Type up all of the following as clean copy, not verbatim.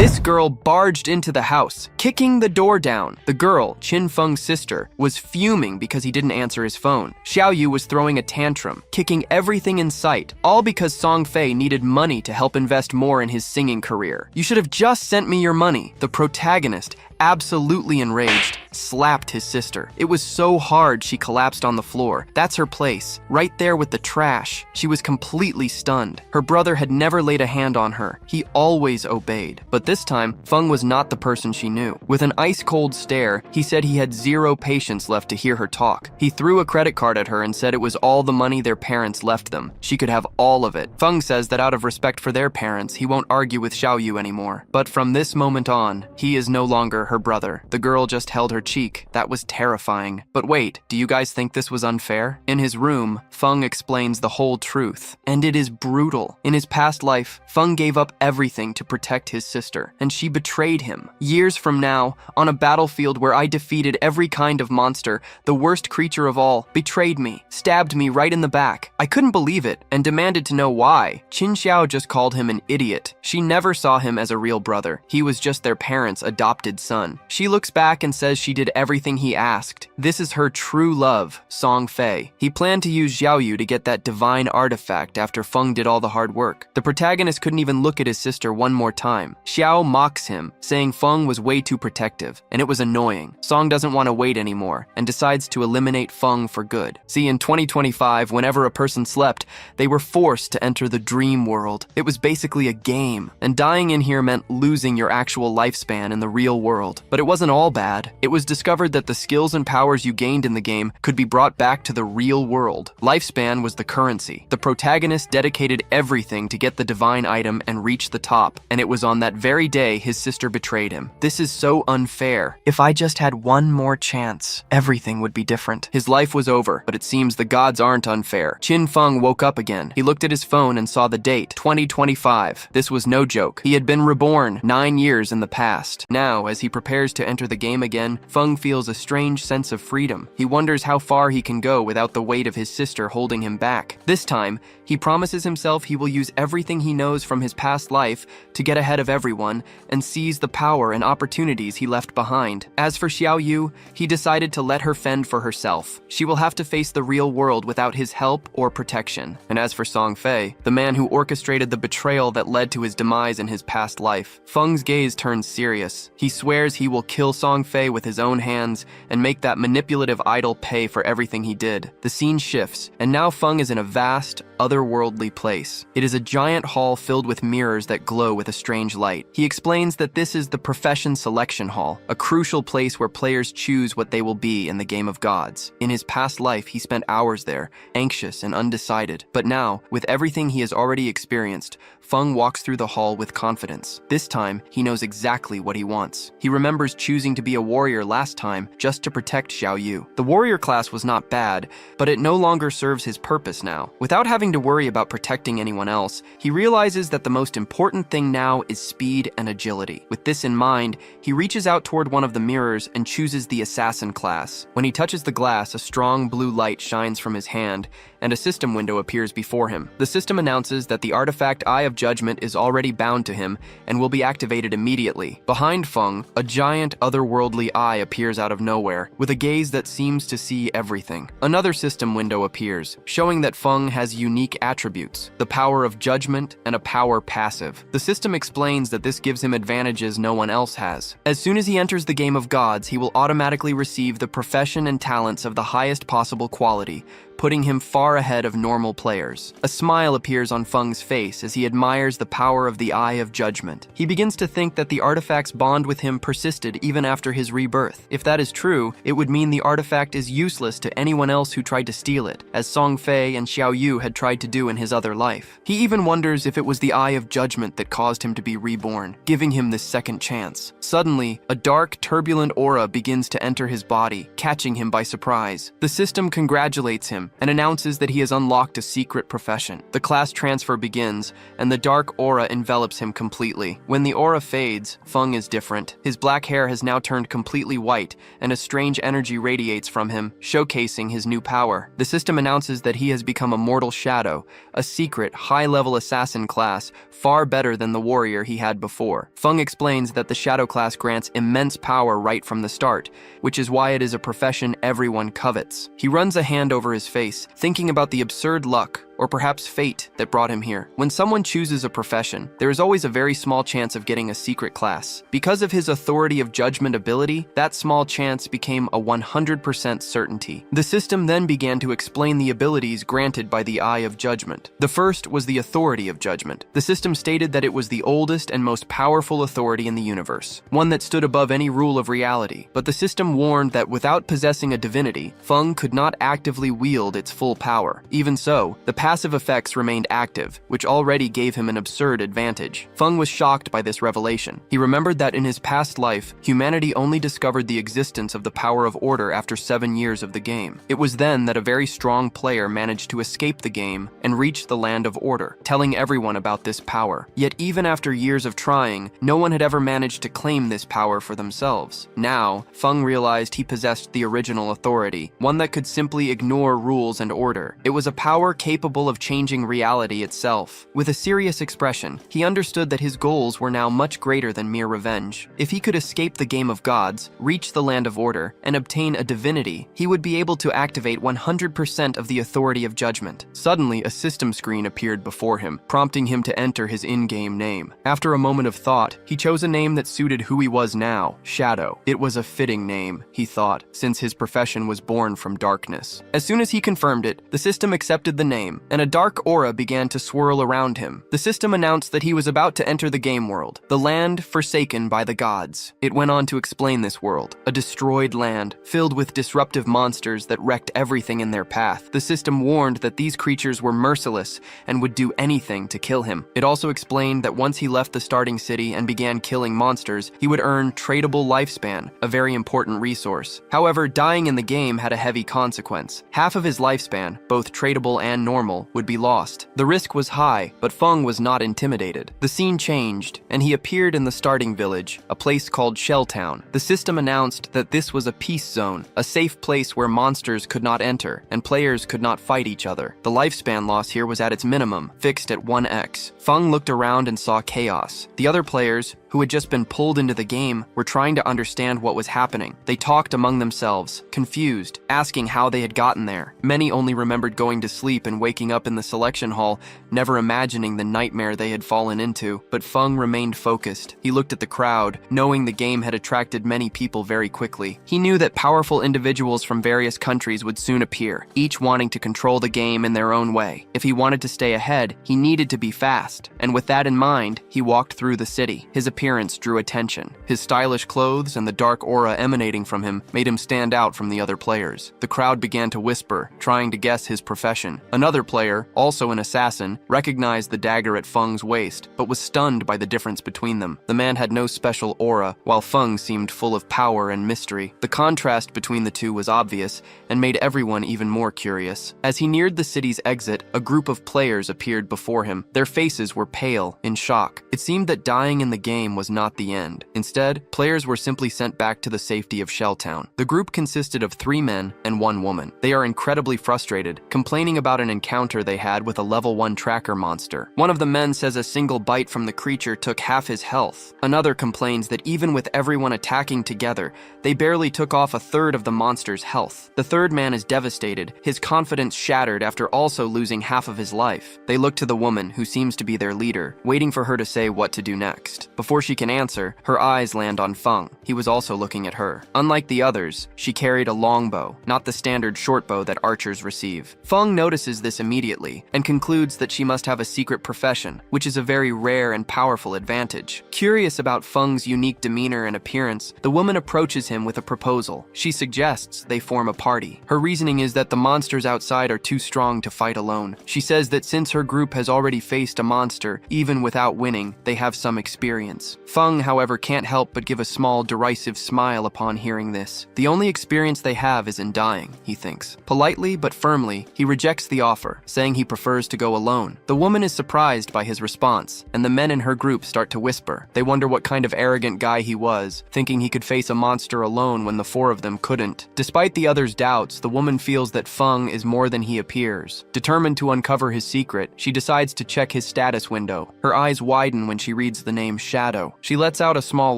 This girl barged into the house, kicking the door down. The girl, Qin Feng's sister, was fuming because he didn't answer his phone. Xiao Yu was throwing a tantrum, kicking everything in sight, all because Song Fei needed money to help invest more in his singing career. "You should have just sent me your money." The protagonist, absolutely enraged, slapped his sister. It was so hard she collapsed on the floor. That's her place, right there with the trash. She was completely stunned. Her brother had never laid a hand on her. He always obeyed. But this time, Feng was not the person she knew. With an ice-cold stare, he said he had zero patience left to hear her talk. He threw a credit card at her and said it was all the money their parents left them. She could have all of it. Feng says that out of respect for their parents, he won't argue with Xiao Yu anymore. But from this moment on, he is no longer her brother. The girl just held her cheek. That was terrifying. But wait, do you guys think this was unfair? In his room, Feng explains the whole truth. And it is brutal. In his past life, Feng gave up everything to protect his sister, and she betrayed him. Years from now, on a battlefield where I defeated every kind of monster, the worst creature of all betrayed me, stabbed me right in the back. I couldn't believe it, and demanded to know why. Qin Xiao just called him an idiot. She never saw him as a real brother. He was just their parents' adopted son. She looks back and says she did everything he asked. This is her true love, Song Fei. He planned to use Xiao Yu to get that divine artifact after Feng did all the hard work. The protagonist couldn't even look at his sister one more time. Xiao mocks him, saying Feng was way too protective, and it was annoying. Song doesn't want to wait anymore, and decides to eliminate Feng for good. See, in 2025, whenever a person slept, they were forced to enter the dream world. It was basically a game, and dying in here meant losing your actual lifespan in the real world. But it wasn't all bad. It was discovered that the skills and powers you gained in the game could be brought back to the real world. Lifespan was the currency. The protagonist dedicated everything to get the divine item and reach the top, and it was on that very day his sister betrayed him. This is so unfair. If I just had one more chance, everything would be different. His life was over, but it seems the gods aren't unfair. Qin Feng woke up again. He looked at his phone and saw the date, 2025. This was no joke. He had been reborn 9 years in the past. Now, as he prepares to enter the game again, Feng feels a strange sense of freedom. He wonders how far he can go without the weight of his sister holding him back. This time, he promises himself he will use everything he knows from his past life to get ahead of everyone and seize the power and opportunities he left behind. As for Xiao Yu, he decided to let her fend for herself. She will have to face the real world without his help or protection. And as for Song Fei, the man who orchestrated the betrayal that led to his demise in his past life, Feng's gaze turns serious. He swears he will kill Song Fei with his own hands and make that manipulative idol pay for everything he did. The scene shifts, and now Feng is in a vast, otherworldly place. It is a giant hall filled with mirrors that glow with a strange light. He explains that this is the profession selection hall, a crucial place where players choose what they will be in the game of gods. In his past life, he spent hours there, anxious and undecided. But now, with everything he has already experienced, Feng walks through the hall with confidence. This time, he knows exactly what he wants. He remembers choosing to be a warrior last time just to protect Xiao Yu. The warrior class was not bad, but it no longer serves his purpose now. Without having to worry about protecting anyone else, he realizes that the most important thing now is speed and agility. With this in mind, he reaches out toward one of the mirrors and chooses the assassin class. When he touches the glass, a strong blue light shines from his hand, and a system window appears before him. The system announces that the artifact Eye of Judgment is already bound to him and will be activated immediately. Behind Feng, a giant otherworldly eye appears out of nowhere, with a gaze that seems to see everything. Another system window appears, showing that Feng has unique attributes, the power of judgment and a power passive. The system explains that this gives him advantages no one else has. As soon as he enters the game of gods, he will automatically receive the profession and talents of the highest possible quality, putting him far ahead of normal players. A smile appears on Feng's face as he admires the power of the Eye of Judgment. He begins to think that the artifact's bond with him persisted even after his rebirth. If that is true, it would mean the artifact is useless to anyone else who tried to steal it, as Song Fei and Xiao Yu had tried to do in his other life. He even wonders if it was the Eye of Judgment that caused him to be reborn, giving him this second chance. Suddenly, a dark, turbulent aura begins to enter his body, catching him by surprise. The system congratulates him and announces that he has unlocked a secret profession. The class transfer begins, and the dark aura envelops him completely. When the aura fades, Feng is different. His black hair has now turned completely white, and a strange energy radiates from him, showcasing his new power. The system announces that he has become a mortal shadow, a secret, high-level assassin class, far better than the warrior he had before. Feng explains that the shadow class grants immense power right from the start, which is why it is a profession everyone covets. He runs a hand over his face, thinking about the absurd luck, or perhaps fate, that brought him here. When someone chooses a profession, there is always a very small chance of getting a secret class. Because of his authority of judgment ability, that small chance became a 100% certainty. The system then began to explain the abilities granted by the Eye of Judgment. The first was the authority of judgment. The system stated that it was the oldest and most powerful authority in the universe, one that stood above any rule of reality. But the system warned that without possessing a divinity, Feng could not actively wield its full power. Even so, the passive effects remained active, which already gave him an absurd advantage. Feng was shocked by this revelation. He remembered that in his past life, humanity only discovered the existence of the power of order after 7 years of the game. It was then that a very strong player managed to escape the game and reach the land of order, telling everyone about this power. Yet even after years of trying, no one had ever managed to claim this power for themselves. Now, Feng realized he possessed the original authority, one that could simply ignore rules and order. It was a power capable of changing reality itself. With a serious expression, he understood that his goals were now much greater than mere revenge. If he could escape the game of gods, reach the land of order, and obtain a divinity, he would be able to activate 100% of the authority of judgment. Suddenly, a system screen appeared before him, prompting him to enter his in-game name. After a moment of thought, he chose a name that suited who he was now, Shadow. It was a fitting name, he thought, since his profession was born from darkness. As soon as he confirmed it, the system accepted the name, and a dark aura began to swirl around him. The system announced that he was about to enter the game world, the land forsaken by the gods. It went on to explain this world, a destroyed land, filled with disruptive monsters that wrecked everything in their path. The system warned that these creatures were merciless and would do anything to kill him. It also explained that once he left the starting city and began killing monsters, he would earn tradable lifespan, a very important resource. However, dying in the game had a heavy consequence. Half of his lifespan, both tradable and normal, would be lost. The risk was high, but Feng was not intimidated. The scene changed, and he appeared in the starting village, a place called Shelltown. The system announced that this was a peace zone, a safe place where monsters could not enter, and players could not fight each other. The lifespan loss here was at its minimum, fixed at 1x. Feng looked around and saw chaos. The other players, who had just been pulled into the game, were trying to understand what was happening. They talked among themselves, confused, asking how they had gotten there. Many only remembered going to sleep and waking up in the selection hall, never imagining the nightmare they had fallen into. But Feng remained focused. He looked at the crowd, knowing the game had attracted many people very quickly. He knew that powerful individuals from various countries would soon appear, each wanting to control the game in their own way. If he wanted to stay ahead, he needed to be fast, and with that in mind, he walked through the city. His appearance drew attention. His stylish clothes and the dark aura emanating from him made him stand out from the other players. The crowd began to whisper, trying to guess his profession. Another player, also an assassin, recognized the dagger at Feng's waist, but was stunned by the difference between them. The man had no special aura, while Feng seemed full of power and mystery. The contrast between the two was obvious, and made everyone even more curious. As he neared the city's exit, a group of players appeared before him. Their faces were pale, in shock. It seemed that dying in the game was not the end. Instead, players were simply sent back to the safety of Shelltown. The group consisted of 3 men and 1 woman. They are incredibly frustrated, complaining about an encounter they had with a level 1 tracker monster. One of the men says a single bite from the creature took half his health. Another complains that even with everyone attacking together, they barely took off a third of the monster's health. The third man is devastated, his confidence shattered after also losing half of his life. They look to the woman, who seems to be their leader, waiting for her to say what to do next. Before she can answer, her eyes land on Feng. He was also looking at her. Unlike the others, she carried a longbow, not the standard short bow that archers receive. Feng notices this immediately and concludes that she must have a secret profession, which is a very rare and powerful advantage. Curious about Feng's unique demeanor and appearance, the woman approaches him with a proposal. She suggests they form a party. Her reasoning is that the monsters outside are too strong to fight alone. She says that since her group has already faced a monster, even without winning, they have some experience. experience. Feng, however, can't help but give a small, derisive smile upon hearing this. The only experience they have is in dying, he thinks. Politely but firmly, he rejects the offer, saying he prefers to go alone. The woman is surprised by his response, and the men in her group start to whisper. They wonder what kind of arrogant guy he was, thinking he could face a monster alone when the four of them couldn't. Despite the others' doubts, the woman feels that Feng is more than he appears. Determined to uncover his secret, she decides to check his status window. Her eyes widen when she reads the name Shadow. She lets out a small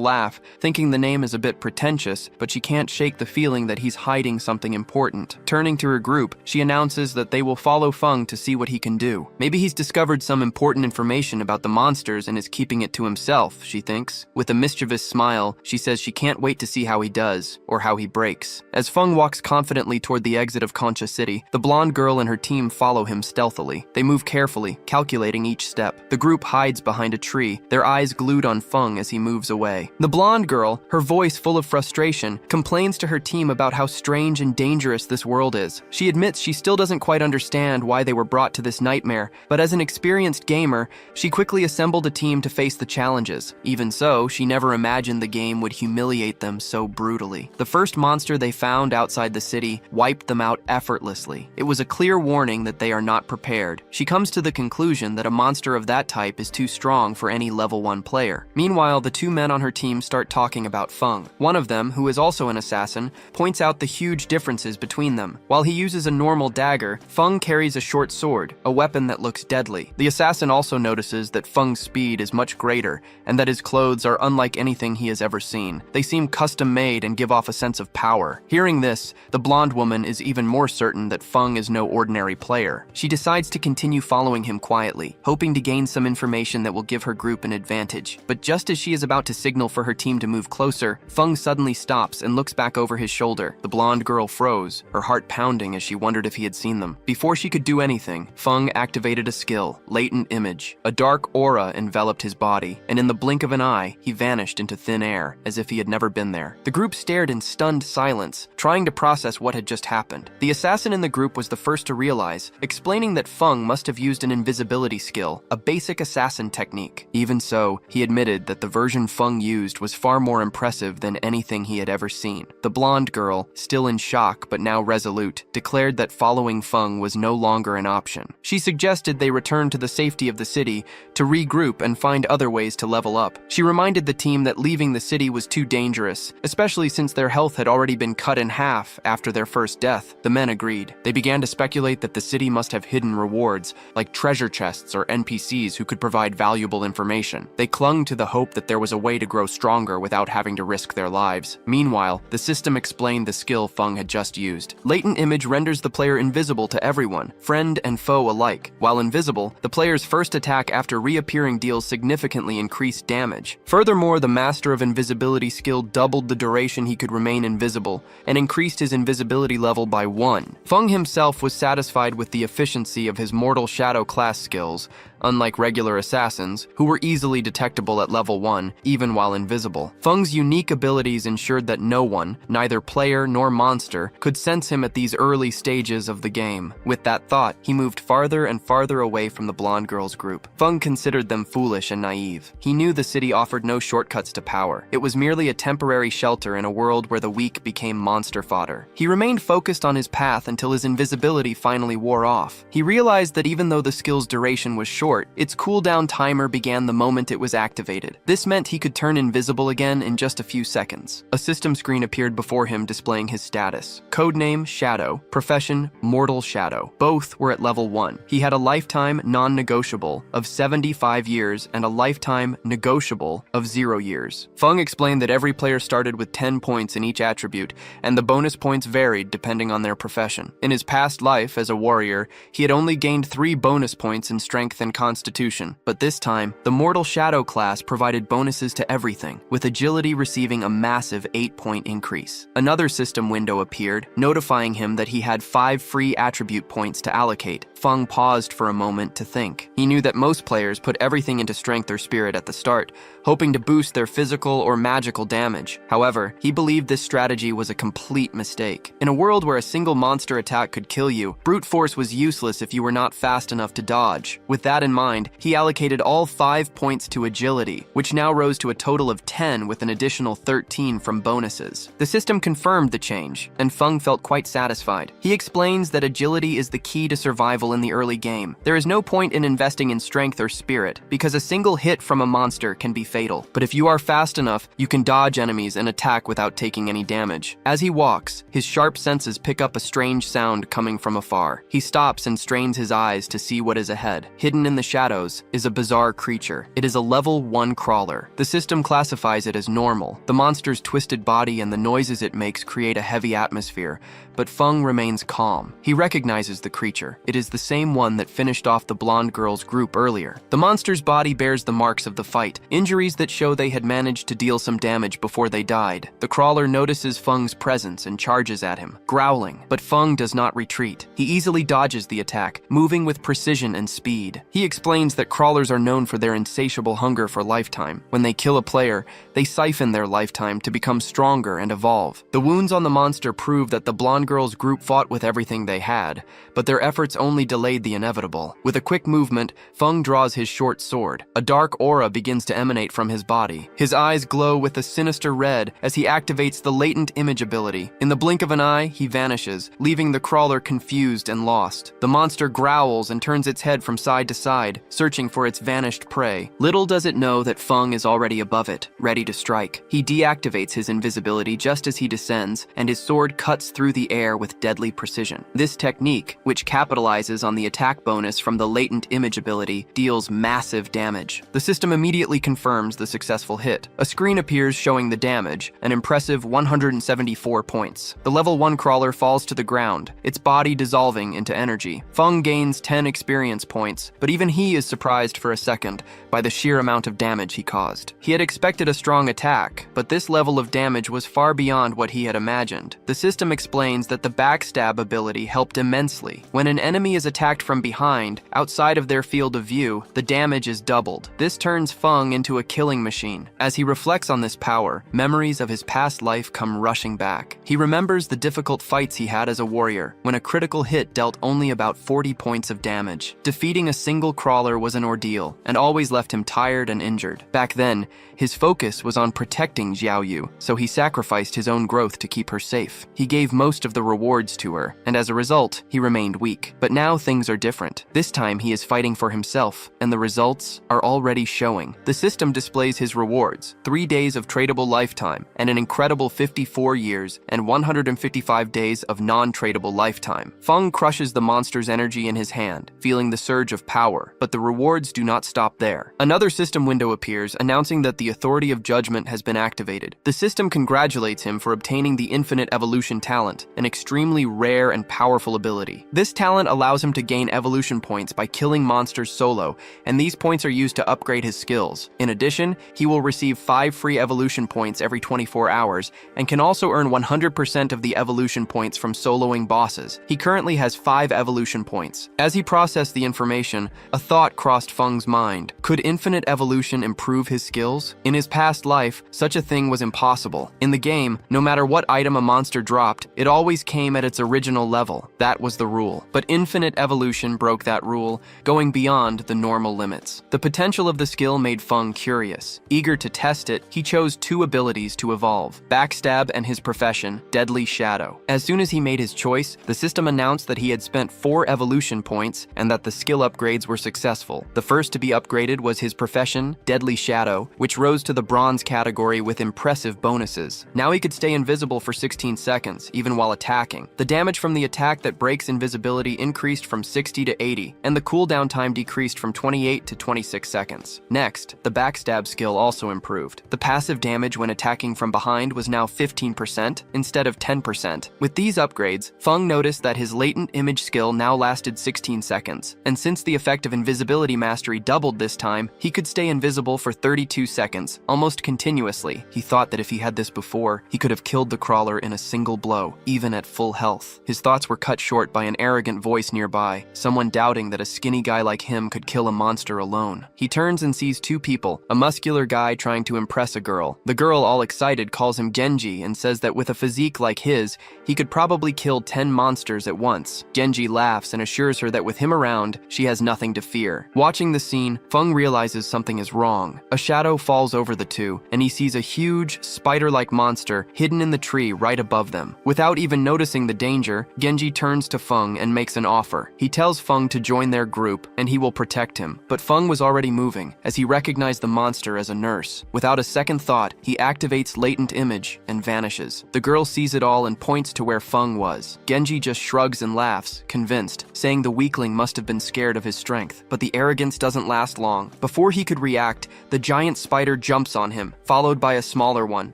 laugh, thinking the name is a bit pretentious, but she can't shake the feeling that he's hiding something important. Turning to her group, she announces that they will follow Feng to see what he can do. Maybe he's discovered some important information about the monsters and is keeping it to himself, she thinks. With a mischievous smile, she says she can't wait to see how he does, or how he breaks. As Feng walks confidently toward the exit of Concha City, the blonde girl and her team follow him stealthily. They move carefully, calculating each step. The group hides behind a tree, their eyes glued on Feng as he moves away. The blonde girl, her voice full of frustration, complains to her team about how strange and dangerous this world is. She admits she still doesn't quite understand why they were brought to this nightmare, but as an experienced gamer, she quickly assembled a team to face the challenges. Even so, she never imagined the game would humiliate them so brutally. The first monster they found outside the city wiped them out effortlessly. It was a clear warning that they are not prepared. She comes to the conclusion that a monster of that type is too strong for any level 1 player. Meanwhile, the two men on her team start talking about Feng. One of them, who is also an assassin, points out the huge differences between them. While he uses a normal dagger, Feng carries a short sword, a weapon that looks deadly. The assassin also notices that Feng's speed is much greater, and that his clothes are unlike anything he has ever seen. They seem custom-made and give off a sense of power. Hearing this, the blonde woman is even more certain that Feng is no ordinary player. She decides to continue following him quietly, hoping to gain some information that will give her group an advantage. But just as she is about to signal for her team to move closer, Feng suddenly stops and looks back over his shoulder. The blonde girl froze, her heart pounding as she wondered if he had seen them. Before she could do anything, Feng activated a skill, latent image. A dark aura enveloped his body, and in the blink of an eye, he vanished into thin air, as if he had never been there. The group stared in stunned silence, trying to process what had just happened. The assassin in the group was the first to realize, explaining that Feng must have used an invisibility skill, a basic assassin technique. Even so, he admitted that the version Feng used was far more impressive than anything he had ever seen. The blonde girl, still in shock but now resolute, declared that following Feng was no longer an option. She suggested they return to the safety of the city to regroup and find other ways to level up. She reminded the team that leaving the city was too dangerous, especially since their health had already been cut in half after their first death. The men agreed. They began to speculate that the city must have hidden rewards, like treasure chests or NPCs who could provide valuable information. They clung to the hope that there was a way to grow stronger without having to risk their lives. Meanwhile, the system explained the skill Feng had just used. Latent image renders the player invisible to everyone, friend and foe alike. While invisible, the player's first attack after reappearing deals significantly increased damage. Furthermore, the master of invisibility skill doubled the duration he could remain invisible and increased his invisibility level by 1. Feng himself was satisfied with the efficiency of his Mortal Shadow class skills, unlike regular assassins, who were easily detectable at level 1, even while invisible. Feng's unique abilities ensured that no one, neither player nor monster, could sense him at these early stages of the game. With that thought, he moved farther and farther away from the blonde girl's group. Feng considered them foolish and naive. He knew the city offered no shortcuts to power. It was merely a temporary shelter in a world where the weak became monster fodder. He remained focused on his path until his invisibility finally wore off. He realized that even though the skill's duration was short, its cooldown timer began the moment it was activated. This meant he could turn invisible again in just a few seconds. A system screen appeared before him displaying his status. Codename Shadow, profession Mortal Shadow. Both were at level 1. He had a lifetime non-negotiable of 75 years and a lifetime negotiable of 0 years. Feng explained that every player started with 10 points in each attribute, and the bonus points varied depending on their profession. In his past life as a warrior, he had only gained 3 bonus points in strength and constitution, but this time, the Mortal Shadow class provided bonuses to everything, with agility receiving a massive 8-point increase. Another system window appeared, notifying him that he had 5 free attribute points to allocate. Feng paused for a moment to think. He knew that most players put everything into strength or spirit at the start, hoping to boost their physical or magical damage. However, he believed this strategy was a complete mistake. In a world where a single monster attack could kill you, brute force was useless if you were not fast enough to dodge. With that in mind, he allocated all 5 points to agility, which now rose to a total of 10 with an additional 13 from bonuses. The system confirmed the change, and Feng felt quite satisfied. He explains that agility is the key to survival in the early game. There is no point in investing in strength or spirit, because a single hit from a monster can be fatal. But if you are fast enough, you can dodge enemies and attack without taking any damage. As he walks, his sharp senses pick up a strange sound coming from afar. He stops and strains his eyes to see what is ahead. Hidden in the shadows is a bizarre creature. It is a level 1 crawler. The system classifies it as normal. The monster's twisted body and the noises it makes create a heavy atmosphere, but Feng remains calm. He recognizes the creature. It is the same one that finished off the blonde girl's group earlier. The monster's body bears the marks of the fight, injuries that show they had managed to deal some damage before they died. The crawler notices Feng's presence and charges at him, growling, but Feng does not retreat. He easily dodges the attack, moving with precision and speed. He explains that crawlers are known for their insatiable hunger for lifetime. When they kill a player, they siphon their lifetime to become stronger and evolve. The wounds on the monster prove that the blonde girl's group fought with everything they had, but their efforts only delayed the inevitable. With a quick movement, Feng draws his short sword. A dark aura begins to emanate from his body. His eyes glow with a sinister red as he activates the latent image ability. In the blink of an eye, he vanishes, leaving the crawler confused and lost. The monster growls and turns its head from side to side, searching for its vanished prey. Little does it know that Feng is already above it, ready to strike. He deactivates his invisibility just as he descends, and his sword cuts through the air with deadly precision. This technique, which capitalizes on the attack bonus from the latent image ability, deals massive damage. The system immediately confirms the successful hit. A screen appears showing the damage, an impressive 174 points. The level 1 crawler falls to the ground, its body dissolving into energy. Feng gains 10 experience points, but even he is surprised for a second by the sheer amount of damage he caused. He had expected a strong attack, but this level of damage was far beyond what he had imagined. The system explains that the backstab ability helped immensely. When an enemy is attacked from behind, outside of their field of view, the damage is doubled. This turns Feng into a killing machine. As he reflects on this power, memories of his past life come rushing back. He remembers the difficult fights he had as a warrior, when a critical hit dealt only about 40 points of damage. Defeating a single crawler was an ordeal, and always left him tired and injured. Back then, his focus was on protecting Xiaoyu, so he sacrificed his own growth to keep her safe. He gave most of the rewards to her, and as a result, he remained weak. But now things are different. This time he is fighting for himself, and the results are already showing. The system displays his rewards: 3 days of tradable lifetime, and an incredible 54 years and 155 days of non-tradable lifetime. Feng crushes the monster's energy in his hand, feeling the surge of power, but the rewards do not stop there. Another system window appears, announcing that the Authority of Judgment has been activated. The system congratulates him for obtaining the Infinite Evolution talent, an extremely rare and powerful ability. This talent allows him to gain evolution points by killing monsters solo, and these points are used to upgrade his skills. In addition, he will receive 5 free evolution points every 24 hours, and can also earn 100% of the evolution points from soloing bosses. He currently has 5 evolution points. As he processed the information, a thought crossed Feng's mind. Could infinite evolution improve his skills? In his past life, such a thing was impossible. In the game, no matter what item a monster dropped, it always came at its original level. That was the rule. But infinite evolution broke that rule, going beyond the normal limits. The potential of the skill made Feng curious. Eager to test it, he chose 2 abilities to evolve: Backstab and his profession, Deadly Shadow. As soon as he made his choice, the system announced that he had spent 4 evolution points and that the skill upgrades were successful. The first to be upgraded was his profession, Deadly Shadow, which rose to the bronze category with impressive bonuses. Now he could stay invisible for 16 seconds, even while attacking. The damage from the attack that breaks invisibility increased from 60 to 80, and the cooldown time decreased from 28 to 26 seconds. Next, the backstab skill also improved. The passive damage when attacking from behind was now 15% instead of 10%. With these upgrades, Feng noticed that his latent image skill now lasted 16 seconds, and since the effect of invisibility mastery doubled this time, he could stay invisible for 32 seconds, almost continuously. He thought that if he had this before, he could have killed the crawler in a single blow, even at full health. His thoughts were cut short by an arrogant voice nearby. nearby, someone doubting that a skinny guy like him could kill a monster alone. He turns and sees two people, a muscular guy trying to impress a girl. The girl, all excited, calls him Genji and says that with a physique like his, he could probably kill 10 monsters at once. Genji laughs and assures her that with him around, she has nothing to fear. Watching the scene, Feng realizes something is wrong. A shadow falls over the two, and he sees a huge, spider-like monster hidden in the tree right above them. Without even noticing the danger, Genji turns to Feng and makes an offer. He tells Feng to join their group, and he will protect him. But Feng was already moving, as he recognized the monster as a nurse. Without a second thought, he activates latent image and vanishes. The girl sees it all and points to where Feng was. Genji just shrugs and laughs, convinced, saying the weakling must have been scared of his strength. But the arrogance doesn't last long. Before he could react, the giant spider jumps on him, followed by a smaller one.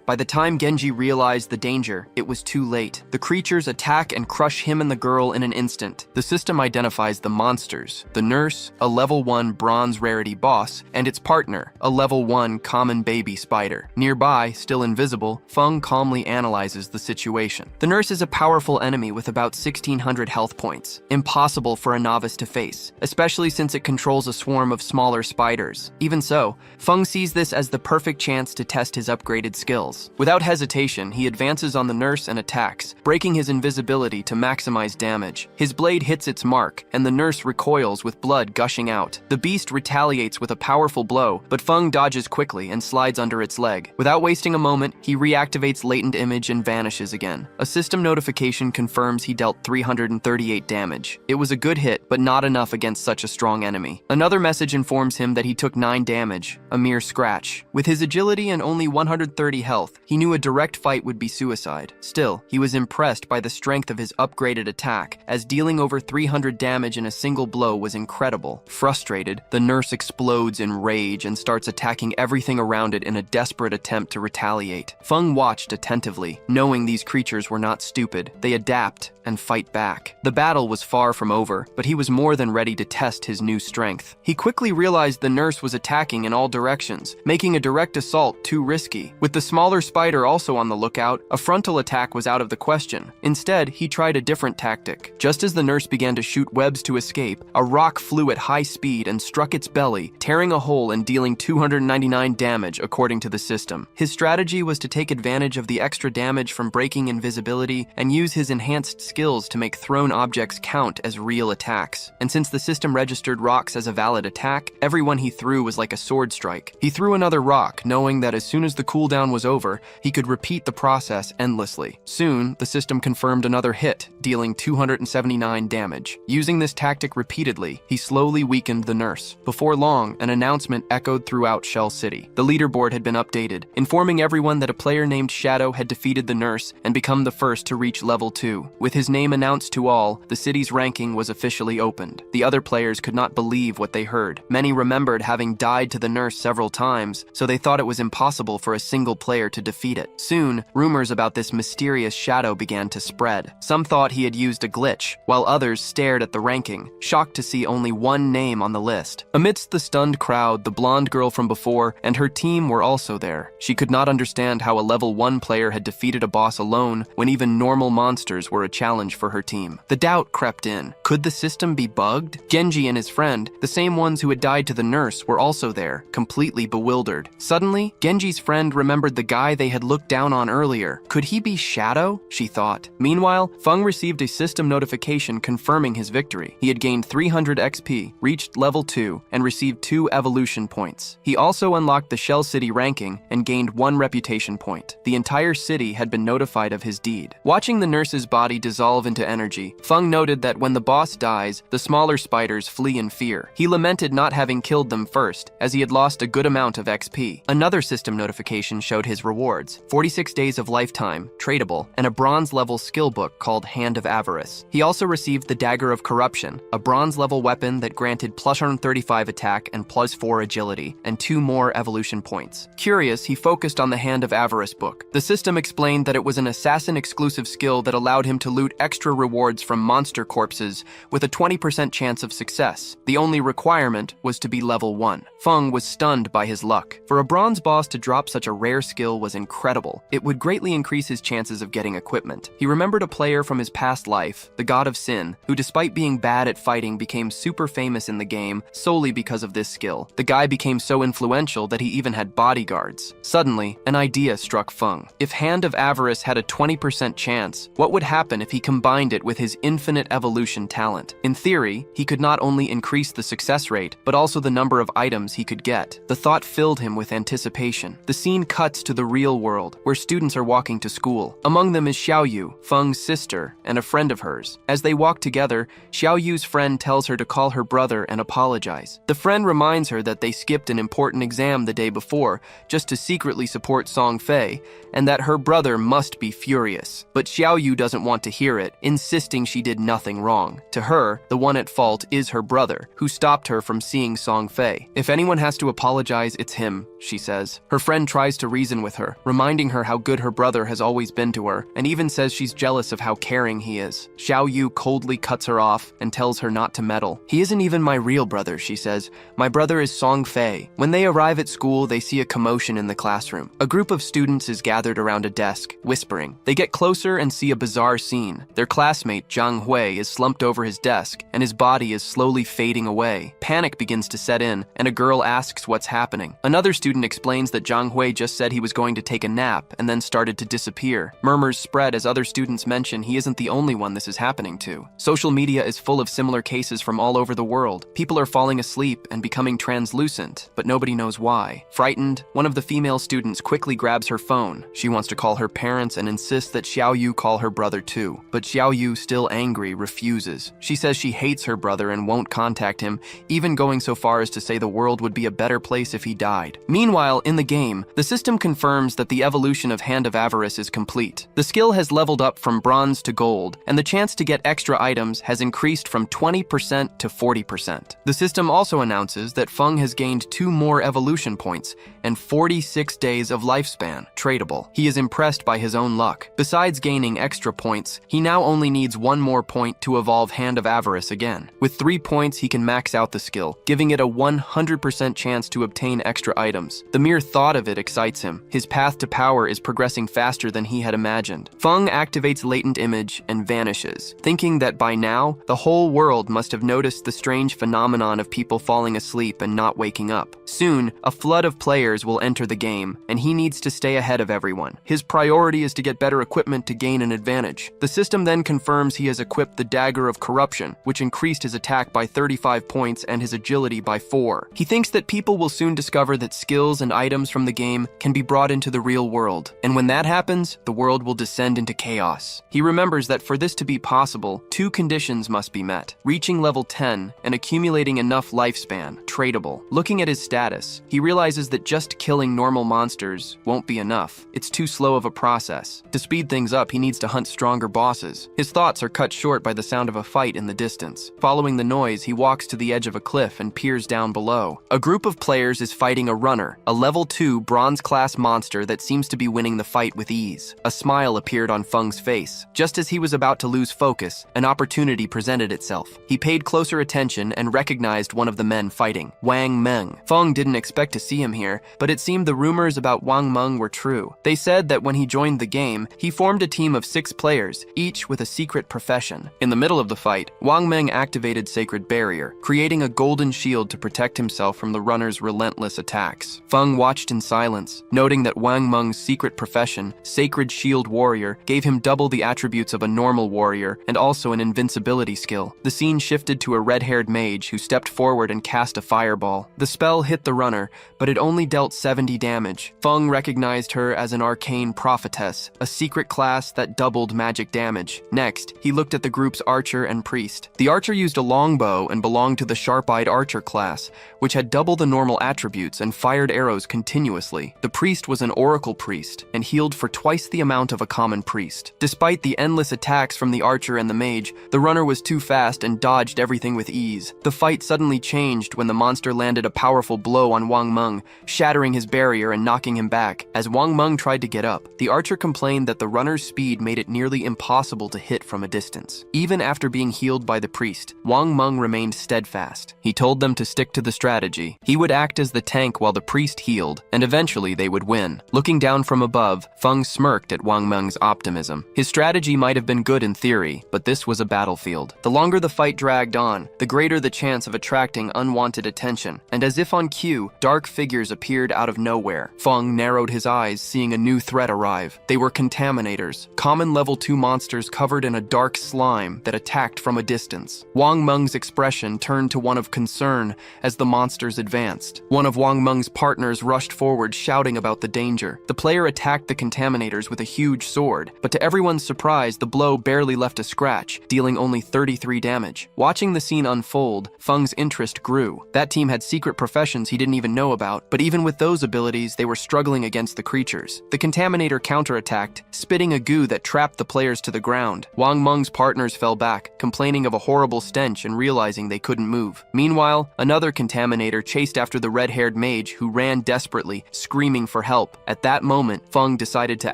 By the time Genji realized the danger, it was too late. The creatures attack and crush him and the girl in an instant. The system identifies the monsters: the nurse, a level 1 bronze rarity boss, and its partner, a level 1 common baby spider. Nearby, still invisible, Feng calmly analyzes the situation. The nurse is a powerful enemy with about 1,600 health points. Impossible for a novice to face, especially since it controls a swarm of smaller spiders. Even so, Feng sees this as the perfect chance to test his upgraded skills. Without hesitation, he advances on the nurse and attacks, breaking his invisibility to maximize damage. His blade hits its mark, and the nurse recoils with blood gushing out. The beast retaliates with a powerful blow, but Feng dodges quickly and slides under its leg. Without wasting a moment, he reactivates latent image and vanishes again. A system notification confirms he dealt 338 damage. It was a good hit, but not enough against such a strong enemy. Another message informs him that he took 9 damage, a mere scratch. With his agility and only 130 health, he knew a direct fight would be suicide. Still, he was impressed by the strength of his upgraded attack, as dealing over 300 damage in a single blow was incredible. Frustrated, the nurse explodes in rage and starts attacking everything around it in a desperate attempt to retaliate. Feng watched attentively, knowing these creatures were not stupid. They adapt and fight back. The battle was far from over, but he was more than ready to test his new strength. He quickly realized the nurse was attacking in all directions, making a direct assault too risky. With the smaller spider also on the lookout, a frontal attack was out of the question. Instead, he tried a different tactic. Just as the nurse began to shoot webs to escape, a rock flew at high speed and struck its belly, tearing a hole and dealing 299 damage according to the system. His strategy was to take advantage of the extra damage from breaking invisibility and use his enhanced skills to make thrown objects count as real attacks. And since the system registered rocks as a valid attack, every one he threw was like a sword strike. He threw another rock, knowing that as soon as the cooldown was over, he could repeat the process endlessly. Soon, the system confirmed another hit, dealing 279 damage. Using this tactic repeatedly, he slowly weakened the nurse. Before long, an announcement echoed throughout Shell City. The leaderboard had been updated, informing everyone that a player named Shadow had defeated the nurse and become the first to reach level 2. With his name announced to all, the city's ranking was officially opened. The other players could not believe what they heard. Many remembered having died to the nurse several times, so they thought it was impossible for a single player to defeat it. Soon, rumors about this mysterious Shadow began to spread. Some thought he had used a glitch, while others stared at the ranking, shocked to see only one name on the list. Amidst the stunned crowd, the blonde girl from before and her team were also there. She could not understand how a level 1 player had defeated a boss alone when even normal monsters were a challenge for her team. The doubt crept in. Could the system be bugged? Genji and his friend, the same ones who had died to the nurse, were also there, completely bewildered. Suddenly, Genji's friend remembered the guy they had looked down on earlier. Could he be Shadow? She thought. Meanwhile, Feng received a system notification confirming his victory. He had gained 300 XP, reached level 2, and received 2 evolution points. He also unlocked the Shell City ranking and gained 1 reputation point. The entire city had been notified of his deed. Watching the nurse's body dissolve into energy, Feng noted that when the boss dies, the smaller spiders flee in fear. He lamented not having killed them first, as he had lost a good amount of XP. Another system notification showed his rewards: 46 days of lifetime, tradable, and a bronze-level skill book called Hand of Avarice. He also received the Dagger of Corruption, a bronze-level weapon that granted plus 135 attack and plus 4 agility, and 2 more evolution points. Curious, he focused on the Hand of Avarice book. The system explained that it was an assassin-exclusive skill that allowed him to loot extra rewards from monster corpses with a 20% chance of success. The only requirement was to be level 1. Feng was stunned by his luck. For a bronze boss to drop such a rare skill was incredible. It would greatly increase his chances of getting equipment. He remembered a player from his past life, the God of Sin, who despite being bad at fighting, became super famous in the game solely because of this skill. The guy became so influential that he even had bodyguards. Suddenly, an idea struck Feng. If Hand of Avarice had a 20% chance, what would happen if he combined it with his infinite evolution talent? In theory, he could not only increase the success rate, but also the number of items he could get. The thought filled him with anticipation. The scene cuts to the real world, where students are walking to school. Among them is Xiaoyu, Feng's sister, and a friend of hers. As they walk together, Xiaoyu's friend tells her to call her brother and apologize. The friend reminds her that they skipped an important exam the day before, just to secretly support Song Fei, and that her brother must be furious. But Xiaoyu doesn't want to hear it, insisting she did nothing wrong. To her, the one at fault is her brother, who stopped her from seeing Song Fei. If anyone has to apologize, it's him, she says. Her friend tries to reason with her, reminding her how good her brother has always been to her, and even says she's jealous of how caring he is. Xiaoyu coldly cuts her off and tells her not to meddle. He isn't even my real brother, she says. My brother is Song Fei. When they arrive at school, they see a commotion in the classroom. A group of students is gathered around a desk, whispering. They get closer and see a bizarre scene. Their classmate, Zhang Hui, is slumped over his desk, and his body is slowly fading away. Panic begins to set in, and a girl asks what's happening. Another student explains that Zhang Hui just said he was going to take a nap and then started to disappear. Murmurs spread as other students mention he isn't the only one this is happening to. Social media is full of similar cases from all over the world. People are falling asleep and becoming translucent, but nobody knows why. Frightened, one of the female students quickly grabs her phone. She wants to call her parents and insists that Xiaoyu call her brother too. But Xiaoyu, still angry, refuses. She says she hates her brother and won't contact him, even going so far as to say the world would be a better place if he died. Meanwhile, in the game, the system confirms that the evolution of Hand of Avarice is complete. The skill has leveled up from bronze to gold, and the chance to get extra items has increased from 20% to 40%. The system also announces that Feng has gained 2 more evolution points and 46 days of lifespan, tradable. He is impressed by his own luck. Besides gaining extra points, he now only needs 1 more point to evolve Hand of Avarice again. With 3 points, he can max out the skill, giving it a 100% chance to obtain extra items. The mere thought of it excites him. His path to power is progressing faster than he had imagined. Feng activates latent image and vanishes, thinking that by now, the whole world must have noticed the strange phenomenon of people falling asleep and not waking up. Soon, a flood of players will enter the game, and he needs to stay ahead of everyone. His priority is to get better equipment to gain an advantage. The system then confirms he has equipped the Dagger of Corruption, which increased his attack by 35 points and his agility by 4. He thinks that people will soon discover that skills and items from the game can be brought into the real world, and when that happens, the world will descend into chaos. He remembers that for this to be possible, 2 conditions must be met: reaching level 10 and accumulating enough lifespan, tradable. Looking at his status, he realizes that just killing normal monsters won't be enough. It's too slow of a process. To speed things up, he needs to hunt stronger bosses. His thoughts are cut short by the sound of a fight in the distance. Following the noise, he walks to the edge of a cliff and peers down below. A group of players is fighting a runner, a level 2 bronze-class monster that seems to be winning the fight with ease. A smile appeared on Feng's face. Just as he was about to lose focus, an opportunity presented itself. He paid closer attention and recognized one of the men fighting, Wang Meng. Feng didn't expect to see him here, but it seemed the rumors about Wang Meng were true. They said that when he joined the game, he formed a team of 6 players, each with a secret profession. In the middle of the fight, Wang Meng activated Sacred Barrier, creating a golden shield to protect himself from the runner's relentless attacks. Feng watched in silence, noting that Wang Meng's secret profession, Sacred Shield Warrior, gave him double the attributes of a normal warrior and also an invincibility skill. The scene shifted to a red-haired mage who stepped forward and cast a fireball. The spell hit the runner, but it only dealt 70 damage. Feng recognized her as an arcane prophetess, a secret class that doubled magic damage. Next, he looked at the group's archer and priest. The archer used a longbow and belonged to the sharp-eyed archer class, which had double the normal attributes and fired arrows continuously. The priest was an oracle priest and healed for twice the amount of a common priest. Despite the endless attacks from the archer and the mage, the runner was too fast and dodged everything with ease. The fight suddenly changed when the monster landed a powerful blow on Wang Meng, shattering shattering his barrier and knocking him back. As Wang Meng tried to get up, the archer complained that the runner's speed made it nearly impossible to hit from a distance. Even after being healed by the priest, Wang Meng remained steadfast. He told them to stick to the strategy. He would act as the tank while the priest healed, and eventually they would win. Looking down from above, Feng smirked at Wang Meng's optimism. His strategy might have been good in theory, but this was a battlefield. The longer the fight dragged on, the greater the chance of attracting unwanted attention, and as if on cue, dark figures appeared out of nowhere. Feng narrowed his eyes, seeing a new threat arrive. They were contaminators, common level 2 monsters covered in a dark slime that attacked from a distance. Wang Meng's expression turned to one of concern as the monsters advanced. One of Wang Meng's partners rushed forward, shouting about the danger. The player attacked the contaminators with a huge sword, but to everyone's surprise, the blow barely left a scratch, dealing only 33 damage. Watching the scene unfold, Feng's interest grew. That team had secret professions he didn't even know about, but even with those abilities, they were struggling against the creatures. The contaminator counterattacked, spitting a goo that trapped the players to the ground. Wang Meng's partners fell back, complaining of a horrible stench and realizing they couldn't move. Meanwhile, another contaminator chased after the red-haired mage, who ran desperately, screaming for help. At that moment, Feng decided to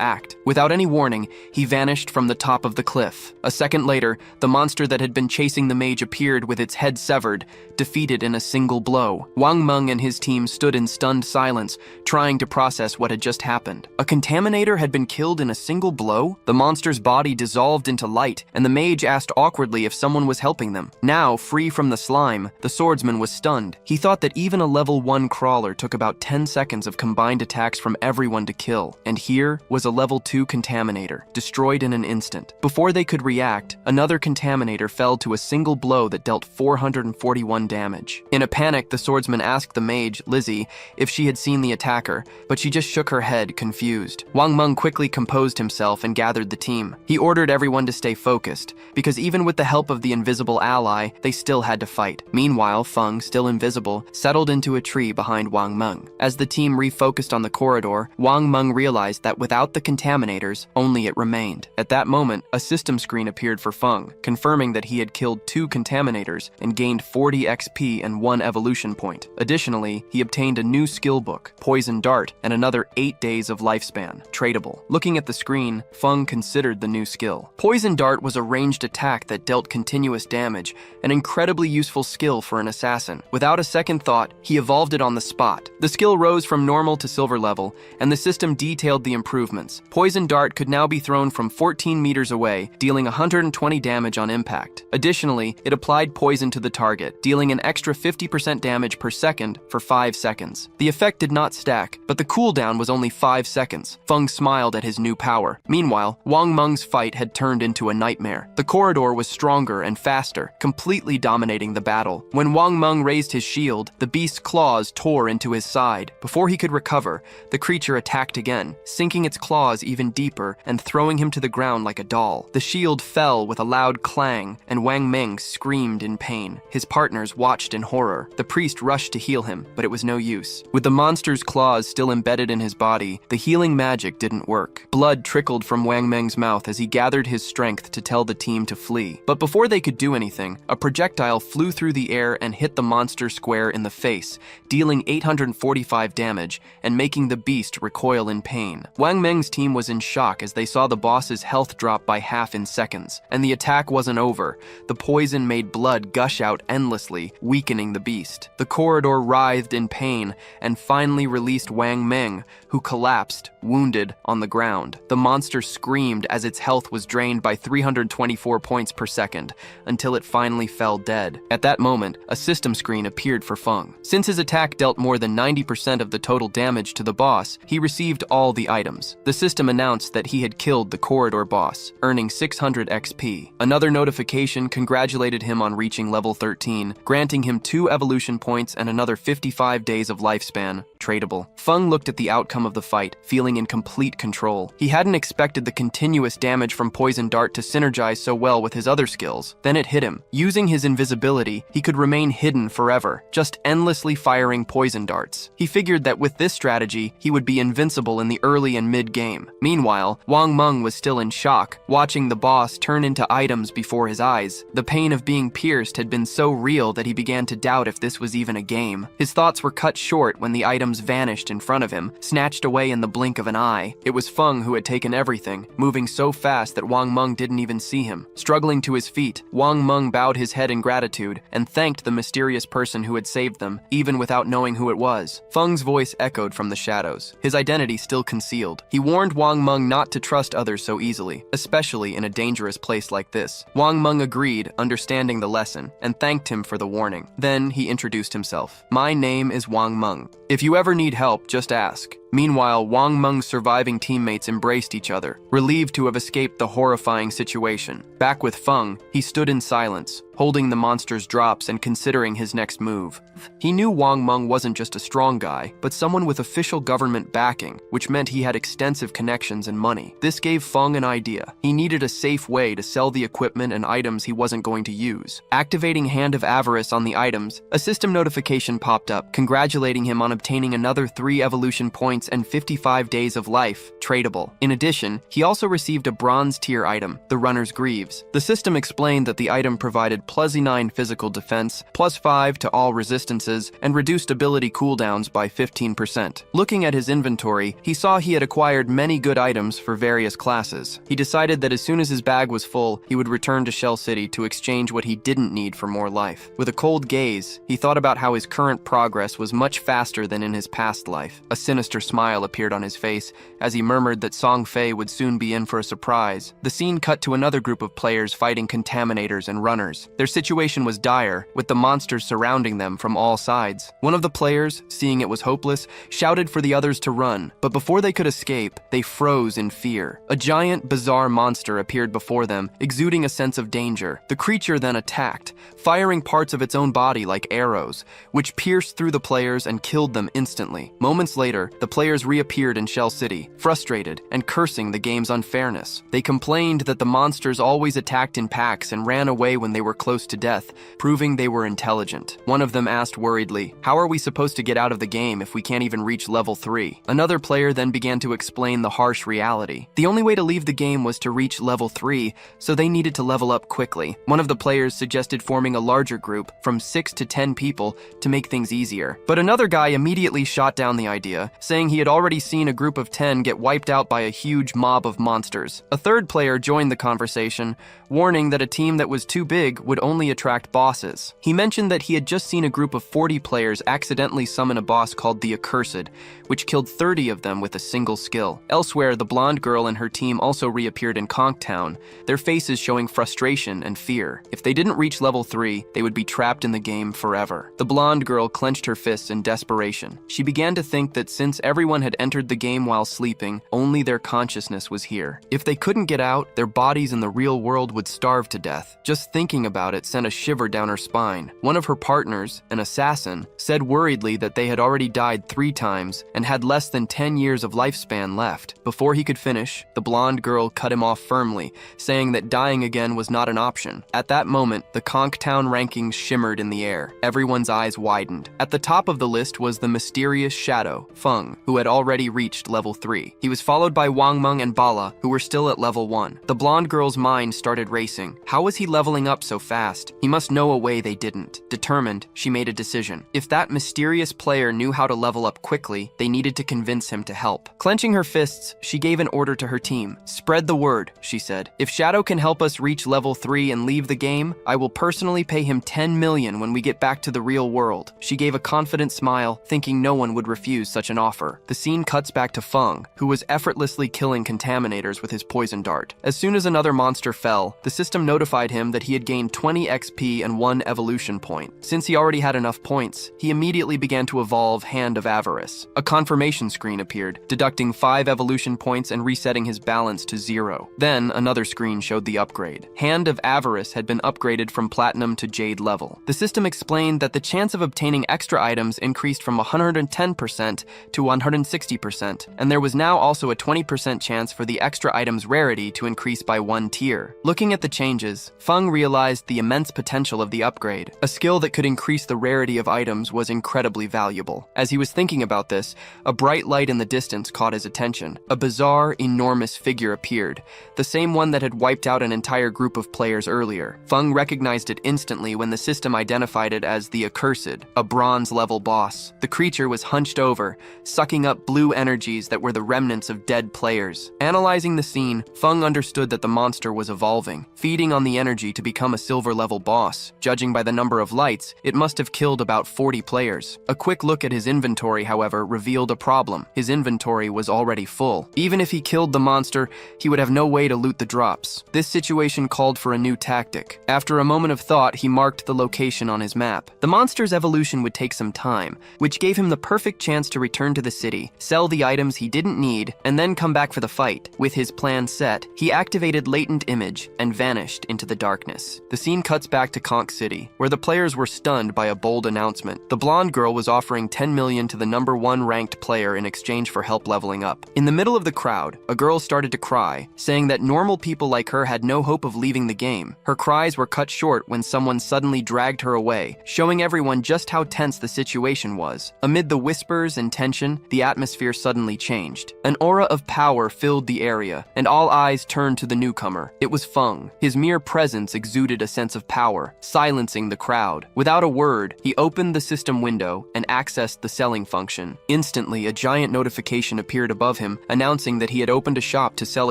act. Without any warning, he vanished from the top of the cliff. A second later, the monster that had been chasing the mage appeared with its head severed, defeated in a single blow. Wang Meng and his team stood in stunned silence, trying to process what had just happened. A contaminator had been killed in a single blow? The monster's body dissolved into light, and the mage asked awkwardly if someone was helping them. Now, free from the slime, the swordsman was stunned. He thought that even a level 1 crawler took about 10 seconds of combined attacks from everyone to kill, and here was a level 2 contaminator, destroyed in an instant. Before they could react, another contaminator fell to a single blow that dealt 441 damage. In a panic, the swordsman asked the mage, Lizzie, if she had seen the attacker, but she just shook her head, confused. Wang Meng quickly composed himself and gathered the team. He ordered everyone to stay focused, because even with the help of the invisible ally, they still had to fight. Meanwhile, Feng, still invisible, settled into a tree behind Wang Meng. As the team refocused on the corridor, Wang Meng realized that without the contaminators, only it remained. At that moment, a system screen appeared for Feng, confirming that he had killed 2 contaminators and gained 40 XP and 1 evolution point. Additionally, he obtained a new skill book, Poison Dart, and another 8 days of lifespan, tradable. Looking at the screen, Feng considered the new skill. Poison Dart was a ranged attack that dealt continuous damage, an incredibly useful skill for an assassin. Without a second thought, he evolved it on the spot. The skill rose from normal to silver level, and the system detailed the improvements. Poison Dart could now be thrown from 14 meters away, dealing 120 damage on impact. Additionally, it applied poison to the target, dealing an extra 50% damage per second for 5 seconds. The effect did not stack, but the cooldown was only 5 seconds. Feng smiled at his new power. Meanwhile, Wang Meng's fight had turned into a nightmare. The corridor was stronger and faster, completely dominating the battle. When Wang Meng raised his shield, the beast's claws tore into his side. Before he could recover, the creature attacked again, sinking its claws even deeper and throwing him to the ground like a doll. The shield fell with a loud clang, and Wang Meng screamed in pain. His partners watched in horror. The priest rushed to heal him, but it was no use. With the monster's claws still embedded in his body, the healing magic didn't work. Blood trickled from Wang Meng's mouth as he gathered his strength to tell the team to flee. But before they could do anything, a projectile flew through the air and hit the monster square in the face, dealing 845 damage and making the beast recoil in pain. Wang Meng's team was in shock as they saw the boss's health drop by half in seconds, and the attack wasn't over. The poison made blood gush out endlessly, weakening the beast. The corridor writhed in pain and finally released Wang Meng, who collapsed, wounded, on the ground. The monster screamed as its health was drained by 324 points per second, until it finally fell dead. At that moment, a system screen appeared for Feng. Since his attack dealt more than 90% of the total damage to the boss, he received all the items. The system announced that he had killed the corridor boss, earning 600 XP. Another notification congratulated him on reaching level 13, granting him 2 evolution points and another 55 days of lifespan, tradable. Feng looked at the outcome of the fight, feeling in complete control. He hadn't expected the continuous damage from Poison Dart to synergize so well with his other skills. Then it hit him. Using his invisibility, he could remain hidden forever, just endlessly firing poison darts. He figured that with this strategy, he would be invincible in the early and mid-game. Meanwhile, Wang Meng was still in shock, watching the boss turn into items before his eyes. The pain of being pierced had been so real that he began to doubt if this was even a game. His thoughts were cut short when the the items vanished in front of him, snatched away in the blink of an eye. It was Feng who had taken everything, moving so fast that Wang Meng didn't even see him. Struggling to his feet, Wang Meng bowed his head in gratitude and thanked the mysterious person who had saved them, even without knowing who it was. Feng's voice echoed from the shadows, his identity still concealed. He warned Wang Meng not to trust others so easily, especially in a dangerous place like this. Wang Meng agreed, understanding the lesson, and thanked him for the warning. Then he introduced himself. "My name is Wang Meng. If you ever need help, just ask." Meanwhile, Wang Meng's surviving teammates embraced each other, relieved to have escaped the horrifying situation. Back with Feng, he stood in silence, holding the monster's drops and considering his next move. He knew Wang Meng wasn't just a strong guy, but someone with official government backing, which meant he had extensive connections and money. This gave Feng an idea. He needed a safe way to sell the equipment and items he wasn't going to use. Activating Hand of Avarice on the items, a system notification popped up, congratulating him on obtaining another 3 evolution points and 55 days of life, tradable. In addition, he also received a bronze tier item, the Runner's Greaves. The system explained that the item provided +9 physical defense, +5 to all resistances, and reduced ability cooldowns by 15%. Looking at his inventory, he saw he had acquired many good items for various classes. He decided that as soon as his bag was full, he would return to Shell City to exchange what he didn't need for more life. With a cold gaze, he thought about how his current progress was much faster than in his past life. A sinister smile appeared on his face as he murmured that Song Fei would soon be in for a surprise. The scene cut to another group of players fighting contaminators and runners. Their situation was dire, with the monsters surrounding them from all sides. One of the players, seeing it was hopeless, shouted for the others to run, but before they could escape, they froze in fear. A giant, bizarre monster appeared before them, exuding a sense of danger. The creature then attacked, firing parts of its own body like arrows, which pierced through the players and killed them instantly. Moments later, the players reappeared in Shell City, frustrated and cursing the game's unfairness. They complained that the monsters always attacked in packs and ran away when they were close to death, proving they were intelligent. One of them asked worriedly, "How are we supposed to get out of the game if we can't even reach level 3? Another player then began to explain the harsh reality. The only way to leave the game was to reach level 3, so they needed to level up quickly. One of the players suggested forming a larger group, from 6 to 10 people, to make things easier. But another guy immediately shot down the idea, saying he had already seen a group of 10 get wiped out by a huge mob of monsters. A third player joined the conversation, warning that a team that was too big would only attract bosses. He mentioned that he had just seen a group of 40 players accidentally summon a boss called the Accursed, which killed 30 of them with a single skill. Elsewhere, the blonde girl and her team also reappeared in Conktown, their faces showing frustration and fear. If they didn't reach level 3, they would be trapped in the game forever. The blonde girl clenched her fists in desperation. She began to think that since everyone had entered the game while sleeping, only their consciousness was here. If they couldn't get out, their bodies in the real world would starve to death. Just thinking about it sent a shiver down her spine. One of her partners, an assassin, said worriedly that they had already died 3 times and had less than 10 years of lifespan left. Before he could finish, the blonde girl cut him off firmly, saying that dying again was not an option. At that moment, the Conktown rankings shimmered in the air. Everyone's eyes widened. At the top of the list was the mysterious shadow, Feng, who had already reached level 3. He was followed by Wang Meng and Bala, who were still at level 1. The blonde girl's mind started racing. How was he leveling up so fast? He must know a way they didn't. Determined, she made a decision. If that mysterious player knew how to level up quickly, they needed to convince him to help. Clenching her fists, she gave an order to her team. "Spread the word," she said. "If Shadow can help us reach level 3 and leave the game, I will personally pay him 10 million when we get back to the real world." She gave a confident smile, thinking no one would refuse such an offer. The scene cuts back to Feng, who was effortlessly killing contaminators with his poison dart. As soon as another monster fell, the system notified him that he had gained 20 XP and 1 evolution point. Since he already had enough points, he immediately began to evolve Hand of Avarice. A confirmation screen appeared, deducting 5 evolution points and resetting his balance to 0. Then another screen showed the upgrade. Hand of Avarice had been upgraded from Platinum to Jade level. The system explained that the chance of obtaining extra items increased from 110% to 160%, and there was now also a 20% chance for the extra item's rarity to increase by 1 tier. Looking at the changes, Feng realized the immense potential of the upgrade. A skill that could increase the rarity of items was incredibly valuable. As he was thinking about this, a bright light in the distance caught his attention. A bizarre, enormous figure appeared, the same one that had wiped out an entire group of players earlier. Feng recognized it instantly when the system identified it as the Accursed, a bronze-level boss. The creature was hunched over, sucking up blue energies that were the remnants of dead players. Analyzing the scene, Feng understood that the monster was evolving, feeding on the energy to become a silver-level boss. Judging by the number of lights, it must have killed about 40 players. A quick look at his inventory, however, revealed a problem. His inventory was already full. Even if he killed the monster, he would have no way to loot the drops. This situation called for a new tactic. After a moment of thought, he marked the location on his map. The monster's evolution would take some time, which gave him the perfect chance to return to the city, sell the items he didn't need, and then come back for the fight. With his plan set, he activated Latent Image and vanished into the darkness. The scene cuts back to Conch City, where the players were stunned by a bold announcement. The blonde girl was offering 10 million to the #1 ranked player in exchange for help leveling up. In the middle of the crowd, a girl started to cry, saying that normal people like her had no hope of leaving the game. Her cries were cut short when someone suddenly dragged her away, showing everyone just how tense the situation was. Amid the whispers and tension, the atmosphere suddenly changed. An aura of power filled the area, and all eyes turned to the newcomer. It was Feng. His mere presence exuded a sense of power, silencing the crowd. Without a word, he opened the system window and accessed the selling function. Instantly, a giant notification appeared above him, announcing that he had opened a shop to sell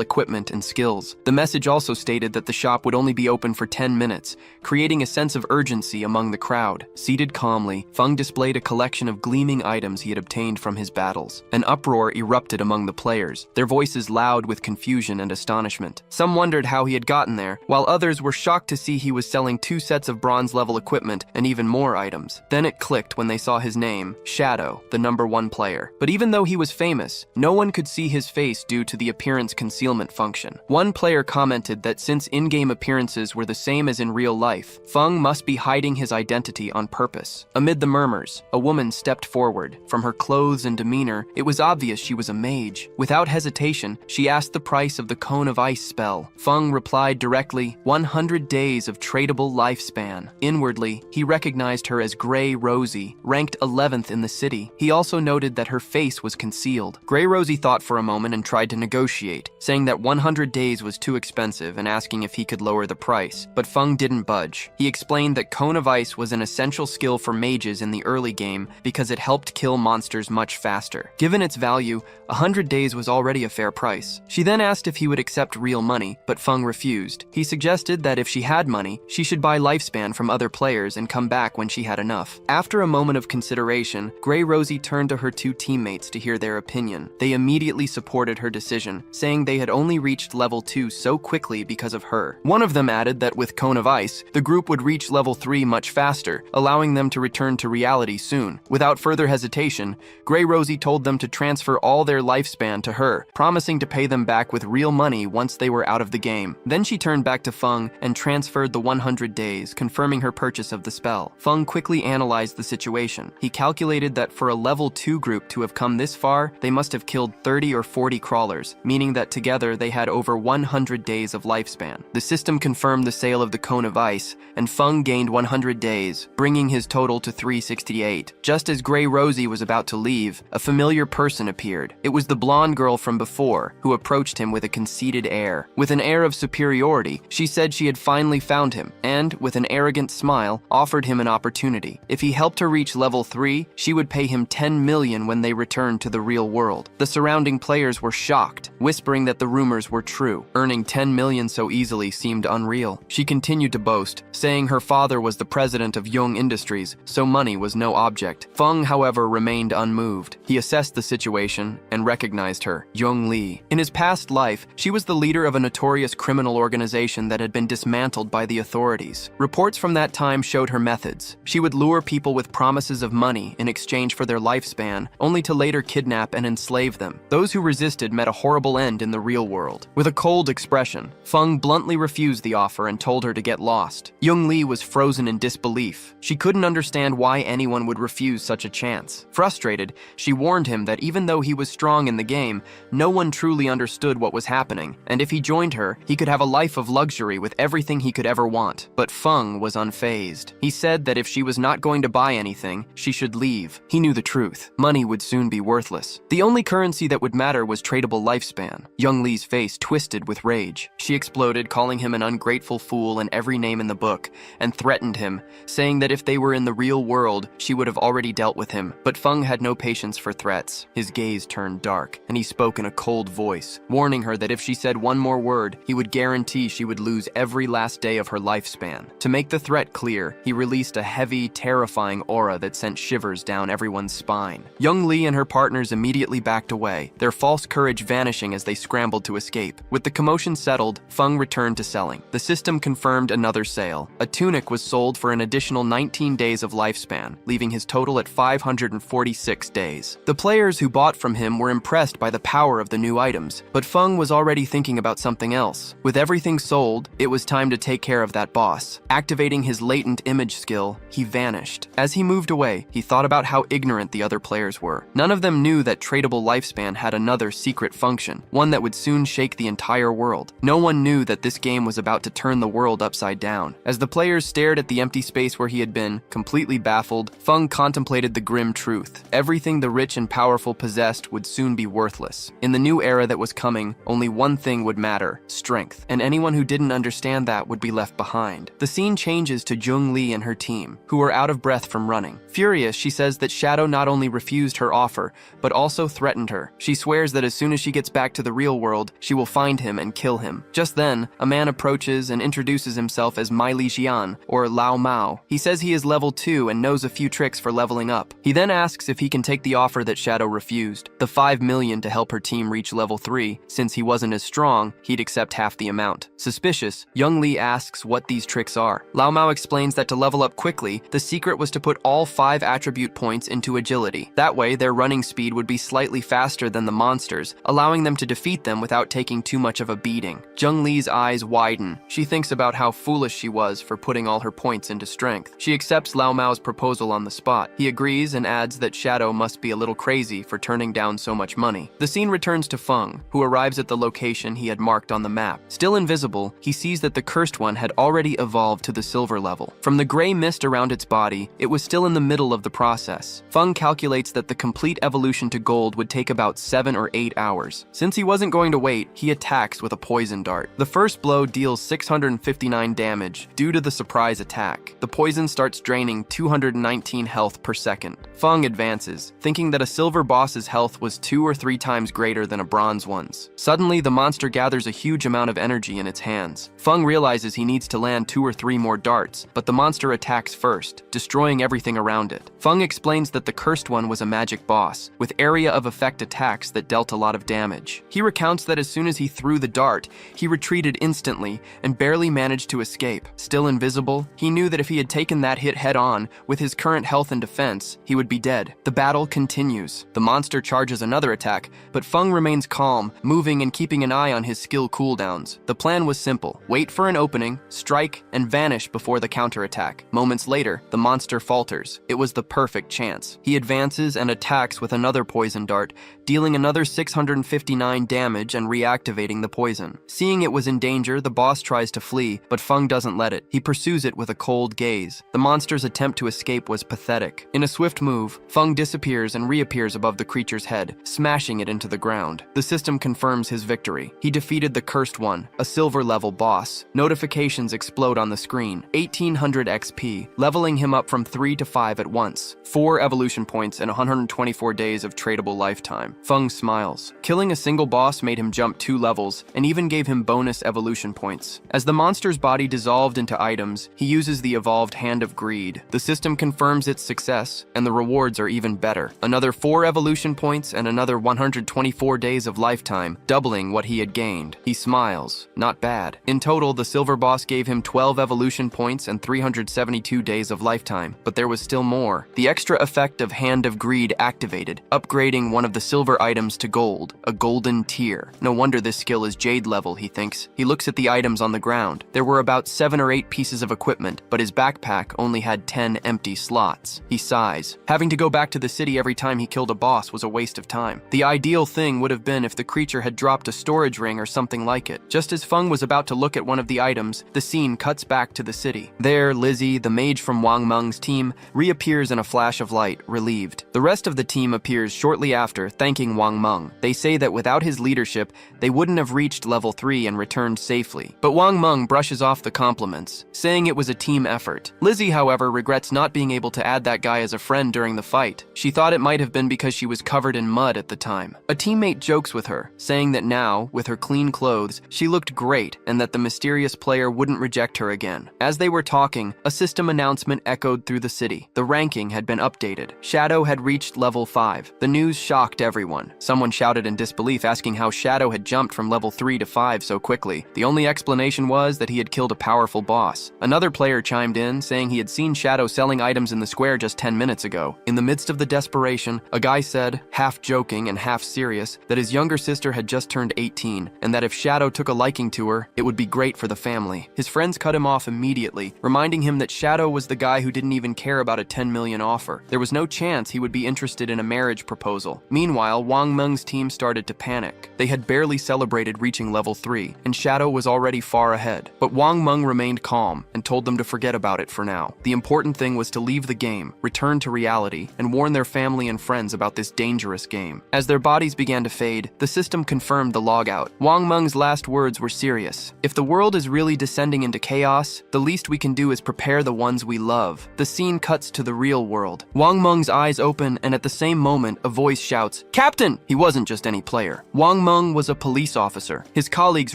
equipment and skills. The message also stated that the shop would only be open for 10 minutes, creating a sense of urgency among the crowd. Seated calmly, Feng displayed a collection of gleaming items he had obtained from his battles. An uproar erupted among the players, their voices loud with confusion and astonishment. Some wondered how he had gotten there, while others were shocked to see he was selling 2 sets of bronze-level equipment and even more items. Then it clicked when they saw his name, Shadow, the #1 player. But even though he was famous, no one could see his face due to the appearance concealment function. One player commented that since in-game appearances were the same as in real life, Feng must be hiding his identity on purpose. Amid the murmurs, a woman stepped forward. From her clothes and demeanor, it was obvious she was a mage. Without hesitation, she asked the price of the Cone of Ice spell. Feng replied directly, 100 days of tradable lifespan. Inwardly, he recognized her as Grey Rosie, ranked 11th in the city. He also noted that her face was concealed. Grey Rosie thought for a moment and tried to negotiate, saying that 100 days was too expensive and asking if he could lower the price. But Feng didn't budge. He explained that Cone of Ice was an essential skill for mages in the early game because it helped kill monsters much faster. Given its value, 100 days was already a fair price. She then asked if he would accept real money, but Feng refused. He suggested that if she had money, she should buy lifespan from other players and come back when she had enough. After a moment of consideration, Grey Rosie turned to her 2 teammates to hear their opinion. They immediately supported her decision, saying they had only reached level 2 so quickly because of her. One of them added that with Cone of Ice, the group would reach level 3 much faster, allowing them to return to reality soon. Without further hesitation, Grey Rosie told them to transfer all their lifespan to her, promising to pay them back with real money once they were out of the game. Then she turned back to Feng and transferred the 100 days, confirming her purchase of the spell. Feng quickly analyzed the situation. He calculated that for a level 2 group to have come this far, they must have killed 30 or 40 crawlers, meaning that together they had over 100 days of lifespan. The system confirmed the sale of the Cone of Ice, and Feng gained 100 days, bringing his total to 368. Just as Grey Rosie was about to leave, a familiar person appeared. It was the blonde girl from before, who approached him with a conceited air. With an air of superiority, she said she had finally found him, and, with an arrogant smile, offered him an opportunity. If he helped her reach level 3, she would pay him 10 million when they returned to the real world. The surrounding players were shocked, whispering that the rumors were true. Earning 10 million so easily seemed unreal. She continued to boast, saying her father was the president of Young Industries, so money was no object. Feng, however, remained unmoved. He assessed the situation and recognized her, Young Li. In his past life, she was the leader of a notorious criminal organization that had been dismantled by the authorities. Reports from that time showed her methods. She would lure people with promises of money in exchange for their lifespan, only to later kidnap and enslave them. Those who resisted met a horrible end in the real world. With a cold expression, Feng bluntly refused the offer and told her to get lost. Young Li was frozen in disbelief. She couldn't understand why anyone would refuse such a chance. Frustrated, she warned him that even though he was strong in the game, no one truly understood what was happening, and if he joined her, he could have a life of luxury with everything he could ever want. But Feng was unfazed. He said that if she was not going to buy anything, she should leave. He knew the truth. Money would soon be worthless. The only currency that would matter was tradable lifespan. Young Lee's face twisted with rage. She exploded, calling him an ungrateful fool and every name in the book, and threatened him, saying that if they were in the real world, she would have already dealt with him. But Feng had no patience for threats. His gaze turned dark, and he spoke in a cold voice, warning her that if she said one more word, he would guarantee she would lose every last day of her lifespan. To make the threat clear, he released a heavy, terrifying aura that sent shivers down everyone's spine. Young Lee and her partners immediately backed away, their false courage vanishing as they scrambled to escape. With the commotion settled, Feng returned to selling. The system confirmed another sale. A tunic was sold for an additional 19 days of lifespan, leaving his total at 546 days. The players who bought from him were impressed by the power of the new items, but Feng was already thinking about something else. With everything sold, it was time to take care of that boss. Activating his latent image skill, he vanished. As he moved away, he thought about how ignorant the other players were. None of them knew that tradable lifespan had another secret function, one that would soon shake the entire world. No one knew that this game was about to turn the world upside down. As the players stared at the empty space where he had been, completely baffled, Feng contemplated the grim truth. Everything the rich and powerful possessed would soon be worthless. In the new era that was coming, only one thing would matter: strength. And anyone who didn't understand that would be left behind. The scene changes to Jung Lee and her team, who are out of breath from running. Furious, she says that Shadow not only refused her offer, but also threatened her. She swears that as soon as she gets back to the real world, she will find him and kill him. Just then, a man approaches and introduces himself as Mai Li Jian, or Lao Mao. He says he is level 2 and knows a few tricks for leveling up. He then asks if he can take the offer that Shadow refused, the 5 million to help her team reach level 3. Since he wasn't as strong, he'd accept half the amount. Suspicious, Young Lee asks what these tricks are. Lao Mao explains that to level up quickly, the secret was to put all 5 attribute points into agility. That way, their running speed would be slightly faster than the monsters, allowing them to defeat them without taking too much of a beating. Jung Lee's eyes widen. She thinks about how foolish she was for putting all her points into strength. She accepts Lao Mao's proposal on the spot. He agrees and adds that Shadow must be a little crazy for turning down so much money. The scene returns to Feng, who arrives at the location he had marked on the map. Still invisible, he sees that the cursed one had already evolved to the silver level. From the gray mist around its body, it was still in the middle of the process. Feng calculates that the complete evolution to gold would take about 7 or 8 hours. Since he wasn't going to wait, he attacks with a poison dart. The first blow deals 659 damage due to the surprise attack. The poison starts draining 219 health per second. Feng advances, thinking that a silver boss's health was 2 or 3 times greater than a bronze one's. Suddenly, the monster gathers a huge amount of energy in its hands. Feng realizes he needs to land 2 or 3 more darts, but the monster attacks first, destroying everything around it. Feng explains that the cursed one was a magic boss, with area of effect attacks that dealt a lot of damage. He recounts that as soon as he threw the dart, he retreated instantly and barely managed to escape. Still invisible, he knew that if he had taken that hit head-on, with his current health and defense, he would be dead. The battle continues. The monster charges another attack, but Feng remains calm, moving and keeping an eye on his skill cooldowns. The plan was simple: wait for an opening, strike, and vanish before the counterattack. Moments later, the monster falters. It was the perfect chance. He advances and attacks with another poison dart, dealing another 659 damage and reactivating the poison. Seeing it was in danger, the boss tries to flee, but Feng doesn't let it. He pursues it with a cold gaze. The monster's attempt to escape was pathetic. In a swift move, Feng disappears and reappears above the creature's head, smashing it into the ground. The system confirms his victory. He defeated the Cursed One, a silver-level boss. Notifications explode on the screen. 1800 XP, leveling him up from 3 to 5 at once. 4 evolution points and 124 days of tradable lifetime. Feng smiles. Killing a single boss made him jump 2 levels, and even gave him bonus evolution points. As the monster's body dissolved into items, he uses the evolved Hand of Greed. The system confirms its success, and the rewards are even better. Another 4 evolution points and another 124 days of lifetime, doubling what he had gained. He smiles. Not bad. In total, the silver boss gave him 12 evolution points and 372 days of lifetime, but there was still more. The extra effect of Hand of Greed activated, upgrading one of the silver items to gold, a golden tier. No wonder this skill is Jade level, he thinks. He looks at the items on the ground. There were about 7 or 8 pieces of equipment, but his backpack only had 10 empty slots. He sighs. Having to go back to the city every time time he killed a boss was a waste of time. The ideal thing would have been if the creature had dropped a storage ring or something like it. Just as Feng was about to look at one of the items, the scene cuts back to the city. There, Lizzie, the mage from Wang Meng's team, reappears in a flash of light, relieved. The rest of the team appears shortly after, thanking Wang Meng. They say that without his leadership, they wouldn't have reached level 3 and returned safely. But Wang Meng brushes off the compliments, saying it was a team effort. Lizzie, however, regrets not being able to add that guy as a friend during the fight. She thought it might have been because she was covered in mud at the time. A teammate jokes with her, saying that now, with her clean clothes, she looked great and that the mysterious player wouldn't reject her again. As they were talking, a system announcement echoed through the city. The ranking had been updated. Shadow had reached level 5. The news shocked everyone. Someone shouted in disbelief, asking how Shadow had jumped from level 3 to 5 so quickly. The only explanation was that he had killed a powerful boss. Another player chimed in, saying he had seen Shadow selling items in the square just 10 minutes ago. In the midst of the desperation, a guy said, half joking and half serious, that his younger sister had just turned 18, and that if Shadow took a liking to her, it would be great for the family. His friends cut him off immediately, reminding him that Shadow was the guy who didn't even care about a 10 million offer. There was no chance he would be interested in a marriage proposal. Meanwhile, Wang Meng's team started to panic. They had barely celebrated reaching level 3, and Shadow was already far ahead. But Wang Meng remained calm and told them to forget about it for now. The important thing was to leave the game, return to reality, and warn their family and friends about this dangerous game. As their bodies began to fade, the system confirmed the logout. Wang Meng's last words were serious. If the world is really descending into chaos, the least we can do is prepare the ones we love. The scene cuts to the real world. Wang Meng's eyes open, and at the same moment, a voice shouts, "Captain!" He wasn't just any player. Wang Meng was a police officer. His colleagues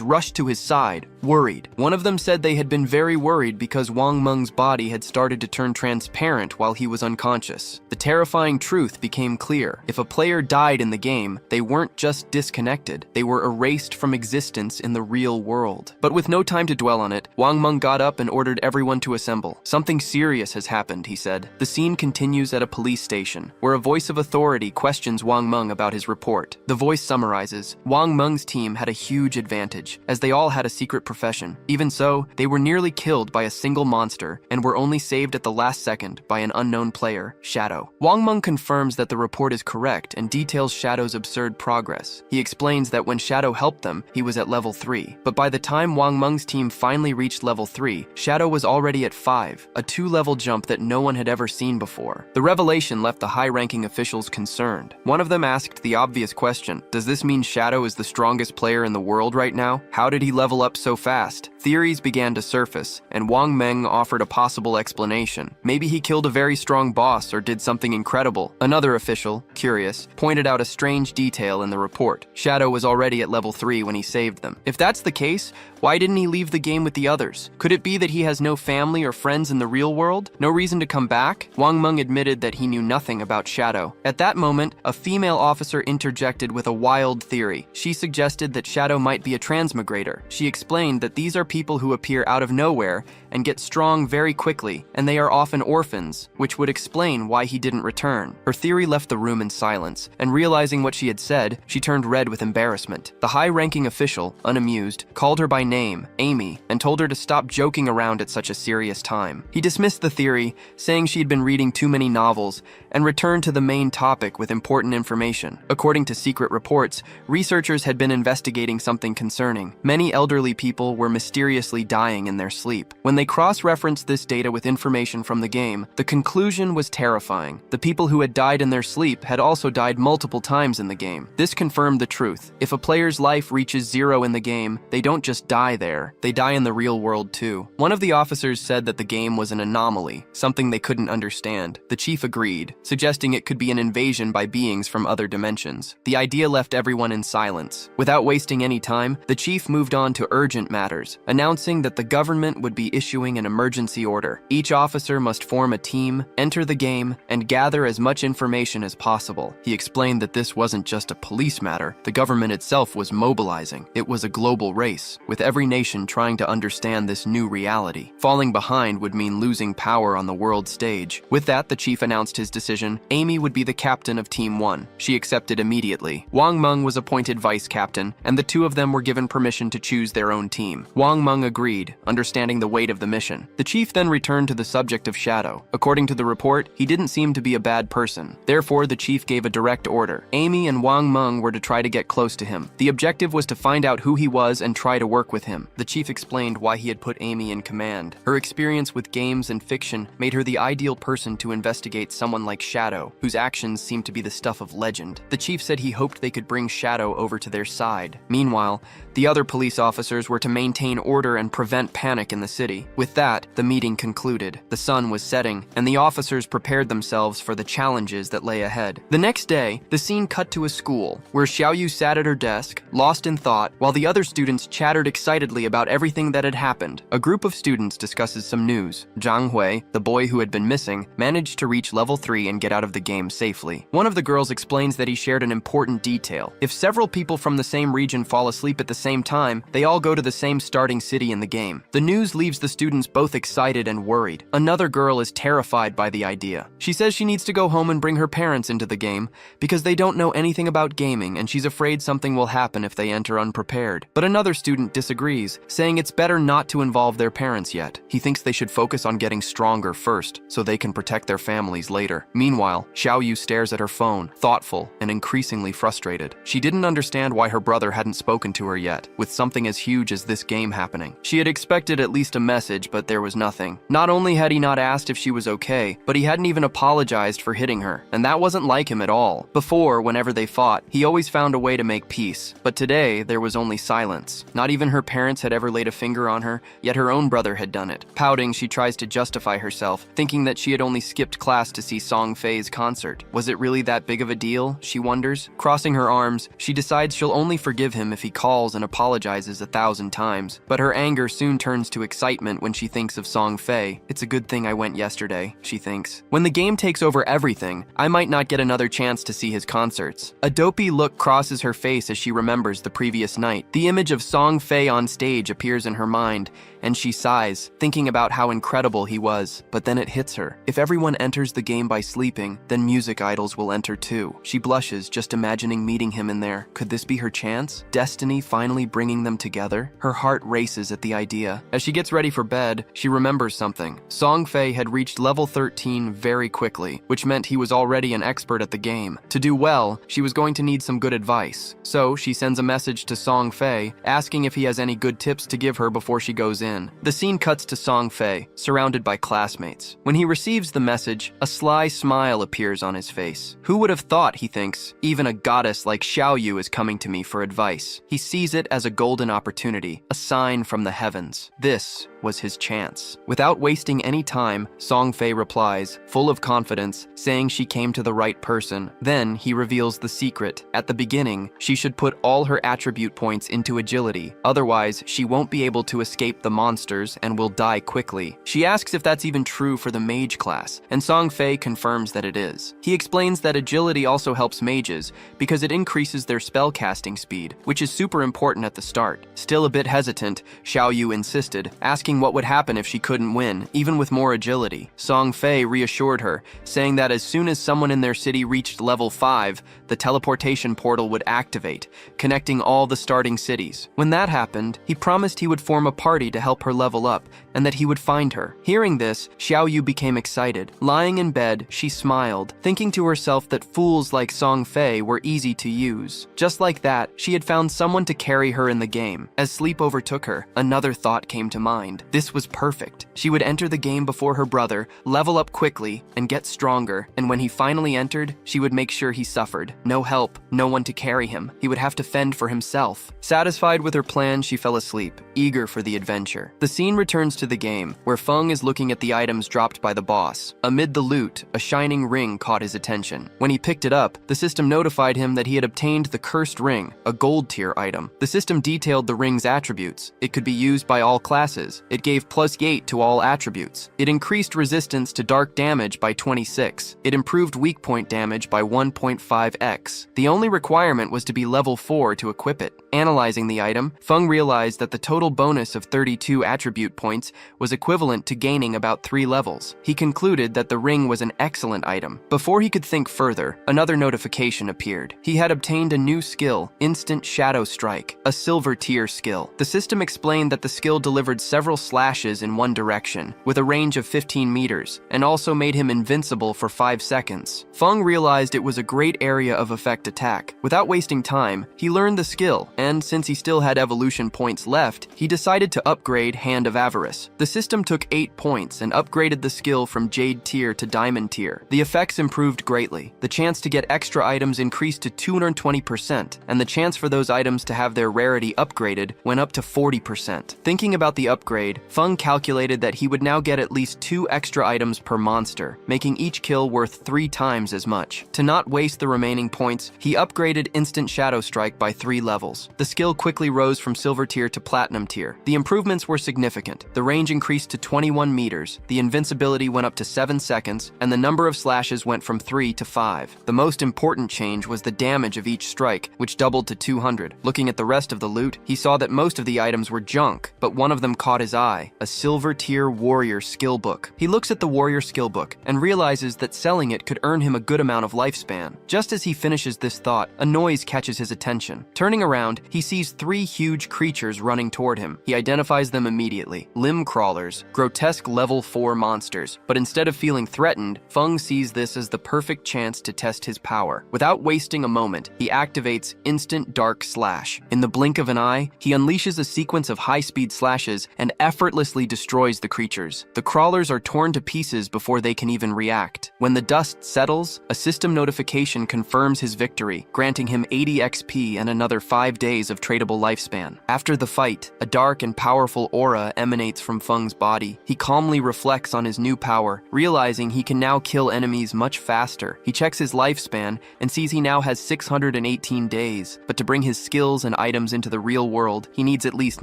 rushed to his side, worried. One of them said they had been very worried because Wang Meng's body had started to turn transparent while he was unconscious. The terrifying truth became clear. If a player died in the game, they weren't just disconnected, they were erased from existence in the real world. But with no time to dwell on it, Wang Meng got up and ordered everyone to assemble. "Something serious has happened," he said. The scene continues at a police station, where a voice of authority questions Wang Meng about his report. The voice summarizes, Wang Meng's team had a huge advantage, as they all had a secret profession. Even so, they were nearly killed by a single monster, and were only saved at the last second by an unknown player, Shadow. Wang Meng confirms that the report is correct and details Shadow's absurd progress. He explains that when Shadow helped them, he was at level 3. But by the time Wang Meng's team finally reached level 3, Shadow was already at 5, a 2-level jump that no one had ever seen before. The revelation left the high-ranking officials concerned. One of them asked the obvious question, does this mean Shadow is the strongest player in the world right now? How did he level up so fast? Theories began to surface, and Wang Meng offered a possible explanation. Maybe he killed a very strong boss or did something incredible. Another official, curious, pointed out a strange detail in the report. Shadow was already at level 3 when he saved them. If that's the case, why didn't he leave the game with the others? Could it be that he has no family or friends in the real world? No reason to come back? Wang Meng admitted that he knew nothing about Shadow. At that moment, a female officer interjected with a wild theory. She suggested that Shadow might be a transmigrator. She explained that these are people who appear out of nowhere and get strong very quickly, and they are often orphans, which would explain why he didn't return. Her theory left the room in silence, and realizing what she had said, she turned red with embarrassment. The high-ranking official, unamused, called her by name, Amy, and told her to stop joking around at such a serious time. He dismissed the theory, saying she had been reading too many novels, and returned to the main topic with important information. According to secret reports, researchers had been investigating something concerning. Many elderly people were mysteriously dying in their sleep. When they cross-referenced this data with information from the game, the conclusion was terrifying. The people who had died in their sleep had also died multiple times in the game. This confirmed the truth. If a player's life reaches 0 in the game, they don't just die there, they die in the real world too. One of the officers said that the game was an anomaly, something they couldn't understand. The chief agreed, suggesting it could be an invasion by beings from other dimensions. The idea left everyone in silence. Without wasting any time, the chief moved on to urgent matters, announcing that the government would be issuing an emergency order. Each officer must form a team, enter the game, and gather as much information as possible. He explained that this wasn't just a police matter. The government itself was mobilizing. It was a global race, with every nation trying to understand this new reality. Falling behind would mean losing power on the world stage. With that, the chief announced his decision. Amy would be the captain of Team 1. She accepted immediately. Wang Meng was appointed vice captain, and the two of them were given permission to choose their own team. Wang Wang Meng agreed, understanding the weight of the mission. The chief then returned to the subject of Shadow. According to the report, he didn't seem to be a bad person. Therefore, the chief gave a direct order. Amy and Wang Meng were to try to get close to him. The objective was to find out who he was and try to work with him. The chief explained why he had put Amy in command. Her experience with games and fiction made her the ideal person to investigate someone like Shadow, whose actions seemed to be the stuff of legend. The chief said he hoped they could bring Shadow over to their side. Meanwhile, the other police officers were to maintain order and prevent panic in the city. With that, the meeting concluded. The sun was setting, and the officers prepared themselves for the challenges that lay ahead. The next day, the scene cut to a school, where Xiaoyu sat at her desk, lost in thought, while the other students chattered excitedly about everything that had happened. A group of students discusses some news. Zhang Hui, the boy who had been missing, managed to reach level 3 and get out of the game safely. One of the girls explains that he shared an important detail. If several people from the same region fall asleep at the same time, they all go to the same starting city in the game. The news leaves the students both excited and worried. Another girl is terrified by the idea. She says she needs to go home and bring her parents into the game because they don't know anything about gaming and she's afraid something will happen if they enter unprepared. But another student disagrees, saying it's better not to involve their parents yet. He thinks they should focus on getting stronger first so they can protect their families later. Meanwhile, Xiaoyu stares at her phone, thoughtful and increasingly frustrated. She didn't understand why her brother hadn't spoken to her yet, with something as huge as this game happening. She had expected at least a message, but there was nothing. Not only had he not asked if she was okay, but he hadn't even apologized for hitting her, and that wasn't like him at all. Before, whenever they fought, he always found a way to make peace, but today there was only silence. Not even her parents had ever laid a finger on her, yet her own brother had done it. Pouting, she tries to justify herself, thinking that she had only skipped class to see Song Fei's concert. Was it really that big of a deal, she wonders? Crossing her arms, she decides she'll only forgive him if he calls and apologizes 1,000 times, but her anger soon turns to excitement when she thinks of Song Fei. It's a good thing I went yesterday, she thinks. When the game takes over everything, I might not get another chance to see his concerts. A dopey look crosses her face as she remembers the previous night. The image of Song Fei on stage appears in her mind, and she sighs, thinking about how incredible he was. But then it hits her. If everyone enters the game by sleeping, then music idols will enter too. She blushes just imagining meeting him in there. Could this be her chance? Destiny finally bringing them together? Her heart races at the idea. As she gets ready for bed, she remembers something. Song Fei had reached level 13 very quickly, which meant he was already an expert at the game. To do well, she was going to need some good advice. So she sends a message to Song Fei, asking if he has any good tips to give her before she goes in. The scene cuts to Song Fei, surrounded by classmates. When he receives the message, a sly smile appears on his face. Who would have thought, he thinks, even a goddess like Xiaoyu is coming to me for advice. He sees it as a golden opportunity, a sign from the heavens. This was his chance. Without wasting any time, Song Fei replies, full of confidence, saying she came to the right person. Then he reveals the secret. At the beginning, she should put all her attribute points into agility. Otherwise, she won't be able to escape the monsters and will die quickly. She asks if that's even true for the mage class, and Song Fei confirms that it is. He explains that agility also helps mages because it increases their spellcasting speed, which is super important at the start. Still a bit hesitant, Xiaoyu insisted, asking what would happen if she couldn't win, even with more agility. Song Fei reassured her, saying that as soon as someone in their city reached level 5, the teleportation portal would activate, connecting all the starting cities. When that happened, he promised he would form a party to help her level up, and that he would find her. Hearing this, Xiaoyu became excited. Lying in bed, she smiled, thinking to herself that fools like Song Fei were easy to use. Just like that, she had found someone to carry her in the game. As sleep overtook her, another thought came to mind. This was perfect. She would enter the game before her brother, level up quickly, and get stronger, and when he finally entered, she would make sure he suffered. No help, no one to carry him. He would have to fend for himself. Satisfied with her plan, she fell asleep, eager for the adventure. The scene returns to the game, where Feng is looking at the items dropped by the boss. Amid the loot, a shining ring caught his attention. When he picked it up, the system notified him that he had obtained the cursed ring, a gold tier item. The system detailed the ring's attributes. It could be used by all classes. It gave +8 to all attributes. It increased resistance to dark damage by 26. It improved weak point damage by 1.5x. The only requirement was to be level 4 to equip it. Analyzing the item, Feng realized that the total bonus of 32 22 attribute points was equivalent to gaining about 3 levels. He concluded that the ring was an excellent item. Before he could think further, another notification appeared. He had obtained a new skill, Instant Shadow Strike, a silver tier skill. The system explained that the skill delivered several slashes in one direction, with a range of 15 meters, and also made him invincible for 5 seconds. Feng realized it was a great area of effect attack. Without wasting time, he learned the skill, and since he still had evolution points left, he decided to upgrade Hand of Avarice. The system took 8 points and upgraded the skill from Jade tier to Diamond tier. The effects improved greatly. The chance to get extra items increased to 220%, and the chance for those items to have their rarity upgraded went up to 40%. Thinking about the upgrade, Feng calculated that he would now get at least 2 extra items per monster, making each kill worth 3 times as much. To not waste the remaining points, he upgraded Instant Shadow Strike by 3 levels. The skill quickly rose from Silver tier to Platinum tier. The improvements were significant. The range increased to 21 meters, the invincibility went up to 7 seconds, and the number of slashes went from 3 to 5. The most important change was the damage of each strike, which doubled to 200. Looking at the rest of the loot, he saw that most of the items were junk, but one of them caught his eye, a Silver tier Warrior skill book. He looks at the Warrior skill book and realizes that selling it could earn him a good amount of lifespan. Just as he finishes this thought, a noise catches his attention. Turning around, he sees 3 huge creatures running toward him. He identifies them immediately. Limb crawlers, grotesque level 4 monsters. But instead of feeling threatened, Feng sees this as the perfect chance to test his power. Without wasting a moment, he activates Instant Dark Slash. In the blink of an eye, he unleashes a sequence of high-speed slashes and effortlessly destroys the creatures. The crawlers are torn to pieces before they can even react. When the dust settles, a system notification confirms his victory, granting him 80 XP and another 5 days of tradable lifespan. After the fight, a dark and powerful aura emanates from Feng's body. He calmly reflects on his new power, realizing he can now kill enemies much faster. He checks his lifespan and sees he now has 618 days, but to bring his skills and items into the real world, he needs at least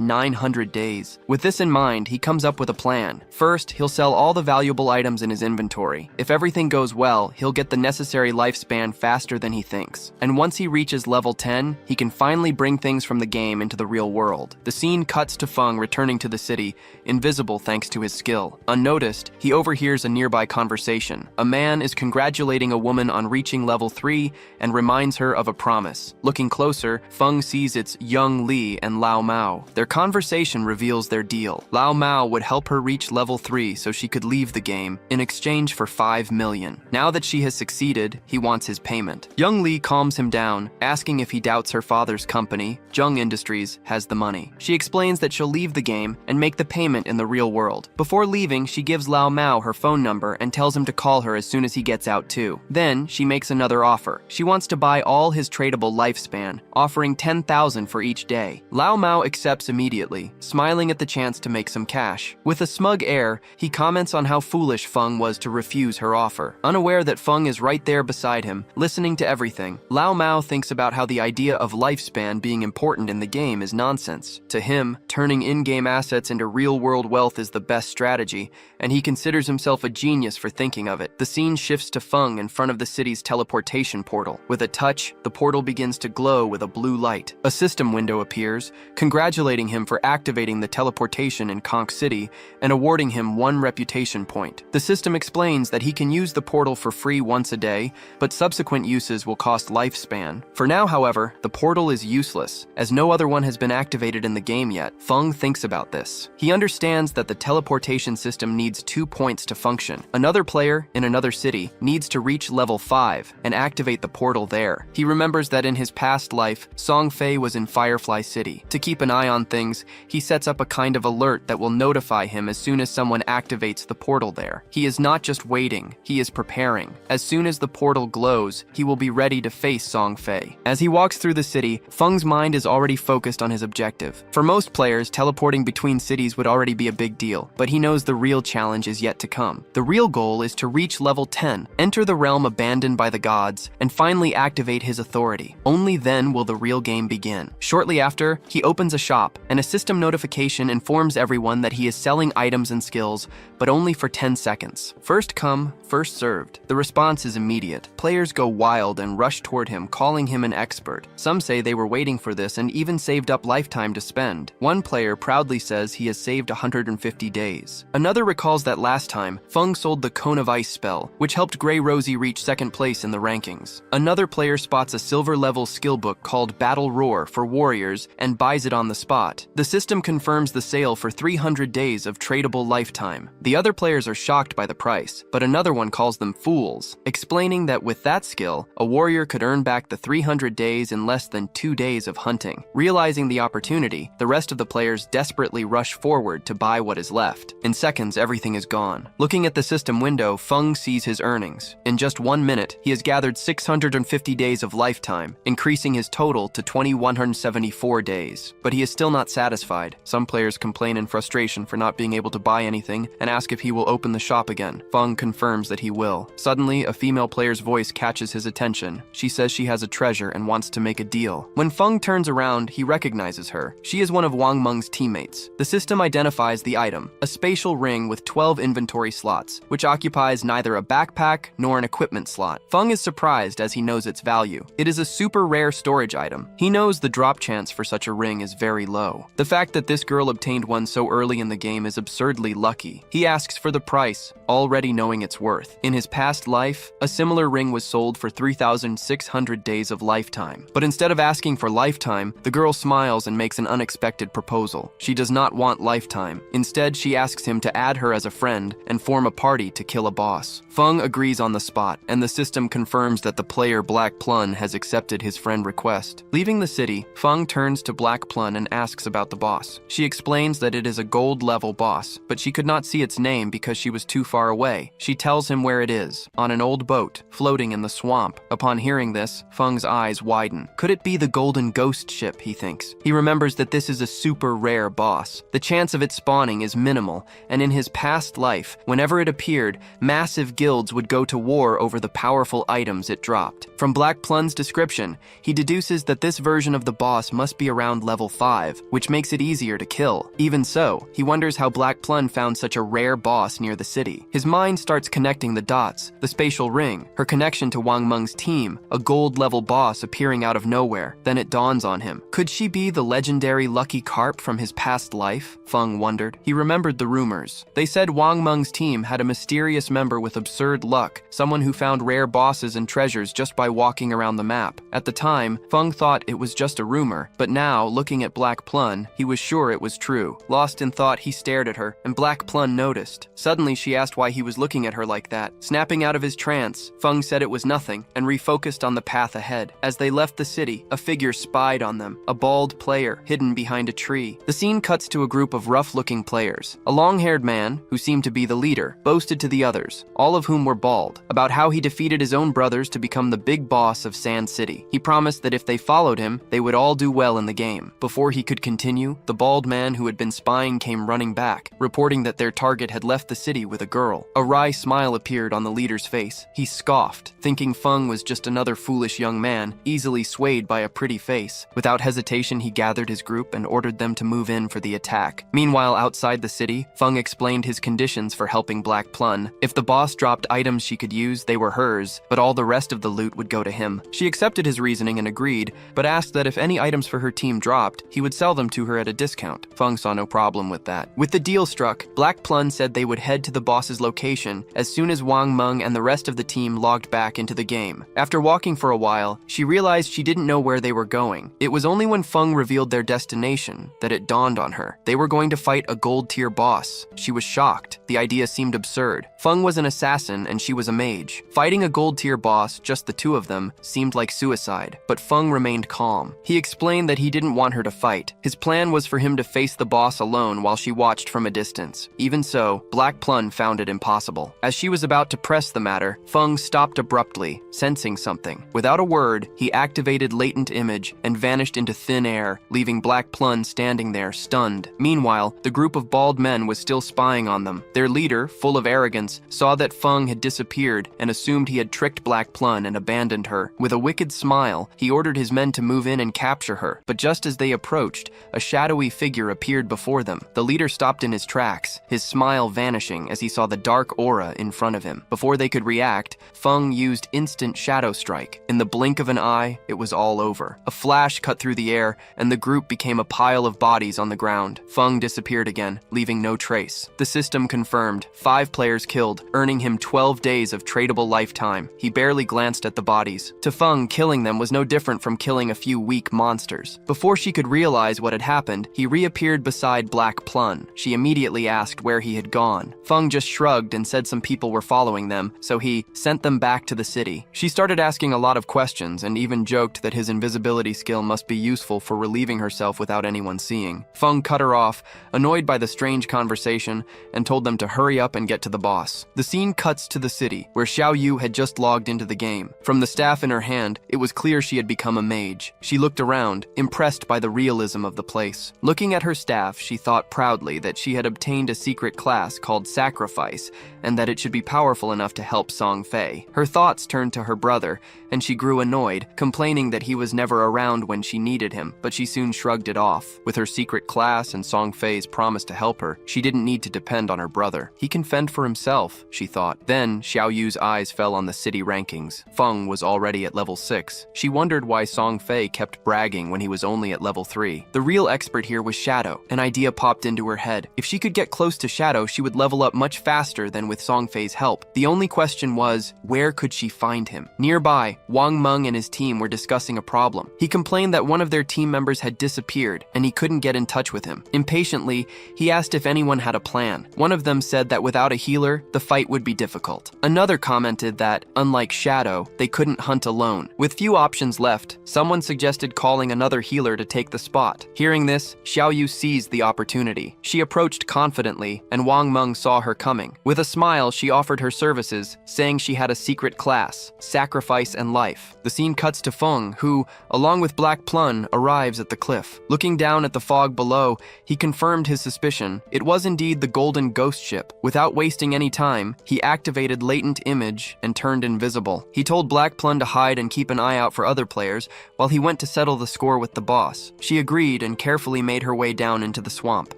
900 days. With this in mind, he comes up with a plan. First, he'll sell all the valuable items in his inventory. If everything goes well, he'll get the necessary lifespan faster than he thinks. And once he reaches level 10, he can finally bring things from the game into the real world. The scene cuts to Feng returning to the city, invisible thanks to his skill. Unnoticed, he overhears a nearby conversation. A man is congratulating a woman on reaching level 3 and reminds her of a promise. Looking closer, Feng sees it's Young Li and Lao Mao. Their conversation reveals their deal. Lao Mao would help her reach level 3 so she could leave the game in exchange for 5 million. Now that she has succeeded, he wants his payment. Young Li calms him down, asking if he doubts her father's company, Zheng Industries, has the money. She explains that she'll leave the game and make the payment in the real world. Before leaving, she gives Lao Mao her phone number and tells him to call her as soon as he gets out too. Then, she makes another offer. She wants to buy all his tradable lifespan, offering 10,000 for each day. Lao Mao accepts immediately, smiling at the chance to make some cash. With a smug air, he comments on how foolish Feng was to refuse her offer. Unaware that Feng is right there beside him, listening to everything, Lao Mao thinks about how the idea of lifespan being important in the game is nonsense. To him, turning in-game assets into real-world wealth is the best strategy, and he considers himself a genius for thinking of it. The scene shifts to Feng in front of the city's teleportation portal. With a touch, the portal begins to glow with a blue light. A system window appears, congratulating him for activating the teleportation in Conch City and awarding him 1 reputation point. The system explains that he can use the portal for free once a day, but subsequent uses will cost lifespan. For now, however, the portal is useless, as no other one has been activated in the game yet. Feng thinks about this. He understands that the teleportation system needs 2 points to function. Another player in another city needs to reach level 5 and activate the portal there. He remembers that in his past life, Song Fei was in Firefly City. To keep an eye on things, he sets up a kind of alert that will notify him as soon as someone activates the portal there. He is not just waiting, he is preparing. As soon as the portal glows, he will be ready to face Song Fei. As he walks through the city, Feng's mind is already focused on his objective. For most players, teleporting between cities would already be a big deal, but he knows the real challenge is yet to come. The real goal is to reach level 10, enter the realm abandoned by the gods, and finally activate his authority. Only then will the real game begin. Shortly after, he opens a shop, and a system notification informs everyone that he is selling items and skills, but only for 10 seconds. First come, first served. The response is immediate. Players go wild and rush toward him, calling him an expert. Some say they were waiting for this and even saved up lifetime to spend. One player proudly proudly says he has saved 150 days. Another recalls that last time, Feng sold the Cone of Ice spell, which helped Grey Rosie reach second place in the rankings. Another player spots a silver-level skill book called Battle Roar for warriors and buys it on the spot. The system confirms the sale for 300 days of tradable lifetime. The other players are shocked by the price, but another one calls them fools, explaining that with that skill, a warrior could earn back the 300 days in less than 2 days of hunting. Realizing the opportunity, the rest of the players desperately rush forward to buy what is left. In seconds, everything is gone. Looking at the system window, Feng sees his earnings. In just 1 minute, he has gathered 650 days of lifetime, increasing his total to 2,174 days. But he is still not satisfied. Some players complain in frustration for not being able to buy anything and ask if he will open the shop again. Feng confirms that he will. Suddenly, a female player's voice catches his attention. She says she has a treasure and wants to make a deal. When Feng turns around, he recognizes her. She is one of Wang Meng's teammates. The system identifies the item, a spatial ring with 12 inventory slots, which occupies neither a backpack nor an equipment slot. Feng is surprised as he knows its value. It is a super rare storage item. He knows the drop chance for such a ring is very low. The fact that this girl obtained one so early in the game is absurdly lucky. He asks for the price, already knowing its worth. In his past life, a similar ring was sold for 3,600 days of lifetime. But instead of asking for lifetime, the girl smiles and makes an unexpected proposal. She does not want lifetime. Instead, she asks him to add her as a friend and form a party to kill a boss. Feng agrees on the spot, and the system confirms that the player Black Plun has accepted his friend request. Leaving the city, Feng turns to Black Plun and asks about the boss. She explains that it is a gold-level boss, but she could not see its name because she was too far away. She tells him where it is, on an old boat, floating in the swamp. Upon hearing this, Feng's eyes widen. Could it be the Golden Ghost ship, he thinks. He remembers that this is a super rare boss. The chance of it spawning is minimal, and in his past life, whenever it appeared, massive guilds would go to war over the powerful items it dropped. From Black Plun's description, he deduces that this version of the boss must be around level 5, which makes it easier to kill. Even so, he wonders how Black Plun found such a rare boss near the city. His mind starts connecting the dots, the spatial ring, her connection to Wang Meng's team, a gold-level boss appearing out of nowhere. Then it dawns on him. Could she be the legendary Lucky Carp from his past life? Feng wondered. He remembered the rumors. They said Wang Meng's team had a mysterious member with absurd luck, someone who found rare bosses and treasures just by walking around the map. At the time, Feng thought it was just a rumor, but now, looking at Black Plun, he was sure it was true. Lost in thought, he stared at her, and Black Plun noticed. Suddenly, she asked why he was looking at her like that. Snapping out of his trance, Feng said it was nothing, and refocused on the path ahead. As they left the city, a figure spied on them, a bald player hidden behind a tree. The scene cuts to a group of rough-looking players. A long-haired man, who seemed to be the leader, boasted to the others, all of whom were bald, about how he defeated his own brothers to become the big boss of Sand City. He promised that if they followed him, they would all do well in the game. Before he could continue, the bald man who had been spying came running back, reporting that their target had left the city with a girl. A wry smile appeared on the leader's face. He scoffed, thinking Feng was just another foolish young man, easily swayed by a pretty face. Without hesitation, he gathered his group and ordered them to move in for the attack. Meanwhile, outside the city, Feng explained his conditions for helping Black Plun. If the boss dropped items she could use, they were hers, but all the rest of the loot would go to him. She accepted his reasoning and agreed, but asked that if any items for her team dropped, he would sell them to her at a discount. Feng saw no problem with that. With the deal struck, Black Plun said they would head to the boss's location as soon as Wang Meng and the rest of the team logged back into the game. After walking for a while, she realized she didn't know where they were going. It was only when Feng revealed their destination that it dawned on her. They were going to fight a gold-tier boss. She was shocked. The idea seemed absurd. Feng was an assassin and she was a mage. Fighting a gold-tier boss, just the two of them, seemed like suicide, but Feng remained calm. He explained that he didn't want her to fight. His plan was for him to face the boss alone while she watched from a distance. Even so, Black Plun found it impossible. As she was about to press the matter, Feng stopped abruptly, sensing something. Without a word, he activated Latent Image and vanished into thin air, leaving Black Plun standing there, stunned. Meanwhile, the group of bald men was still spying on them. Their leader, full of arrogance, saw that Feng had disappeared and assumed he had tricked Black Plun and abandoned her. With a wicked smile, he ordered his men to move in and capture her, but just as they approached, a shadowy figure appeared before them. The leader stopped in his tracks, his smile vanishing as he saw the dark aura in front of him. Before they could react, Feng used instant shadow strike. In the blink of an eye, it was all over. A flash cut through the air, and the group became a pile of bodies on the ground. Feng disappeared again, leaving no trace. The system confirmed, 5 players killed, earning him 12 days of tradable lifetime. He barely glanced at the bodies. To Feng, killing them was no different from killing a few weak monsters. Before she could realize what had happened, he reappeared beside Black Plun. She immediately asked where he had gone. Feng just shrugged and said some people were following them, so he sent them back to the city. She started asking a lot of questions and even joked that his invisibility skill must be useful for relieving herself without anyone seeing. Feng cut her off, annoyed by the strange conversation, and told them to hurry up and get to the boss. The scene cuts to the city, where Xiao Yu had just logged into the game. From the staff in her hand, it was clear she had become a mage. She looked around, impressed by the realism of the place. Looking at her staff, she thought proudly that she had obtained a secret class called Sacrifice, and that it should be powerful enough to help Song Fei. Her thoughts turned to her brother, and she grew annoyed, complaining that he was never around when she needed him, but she soon shrugged it off. With her secret class and Song Fei's promise to help her, she didn't need to depend on her brother. He can fend for himself, she thought. Then, Xiao Yu's eyes fell on the city rankings. Feng was already at level 6. She wondered why Song Fei kept bragging when he was only at level 3. The real expert here was Shadow. An idea popped into her head. If she could get close to Shadow, she would level up much faster than with Song Fei's help. The only question was, where could she find him? Nearby, Wang Meng and his team were discussing a problem. He complained that one of their team members had disappeared, and he couldn't get in touch with him. Impatiently, he asked if anyone had a plan. One of them said that without a healer, the fight would be difficult. Another commented that, unlike Shadow, they couldn't hunt alone. With few options left, someone suggested calling another healer to take the spot. Hearing this, Xiao Yu seized the opportunity. She approached confidently, and Wang Meng saw her coming. With a smile, she offered her services, saying she had a secret class, Sacrifice and Life. The scene cuts to Feng, who, along with Black Plun, arrives at the cliff. Looking down at the fog below, he confirmed his suspicion. It was indeed the Golden Ghost Ship. Without wasting any time, he activated Latent Image and turned invisible. He told Black Plun to hide and keep an eye out for other players, while he went to settle the score with the boss. She agreed and carefully made her way down into the swamp.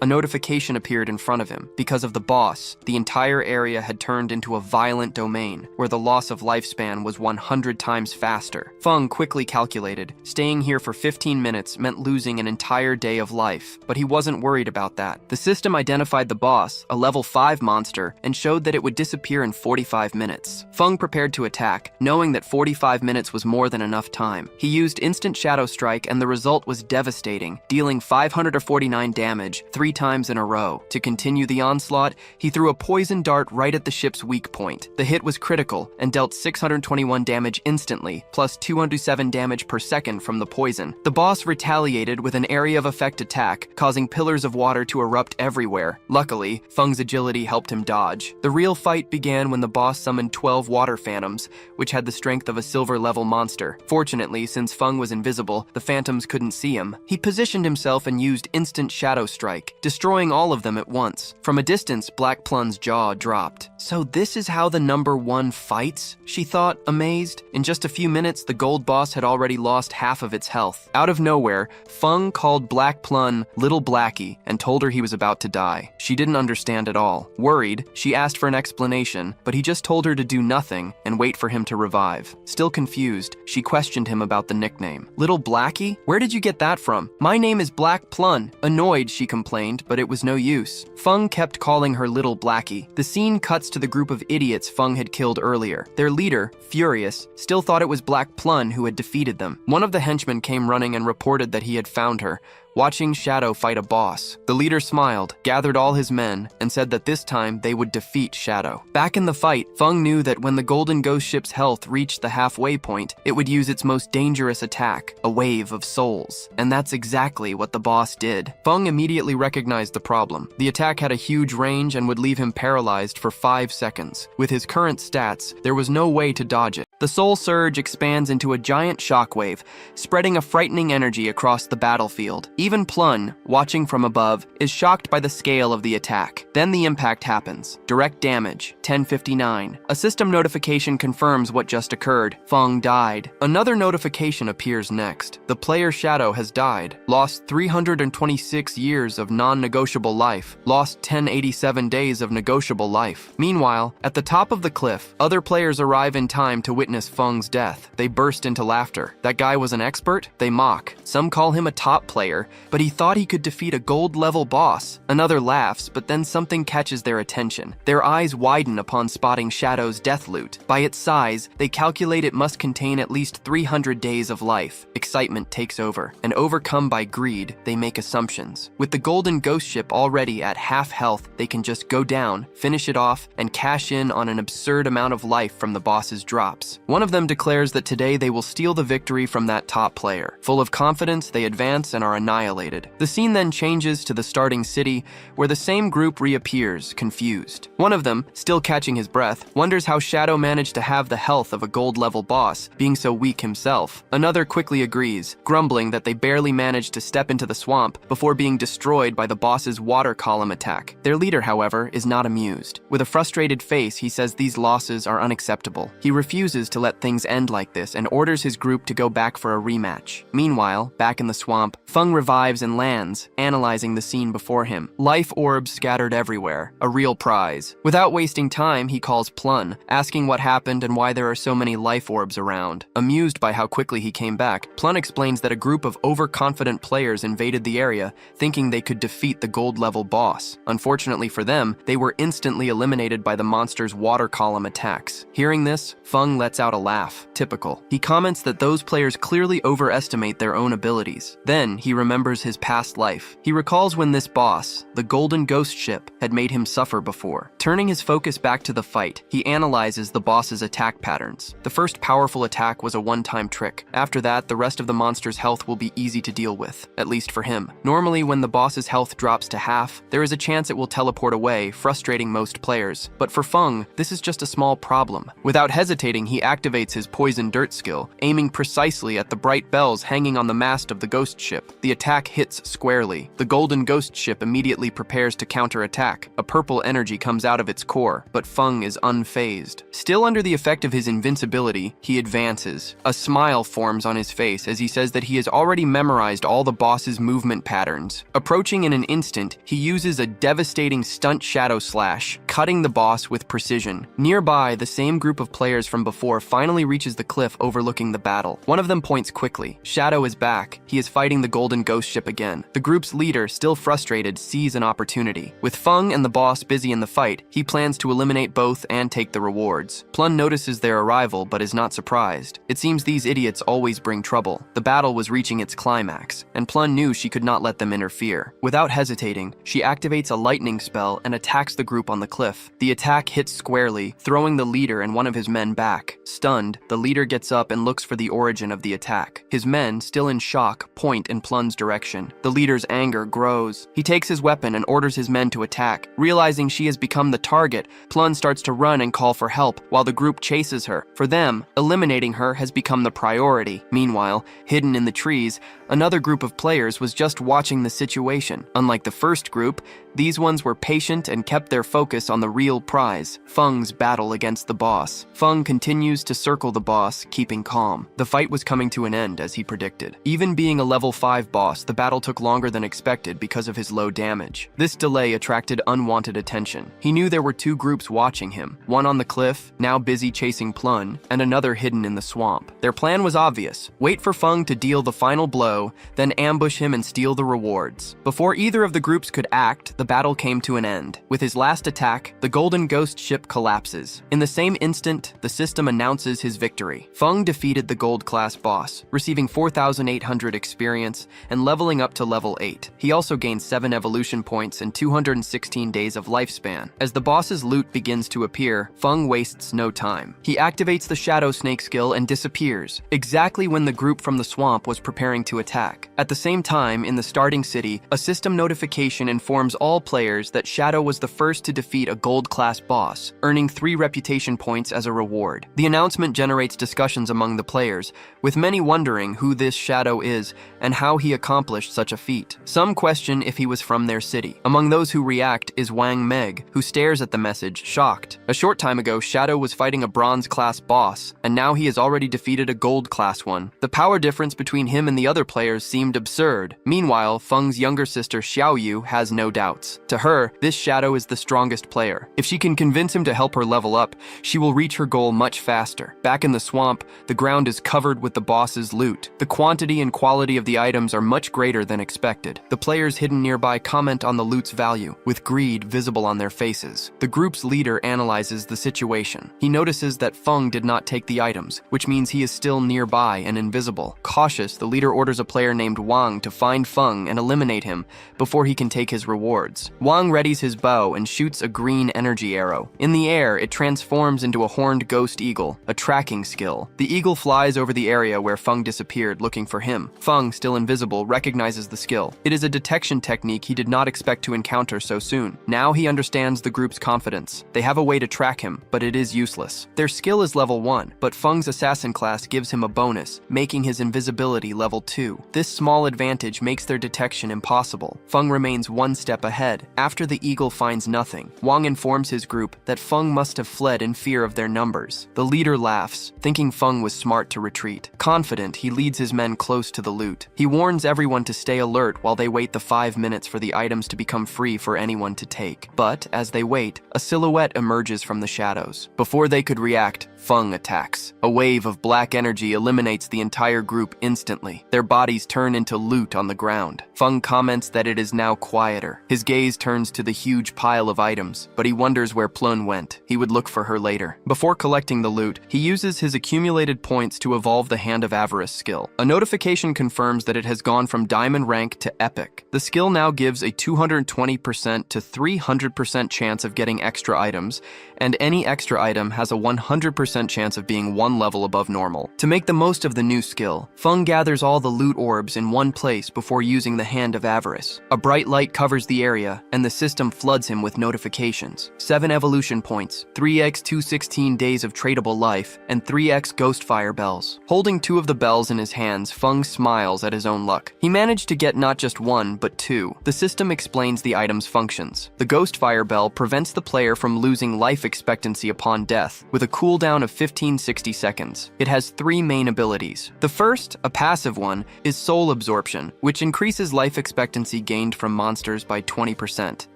A notification appeared in front of him. Because of the boss, the entire area had turned into a violent domain, where the loss of lifespan was 100 times faster. Feng quickly calculated. Staying here for 15 minutes meant losing an entire day of life, but he wasn't worried about that. The system identified the boss, a level 5 monster, and showed that it would disappear in 45 minutes. Feng prepared to attack, knowing that 45 minutes was more than enough time. He used instant shadow strike, and the result was devastating, dealing 549 damage 3 times in a row. To continue the onslaught, he threw a poison dart right at the ship's weak point. The hit was critical and dealt 621 damage instantly, plus 207 damage per second from the poison. The boss retaliated with an area of effect attack, causing pillars of water to erupt everywhere. Luckily, Feng's agility helped him dodge. The real fight began when the boss summoned 12 water phantoms, which had the strength of a silver-level monster. Fortunately, since Feng was invisible, the phantoms couldn't see him. He positioned himself and used instant shadow strike, destroying all of them at once. From a distance, Black Plun's jaw dropped. So this is how the number 1 fights? She thought, amazed. In just a few minutes, the gold boss had already lost half of its health. Out of nowhere, Feng called Black Plun Little Blackie and told her he was about to die. She didn't understand at all. Worried, she asked for an explanation, but he just told her to do nothing and wait for him to revive. Still confused, she questioned him about the nickname. Little Blackie? Where did you get that from? My name is Black Plun. Annoyed, she complained, but it was no use. Feng kept calling her Little Blackie. The scene cuts to the group of idiots Feng had killed earlier. Their leader, furious, still thought it was Black Plun who had defeated them. One of the henchmen came running and reported that he had found her, watching Shadow fight a boss. The leader smiled, gathered all his men, and said that this time they would defeat Shadow. Back in the fight, Feng knew that when the Golden Ghost Ship's health reached the halfway point, it would use its most dangerous attack, a wave of souls. And that's exactly what the boss did. Feng immediately recognized the problem. The attack had a huge range and would leave him paralyzed for 5 seconds. With his current stats, there was no way to dodge it. The soul surge expands into a giant shockwave, spreading a frightening energy across the battlefield. Even Plun, watching from above, is shocked by the scale of the attack. Then the impact happens. Direct damage, 1059. A system notification confirms what just occurred. Feng died. Another notification appears next. The player's shadow has died. Lost 326 years of non-negotiable life. Lost 1087 days of negotiable life. Meanwhile, at the top of the cliff, other players arrive in time to witness Feng's death. They burst into laughter. That guy was an expert? They mock. Some call him a top player, but he thought he could defeat a gold-level boss. Another laughs, but then something catches their attention. Their eyes widen upon spotting Shadow's death loot. By its size, they calculate it must contain at least 300 days of life. Excitement takes over, and overcome by greed, they make assumptions. With the golden ghost ship already at half health, they can just go down, finish it off, and cash in on an absurd amount of life from the boss's drops. One of them declares that today they will steal the victory from that top player. Full of confidence, they advance and are annihilated. The scene then changes to the starting city, where the same group reappears, confused. One of them, still catching his breath, wonders how Shadow managed to have the health of a gold-level boss, being so weak himself. Another quickly agrees, grumbling that they barely managed to step into the swamp before being destroyed by the boss's water column attack. Their leader, however, is not amused. With a frustrated face, he says these losses are unacceptable. He refuses to let things end like this and orders his group to go back for a rematch. Meanwhile, back in the swamp, Feng revives and lands, analyzing the scene before him. Life orbs scattered everywhere, a real prize. Without wasting time, he calls Plun, asking what happened and why there are so many life orbs around. Amused by how quickly he came back, Plun explains that a group of overconfident players invaded the area, thinking they could defeat the gold-level boss. Unfortunately for them, they were instantly eliminated by the monster's water column attacks. Hearing this, Feng lets out a laugh. Typical. He comments that those players clearly overestimate their own abilities. Then, he remembers his past life. He recalls when this boss, the Golden Ghost Ship, had made him suffer before. Turning his focus back to the fight, he analyzes the boss's attack patterns. The first powerful attack was a one-time trick. After that, the rest of the monster's health will be easy to deal with, at least for him. Normally, when the boss's health drops to half, there is a chance it will teleport away, frustrating most players. But for Feng, this is just a small problem. Without hesitating, he activates his poison dirt skill, aiming precisely at the bright bells hanging on the mast of the ghost ship. The attack hits squarely. The golden ghost ship immediately prepares to counterattack. A purple energy comes out of its core, but Feng is unfazed. Still under the effect of his invincibility, he advances. A smile forms on his face as he says that he has already memorized all the boss's movement patterns. Approaching in an instant, he uses a devastating stunt shadow slash, cutting the boss with precision. Nearby, the same group of players from before finally reaches the cliff overlooking the battle. One of them points quickly. Shadow is back. He is fighting the golden ghost ship again. The group's leader, still frustrated, sees an opportunity. With Feng and the boss busy in the fight, he plans to eliminate both and take the rewards. Plun notices their arrival but is not surprised. It seems these idiots always bring trouble. The battle was reaching its climax, and Plun knew she could not let them interfere. Without hesitating, she activates a lightning spell and attacks the group on the cliff. The attack hits squarely, throwing the leader and one of his men back. Stunned, the leader gets up and looks for the origin of the attack. His men, still in shock, point in Plun's direction. The leader's anger grows. He takes his weapon and orders his men to attack. Realizing she has become the target, Plun starts to run and call for help, while the group chases her. For them, eliminating her has become the priority. Meanwhile, hidden in the trees, another group of players was just watching the situation. Unlike the first group, these ones were patient and kept their focus on the real prize, Feng's battle against the boss. Feng continues to circle the boss, keeping calm. The fight was coming to an end, as he predicted. Even being a level 5 boss, the battle took longer than expected because of his low damage. This delay attracted unwanted attention. He knew there were two groups watching him, one on the cliff, now busy chasing Plun, and another hidden in the swamp. Their plan was obvious: wait for Feng to deal the final blow, then ambush him and steal the rewards. Before either of the groups could act, the battle came to an end. With his last attack, the golden ghost ship collapses. In the same instant, the system announces his victory. Feng defeated the gold-class boss, receiving 4,800 experience and leveling up to level 8. He also gained 7 evolution points and 216 days of lifespan. As the boss's loot begins to appear, Feng wastes no time. He activates the Shadow Snake skill and disappears, exactly when the group from the swamp was preparing to attack. At the same time, in the starting city, a system notification informs all all players that Shadow was the first to defeat a gold-class boss, earning 3 reputation points as a reward. The announcement generates discussions among the players, with many wondering who this Shadow is and how he accomplished such a feat. Some question if he was from their city. Among those who react is Wang Meg, who stares at the message, shocked. A short time ago, Shadow was fighting a bronze-class boss, and now he has already defeated a gold-class one. The power difference between him and the other players seemed absurd. Meanwhile, Feng's younger sister Xiaoyu has no doubts. To her, this Shadow is the strongest player. If she can convince him to help her level up, she will reach her goal much faster. Back in the swamp, the ground is covered with the boss's loot. The quantity and quality of the items are much greater than expected. The players hidden nearby comment on the loot's value, with greed visible on their faces. The group's leader analyzes the situation. He notices that Feng did not take the items, which means he is still nearby and invisible. Cautious, the leader orders a player named Wang to find Feng and eliminate him before he can take his rewards. Wang readies his bow and shoots a green energy arrow. In the air, it transforms into a horned ghost eagle, a tracking skill. The eagle flies over the area where Feng disappeared, looking for him. Feng, still invisible, recognizes the skill. It is a detection technique he did not expect to encounter so soon. Now he understands the group's confidence. They have a way to track him, but it is useless. Their skill is level 1, but Feng's assassin class gives him a bonus, making his invisibility level 2. This small advantage makes their detection impossible. Feng remains one step ahead. After the eagle finds nothing, Wang informs his group that Feng must have fled in fear of their numbers. The leader laughs, thinking Feng was smart to retreat. Confident, he leads his men close to the loot. He warns everyone to stay alert while they wait the 5 minutes for the items to become free for anyone to take. But, as they wait, a silhouette emerges from the shadows. Before they could react, Feng attacks. A wave of black energy eliminates the entire group instantly. Their bodies turn into loot on the ground. Feng comments that it is now quieter. His gaze turns to the huge pile of items, but he wonders where Plun went. He would look for her later. Before collecting the loot, he uses his accumulated points to evolve the Hand of Avarice skill. A notification confirms that it has gone from diamond rank to epic. The skill now gives a 220% to 300% chance of getting extra items, and any extra item has a 100% chance of being 1 level above normal. To make the most of the new skill, Feng gathers all the loot orbs in one place before using the Hand of Avarice. A bright light covers the area, and the system floods him with notifications. 7 evolution points, 3x 216 days of tradable life, and 3x ghost fire bells. Holding 2 of the bells in his hands, Feng smiles at his own luck. He managed to get not just 1, but 2. The system explains the item's functions. The ghost fire bell prevents the player from losing life expectancy upon death, with a cooldown of 1560 seconds. It has 3 main abilities. The first, a passive one, is soul absorption, which increases life expectancy gained from monsters by 20%,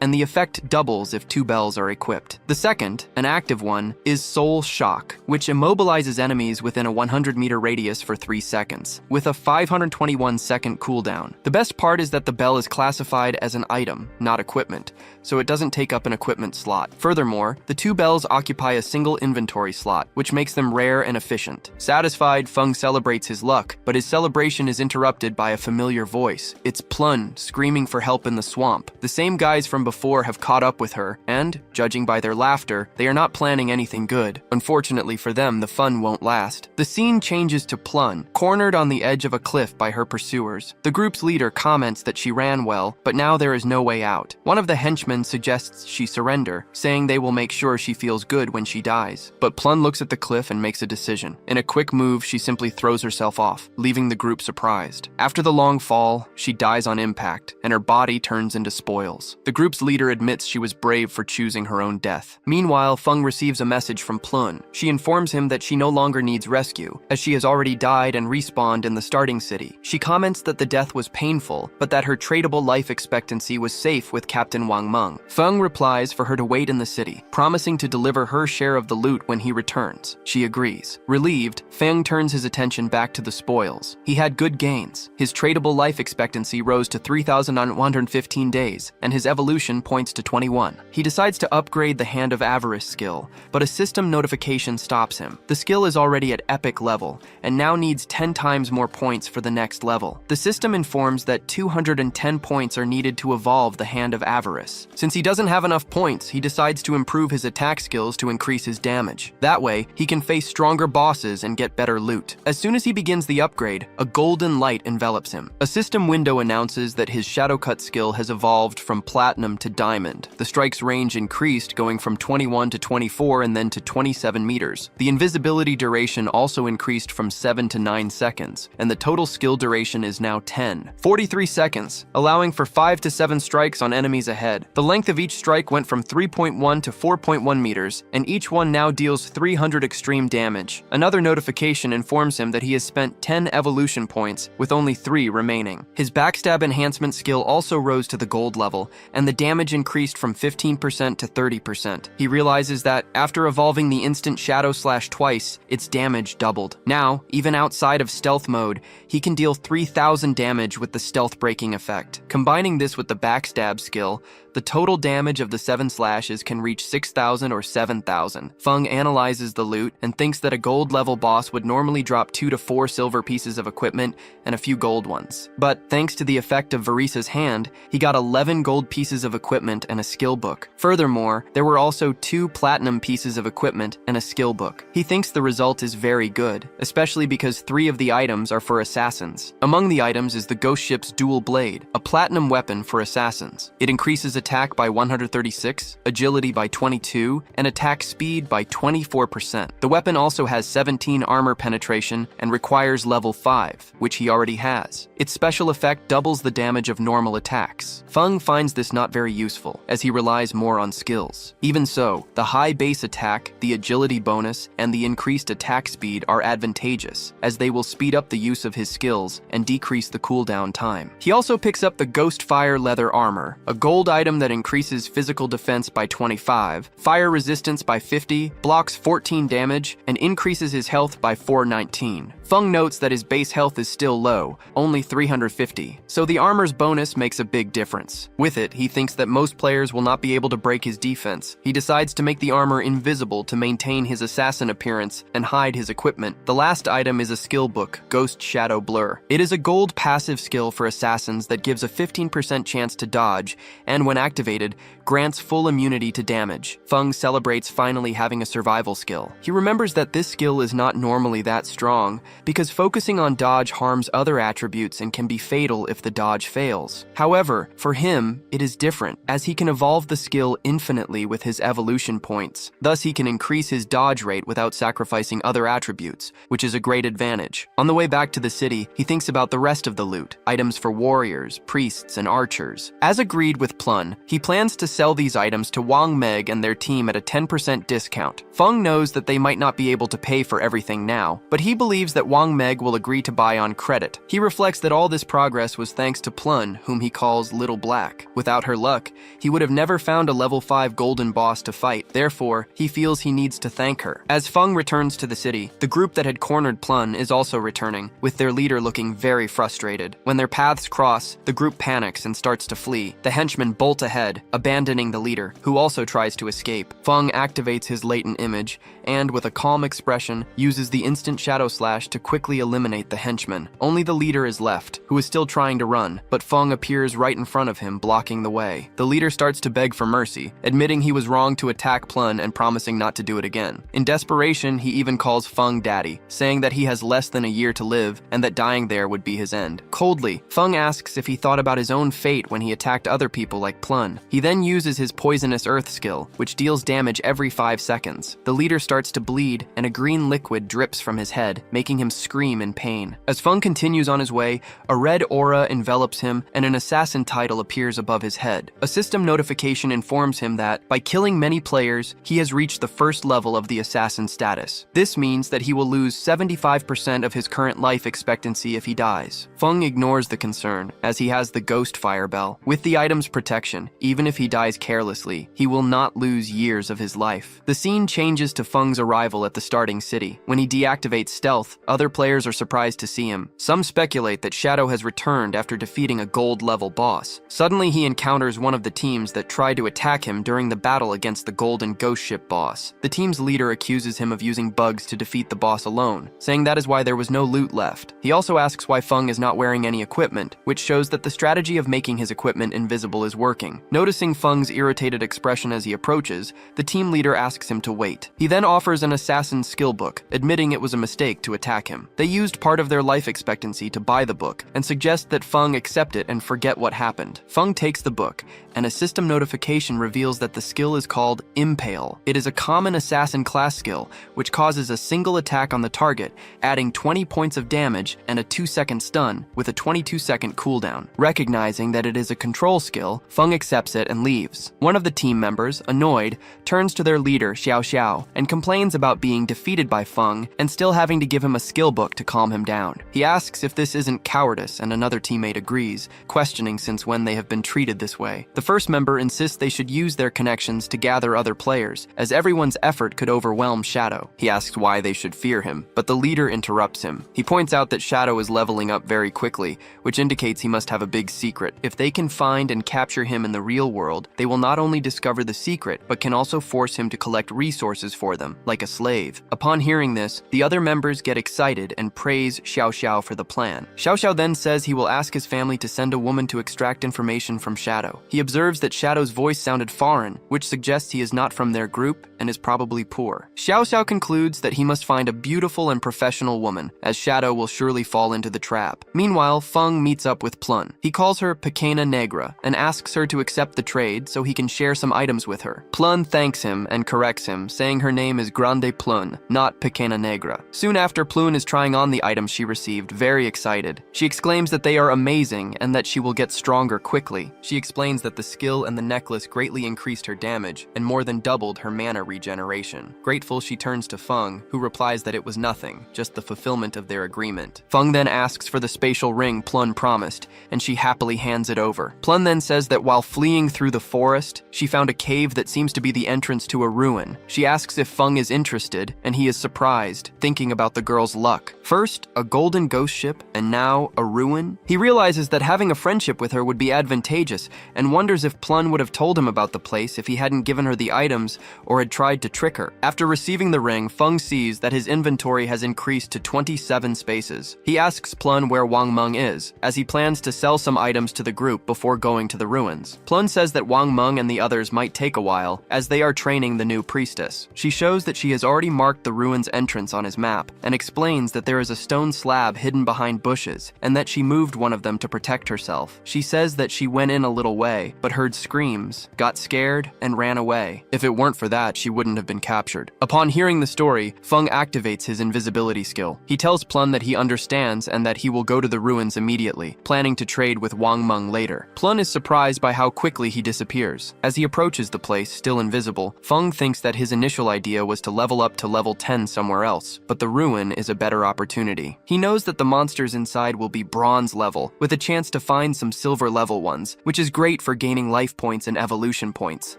and the effect doubles if 2 bells are equipped. The second, an active one, is soul shock, which immobilizes enemies within a 100-meter radius for 3 seconds, with a 521-second cooldown. The best part is that the bell is classified as an item, not equipment, so it doesn't take up an equipment slot. Furthermore, the 2 bells occupy a single inventory slot, which makes them rare and efficient. Satisfied, Feng celebrates his luck, but his celebration is interrupted by a familiar voice. It's Plun, screaming for help in the swamp. The same guys from before have caught up with her, and, judging by their laughter, they are not planning anything good. Unfortunately for them, the fun won't last. The scene changes to Plun, cornered on the edge of a cliff by her pursuers. The group's leader comments that she ran well, but now there is no way out. One of the henchmen suggests she surrender, saying they will make sure she feels good when she dies. But Plun looks at the cliff and makes a decision. In a quick move, she simply throws herself off, leaving the group surprised. After the long fall, she dies on impact, and her body turns into spoils. The group's leader admits she was brave for choosing her own death. Meanwhile, Feng receives a message from Plun. She informs him that she no longer needs rescue, as she has already died and respawned in the starting city. She comments that the death was painful, but that her tradable life expectancy was safe with Captain Wang Meng. Feng replies for her to wait in the city, promising to deliver her share of the loot when he returns. She agrees. Relieved, Feng turns his attention back to the spoils. He had good gains. His tradable life expectancy rose to 3,115 days, and his evolution points to 21. He decides to upgrade the Hand of Avarice skill, but a system notification stops him. The skill is already at epic level, and now needs 10 times more points for the next level. The system informs that 210 points are needed to evolve the Hand of Avarice. Since he doesn't have enough points, he decides to improve his attack skills to increase his damage. That way, he can face stronger bosses and get better loot. As soon as he begins the upgrade, a golden light envelops him. A system window announces that his Shadow Cut skill has evolved from platinum to diamond. The strike's range increased, going from 21 to 24 and then to 27 meters. The invisibility duration also increased from 7 to 9 seconds, and the total skill duration is now 43 seconds, allowing for 5 to 7 strikes on enemies ahead. The length of each strike went from 3.1 to 4.1 meters, and each one now deals 300 extreme damage. Another notification informs him that he has spent 10 evolution points, with only 3 remaining. His backstab enhancement skill also rose to the gold level, and the damage increased from 15% to 30%. He realizes that, after evolving the instant shadow slash twice, its damage doubled. Now, even outside of stealth mode, he can deal 3,000 damage with the stealth breaking effect. Combining this with the backstab skill, the total damage of the 7 slashes can reach 6,000 or 7,000. Feng analyzes the loot and thinks that a gold level boss would normally drop 2 to 4 silver pieces of equipment and a few gold ones. But thanks to the effect of Varisa's hand, he got 11 gold pieces of equipment and a skill book. Furthermore, there were also 2 platinum pieces of equipment and a skill book. He thinks the result is very good, especially because 3 of the items are for assassins. Among the items is the ghost ship's dual blade, a platinum weapon for assassins. It increases attack by 136, agility by 22, and attack speed by 24%. The weapon also has 17 armor penetration and requires level 5, which he already has. Its special effect doubles the damage of normal attacks. Feng finds this not very useful, as he relies more on skills. Even so, the high base attack, the agility bonus, and the increased attack speed are advantageous, as they will speed up the use of his skills and decrease the cooldown time. He also picks up the Ghost Fire Leather Armor, a gold item that increases physical defense by 25, fire resistance by 50, blocks 14 damage, and increases his health by 419. Feng notes that his base health is still low, only 350, so the armor's bonus makes a big difference. With it, he thinks that most players will not be able to break his defense. He decides to make the armor invisible to maintain his assassin appearance and hide his equipment. The last item is a skill book, Ghost Shadow Blur. It is a gold passive skill for assassins that gives a 15% chance to dodge, and when activated, grants full immunity to damage. Feng celebrates finally having a survival skill. He remembers that this skill is not normally that strong, because focusing on dodge harms other attributes and can be fatal if the dodge fails. However, for him, it is different, as he can evolve the skill infinitely with his evolution points. Thus, he can increase his dodge rate without sacrificing other attributes, which is a great advantage. On the way back to the city, he thinks about the rest of the loot, items for warriors, priests, and archers. As agreed with Plun, he plans to sell these items to Wang Meg and their team at a 10% discount. Feng knows that they might not be able to pay for everything now, but he believes that Wang Meg will agree to buy on credit. He reflects that all this progress was thanks to Plun, whom he calls Little Black. Without her luck, he would have never found a level 5 golden boss to fight. Therefore, he feels he needs to thank her. As Feng returns to the city, the group that had cornered Plun is also returning, with their leader looking very frustrated. When their paths cross, the group panics and starts to flee. The henchmen bolt ahead, abandoning the leader, who also tries to escape. Feng activates his latent image, and with a calm expression, uses the instant shadow slash to quickly eliminate the henchmen. Only the leader is left, who is still trying to run, but Feng appears right in front of him, blocking the way. The leader starts to beg for mercy, admitting he was wrong to attack Plun and promising not to do it again. In desperation, he even calls Feng daddy, saying that he has less than a year to live and that dying there would be his end. Coldly, Feng asks if he thought about his own fate when he attacked other people like Plun. He then uses his poisonous earth skill, which deals damage every 5 seconds. The leader starts to bleed, and a green liquid drips from his head, making him scream in pain. As Feng continues on his way, a red aura envelops him, and an assassin title appears above his head. A system notification informs him that, by killing many players, he has reached the first level of the assassin status. This means that he will lose 75% of his current life expectancy if he dies. Feng ignores the concern, as he has the Ghost Fire Bell. With the item's protection, even if he dies carelessly, he will not lose years of his life. The scene changes to Feng's arrival at the starting city. When he deactivates stealth, other players are surprised to see him. Some speculate that Shadow has returned after defeating a gold-level boss. Suddenly, he encounters one of the teams that tried to attack him during the battle against the golden ghost ship boss. The team's leader accuses him of using bugs to defeat the boss alone, saying that is why there was no loot left. He also asks why Feng is not wearing any equipment, which shows that the strategy of making his equipment invisible is working. Noticing Feng Feng's irritated expression as he approaches, the team leader asks him to wait. He then offers an assassin's skill book, admitting it was a mistake to attack him. They used part of their life expectancy to buy the book and suggest that Feng accept it and forget what happened. Feng takes the book, and a system notification reveals that the skill is called Impale. It is a common assassin class skill, which causes a single attack on the target, adding 20 points of damage and a 2-second stun with a 22-second cooldown. Recognizing that it is a control skill, Feng accepts it and leaves. One of the team members, annoyed, turns to their leader, Xiao Xiao, and complains about being defeated by Feng and still having to give him a skill book to calm him down. He asks if this isn't cowardice, and another teammate agrees, questioning since when they have been treated this way. The first member insists they should use their connections to gather other players, as everyone's effort could overwhelm Shadow. He asks why they should fear him, but the leader interrupts him. He points out that Shadow is leveling up very quickly, which indicates he must have a big secret. If they can find and capture him in the real world, they will not only discover the secret, but can also force him to collect resources for them, like a slave. Upon hearing this, the other members get excited and praise Xiao Xiao for the plan. Xiao Xiao then says he will ask his family to send a woman to extract information from Shadow. He observes that Shadow's voice sounded foreign, which suggests he is not from their group and is probably poor. Xiao Xiao concludes that he must find a beautiful and professional woman, as Shadow will surely fall into the trap. Meanwhile, Feng meets up with Plun. He calls her Pequena Negra and asks her to accept the trade so he can share some items with her. Plun thanks him and corrects him, saying her name is Grande Plun, not Pequena Negra. Soon after, Plun is trying on the items she received, very excited. She exclaims that they are amazing and that she will get stronger quickly. She explains that the skill and the necklace greatly increased her damage and more than doubled her mana regeneration. Grateful, she turns to Feng, who replies that it was nothing, just the fulfillment of their agreement. Feng then asks for the spatial ring Plun promised, and she happily hands it over. Plun then says that while fleeing through the forest, she found a cave that seems to be the entrance to a ruin. She asks if Feng is interested, and he is surprised, thinking about the girl's luck. First, a golden ghost ship, and now a ruin? He realizes that having a friendship with her would be advantageous, and wonders if Plun would have told him about the place if he hadn't given her the items or had tried to trick her. After receiving the ring, Feng sees that his inventory has increased to 27 spaces. He asks Plun where Wang Meng is, as he plans to sell some items to the group before going to the ruins. Plun says that Wang Meng and the others might take a while, as they are training the new priestess. She shows that she has already marked the ruins entrance on his map, and explains that there is a stone slab hidden behind bushes, and that she moved one of them to protect herself. She says that she went in a little way, but heard screams, got scared, and ran away. If it weren't for that, she wouldn't have been captured. Upon hearing the story, Feng activates his invisibility skill. He tells Plun that he understands and that he will go to the ruins immediately, planning to trade with Wang Meng later. Plun is surprised by how quickly he disappears. As he approaches the place, still invisible, Feng thinks that his initial idea was to level up to level 10 somewhere else, but the ruin is a better opportunity. He knows that the monsters inside will be bronze level, with a chance to find some silver level ones, which is great for gaining life points and evolution points.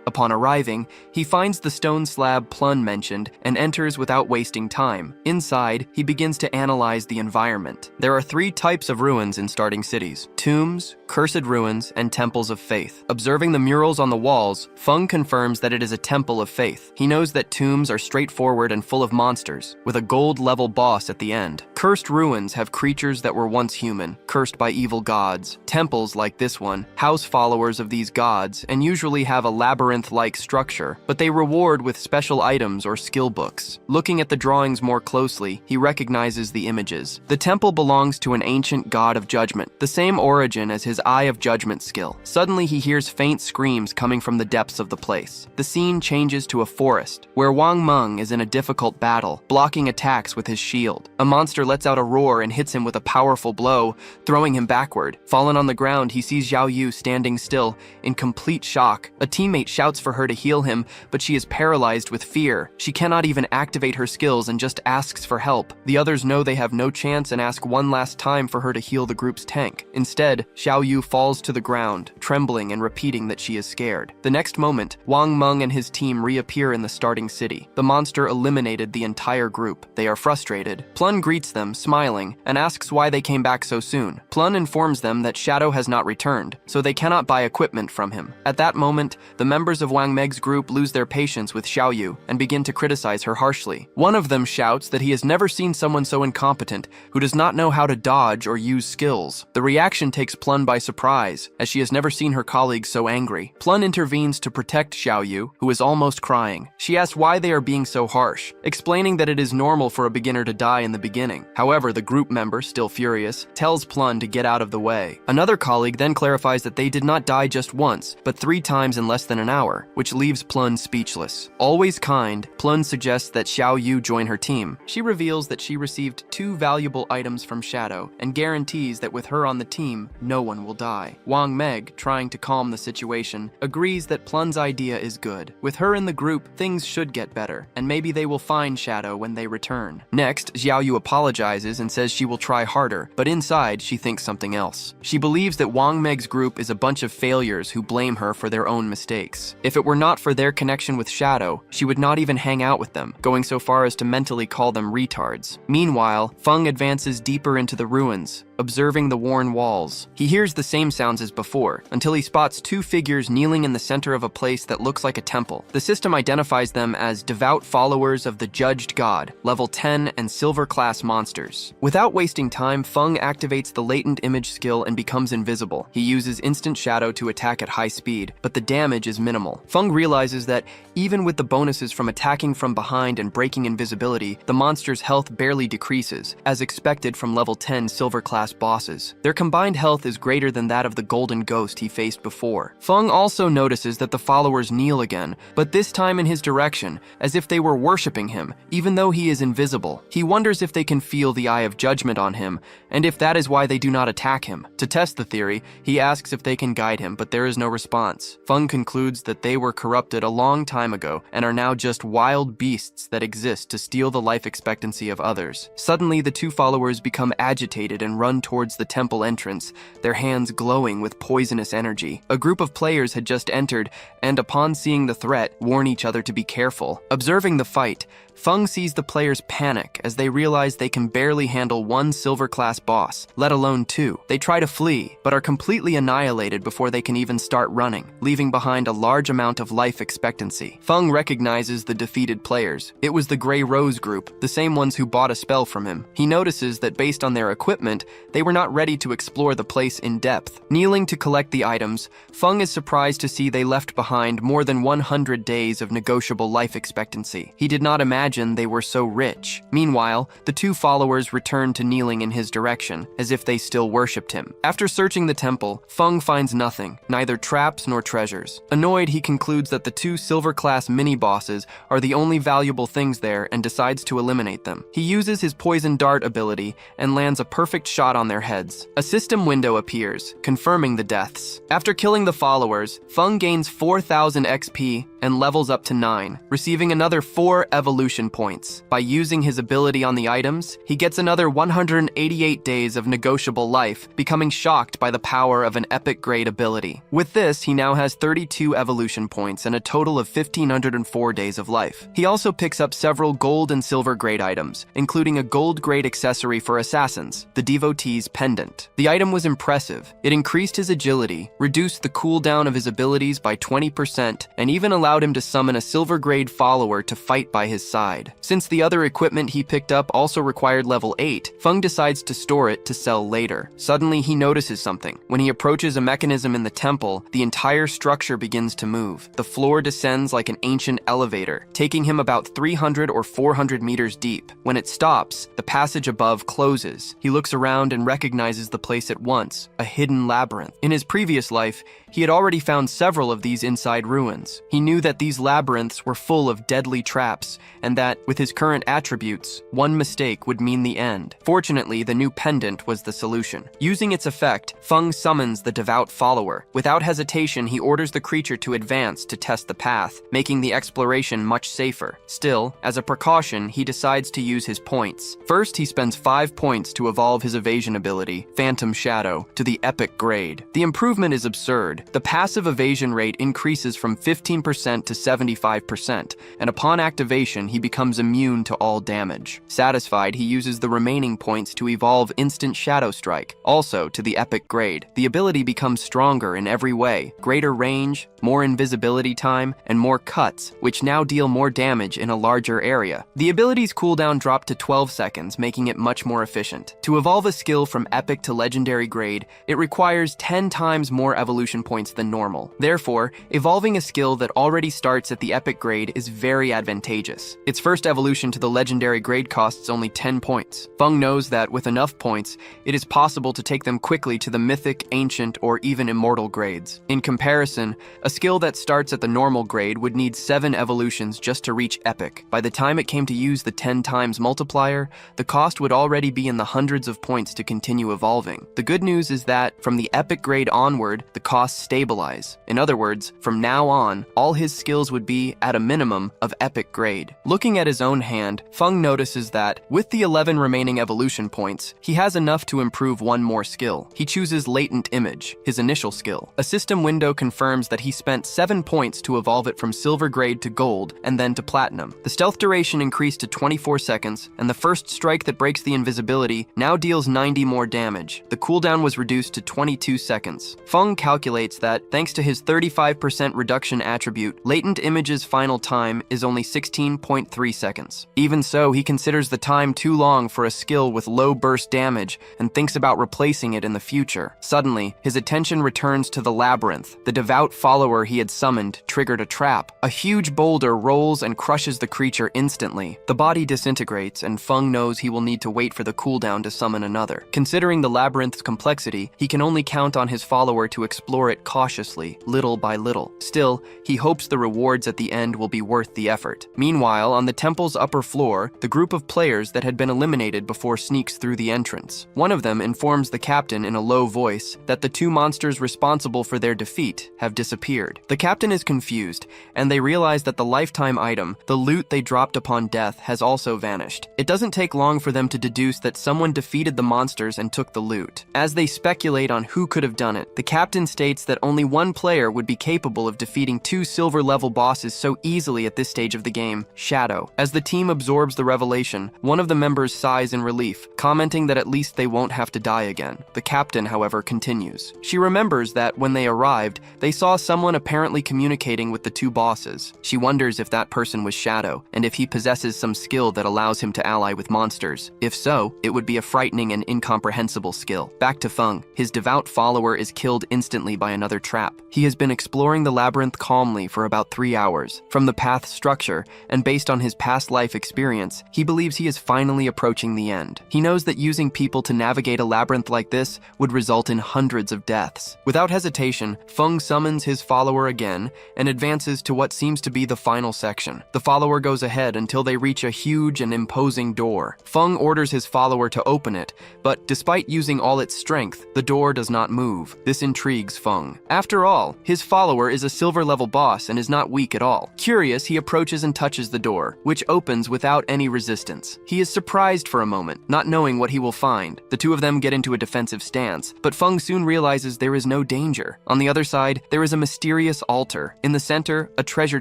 Upon arriving, he finds the stone slab Plun mentioned and enters without wasting time. Inside, he begins to analyze the environment. There are 3 types of ruins in starting cities: tombs, cursed ruins, and temples of faith. Observing the murals on the walls, Feng confirms that it is a temple of faith. He knows that tombs are straightforward and full of monsters, with a gold-level boss at the end. Cursed ruins have creatures that were once human, cursed by evil gods. Temples, like this one, house followers of these gods and usually have a labyrinth-like structure, but they reward with special items or skill books. Looking at the drawings more closely, he recognizes the images. The temple belongs to an ancient god of judgment, the same origin as his Eye of Judgment skill. Suddenly, he hears faint screams coming from the depths of the place. The scene changes to a forest, where Wang Meng is in a difficult battle, blocking attacks with his shield. A monster lets out a roar and hits him with a powerful blow, throwing him backward. Fallen on the ground, he sees Xiao Yu standing still, in complete shock. A teammate shouts for her to heal him, but she is paralyzed with fear. She cannot even activate her skills and just asks for help. The others know they have no chance and ask one last time for her to heal the group's tank. Instead, Xiao Yu falls to the ground, trembling and repeating that she is scared. The next moment, Wang Meng and his team reappear in the starting city. The monster eliminated the entire group. They are frustrated. Plun greets them them, smiling, and asks why they came back so soon. Plun informs them that Shadow has not returned, so they cannot buy equipment from him. At that moment, the members of Wang Meg's group lose their patience with Xiaoyu and begin to criticize her harshly. One of them shouts that he has never seen someone so incompetent who does not know how to dodge or use skills. The reaction takes Plun by surprise, as she has never seen her colleagues so angry. Plun intervenes to protect Xiaoyu, who is almost crying. She asks why they are being so harsh, explaining that it is normal for a beginner to die in the beginning. However, the group member, still furious, tells Plun to get out of the way. Another colleague then clarifies that they did not die just once, but 3 times in less than an hour, which leaves Plun speechless. Always kind, Plun suggests that Xiaoyu join her team. She reveals that she received 2 valuable items from Shadow and guarantees that with her on the team, no one will die. Wang Meg, trying to calm the situation, agrees that Plun's idea is good. With her in the group, things should get better, and maybe they will find Shadow when they return. Next, Xiaoyu apologizes and says she will try harder, but inside, she thinks something else. She believes that Wang Meg's group is a bunch of failures who blame her for their own mistakes. If it were not for their connection with Shadow, she would not even hang out with them, going so far as to mentally call them retards. Meanwhile, Feng advances deeper into the ruins, observing the worn walls. He hears the same sounds as before, until he spots 2 figures kneeling in the center of a place that looks like a temple. The system identifies them as devout followers of the judged god, level 10 and silver class monsters. Without wasting time, Feng activates the latent image skill and becomes invisible. He uses instant shadow to attack at high speed, but the damage is minimal. Feng realizes that even with the bonuses from attacking from behind and breaking invisibility, the monster's health barely decreases, as expected from level 10 silver class bosses. Their combined health is greater than that of the golden ghost he faced before. Feng also notices that the followers kneel again, but this time in his direction, as if they were worshipping him, even though he is invisible. He wonders if they can feel the eye of judgment on him, and if that is why they do not attack him. To test the theory, he asks if they can guide him, but there is no response. Feng concludes that they were corrupted a long time ago and are now just wild beasts that exist to steal the life expectancy of others. Suddenly, the 2 followers become agitated and run towards the temple entrance, their hands glowing with poisonous energy. A group of players had just entered, and upon seeing the threat, warn each other to be careful. Observing the fight, Feng sees the players panic as they realize they can barely handle 1 silver-class boss, let alone 2. They try to flee, but are completely annihilated before they can even start running, leaving behind a large amount of life expectancy. Feng recognizes the defeated players. It was the Grey Rose group, the same ones who bought a spell from him. He notices that based on their equipment, they were not ready to explore the place in depth. Kneeling to collect the items, Feng is surprised to see they left behind more than 100 days of negotiable life expectancy. He did not imagine they were so rich. Meanwhile, the 2 followers returned to kneeling in his direction, as if they still worshipped him. After searching the temple, Feng finds nothing, neither traps nor treasures. Annoyed, he concludes that the 2 silver-class mini-bosses are the only valuable things there and decides to eliminate them. He uses his poison dart ability and lands a perfect shot on their heads. A system window appears, confirming the deaths. After killing the followers, Feng gains 4,000 XP and levels up to 9, receiving another 4 evolution points. By using his ability on the items, he gets another 188 days of negotiable life, becoming shocked by the power of an epic grade ability. With this, he now has 32 evolution points and a total of 1,504 days of life. He also picks up several gold and silver grade items, including a gold grade accessory for assassins, the Devotee's Pendant. The item was impressive. It increased his agility, reduced the cooldown of his abilities by 20%, and even allowed him to summon a silver grade follower to fight by his side. Since the other equipment he picked up also required level 8, Feng decides to store it to sell later. Suddenly, he notices something. When he approaches a mechanism in the temple, the entire structure begins to move. The floor descends like an ancient elevator, taking him about 300 or 400 meters deep. When it stops, the passage above closes. He looks around and recognizes the place at once, a hidden labyrinth. In his previous life, he had already found several of these inside ruins. He knew that these labyrinths were full of deadly traps, and that, with his current attributes, one mistake would mean the end. Fortunately, the new pendant was the solution. Using its effect, Feng summons the devout follower. Without hesitation, he orders the creature to advance to test the path, making the exploration much safer. Still, as a precaution, he decides to use his points. First, he spends 5 points to evolve his evasion ability, Phantom Shadow, to the epic grade. The improvement is absurd. The passive evasion rate increases from 15% 50% to 75%, and upon activation, he becomes immune to all damage. Satisfied, he uses the remaining points to evolve Instant Shadow Strike, also to the epic grade. The ability becomes stronger in every way: greater range, more invisibility time, and more cuts, which now deal more damage in a larger area. The ability's cooldown dropped to 12 seconds, making it much more efficient. To evolve a skill from epic to legendary grade, it requires 10 times more evolution points than normal. Therefore, evolving a skill that already starts at the epic grade is very advantageous. Its first evolution to the legendary grade costs only 10 points. Feng knows that with enough points, it is possible to take them quickly to the mythic, ancient, or even immortal grades. In comparison, a skill that starts at the normal grade would need 7 evolutions just to reach epic. By the time it came to use the 10 times multiplier, the cost would already be in the hundreds of points to continue evolving. The good news is that, from the epic grade onward, the costs stabilize. In other words, from now on, all his skills would be, at a minimum, of epic grade. Looking at his own hand, Feng notices that, with the 11 remaining evolution points, he has enough to improve one more skill. He chooses Latent Image, his initial skill. A system window confirms that he spent 7 points to evolve it from silver grade to gold, and then to platinum. The stealth duration increased to 24 seconds, and the first strike that breaks the invisibility now deals 90 more damage. The cooldown was reduced to 22 seconds. Feng calculates that, thanks to his 35% reduction attribute, Latent Image's final time is only 16.3 seconds. Even so, he considers the time too long for a skill with low burst damage and thinks about replacing it in the future. Suddenly, his attention returns to the labyrinth. The devout follower he had summoned triggered a trap. A huge boulder rolls and crushes the creature instantly. The body disintegrates, and Feng knows he will need to wait for the cooldown to summon another. Considering the labyrinth's complexity, he can only count on his follower to explore it cautiously, little by little. Still, he hopes the rewards at the end will be worth the effort. Meanwhile, on the temple's upper floor, the group of players that had been eliminated before sneaks through the entrance. One of them informs the captain in a low voice that the 2 monsters responsible for their defeat have disappeared. The captain is confused, and they realize that the lifetime item, the loot they dropped upon death, has also vanished. It doesn't take long for them to deduce that someone defeated the monsters and took the loot. As they speculate on who could have done it, the captain states that only one player would be capable of defeating 2 silver-level bosses so easily at this stage of the game: Shadow. As the team absorbs the revelation, one of the members sighs in relief, commenting that at least they won't have to die again. The captain, however, continues. She remembers that when they arrived, they saw someone apparently communicating with the 2 bosses. She wonders if that person was Shadow, and if he possesses some skill that allows him to ally with monsters. If so, it would be a frightening and incomprehensible skill. Back to Feng. His devout follower is killed instantly by another trap. He has been exploring the labyrinth calmly for about 3 hours. From the path's structure, and based on his past life experience, he believes he is finally approaching the end. He knows that using people to navigate a labyrinth like this would result in hundreds of deaths. Without hesitation, Feng summons his follower again and advances to what seems to be the final section. The follower goes ahead until they reach a huge and imposing door. Feng orders his follower to open it, but despite using all its strength, the door does not move. This intrigues Feng. After all, his follower is a silver-level boss and is not weak at all. Curious, he approaches and touches the door, which opens without any resistance. He is surprised for a moment, not knowing what he will find. The 2 of them get into a defensive stance, but Feng soon realizes there is no danger. On the other side, there is a mysterious altar. In the center, a treasure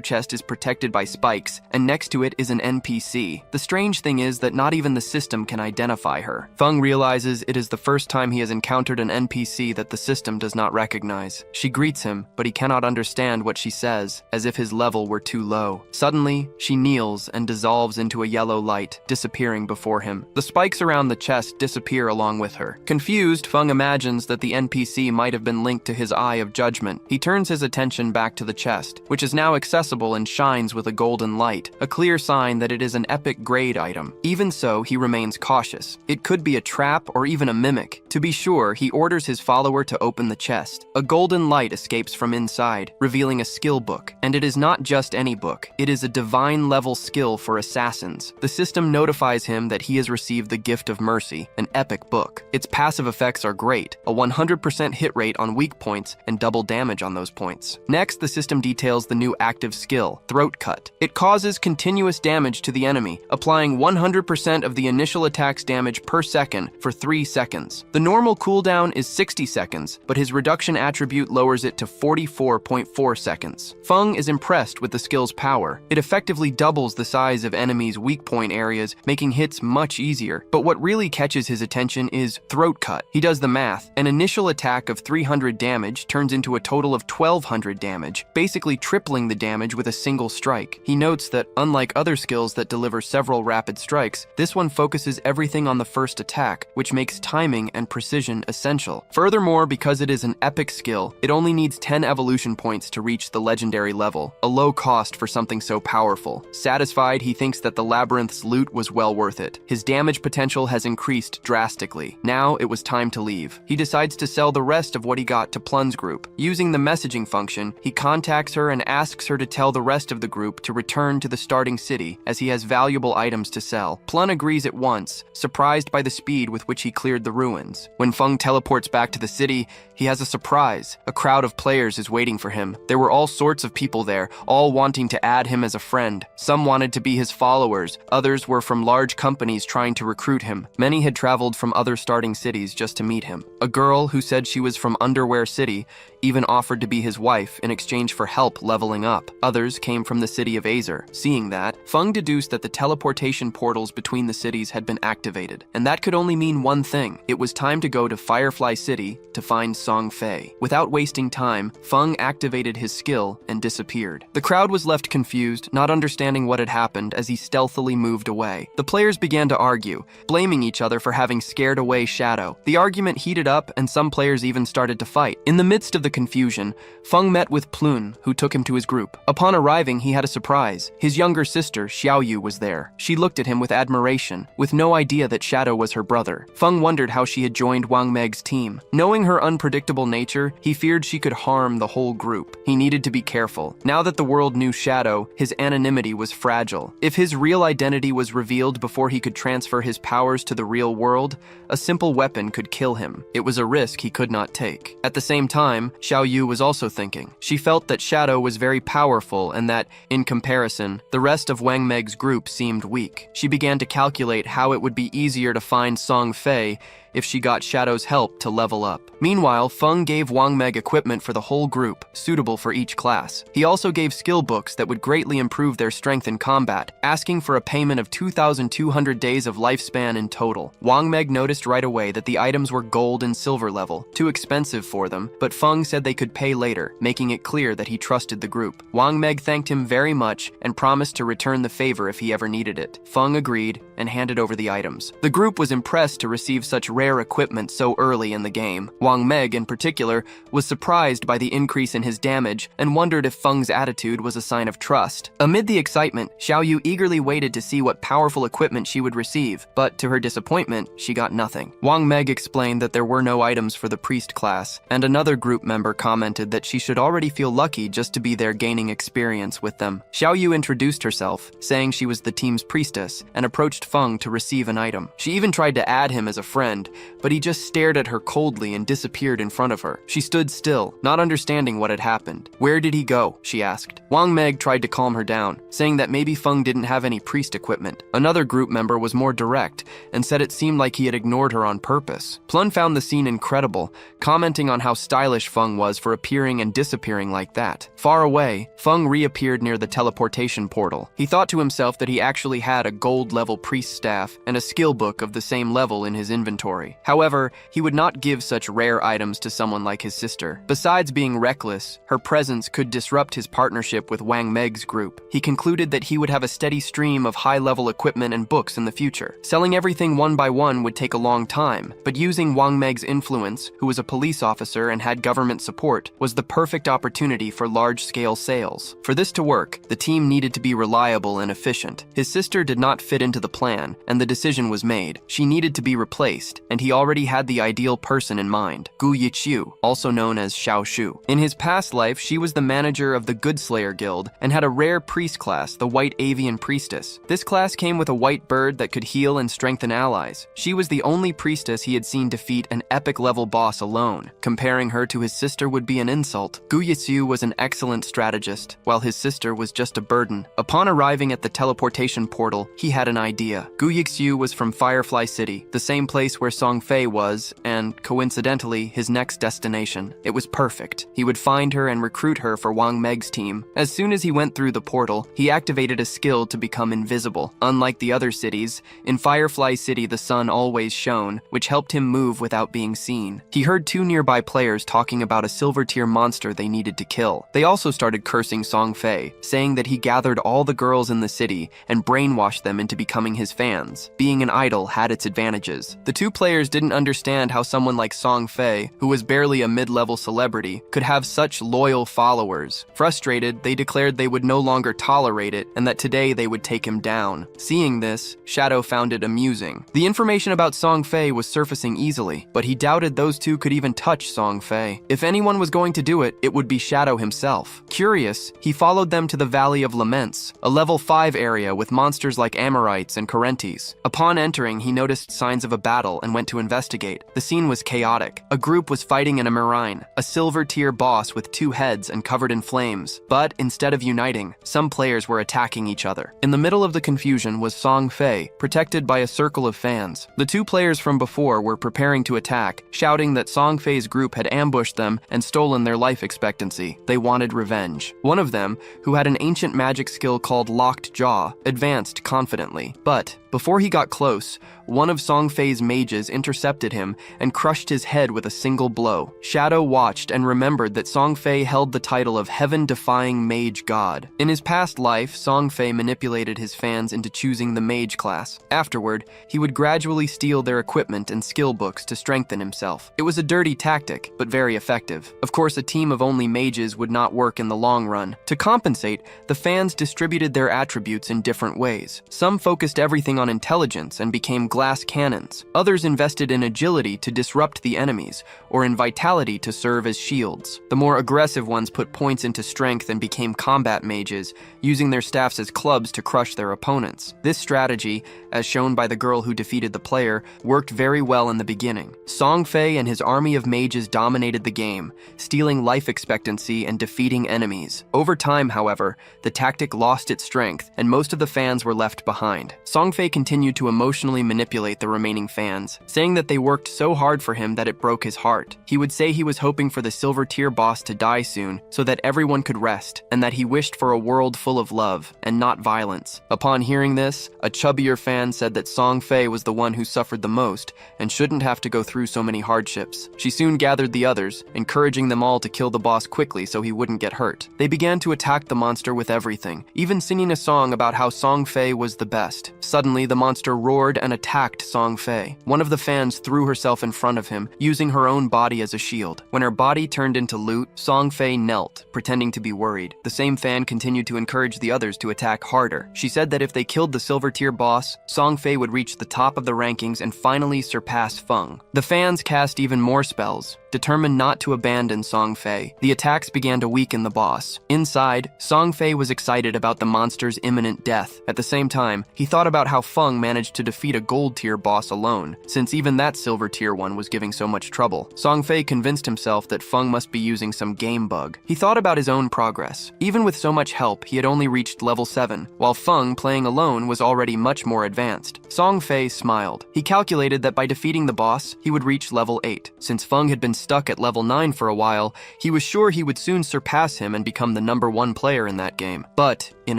chest is protected by spikes, and next to it is an NPC. The strange thing is that not even the system can identify her. Feng realizes it is the first time he has encountered an NPC that the system does not recognize. She greets him, but he cannot understand what she says, as if his level were too low. Suddenly, she kneels and dissolves into a yellow light, disappearing before him. The spikes around the chest disappear along with her. Confused, Feng imagines that the NPC might have been linked to his Eye of Judgment. He turns his attention back to the chest, which is now accessible and shines with a golden light, a clear sign that it is an epic grade item. Even so, he remains cautious. It could be a trap or even a mimic. To be sure, he orders his follower to open the chest. A golden light escapes from inside, revealing a skill book. And it is not just any book. It is a divine-level skill for assassins. The system notifies him that he has received the Gift of Mercy, an epic book. Its passive effects are great, a 100% hit rate on weak points and double damage on those points. Next, the system details the new active skill, Throat Cut. It causes continuous damage to the enemy, applying 100% of the initial attack's damage per second for 3 seconds. The normal cooldown is 60 seconds, but his reduction attribute lowers it to 44.4 seconds. Feng Feng is impressed with the skill's power. It effectively doubles the size of enemies' weak point areas, making hits much easier. But what really catches his attention is Throat Cut. He does the math. An initial attack of 300 damage turns into a total of 1200 damage, basically tripling the damage with a single strike. He notes that, unlike other skills that deliver several rapid strikes, this one focuses everything on the first attack, which makes timing and precision essential. Furthermore, because it is an epic skill, it only needs 10 evolution points to reach the legendary level, a low cost for something so powerful. Satisfied, he thinks that the labyrinth's loot was well worth it. His damage potential has increased drastically. Now it was time to leave. He decides to sell the rest of what he got to Plun's group. Using the messaging function, he contacts her and asks her to tell the rest of the group to return to the starting city, as he has valuable items to sell. Plun agrees at once, surprised by the speed with which he cleared the ruins. When Feng teleports back to the city, he has a surprise. A crowd of players is waiting for him. There were all sorts of people there, all wanting to add him as a friend. Some wanted to be his followers, others were from large companies trying to recruit him. Many had traveled from other starting cities just to meet him. A girl who said she was from Underwear City even offered to be his wife in exchange for help leveling up. Others came from the city of Azer. Seeing that, Feng deduced that the teleportation portals between the cities had been activated. And that could only mean one thing. It was time to go to Firefly City to find Song Fei. Without wasting time, Feng activated his skill and disappeared. The crowd was left confused, not understanding what had happened as he stealthily moved away. The players began to argue, blaming each other for having scared away Shadow. The argument heated up and some players even started to fight. In the midst of the confusion, Feng met with Plun, who took him to his group. Upon arriving, he had a surprise. His younger sister, Xiaoyu, was there. She looked at him with admiration, with no idea that Shadow was her brother. Feng wondered how she had joined Wang Meg's team. Knowing her unpredictable nature, he feared she could harm the whole group. He needed to be careful. Now that the world knew Shadow, his anonymity was fragile. If his real identity was revealed before he could transfer his powers to the real world, a simple weapon could kill him. It was a risk he could not take. At the same time, Xiaoyu was also thinking. She felt that Shadow was very powerful and that, in comparison, the rest of Wang Meg's group seemed weak. She began to calculate how it would be easier to find Song Fei if she got Shadow's help to level up. Meanwhile, Feng gave Wang Meg equipment for the whole group, suitable for each class. He also gave skill books that would greatly improve their strength in combat, asking for a payment of 2,200 days of lifespan in total. Wang Meg noticed right away that the items were gold and silver level, too expensive for them, but Feng said they could pay later, making it clear that he trusted the group. Wang Meg thanked him very much and promised to return the favor if he ever needed it. Feng agreed and handed over the items. The group was impressed to receive such rare equipment so early in the game. Wang Meg, in particular, was surprised by the increase in his damage and wondered if Feng's attitude was a sign of trust. Amid the excitement, Xiaoyu eagerly waited to see what powerful equipment she would receive, but to her disappointment, she got nothing. Wang Meg explained that there were no items for the priest class, and another group member commented that she should already feel lucky just to be there gaining experience with them. Xiaoyu introduced herself, saying she was the team's priestess, and approached Feng to receive an item. She even tried to add him as a friend, but he just stared at her coldly and disappeared in front of her. She stood still, not understanding what had happened. Where did he go? She asked. Wang Meg tried to calm her down, saying that maybe Feng didn't have any priest equipment. Another group member was more direct and said it seemed like he had ignored her on purpose. Plun found the scene incredible, commenting on how stylish Feng was for appearing and disappearing like that. Far away, Feng reappeared near the teleportation portal. He thought to himself that he actually had a gold-level priest staff and a skill book of the same level in his inventory. However, he would not give such rare items to someone like his sister. Besides being reckless, her presence could disrupt his partnership with Wang Meg's group. He concluded that he would have a steady stream of high-level equipment and books in the future. Selling everything one by one would take a long time, but using Wang Meg's influence, who was a police officer and had government support, was the perfect opportunity for large-scale sales. For this to work, the team needed to be reliable and efficient. His sister did not fit into the plan, and the decision was made. She needed to be replaced, and he already had the ideal person in mind, Gu Yiqiu, also known as Xiao Shu. In his past life, she was the manager of the Goodslayer Guild and had a rare priest class, the White Avian Priestess. This class came with a white bird that could heal and strengthen allies. She was the only priestess he had seen defeat an epic-level boss alone. Comparing her to his sister would be an insult. Gu Yiqiu was an excellent strategist, while his sister was just a burden. Upon arriving at the teleportation portal, he had an idea. Gu Yiqiu was from Firefly City, the same place where Song Fei was, and coincidentally, his next destination. It was perfect. He would find her and recruit her for Wang Meg's team. As soon as he went through the portal, he activated a skill to become invisible. Unlike the other cities, in Firefly City the sun always shone, which helped him move without being seen. He heard two nearby players talking about a silver tier monster they needed to kill. They also started cursing Song Fei, saying that he gathered all the girls in the city and brainwashed them into becoming his fans. Being an idol had its advantages. The two players didn't understand how someone like Song Fei, who was barely a mid-level celebrity, could have such loyal followers. Frustrated, they declared they would no longer tolerate it and that today they would take him down. Seeing this, Shadow found it amusing. The information about Song Fei was surfacing easily, but he doubted those two could even touch Song Fei. If anyone was going to do it, it would be Shadow himself. Curious, he followed them to the Valley of Laments, a level 5 area with monsters like Amorites and Correntes. Upon entering, he noticed signs of a battle and went to investigate. The scene was chaotic. A group was fighting in a marine, a silver tier boss with 2 heads and covered in flames. But instead of uniting, some players were attacking each other. In the middle of the confusion was Song Fei, protected by a circle of fans. The 2 players from before were preparing to attack, shouting that Song Fei's group had ambushed them and stolen their life expectancy. They wanted revenge. One of them, who had an ancient magic skill called Locked Jaw, advanced confidently. But before he got close, one of Song Fei's mages intercepted him and crushed his head with a single blow. Shadow watched and remembered that Song Fei held the title of Heaven-Defying Mage God. In his past life, Song Fei manipulated his fans into choosing the mage class. Afterward, he would gradually steal their equipment and skill books to strengthen himself. It was a dirty tactic, but very effective. Of course, a team of only mages would not work in the long run. To compensate, the fans distributed their attributes in different ways. Some focused everything on intelligence and became glass cannons. Others invested in agility to disrupt the enemies, or in vitality to serve as shields. The more aggressive ones put points into strength and became combat mages, using their staffs as clubs to crush their opponents. This strategy, as shown by the girl who defeated the player, worked very well in the beginning. Song Fei and his army of mages dominated the game, stealing life expectancy and defeating enemies. Over time, however, the tactic lost its strength, and most of the fans were left behind. Song Fei continued to emotionally manipulate the remaining fans, saying that they worked so hard for him that it broke his heart. He would say he was hoping for the silver tier boss to die soon so that everyone could rest, and that he wished for a world full of love and not violence. Upon hearing this, a chubbier fan said that Song Fei was the one who suffered the most and shouldn't have to go through so many hardships. She soon gathered the others, encouraging them all to kill the boss quickly so he wouldn't get hurt. They began to attack the monster with everything, even singing a song about how Song Fei was the best. Suddenly, the monster roared and attacked Song Fei. One of the fans threw herself in front of him, using her own body as a shield. When her body turned into loot, Song Fei knelt, pretending to be worried. The same fan continued to encourage the others to attack harder. She said that if they killed the silver tier boss, Song Fei would reach the top of the rankings and finally surpass Feng. The fans cast even more spells, determined not to abandon Song Fei. The attacks began to weaken the boss. Inside, Song Fei was excited about the monster's imminent death. At the same time, he thought about how Feng managed to defeat a gold tier boss alone, since even that silver tier one was giving so much trouble. Song Fei convinced himself that Feng must be using some game bug. He thought about his own progress. Even with so much help, he had only reached level 7, while Feng, playing alone, was already much more advanced. Song Fei smiled. He calculated that by defeating the boss, he would reach level 8. Since Feng had been stuck at level 9 for a while, he was sure he would soon surpass him and become the #1 player in that game. But, in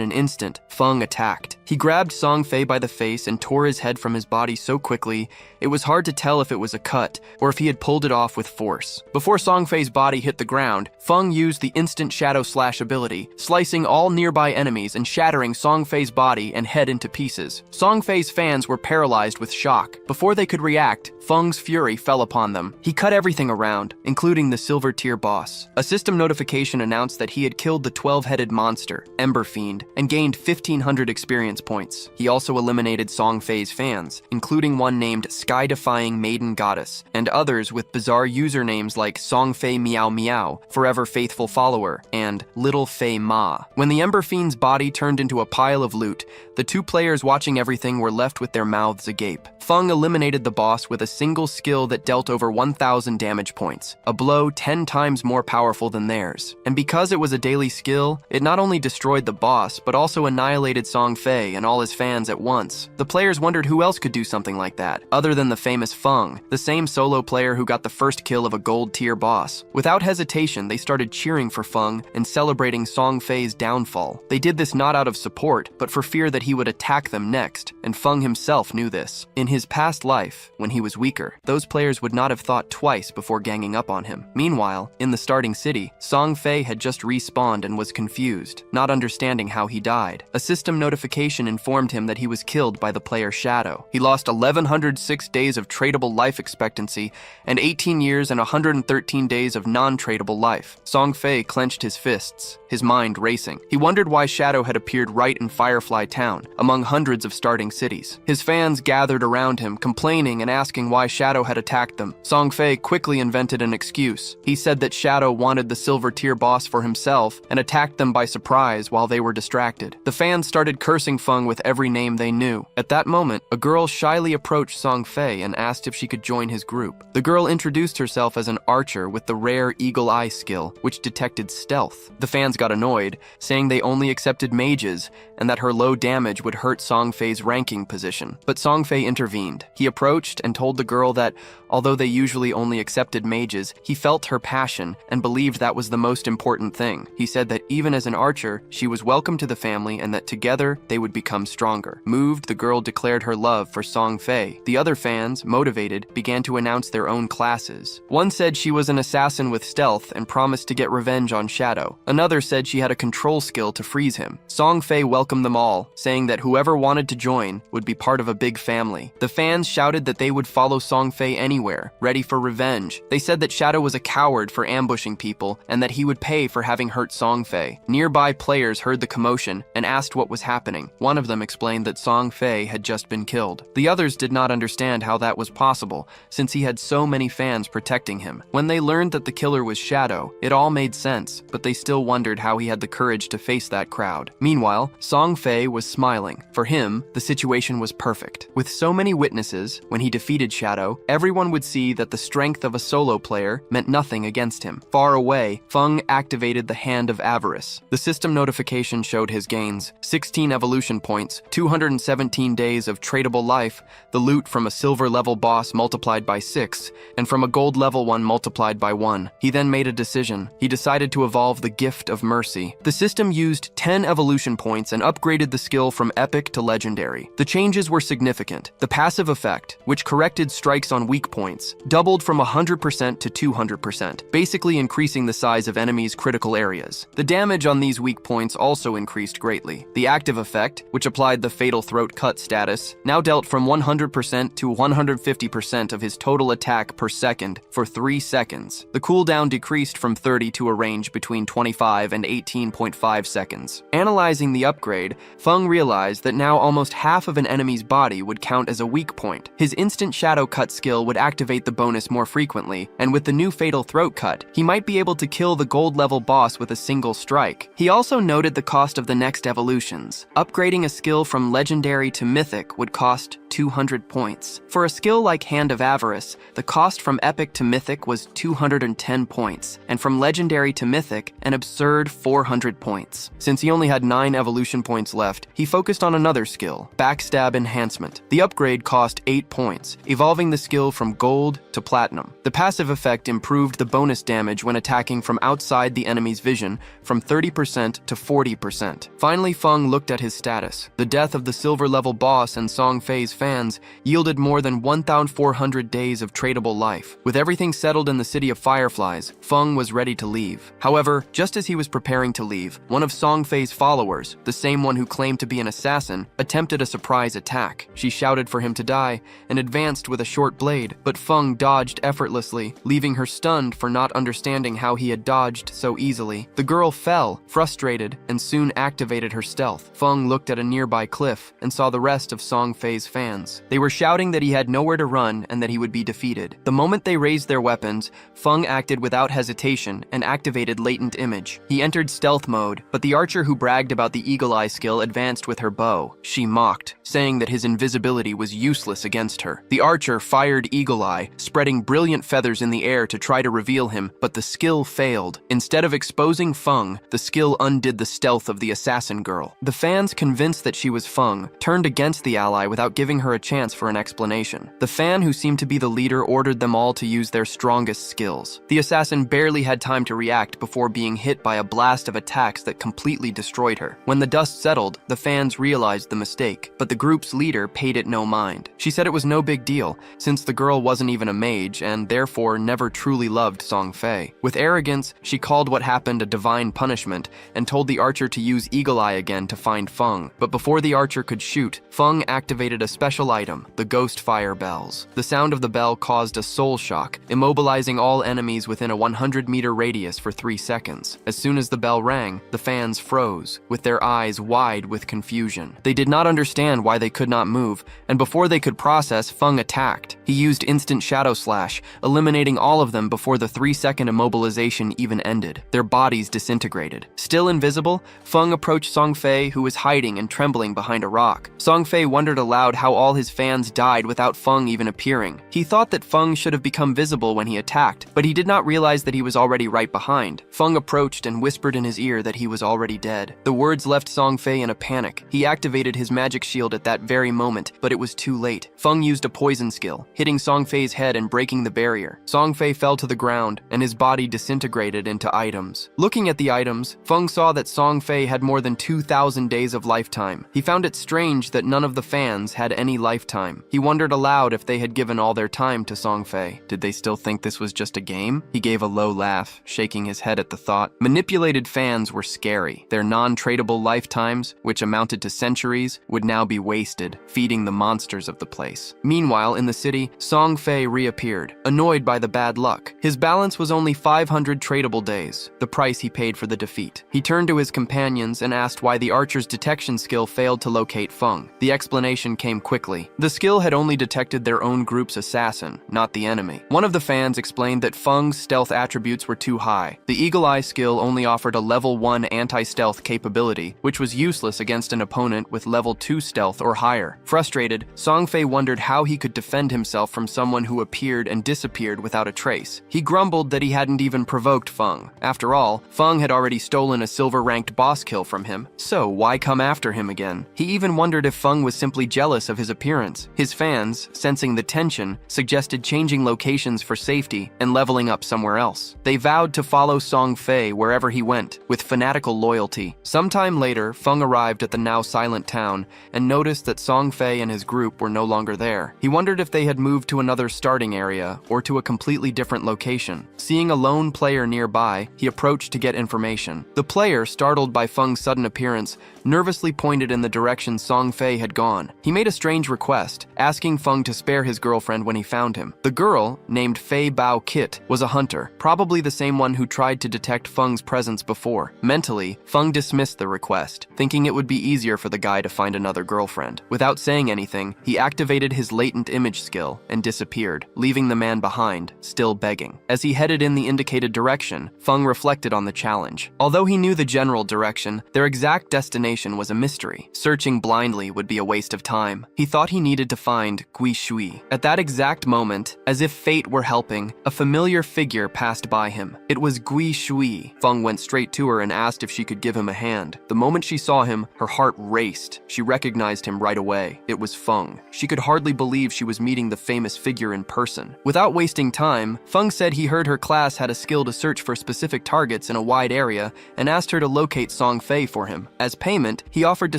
an instant, Feng attacked. He grabbed Song Fei by the face and tore his head from his body so quickly, it was hard to tell if it was a cut or if he had pulled it off with force. Before Song Fei's body hit the ground, Feng used the instant shadow slash ability, slicing all nearby enemies and shattering Song Fei's body and head into pieces. Song Fei's fans were paralyzed with shock. Before they could react, Feng's fury fell upon them. He cut everything around, including the silver tier boss. A system notification announced that he had killed the 12-headed monster, Ember Fiend, and gained 1,500 experience points. He also eliminated Song Fei's fans, including one named Sky-Defying Maiden Goddess, and others with bizarre usernames like Song Fei Meow Meow, Forever Faithful Follower, and Little Fei Ma. When the Ember Fiend's body turned into a pile of loot, the two players watching everything were left with their mouths agape. Feng eliminated the boss with a single skill that dealt over 1,000 damage points, a blow 10 times more powerful than theirs. And because it was a daily skill, it not only destroyed the boss, but also annihilated Song Fei Fei and all his fans at once. The players wondered who else could do something like that, other than the famous Feng, the same solo player who got the first kill of a gold-tier boss. Without hesitation, they started cheering for Feng and celebrating Song Fei's downfall. They did this not out of support, but for fear that he would attack them next, and Feng himself knew this. In his past life, when he was weaker, those players would not have thought twice before ganging up on him. Meanwhile, in the starting city, Song Fei had just respawned and was confused, not understanding how he died. A system notification informed him that he was killed by the player Shadow. He lost 1,106 days of tradable life expectancy and 18 years and 113 days of non-tradable life. Song Fei clenched his fists, his mind racing. He wondered why Shadow had appeared right in Firefly Town, among hundreds of starting cities. His fans gathered around him, complaining and asking why Shadow had attacked them. Song Fei quickly invented an excuse. He said that Shadow wanted the silver tier boss for himself and attacked them by surprise while they were distracted. The fans started cursing Feng with every name they knew. At that moment, a girl shyly approached Song Fei and asked if she could join his group. The girl introduced herself as an archer with the rare eagle eye skill, which detected stealth. The fans got annoyed, saying they only accepted mages and that her low damage would hurt Song Fei's ranking position. But Song Fei intervened. He approached and told the girl that, although they usually only accepted mages, he felt her passion and believed that was the most important thing. He said that even as an archer, she was welcome to the family and that together they would become stronger. Moved, the girl declared her love for Song Fei. The other fans, motivated, began to announce their own classes. One said she was an assassin with stealth and promised to get revenge on Shadow. Another said she had a control skill to freeze him. Song Fei welcomed them all, saying that whoever wanted to join would be part of a big family. The fans shouted that they would follow Song Fei anywhere, ready for revenge. They said that Shadow was a coward for ambushing people and that he would pay for having hurt Song Fei. Nearby players heard the commotion and asked what was happening. One of them explained that Song Fei had just been killed. The others did not understand how that was possible, since he had so many fans protecting him. When they learned that the killer was Shadow, it all made sense, but they still wondered how he had the courage to face that crowd. Meanwhile, Song Fei was smiling. For him, the situation was perfect. With so many witnesses, when he defeated Shadow, everyone would see that the strength of a solo player meant nothing against him. Far away, Feng activated the Hand of Avarice. The system notification showed his gains: 16 evolution points, 217 days of tradable life, the loot from a silver level boss multiplied by 6, and from a gold level one multiplied by 1. He then made a decision. He decided to evolve the Gift of Mercy. The system used 10 evolution points and upgraded the skill from epic to legendary. The changes were significant. The passive effect, which corrected strikes on weak points, doubled from 100% to 200%, basically increasing the size of enemies' critical areas. The damage on these weak points also increased greatly. The active effect, which applied the Fatal Throat Cut status, now dealt from 100% to 150% of his total attack per second for 3 seconds. The cooldown decreased from 30 to a range between 25 and 18.5 seconds. Analyzing the upgrade, Feng realized that now almost half of an enemy's body would count as a weak point. His instant shadow cut skill would activate the bonus more frequently, and with the new Fatal Throat Cut, he might be able to kill the gold level boss with a single strike. He also noted the cost of the next evolutions. Upgrading a skill from legendary to mythic would cost 200 points. For a skill like Hand of Avarice, the cost from epic to mythic was 210 points, and from legendary to mythic, an absurd 400 points. Since he only had 9 evolution points left, he focused on another skill, Backstab Enhancement. The upgrade cost 8 points, evolving the skill from gold to platinum. The passive effect improved the bonus damage when attacking from outside the enemy's vision from 30% to 40%. Finally, Feng looked at his status. The death of the silver level boss and Song Fei's fans yielded more than 1,400 days of tradable life. With everything settled in the city of Fireflies, Feng was ready to leave. However, just as he was preparing to leave, one of Song Fei's followers, the same one who claimed to be an assassin, attempted a surprise attack. She shouted for him to die and advanced with a short blade, but Feng dodged effortlessly, leaving her stunned for not understanding how he had dodged so easily. The girl fell, frustrated, and soon activated her stealth. Feng looked at a nearby cliff and saw the rest of Song Fei's fans. They were shouting that he had nowhere to run and that he would be defeated. The moment they raised their weapons, Feng acted without hesitation and activated Latent Image. He entered stealth mode, but the archer who bragged about the Eagle Eye skill advanced with her bow. She mocked, saying that his invisibility was useless against her. The archer fired Eagle Eye, spreading brilliant feathers in the air to try to reveal him, but the skill failed. Instead of exposing Feng, the skill undid the stealth of the assassin girl. The fans convinced that she was Feng, turned against the ally without giving her a chance for an explanation. The fan, who seemed to be the leader, ordered them all to use their strongest skills. The assassin barely had time to react before being hit by a blast of attacks that completely destroyed her. When the dust settled, the fans realized the mistake, but the group's leader paid it no mind. She said it was no big deal, since the girl wasn't even a mage and therefore never truly loved Song Fei. With arrogance, she called what happened a divine punishment and told the archer to use Eagle Eye again to find Feng. But before the archer could shoot, Feng activated a special item, the Ghost Fire Bells. The sound of the bell caused a soul shock, immobilizing all enemies within a 100-meter radius for 3 seconds. As soon as the bell rang, the fans froze, with their eyes wide with confusion. They did not understand why they could not move, and before they could process, Feng attacked. He used instant shadow slash, eliminating all of them before the 3-second immobilization even ended. Their bodies disintegrated. Still invisible, Feng approached Song Fei, who was hiding and trembling behind a rock. Song Fei wondered aloud how all his fans died without Feng even appearing. He thought that Feng should have become visible when he attacked, but he did not realize that he was already right behind. Feng approached and whispered in his ear that he was already dead. The words left Song Fei in a panic. He activated his magic shield at that very moment, but it was too late. Feng used a poison skill, hitting Song Fei's head and breaking the barrier. Song Fei fell to the ground, and his body disintegrated into items. Looking at the items, Feng saw that Song Fei had more than 2,000 days of lifetime. He found it strange that none of the fans had any lifetime. He wondered aloud if they had given all their time to Song Fei. Did they still think this was just a game? He gave a low laugh, shaking his head at the thought. Manipulated fans were scary. Their non-tradable lifetimes, which amounted to centuries, would now be wasted, feeding the monsters of the place. Meanwhile, in the city, Song Fei reappeared, annoyed by the bad luck. His balance was only 500 tradable days, the price he paid for the defeat. He turned to his companions and asked why the archer's detection skill failed to locate Feng. The explanation came quickly. The skill had only detected their own group's assassin, not the enemy. One of the fans explained that Feng's stealth attributes were too high. The Eagle Eye skill only offered a level 1 anti-stealth capability, which was useless against an opponent with level 2 stealth or higher. Frustrated, Song Fei wondered how he could defend himself from someone who appeared and disappeared without a trace. He grumbled that he hadn't even provoked Feng. After all, Feng had already stolen a silver-ranked boss kill from him, so why come after him again? He even wondered if Feng was simply jealous of his appearance. His fans, sensing the tension, suggested changing locations for safety and leveling up somewhere else. They vowed to follow Song Fei wherever he went, with fanatical loyalty. Sometime later, Feng arrived at the now silent town and noticed that Song Fei and his group were no longer there. He wondered if they had moved to another starting area or to a completely different location. Seeing a lone player nearby, he approached to get information. The player, startled by Feng's sudden appearance, nervously pointed in the direction Song Fei had gone. He made a strange request, asking Feng to spare his girlfriend when he found him. The girl, named Fei Bao Kit, was a hunter, probably the same one who tried to detect Feng's presence before. Mentally, Feng dismissed the request, thinking it would be easier for the guy to find another girlfriend. Without saying anything, he activated his latent image skill and disappeared, leaving the man behind, still begging. As he headed in the indicated direction, Feng reflected on the challenge. Although he knew the general direction, their exact destination was a mystery. Searching blindly would be a waste of time. He thought he needed to find Gui Shui. At that exact moment, as if fate were helping, a familiar figure passed by him. It was Gui Shui. Feng went straight to her and asked if she could give him a hand. The moment she saw him, her heart raced. She recognized him right away. It was Feng. She could hardly believe she was meeting the famous figure in person. Without wasting time, Feng said he heard her class had a skill to search for specific targets in a wide area and asked her to locate Song Fei for him. As payment, he offered to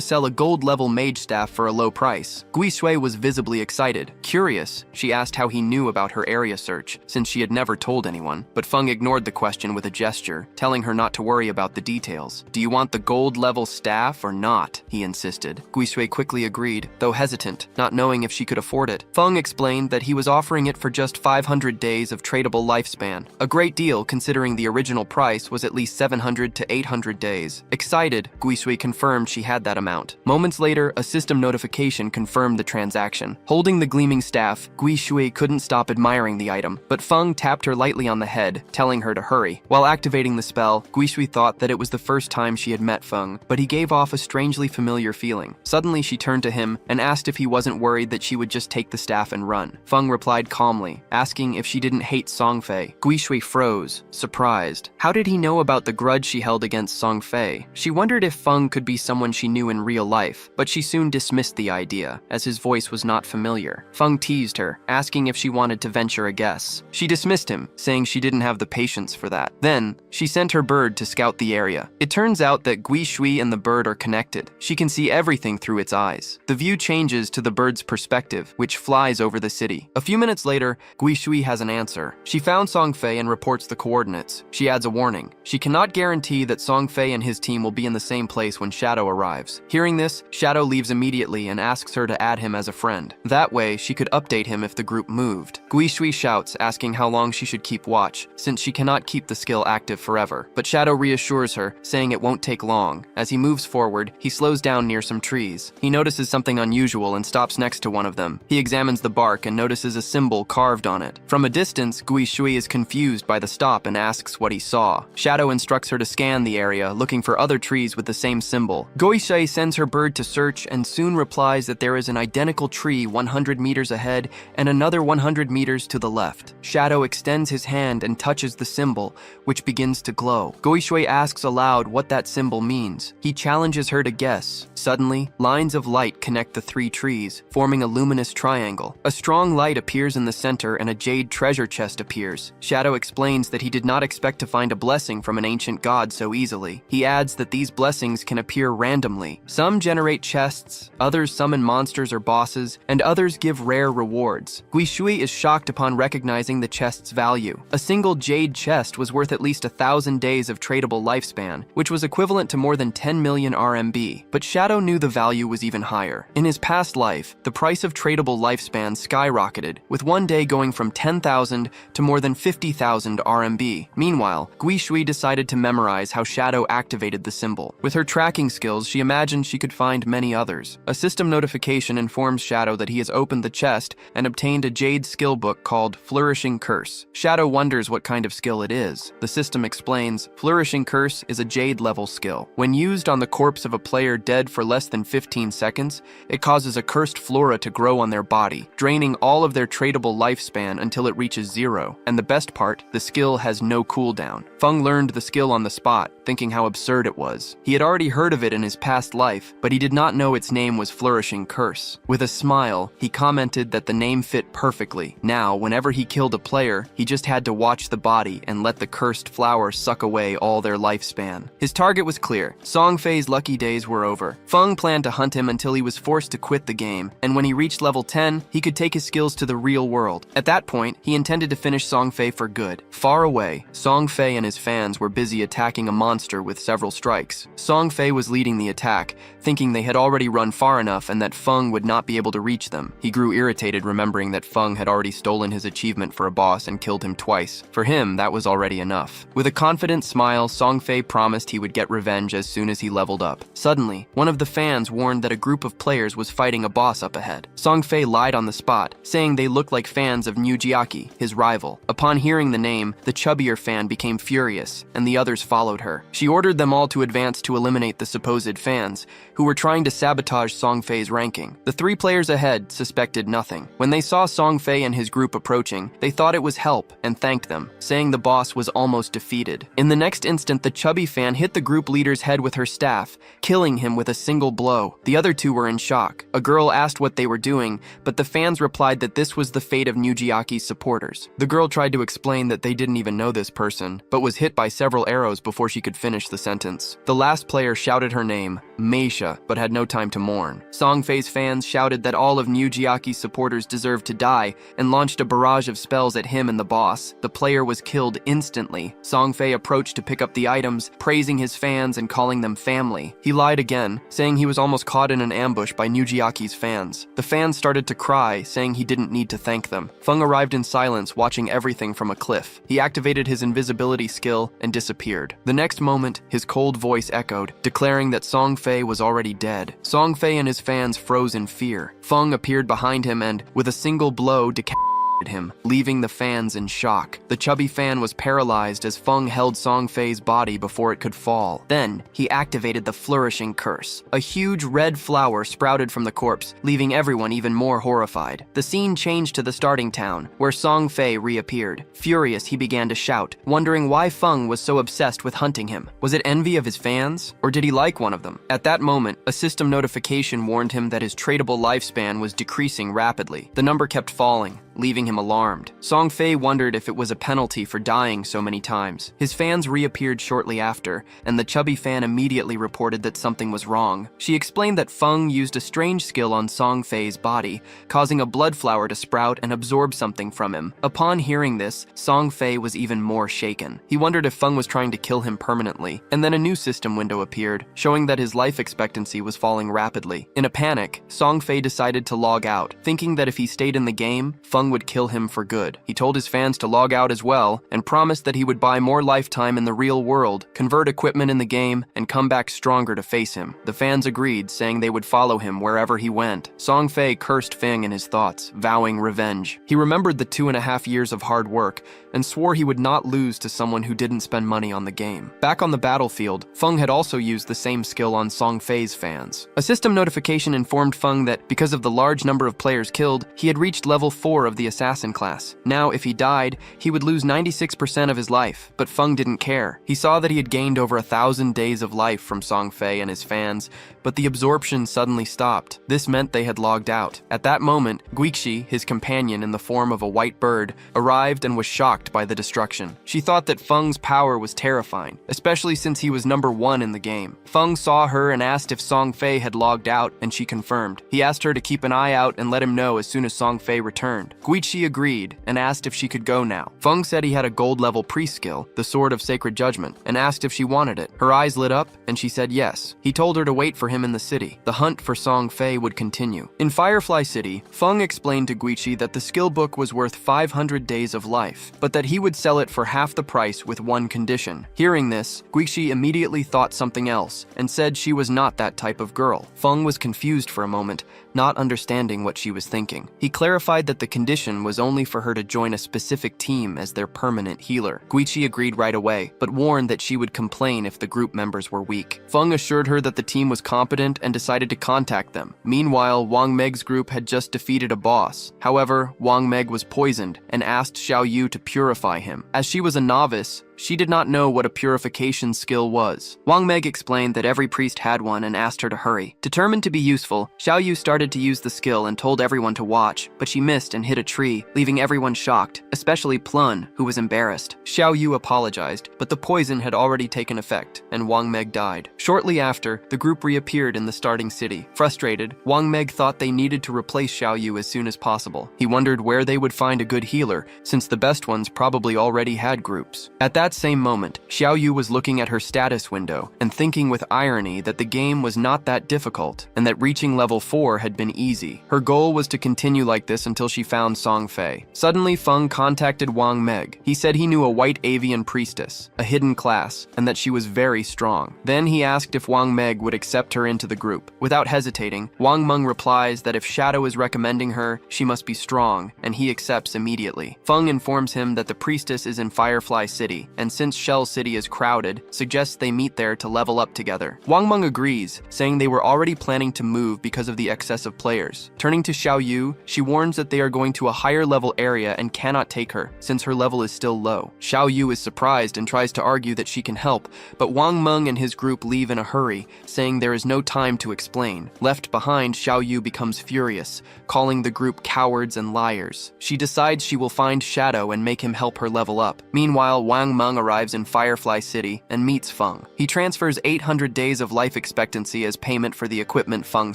sell a gold-level mage staff for a low price. Gui Shui was visibly excited. Curious, she asked how he knew about her area search, since she had never told anyone. But Feng ignored the question with a gesture, telling her not to worry about the details. "Do you want the gold-level staff or not?" he insisted. Gui Shui quickly agreed, though hesitant, not knowing if she could afford it. Feng explained that he was offering it for just 500 days of tradable lifespan, a great deal considering the original price was at least 700 to 800 days. Excited, Gui Shui confirmed she had that amount. Moments later, a system notification confirmed the transaction. Holding the gleaming staff, Gui Shui couldn't stop admiring the item, but Feng tapped her lightly on the head, telling her to hurry. While activating the spell, Gui Shui thought that it was the first time she had met Feng, but he gave off a strangely familiar feeling. Suddenly, she turned to him and asked if he wasn't worried that she would just take the staff and run. Feng replied calmly, asking if she didn't hate Song Fei. Gui Shui froze, surprised. How did he know about the grudge she held against Song Fei? She wondered if Feng could be someone she she knew in real life, but she soon dismissed the idea, as his voice was not familiar. Feng teased her, asking if she wanted to venture a guess. She dismissed him, saying she didn't have the patience for that. Then, she sent her bird to scout the area. It turns out that Gui Shui and the bird are connected. She can see everything through its eyes. The view changes to the bird's perspective, which flies over the city. A few minutes later, Gui Shui has an answer. She found Song Fei and reports the coordinates. She adds a warning. She cannot guarantee that Song Fei and his team will be in the same place when Shadow arrives. Hearing this, Shadow leaves immediately and asks her to add him as a friend. That way, she could update him if the group moved. Gui Shui shouts, asking how long she should keep watch, since she cannot keep the skill active forever. But Shadow reassures her, saying it won't take long. As he moves forward, he slows down near some trees. He notices something unusual and stops next to one of them. He examines the bark and notices a symbol carved on it. From a distance, Gui Shui is confused by the stop and asks what he saw. Shadow instructs her to scan the area, looking for other trees with the same symbol. Gui Shui sends her bird to search and soon replies that there is an identical tree 100 meters ahead and another 100 meters to the left. Shadow extends his hand and touches the symbol, which begins to glow. Gui Shui asks aloud what that symbol means. He challenges her to guess. Suddenly, lines of light connect the three trees, forming a luminous triangle. A strong light appears in the center and a jade treasure chest appears. Shadow explains that he did not expect to find a blessing from an ancient god so easily. He adds that these blessings can appear randomly. Some generate chests, others summon monsters or bosses, and others give rare rewards. Gui Shui is shocked upon recognizing the chest's value. A single jade chest was worth at least 1,000 days of tradable lifespan, which was equivalent to more than 10 million RMB. But Shadow knew the value was even higher. In his past life, the price of tradable lifespan skyrocketed, with one day going from 10,000 to more than 50,000 RMB. Meanwhile, Gui Shui decided to memorize how Shadow activated the symbol. With her tracking skills, she imagined she could find many others. A system notification informs Shadow that he has opened the chest and obtained a jade skill book called Flourishing Curse. Shadow wonders what kind of skill it is. The system explains, Flourishing Curse is a jade level skill. When used on the corpse of a player dead for less than 15 seconds, it causes a cursed flora to grow on their body, draining all of their tradable lifespan until it reaches 0. And the best part, the skill has no cooldown. Feng learned the skill on the spot, thinking how absurd it was. He had already heard of it in his past life, but he did not know its name was Flourishing Curse. With a smile, he commented that the name fit perfectly. Now, whenever he killed a player, he just had to watch the body and let the cursed flower suck away all their lifespan. His target was clear. Song Fei's lucky days were over. Feng planned to hunt him until he was forced to quit the game, and when he reached level 10, he could take his skills to the real world. At that point, he intended to finish Song Fei for good. Far away, Song Fei and his fans were busy attacking a monster with several strikes. Song Fei was leading the attack, thinking they had already run far enough and that Feng would not be able to reach them. He grew irritated remembering that Feng had already stolen his achievement for a boss and killed him twice. For him, that was already enough. With a confident smile, Song Fei promised he would get revenge as soon as he leveled up. Suddenly, one of the fans warned that a group of players was fighting a boss up ahead. Song Fei lied on the spot, saying they looked like fans of Nujiaki, his rival. Upon hearing the name, the chubbier fan became furious, and the others followed her. She ordered them all to advance to eliminate the supposed fans, who were trying to sabotage Song Fei's ranking. The three players ahead suspected nothing. When they saw Song Fei and his group approaching, they thought it was help and thanked them, saying the boss was almost defeated. In the next instant, the chubby fan hit the group leader's head with her staff, killing him with a single blow. The other two were in shock. A girl asked what they were doing, but the fans replied that this was the fate of Nujiaki's supporters. The girl tried to explain that they didn't even know this person, but was hit by several arrows before she could finish the sentence. The last player shouted her name, Meisha, but had no time to mourn. Song Fei's fans shouted that all of Nujiaki's supporters deserved to die and launched a barrage of spells at him and the boss. The player was killed instantly. Song Fei approached to pick up the items, praising his fans and calling them family. He lied again, saying he was almost caught in an ambush by Nujiaki's fans. The fans started to cry, saying he didn't need to thank them. Feng arrived in silence, watching everything from a cliff. He activated his invisibility skill and disappeared. The next moment, his cold voice echoed, declaring that Song Fei was already dead. Song Fei and his fans froze in fear. Feng appeared behind him and, with a single blow, decapitated him, leaving the fans in shock. The chubby fan was paralyzed as Feng held Song Fei's body before it could fall. Then, he activated the flourishing curse. A huge red flower sprouted from the corpse, leaving everyone even more horrified. The scene changed to the starting town, where Song Fei reappeared. Furious, he began to shout, wondering why Feng was so obsessed with hunting him. Was it envy of his fans? Or did he like one of them? At that moment, a system notification warned him that his tradable lifespan was decreasing rapidly. The number kept falling, leaving him alarmed. Song Fei wondered if it was a penalty for dying so many times. His fans reappeared shortly after, and the chubby fan immediately reported that something was wrong. She explained that Feng used a strange skill on Song Fei's body, causing a blood flower to sprout and absorb something from him. Upon hearing this, Song Fei was even more shaken. He wondered if Feng was trying to kill him permanently, and then a new system window appeared, showing that his life expectancy was falling rapidly. In a panic, Song Fei decided to log out, thinking that if he stayed in the game, Feng would kill him for good. He told his fans to log out as well, and promised that he would buy more lifetime in the real world, convert equipment in the game, and come back stronger to face him. The fans agreed, saying they would follow him wherever he went. Song Fei cursed Feng in his thoughts, vowing revenge. He remembered the 2.5 years of hard work, and swore he would not lose to someone who didn't spend money on the game. Back on the battlefield, Feng had also used the same skill on Song Fei's fans. A system notification informed Feng that, because of the large number of players killed, he had reached level 4 of the assassin class. Now, if he died, he would lose 96% of his life, but Feng didn't care. He saw that he had gained over 1,000 days of life from Song Fei and his fans, but the absorption suddenly stopped. This meant they had logged out. At that moment, Guixi, his companion in the form of a white bird, arrived and was shocked by the destruction. She thought that Feng's power was terrifying, especially since he was number 1 in the game. Feng saw her and asked if Song Fei had logged out, and she confirmed. He asked her to keep an eye out and let him know as soon as Song Fei returned. Guixi agreed and asked if she could go now. Feng said he had a gold-level priest skill, the Sword of Sacred Judgment, and asked if she wanted it. Her eyes lit up, and she said yes. He told her to wait for him in the city. The hunt for Song Fei would continue. In Firefly City, Feng explained to Guixi that the skill book was worth 500 days of life, but that he would sell it for half the price with one condition. Hearing this, Guixi immediately thought something else, and said she was not that type of girl. Feng was confused for a moment, not understanding what she was thinking. He clarified that the condition was only for her to join a specific team as their permanent healer. Guixi agreed right away, but warned that she would complain if the group members were weak. Feng assured her that the team was competent and decided to contact them. Meanwhile, Wang Meg's group had just defeated a boss. However, Wang Meg was poisoned and asked Xiao Yu to purify him. As she was a novice, she did not know what a purification skill was. Wang Meg explained that every priest had one and asked her to hurry. Determined to be useful, Xiao Yu started to use the skill and told everyone to watch, but she missed and hit a tree, leaving everyone shocked, especially Plun, who was embarrassed. Xiao Yu apologized, but the poison had already taken effect, and Wang Meg died. Shortly after, the group reappeared in the starting city. Frustrated, Wang Meg thought they needed to replace Xiao Yu as soon as possible. He wondered where they would find a good healer, since the best ones probably already had groups. At that same moment, Xiao Yu was looking at her status window and thinking with irony that the game was not that difficult and that reaching level 4 had been easy. Her goal was to continue like this until she found Song Fei. Suddenly, Feng contacted Wang Meg. He said he knew a white avian priestess, a hidden class, and that she was very strong. Then he asked if Wang Meg would accept her into the group. Without hesitating, Wang Meng replies that if Shadow is recommending her, she must be strong, and he accepts immediately. Feng informs him that the priestess is in Firefly City, and since Shell City is crowded, suggests they meet there to level up together. Wang Meng agrees, saying they were already planning to move because of the excess of players. Turning to Xiao Yu, she warns that they are going to a higher level area and cannot take her, since her level is still low. Xiao Yu is surprised and tries to argue that she can help, but Wang Meng and his group leave in a hurry, saying there is no time to explain. Left behind, Xiao Yu becomes furious, calling the group cowards and liars. She decides she will find Shadow and make him help her level up. Meanwhile, Wang Meng arrives in Firefly City and meets Feng. He transfers 800 days of life expectancy as payment for the equipment Feng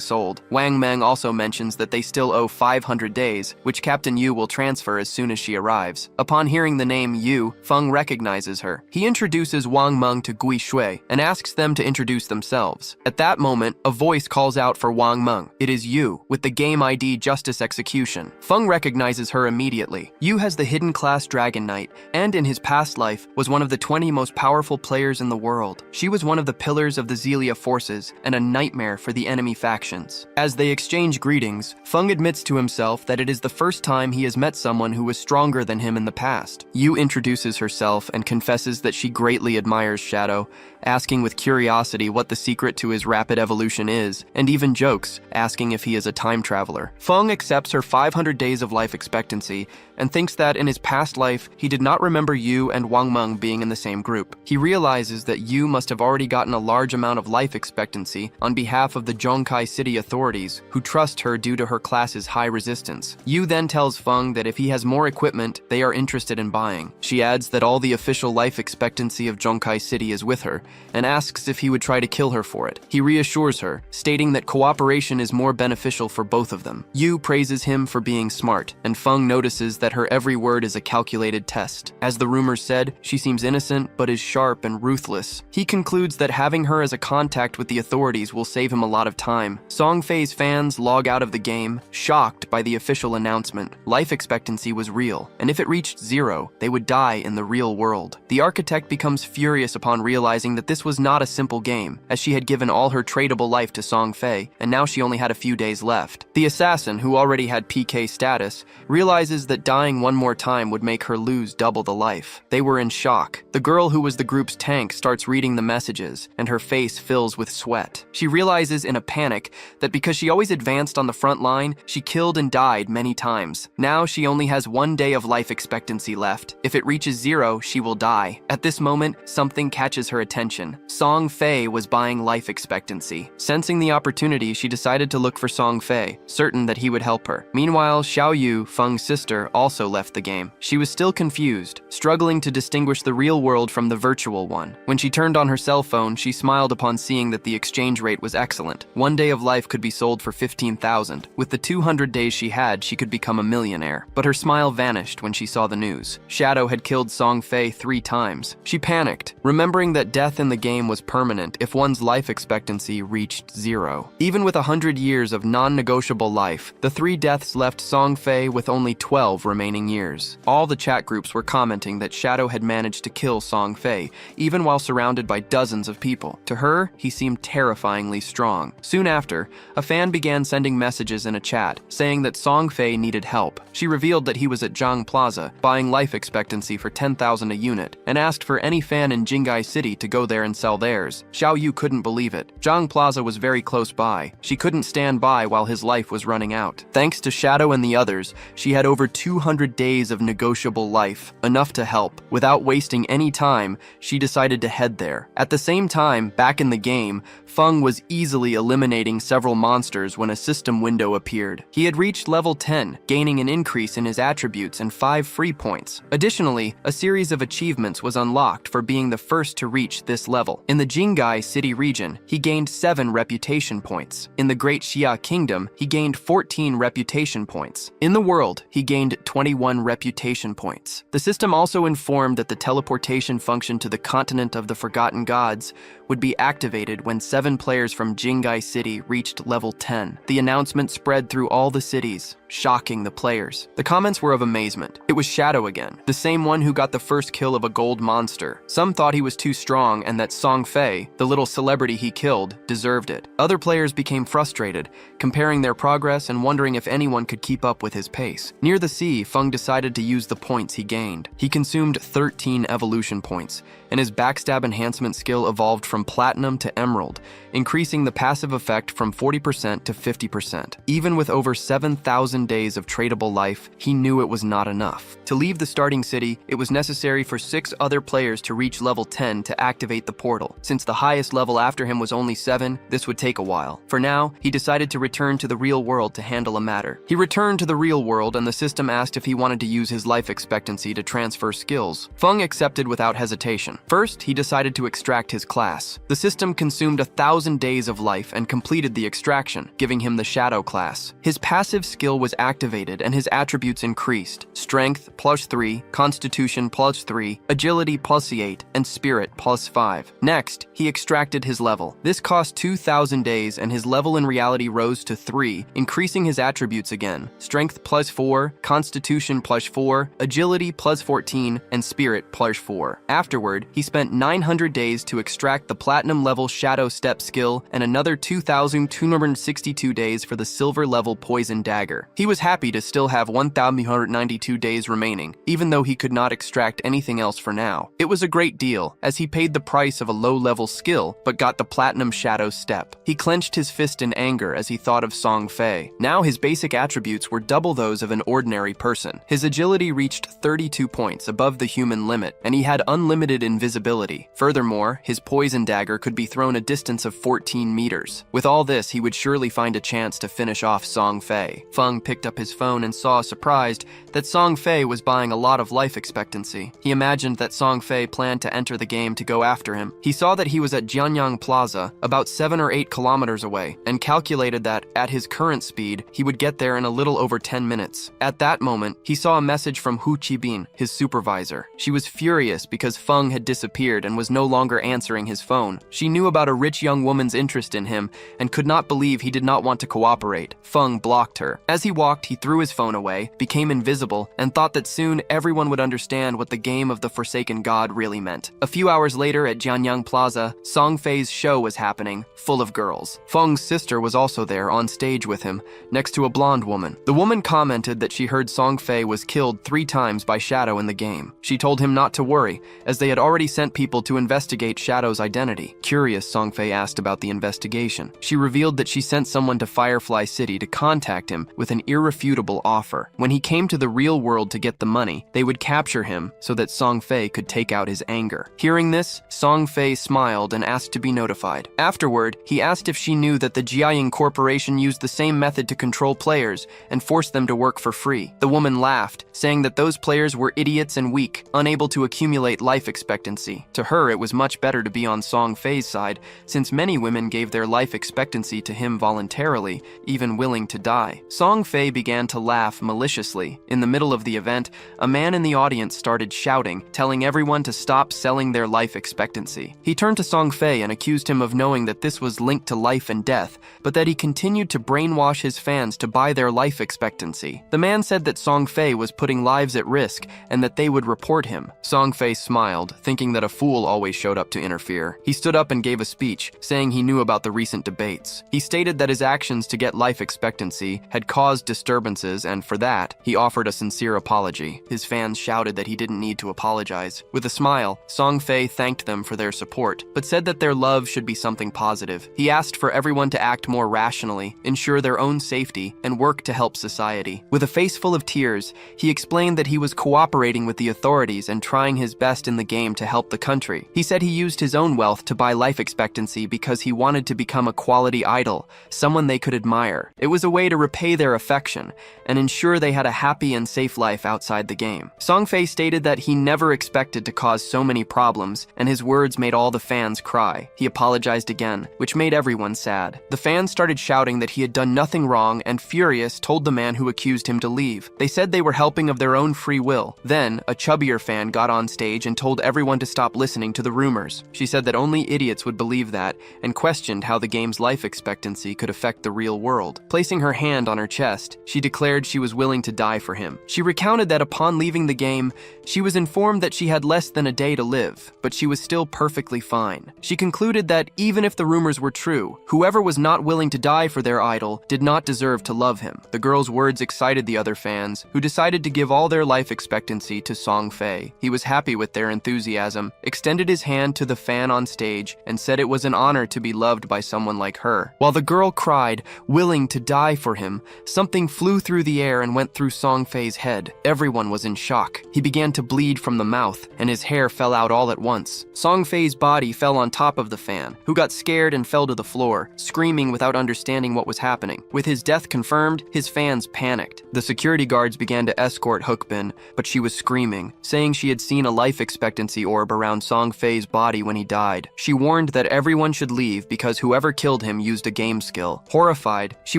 sold. Wang Meng also mentions that they still owe 500 days, which Captain Yu will transfer as soon as she arrives. Upon hearing the name Yu, Feng recognizes her. He introduces Wang Meng to Gui Shui and asks them to introduce themselves. At that moment, a voice calls out for Wang Meng. It is Yu, with the game ID Justice Execution. Feng recognizes her immediately. Yu has the hidden class Dragon Knight, and in his past life, was one of the 20 most powerful players in the world. She was one of the pillars of the Zelia forces and a nightmare for the enemy factions. As they exchange greetings, Feng admits to himself that it is the first time he has met someone who was stronger than him in the past. Yu introduces herself and confesses that she greatly admires Shadow, asking with curiosity what the secret to his rapid evolution is, and even jokes, asking if he is a time traveler. Feng accepts her 500 days of life expectancy and thinks that in his past life, he did not remember Yu and Wang Meng being in the same group. He realizes that Yu must have already gotten a large amount of life expectancy on behalf of the Zhongkai City authorities, who trust her due to her class's high resistance. Yu then tells Feng that if he has more equipment, they are interested in buying. She adds that all the official life expectancy of Zhongkai City is with her, and asks if he would try to kill her for it. He reassures her, stating that cooperation is more beneficial for both of them. Yu praises him for being smart, and Feng notices that her every word is a calculated test. As the rumors said, she seems innocent but is sharp and ruthless. He concludes that having her as a contact with the authorities will save him a lot of time. Song Fei's fans log out of the game, shocked by the official announcement. Life expectancy was real, and if it reached 0, they would die in the real world. The architect becomes furious upon realizing that this was not a simple game, as she had given all her tradable life to Song Fei, and now she only had a few days left. The assassin, who already had PK status, realizes that dying one more time would make her lose double the life. They were in shock. The girl who was the group's tank starts reading the messages, and her face fills with sweat. She realizes in a panic that because she always advanced on the front line, she killed and died many times. Now she only has 1 day of life expectancy left. If it reaches 0, she will die. At this moment, something catches her attention. Song Fei was buying life expectancy. Sensing the opportunity, she decided to look for Song Fei, certain that he would help her. Meanwhile, Xiao Yu, Feng's sister, also left the game. She was still confused, struggling to distinguish the real world from the virtual one. When she turned on her cell phone, she smiled upon seeing that the exchange rate was excellent. 1 day of life could be sold for 15,000. With the 200 days she had, she could become a millionaire. But her smile vanished when she saw the news. Shadow had killed Song Fei 3 times. She panicked, remembering that death in the game was permanent if one's life expectancy reached 0. Even with 100 years of non-negotiable life, the 3 deaths left Song Fei with only 12 remaining years. All the chat groups were commenting that Shadow had managed to kill Song Fei, even while surrounded by dozens of people. To her, he seemed terrifyingly strong. Soon after, a fan began sending messages in a chat, saying that Song Fei needed help. She revealed that he was at Zhang Plaza, buying life expectancy for 10,000 a unit, and asked for any fan in Jingai City to go there and sell theirs. Xiao Yu couldn't believe it. Zhang Plaza was very close by. She couldn't stand by while his life was running out. Thanks to Shadow and the others, she had over 200 days of negotiable life, enough to help. Without wasting any time, she decided to head there. At the same time, back in the game, Feng was easily eliminating several monsters when a system window appeared. He had reached level 10, gaining an increase in his attributes and 5 free points. Additionally, a series of achievements was unlocked for being the first to reach this level. In the Jingai City region, he gained 7 reputation points. In the Great Xia Kingdom, he gained 14 reputation points. In the world, he gained 21 reputation points. The system also informed that the teleportation function to the continent of the Forgotten Gods would be activated when 7 players from Jingai City reached level 10. The announcement spread through all the cities, shocking the players. The comments were of amazement. It was Shadow again, the same one who got the first kill of a gold monster. Some thought he was too strong and that Song Fei, the little celebrity he killed, deserved it. Other players became frustrated, comparing their progress and wondering if anyone could keep up with his pace. Near the sea, Feng decided to use the points he gained. He consumed 13 evolution points, and his backstab enhancement skill evolved from platinum to emerald, increasing the passive effect from 40% to 50%. Even with over 7,000 days of tradable life, he knew it was not enough. To leave the starting city, it was necessary for 6 other players to reach level 10 to activate the portal. Since the highest level after him was only 7, this would take a while. For now, he decided to return to the real world to handle a matter. He returned to the real world and the system asked if he wanted to use his life expectancy to transfer skills. Feng accepted without hesitation. First, he decided to extract his class. The system consumed 1,000 days of life and completed the extraction, giving him the Shadow class. His passive skill was was activated and his attributes increased. Strength +3, Constitution +3, Agility +8, and Spirit +5. Next, he extracted his level. This cost 2,000 days and his level in reality rose to 3, increasing his attributes again. Strength +4, Constitution +4, Agility +14, and Spirit +4. Afterward, he spent 900 days to extract the Platinum level Shadow Step skill and another 2,262 days for the Silver level Poison Dagger. He was happy to still have 1,192 days remaining, even though he could not extract anything else for now. It was a great deal, as he paid the price of a low-level skill, but got the Platinum Shadow Step. He clenched his fist in anger as he thought of Song Fei. Now his basic attributes were double those of an ordinary person. His agility reached 32 points above the human limit, and he had unlimited invisibility. Furthermore, his Poison Dagger could be thrown a distance of 14 meters. With all this, he would surely find a chance to finish off Song Fei. Feng picked up his phone and saw, surprised, that Song Fei was buying a lot of life expectancy. He imagined that Song Fei planned to enter the game to go after him. He saw that he was at Jianyang Plaza, about 7 or 8 kilometers away, and calculated that, at his current speed, he would get there in a little over 10 minutes. At that moment, he saw a message from Hu Qibin, his supervisor. She was furious because Feng had disappeared and was no longer answering his phone. She knew about a rich young woman's interest in him and could not believe he did not want to cooperate. Feng blocked her. As he walked, he threw his phone away, became invisible, and thought that soon everyone would understand what the game of the Forsaken God really meant. A few hours later at Jianyang Plaza, Song Fei's show was happening, full of girls. Feng's sister was also there on stage with him, next to a blonde woman. The woman commented that she heard Song Fei was killed 3 times by Shadow in the game. She told him not to worry, as they had already sent people to investigate Shadow's identity. Curious, Song Fei asked about the investigation. She revealed that she sent someone to Firefly City to contact him with an irrefutable offer. When he came to the real world to get the money, they would capture him so that Song Fei could take out his anger. Hearing this, Song Fei smiled and asked to be notified. Afterward, he asked if she knew that the Jiaying Corporation used the same method to control players and force them to work for free. The woman laughed, saying that those players were idiots and weak, unable to accumulate life expectancy. To her, it was much better to be on Song Fei's side, since many women gave their life expectancy to him voluntarily, even willing to die. Song Fei began to laugh maliciously. In the middle of the event, a man in the audience started shouting, telling everyone to stop selling their life expectancy. He turned to Song Fei and accused him of knowing that this was linked to life and death, but that he continued to brainwash his fans to buy their life expectancy. The man said that Song Fei was putting lives at risk and that they would report him. Song Fei smiled, thinking that a fool always showed up to interfere. He stood up and gave a speech, saying he knew about the recent debates. He stated that his actions to get life expectancy had caused disturbances, and for that, he offered a sincere apology. His fans shouted that he didn't need to apologize. With a smile, Song Fei thanked them for their support, but said that their love should be something positive. He asked for everyone to act more rationally, ensure their own safety, and work to help society. With a face full of tears, he explained that he was cooperating with the authorities and trying his best in the game to help the country. He said he used his own wealth to buy life expectancy because he wanted to become a quality idol, someone they could admire. It was a way to repay their affection and ensure they had a happy and safe life outside the game. Song Fei stated that he never expected to cause so many problems, and his words made all the fans cry. He apologized again, which made everyone sad. The fans started shouting that he had done nothing wrong, and furious, told the man who accused him to leave. They said they were helping of their own free will. Then, a chubbier fan got on stage and told everyone to stop listening to the rumors. She said that only idiots would believe that, and questioned how the game's life expectancy could affect the real world. Placing her hand on her chest, she declared she was willing to die for him. She recounted that upon leaving the game, she was informed that she had less than a day to live, but she was still perfectly fine. She concluded that even if the rumors were true, whoever was not willing to die for their idol did not deserve to love him. The girl's words excited the other fans, who decided to give all their life expectancy to Song Fei. He was happy with their enthusiasm, extended his hand to the fan on stage, and said it was an honor to be loved by someone like her. While the girl cried, willing to die for him, something flew through the air and went through Song Fei's head. Everyone was in shock. He began to bleed from the mouth, and his hair fell out all at once. Song Fei's body fell on top of the fan, who got scared and fell to the floor, screaming without understanding what was happening. With his death confirmed, his fans panicked. The security guards began to escort Hookbin, but she was screaming, saying she had seen a life expectancy orb around Song Fei's body when he died. She warned that everyone should leave because whoever killed him used a game skill. Horrified, she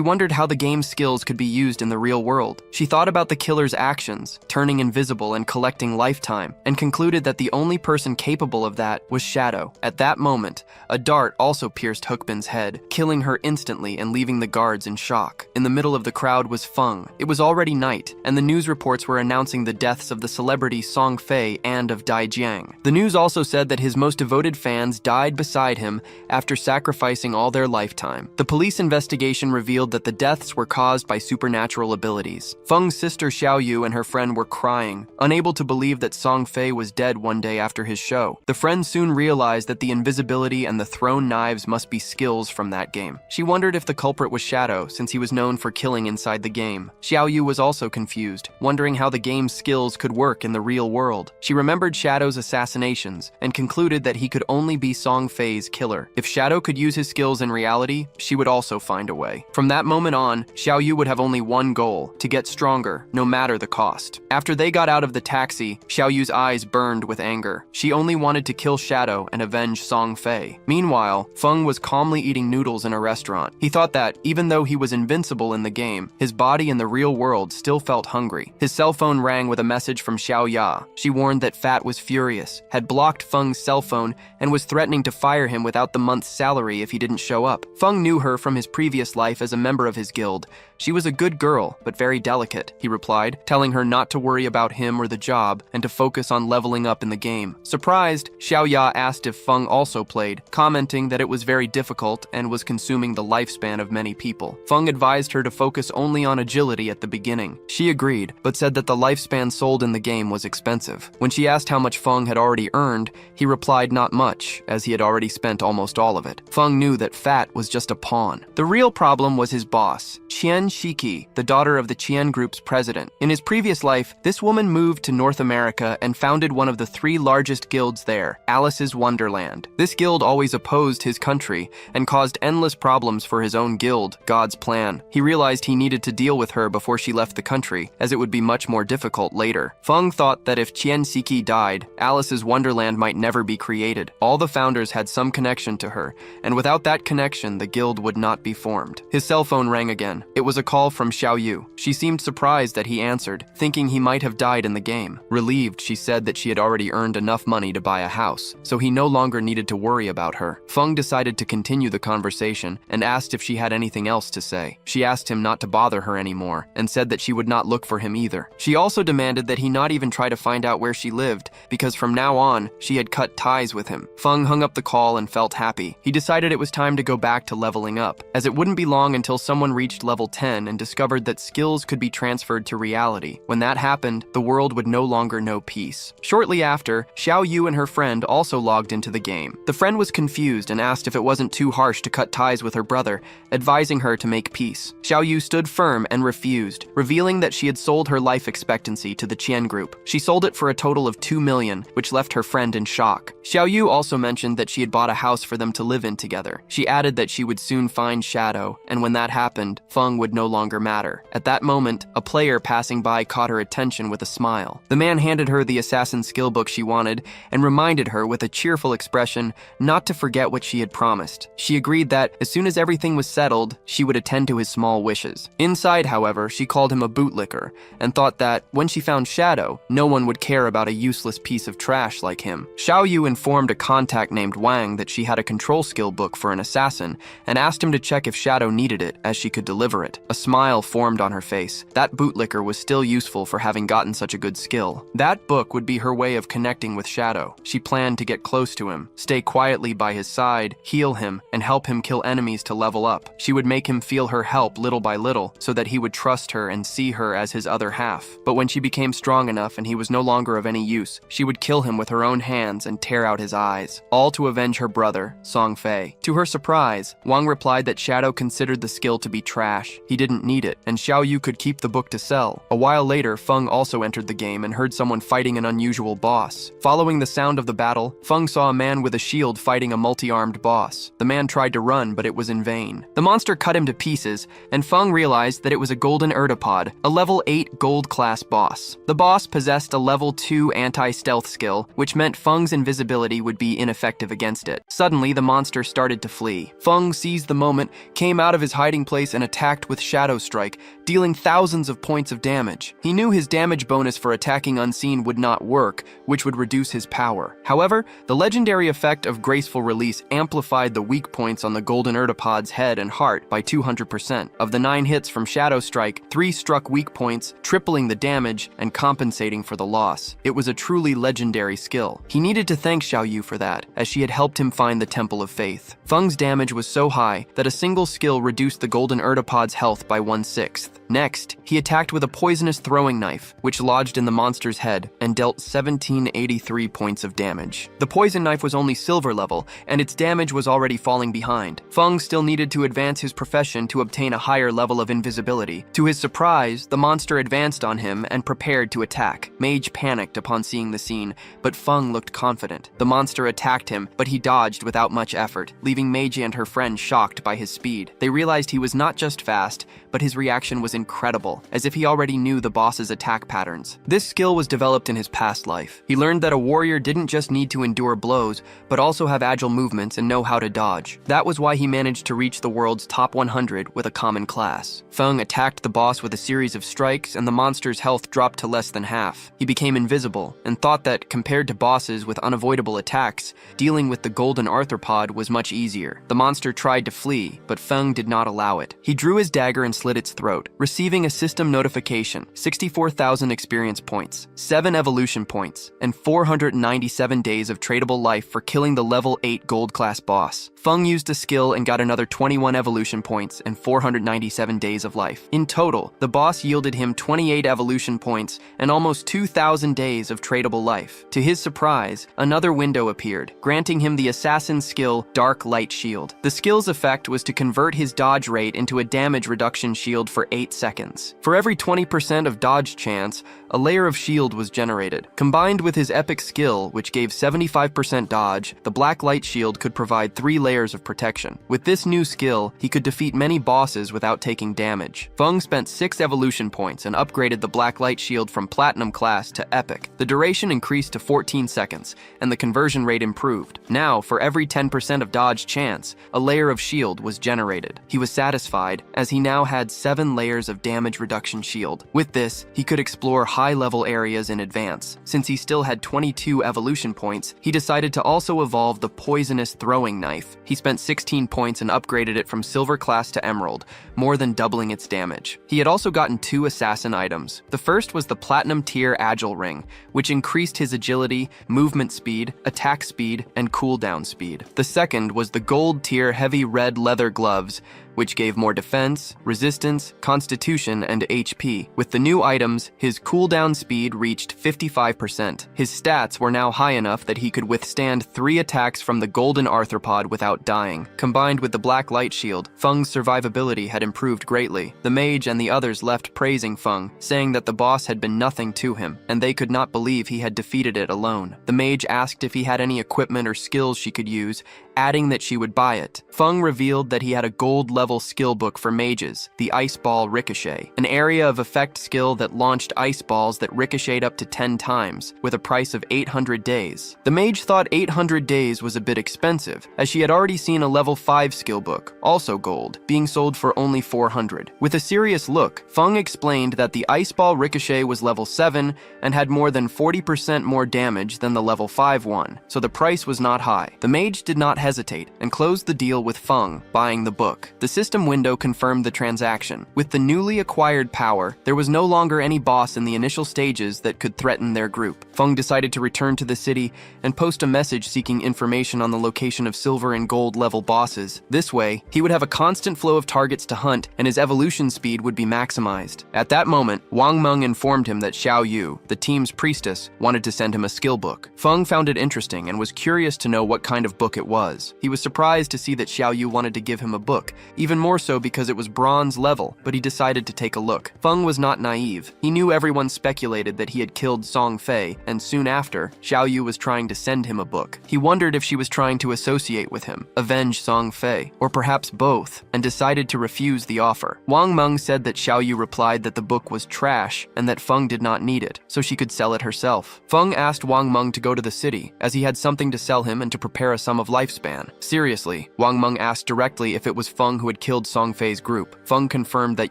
wondered how the game skills could be used in the real world. She thought about the killer's actions, turning invisible and collecting lifetime, and concluded that the only person capable of that was Shadow. At that moment, a dart also pierced Hookbin's head, killing her instantly and leaving the guards in shock. In the middle of the crowd was Feng. It was already night, and the news reports were announcing the deaths of the celebrity Song Fei and of Dai Jiang. The news also said that his most devoted fans died beside him after sacrificing all their lifetime. The police investigation revealed that the deaths were caused by supernatural abilities. Feng's sister Xiaoyu and her friend were crying, unable to believe that Song Fei was dead one day after his show. The friend soon realized that the invisibility and the thrown knives must be skills from that game. She wondered if the culprit was Shadow, since he was known for killing inside the game. Xiaoyu was also confused, wondering how the game's skills could work in the real world. She remembered Shadow's assassinations and concluded that he could only be Song Fei's killer. If Shadow could use his skills in reality, she would also find a way. From that moment on, Xiaoyu would have only one goal: to get stronger, no matter the cost. After they got out of the taxi, Xiaoyu's eyes burned with anger. She only wanted to kill Shadow and avenge Song Fei. Meanwhile, Feng was calmly eating noodles in a restaurant. He thought that, even though he was invincible in the game, his body in the real world still felt hungry. His cell phone rang with a message from Xiao Ya. She warned that Fat was furious, had blocked Feng's cell phone, and was threatening to fire him without the month's salary if he didn't show up. Feng knew her from his previous life as a member of his guild. She was a good girl, but very delicate, he replied, telling her not to worry about him or the job and to focus on leveling up in the game. Surprised, Xiao Ya asked if Feng also played, commenting that it was very difficult and was consuming the lifespan of many people. Feng advised her to focus only on agility at the beginning. She agreed, but said that the lifespan sold in the game was expensive. When she asked how much Feng had already earned, he replied not much, as he had already spent almost all of it. Feng knew that Fat was just a pawn. The real problem was his boss, Qian Shiki, the daughter of the Qian Group's president. In his previous life, this woman moved to North America and founded one of the 3 largest guilds there, Alice's Wonderland. This guild always opposed his country and caused endless problems for his own guild, God's Plan. He realized he needed to deal with her before she left the country, as it would be much more difficult later. Feng thought that if Qian Shiki died, Alice's Wonderland might never be created. All the founders had some connection to her, and without that connection, the guild would not be formed. His cell phone rang again. It was a call from Xiaoyu. She seemed surprised that he answered, thinking he might have died in the game. Relieved, she said that she had already earned enough money to buy a house, so he no longer needed to worry about her. Feng decided to continue the conversation and asked if she had anything else to say. She asked him not to bother her anymore and said that she would not look for him either. She also demanded that he not even try to find out where she lived, because from now on, she had cut ties with him. Feng hung up the call and felt happy. He decided it was time to go back to leveling up, as it wouldn't be long until someone reached level 10 and discovered that skills could be transferred to reality. When that happened, the world would no longer know peace. Shortly after, Xiao Yu and her friend also logged into the game. The friend was confused and asked if it wasn't too harsh to cut ties with her brother, advising her to make peace. Xiao Yu stood firm and refused, revealing that she had sold her life expectancy to the Qian Group. She sold it for a total of 2 million, which left her friend in shock. Xiao Yu also mentioned that she had bought a house for them to live in together. She added that she would soon find Shadow, and when that happened, Feng would no longer matter. At that moment, a player passing by caught her attention with a smile. The man handed her the assassin skill book she wanted and reminded her with a cheerful expression not to forget what she had promised. She agreed that, as soon as everything was settled, she would attend to his small wishes. Inside, however, she called him a bootlicker and thought that, when she found Shadow, no one would care about a useless piece of trash like him. Xiao Yu informed a contact named Wang that she had a control skill book for an assassin and asked him to check if Shadow needed it, as she could deliver it. A smile formed on her face. That bootlicker was still useful for having gotten such a good skill. That book would be her way of connecting with Shadow. She planned to get close to him, stay quietly by his side, heal him, and help him kill enemies to level up. She would make him feel her help little by little, so that he would trust her and see her as his other half. But when she became strong enough and he was no longer of any use, she would kill him with her own hands and tear out his eyes, all to avenge her brother, Song Fei. To her surprise, Wang replied that Shadow considered the skill to be trash. He didn't need it, and Xiao Yu could keep the book to sell. A while later, Feng also entered the game and heard someone fighting an unusual boss. Following the sound of the battle, Feng saw a man with a shield fighting a multi-armed boss. The man tried to run, but it was in vain. The monster cut him to pieces, and Feng realized that it was a golden Erdipod, a level 8 gold class boss. The boss possessed a level 2 anti-stealth skill, which meant Feng's invisibility would be ineffective against it. Suddenly, the monster started to flee. Feng seized the moment, came out of his hiding place, and attacked with with Shadow Strike, dealing thousands of points of damage. He knew his damage bonus for attacking unseen would not work, which would reduce his power. However, the legendary effect of Graceful Release amplified the weak points on the Golden Urtapod's head and heart by 200%. Of the 9 hits from Shadow Strike, 3 struck weak points, tripling the damage and compensating for the loss. It was a truly legendary skill. He needed to thank Xiaoyu for that, as she had helped him find the Temple of Faith. Feng's damage was so high that a single skill reduced the Golden Urtapod's health by 1/6. Next, he attacked with a poisonous throwing knife, which lodged in the monster's head and dealt 1783 points of damage. The poison knife was only silver level, and its damage was already falling behind. Feng still needed to advance his profession to obtain a higher level of invisibility. To his surprise, the monster advanced on him and prepared to attack. Mage panicked upon seeing the scene, but Feng looked confident. The monster attacked him, but he dodged without much effort, leaving Meiji and her friend shocked by his speed. They realized he was not just fast, but his reaction was incredible, as if he already knew the boss's attack patterns. This skill was developed in his past life. He learned that a warrior didn't just need to endure blows, but also have agile movements and know how to dodge. That was why he managed to reach the world's top 100 with a common class. Feng attacked the boss with a series of strikes, and the monster's health dropped to less than half. He became invisible, and thought that, compared to bosses with unavoidable attacks, dealing with the golden arthropod was much easier. The monster tried to flee, but Feng did not allow it. He drew his dagger and slit its throat, receiving a system notification, 64,000 experience points, 7 evolution points, and 497 days of tradable life for killing the level 8 gold class boss. Feng used a skill and got another 21 evolution points and 497 days of life. In total, the boss yielded him 28 evolution points and almost 2,000 days of tradable life. To his surprise, another window appeared, granting him the assassin skill Dark Light Shield. The skill's effect was to convert his dodge rate into a damage reduction shield for 8 seconds. For every 20% of dodge chance, a layer of shield was generated. Combined with his epic skill, which gave 75% dodge, the Black Light Shield could provide 3 layers of protection. With this new skill, he could defeat many bosses without taking damage. Feng spent 6 evolution points and upgraded the Black Light Shield from Platinum class to Epic. The duration increased to 14 seconds, and the conversion rate improved. Now, for every 10% of dodge chance, a layer of shield was generated. He was satisfied, as he now had 7 layers of damage reduction shield. With this, he could explore high-level areas in advance. Since he still had 22 evolution points, he decided to also evolve the poisonous throwing knife. He spent 16 points and upgraded it from silver class to emerald, more than doubling its damage. He had also gotten 2 assassin items. The first was the Platinum tier Agile Ring, which increased his agility, movement speed, attack speed, and cooldown speed. The second was the Gold tier Heavy Red Leather Gloves, which gave more defense, resistance, constitution, and HP. With the new items, his cooldown speed reached 55%. His stats were now high enough that he could withstand 3 attacks from the Golden Arthropod without dying. Combined with the Black Light Shield, Feng's survivability had improved greatly. The mage and the others left praising Feng, saying that the boss had been nothing to him, and they could not believe he had defeated it alone. The mage asked if he had any equipment or skills she could use, adding that she would buy it. Feng revealed that he had a gold-level skill book for mages, the Ice Ball Ricochet, an area of effect skill that launched ice balls that ricocheted up to 10 times, with a price of 800 days. The mage thought 800 days was a bit expensive, as she had already seen a level 5 skill book, also gold, being sold for only 400. With a serious look, Feng explained that the Ice Ball Ricochet was level 7 and had more than 40% more damage than the level 5 one, so the price was not high. The mage did not hesitate and closed the deal with Feng, buying the book. The system window confirmed the transaction. With the newly acquired power, there was no longer any boss in the initial stages that could threaten their group. Feng decided to return to the city and post a message seeking information on the location of silver and gold level bosses. This way, he would have a constant flow of targets to hunt and his evolution speed would be maximized. At that moment, Wang Meng informed him that Xiaoyu, the team's priestess, wanted to send him a skill book. Feng found it interesting and was curious to know what kind of book it was. He was surprised to see that Xiaoyu wanted to give him a book, even more so because it was bronze level, but he decided to take a look. Feng was not naive. He knew everyone speculated that he had killed Song Fei, and soon after, Xiaoyu was trying to send him a book. He wondered if she was trying to associate with him, avenge Song Fei, or perhaps both, and decided to refuse the offer. Wang Meng said that Xiaoyu replied that the book was trash and that Feng did not need it, so she could sell it herself. Feng asked Wang Meng to go to the city, as he had something to sell him and to prepare a sum of life span. Seriously, Wang Meng asked directly if it was Feng who had killed Song Fei's group. Feng confirmed that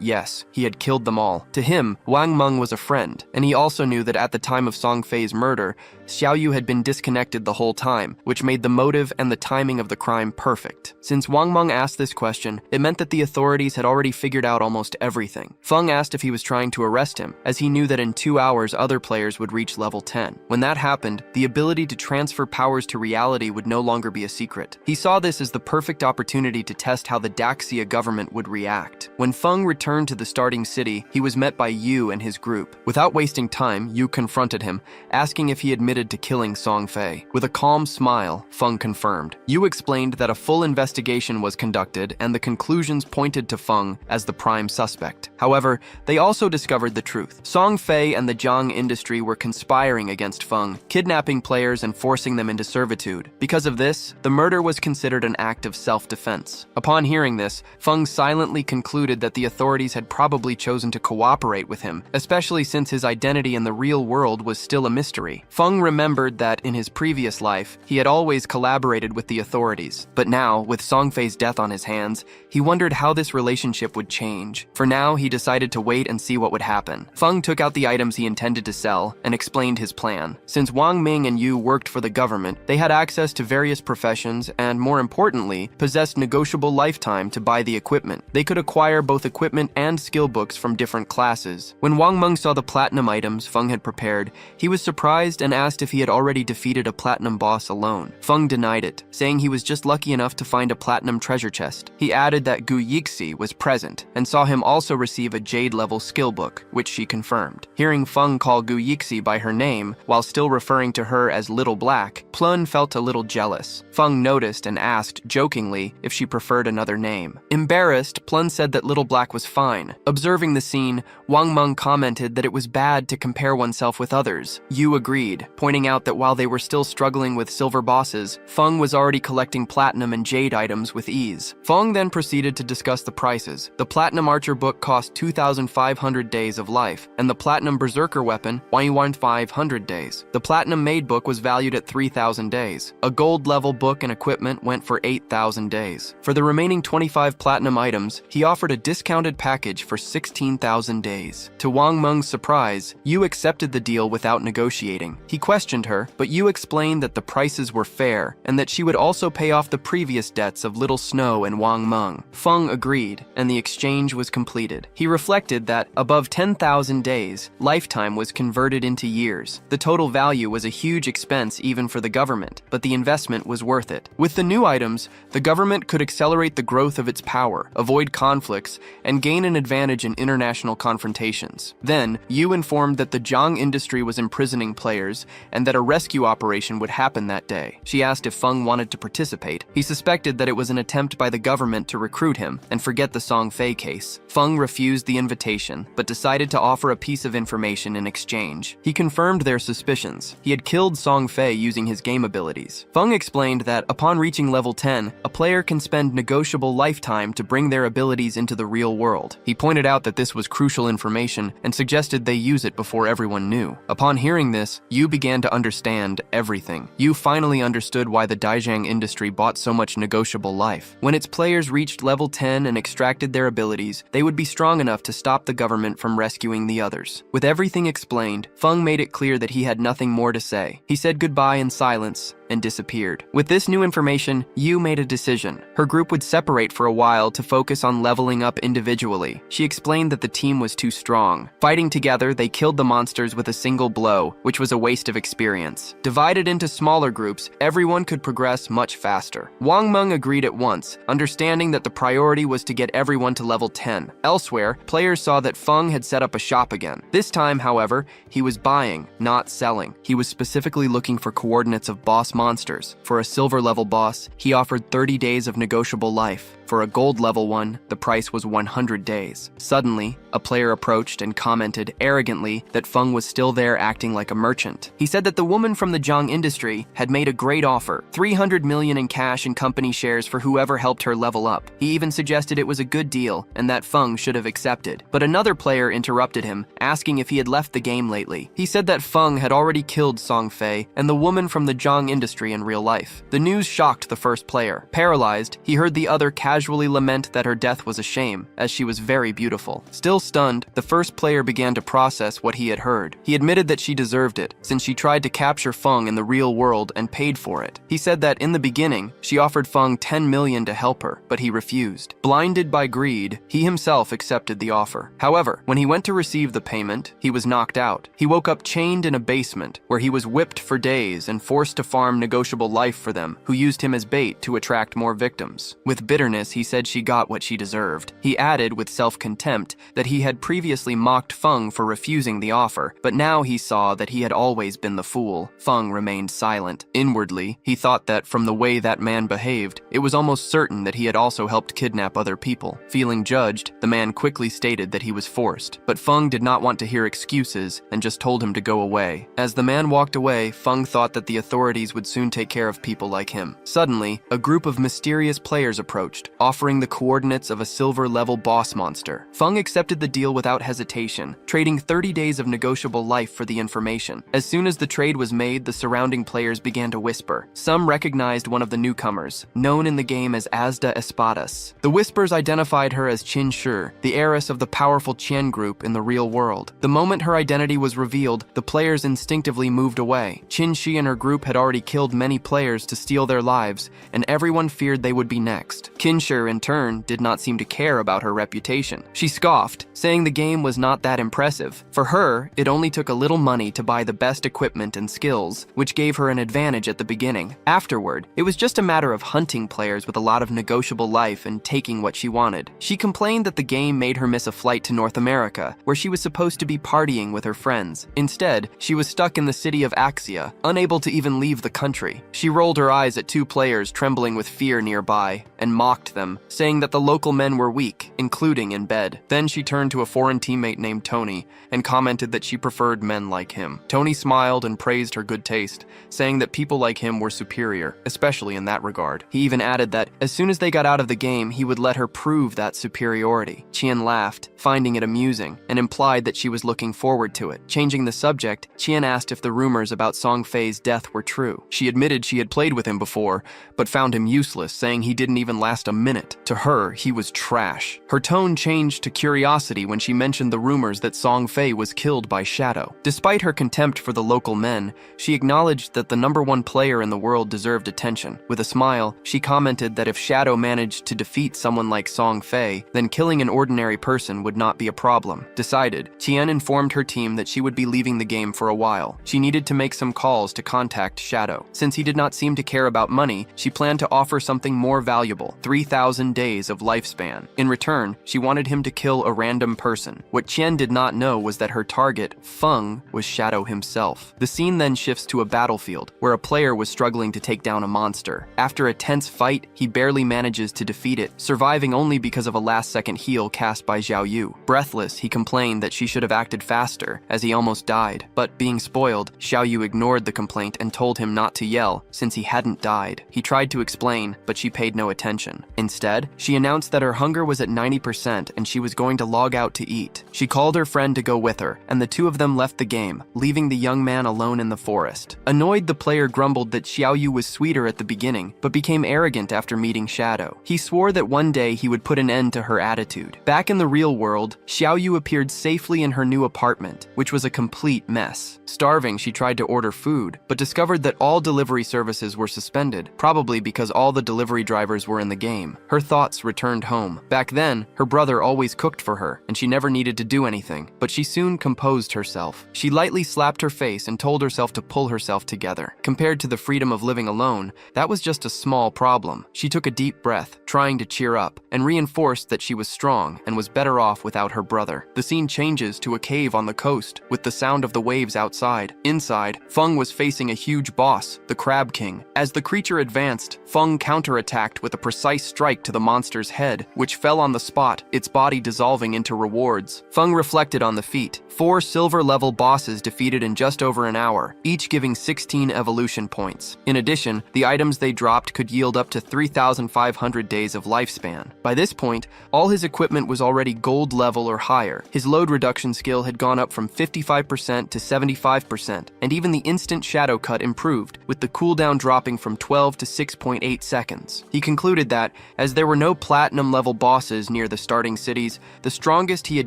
yes, he had killed them all. To him, Wang Meng was a friend, and he also knew that at the time of Song Fei's murder, Xiaoyu had been disconnected the whole time, which made the motive and the timing of the crime perfect. Since Wang Meng asked this question, it meant that the authorities had already figured out almost everything. Feng asked if he was trying to arrest him, as he knew that in 2 hours other players would reach level 10. When that happened, the ability to transfer powers to reality would no longer be a secret. He saw this as the perfect opportunity to test how the Daxia government would react. When Feng returned to the starting city, he was met by Yu and his group. Without wasting time, Yu confronted him, asking if he admitted to killing Song Fei. With a calm smile, Feng confirmed. Yu explained that a full investigation was conducted and the conclusions pointed to Feng as the prime suspect. However, they also discovered the truth. Song Fei and the Jiang industry were conspiring against Feng, kidnapping players and forcing them into servitude. Because of this, the murder was considered an act of self-defense. Upon hearing this, Feng silently concluded that the authorities had probably chosen to cooperate with him, especially since his identity in the real world was still a mystery. Feng remembered that in his previous life, he had always collaborated with the authorities. But now, with Song Fei's death on his hands, he wondered how this relationship would change. For now, he decided to wait and see what would happen. Feng took out the items he intended to sell and explained his plan. Since Wang Ming and Yu worked for the government, they had access to various professions and, more importantly, possessed negotiable lifetime to buy the equipment. They could acquire both equipment and skill books from different classes. When Wang Meng saw the platinum items Feng had prepared, he was surprised and asked if he had already defeated a platinum boss alone. Feng denied it, saying he was just lucky enough to find a platinum treasure chest. He added that Gu Yixi was present and saw him also receive a jade-level skill book, which she confirmed. Hearing Feng call Gu Yixi by her name, while still referring to her as Little Black, Plun felt a little jealous. Feng noticed and asked, jokingly, if she preferred another name. Embarrassed, Plun said that Little Black was fine. Observing the scene, Wang Meng commented that it was bad to compare oneself with others. Yu agreed, pointing out that while they were still struggling with silver bosses, Feng was already collecting platinum and jade items with ease. Feng then proceeded to discuss the prices. The Platinum Archer book cost 2,500 days of life, and the Platinum Berserker weapon, 1,500 days. The Platinum Maid book was valued at 3,000 days. A gold level book and equipment went for 8,000 days. For the remaining 25 platinum items, he offered a discounted package for 16,000 days. To Wang Meng's surprise, Yu accepted the deal without negotiating. He questioned her, but Yu explained that the prices were fair and that she would also pay off the previous debts of Little Snow and Wang Meng. Feng agreed, and the exchange was completed. He reflected that, above 10,000 days, lifetime was converted into years. The total value was a huge expense even for the government, but the investment was worth it. With the new items, the government could accelerate the growth of its power, avoid conflicts, and gain an advantage in international confrontations. Then, Yu informed that the Jiang industry was imprisoning players and that a rescue operation would happen that day. She asked if Feng wanted to participate. He suspected that it was an attempt by the government to recruit him and forget the Song Fei case. Feng refused the invitation, but decided to offer a piece of information in exchange. He confirmed their suspicions. He had killed Song Fei using his game abilities. Feng explained that, upon reaching level 10, a player can spend negotiable lifetime to bring their abilities into the real world. He pointed out that this was crucial information and suggested they use it before everyone knew. Upon hearing this, Yu began to understand everything. Yu finally understood why the Daijang industry bought so much negotiable life. When its players reached level 10 and extracted their abilities, they would be strong enough to stop the government from rescuing the others. With everything explained, Feng made it clear that he had nothing more to say. He said goodbye in silence and disappeared. With this new information, Yu made a decision. Her group would separate for a while to focus on leveling up individually. She explained that the team was too strong. Fighting together, they killed the monsters with a single blow, which was a waste of experience. Divided into smaller groups, everyone could progress much faster. Wang Meng agreed at once, understanding that the priority was to get everyone to level 10. Elsewhere, players saw that Feng had set up a shop again. This time, however, he was buying, not selling. He was specifically looking for coordinates of boss monsters. For a silver level boss, he offered 30 days of negotiable life. For a gold level one, the price was 100 days. Suddenly, a player approached and commented arrogantly that Feng was still there acting like a merchant. He said that the woman from the Zhang industry had made a great offer, 300 million in cash and company shares for whoever helped her level up. He even suggested it was a good deal and that Feng should have accepted. But another player interrupted him, asking if he had left the game lately. He said that Feng had already killed Song Fei and the woman from the Zhang industry in real life. The news shocked the first player. Paralyzed, he heard the other casually lament that her death was a shame, as she was very beautiful. Still stunned, the first player began to process what he had heard. He admitted that she deserved it, since she tried to capture Feng in the real world and paid for it. He said that in the beginning, she offered Feng 10 million to help her, but he refused. Blinded by greed, he himself accepted the offer. However, when he went to receive the payment, he was knocked out. He woke up chained in a basement, where he was whipped for days and forced to farm negotiable life for them, who used him as bait to attract more victims. With bitterness, he said she got what she deserved. He added with self-contempt that he had previously mocked Feng for refusing the offer, but now he saw that he had always been the fool. Feng remained silent. Inwardly, he thought that from the way that man behaved, it was almost certain that he had also helped kidnap other people. Feeling judged, the man quickly stated that he was forced, but Feng did not want to hear excuses and just told him to go away. As the man walked away, Feng thought that the authorities would soon take care of people like him. Suddenly, a group of mysterious players approached, offering the coordinates of a silver-level boss monster. Feng accepted the deal without hesitation, trading 30 days of negotiable life for the information. As soon as the trade was made, the surrounding players began to whisper. Some recognized one of the newcomers, known in the game as Asda Espadas. The whispers identified her as Qin Shi, the heiress of the powerful Qian group in the real world. The moment her identity was revealed, the players instinctively moved away. Qin Shi and her group had already killed many players to steal their lives, and everyone feared they would be next. Qin Shi, in turn, did not seem to care about her reputation. She scoffed, saying the game was not that impressive. For her, it only took a little money to buy the best equipment and skills, which gave her an advantage at the beginning. Afterward, it was just a matter of hunting players with a lot of negotiable life and taking what she wanted. She complained that the game made her miss a flight to North America, where she was supposed to be partying with her friends. Instead, she was stuck in the city of Axia, unable to even leave the country. She rolled her eyes at two players trembling with fear nearby, and mocked them, saying that the local men were weak, including in bed. Then she turned to a foreign teammate named Tony, and commented that she preferred men like him. Tony smiled and praised her good taste, saying that people like him were superior, especially in that regard. He even added that as soon as they got out of the game, he would let her prove that superiority. Qian laughed, finding it amusing, and implied that she was looking forward to it. Changing the subject, Qian asked if the rumors about Song Fei's death were true. She admitted she had played with him before, but found him useless, saying he didn't even last a minute. To her, he was trash. Her tone changed to curiosity when she mentioned the rumors that Song Fei was killed by Shadow. Despite her contempt for the local men, she acknowledged that the #1 player in the world deserved attention. With a smile, she commented that if Shadow managed to defeat someone like Song Fei, then killing an ordinary person would not be a problem. Decided, Tian informed her team that she would be leaving the game for a while. She needed to make some calls to contact Shadow. Since he did not seem to care about money, she planned to offer something more valuable, 3,000 days of lifespan. In return, she wanted him to kill a random person. What Qian did not know was that her target, Feng, was Shadow himself. The scene then shifts to a battlefield, where a player was struggling to take down a monster. After a tense fight, he barely manages to defeat it, surviving only because of a last-second heal cast by Xiao Yu. Breathless, he complained that she should have acted faster, as he almost died. But being spoiled, Xiao Yu ignored the complaint and told him not to yell, since he hadn't died. He tried to explain, but she paid no attention. Instead, she announced that her hunger was at 90% and she was going to log out to eat. She called her friend to go with her, and the two of them left the game, leaving the young man alone in the forest. Annoyed, the player grumbled that Xiao Yu was sweeter at the beginning, but became arrogant after meeting Shadow. He swore that one day he would put an end to her attitude. Back in the real world, Xiao Yu appeared safely in her new apartment, which was a complete mess. Starving, she tried to order food, but discovered that all delivery services were suspended, probably because all the delivery drivers were in the game. Her thoughts returned home. Back then, her brother always cooked for her, and she never needed to do anything, but she soon composed herself. She lightly slapped her face and told herself to pull herself together. Compared to the freedom of living alone, that was just a small problem. She took a deep breath, trying to cheer up, and reinforced that she was strong and was better off without her brother. The scene changes to a cave on the coast, with the sound of the waves outside. Inside, Feng was facing a huge boss, the Crab King. As the creature advanced, Feng counterattacked with a precise strike to the monster's head, which fell on the spot, its body dissolving into rewards. Feng reflected on the feat. 4 silver-level bosses defeated in just over an hour, each giving 16 evolution points. In addition, the items they dropped could yield up to 3,500 days of lifespan. By this point, all his equipment was already gold level or higher. His load reduction skill had gone up from 55% to 75%, and even the instant shadow cut improved, with the cooldown dropping from 12 to 6.8 seconds. He concluded that, as there were no platinum-level bosses near the starting cities, the strongest he had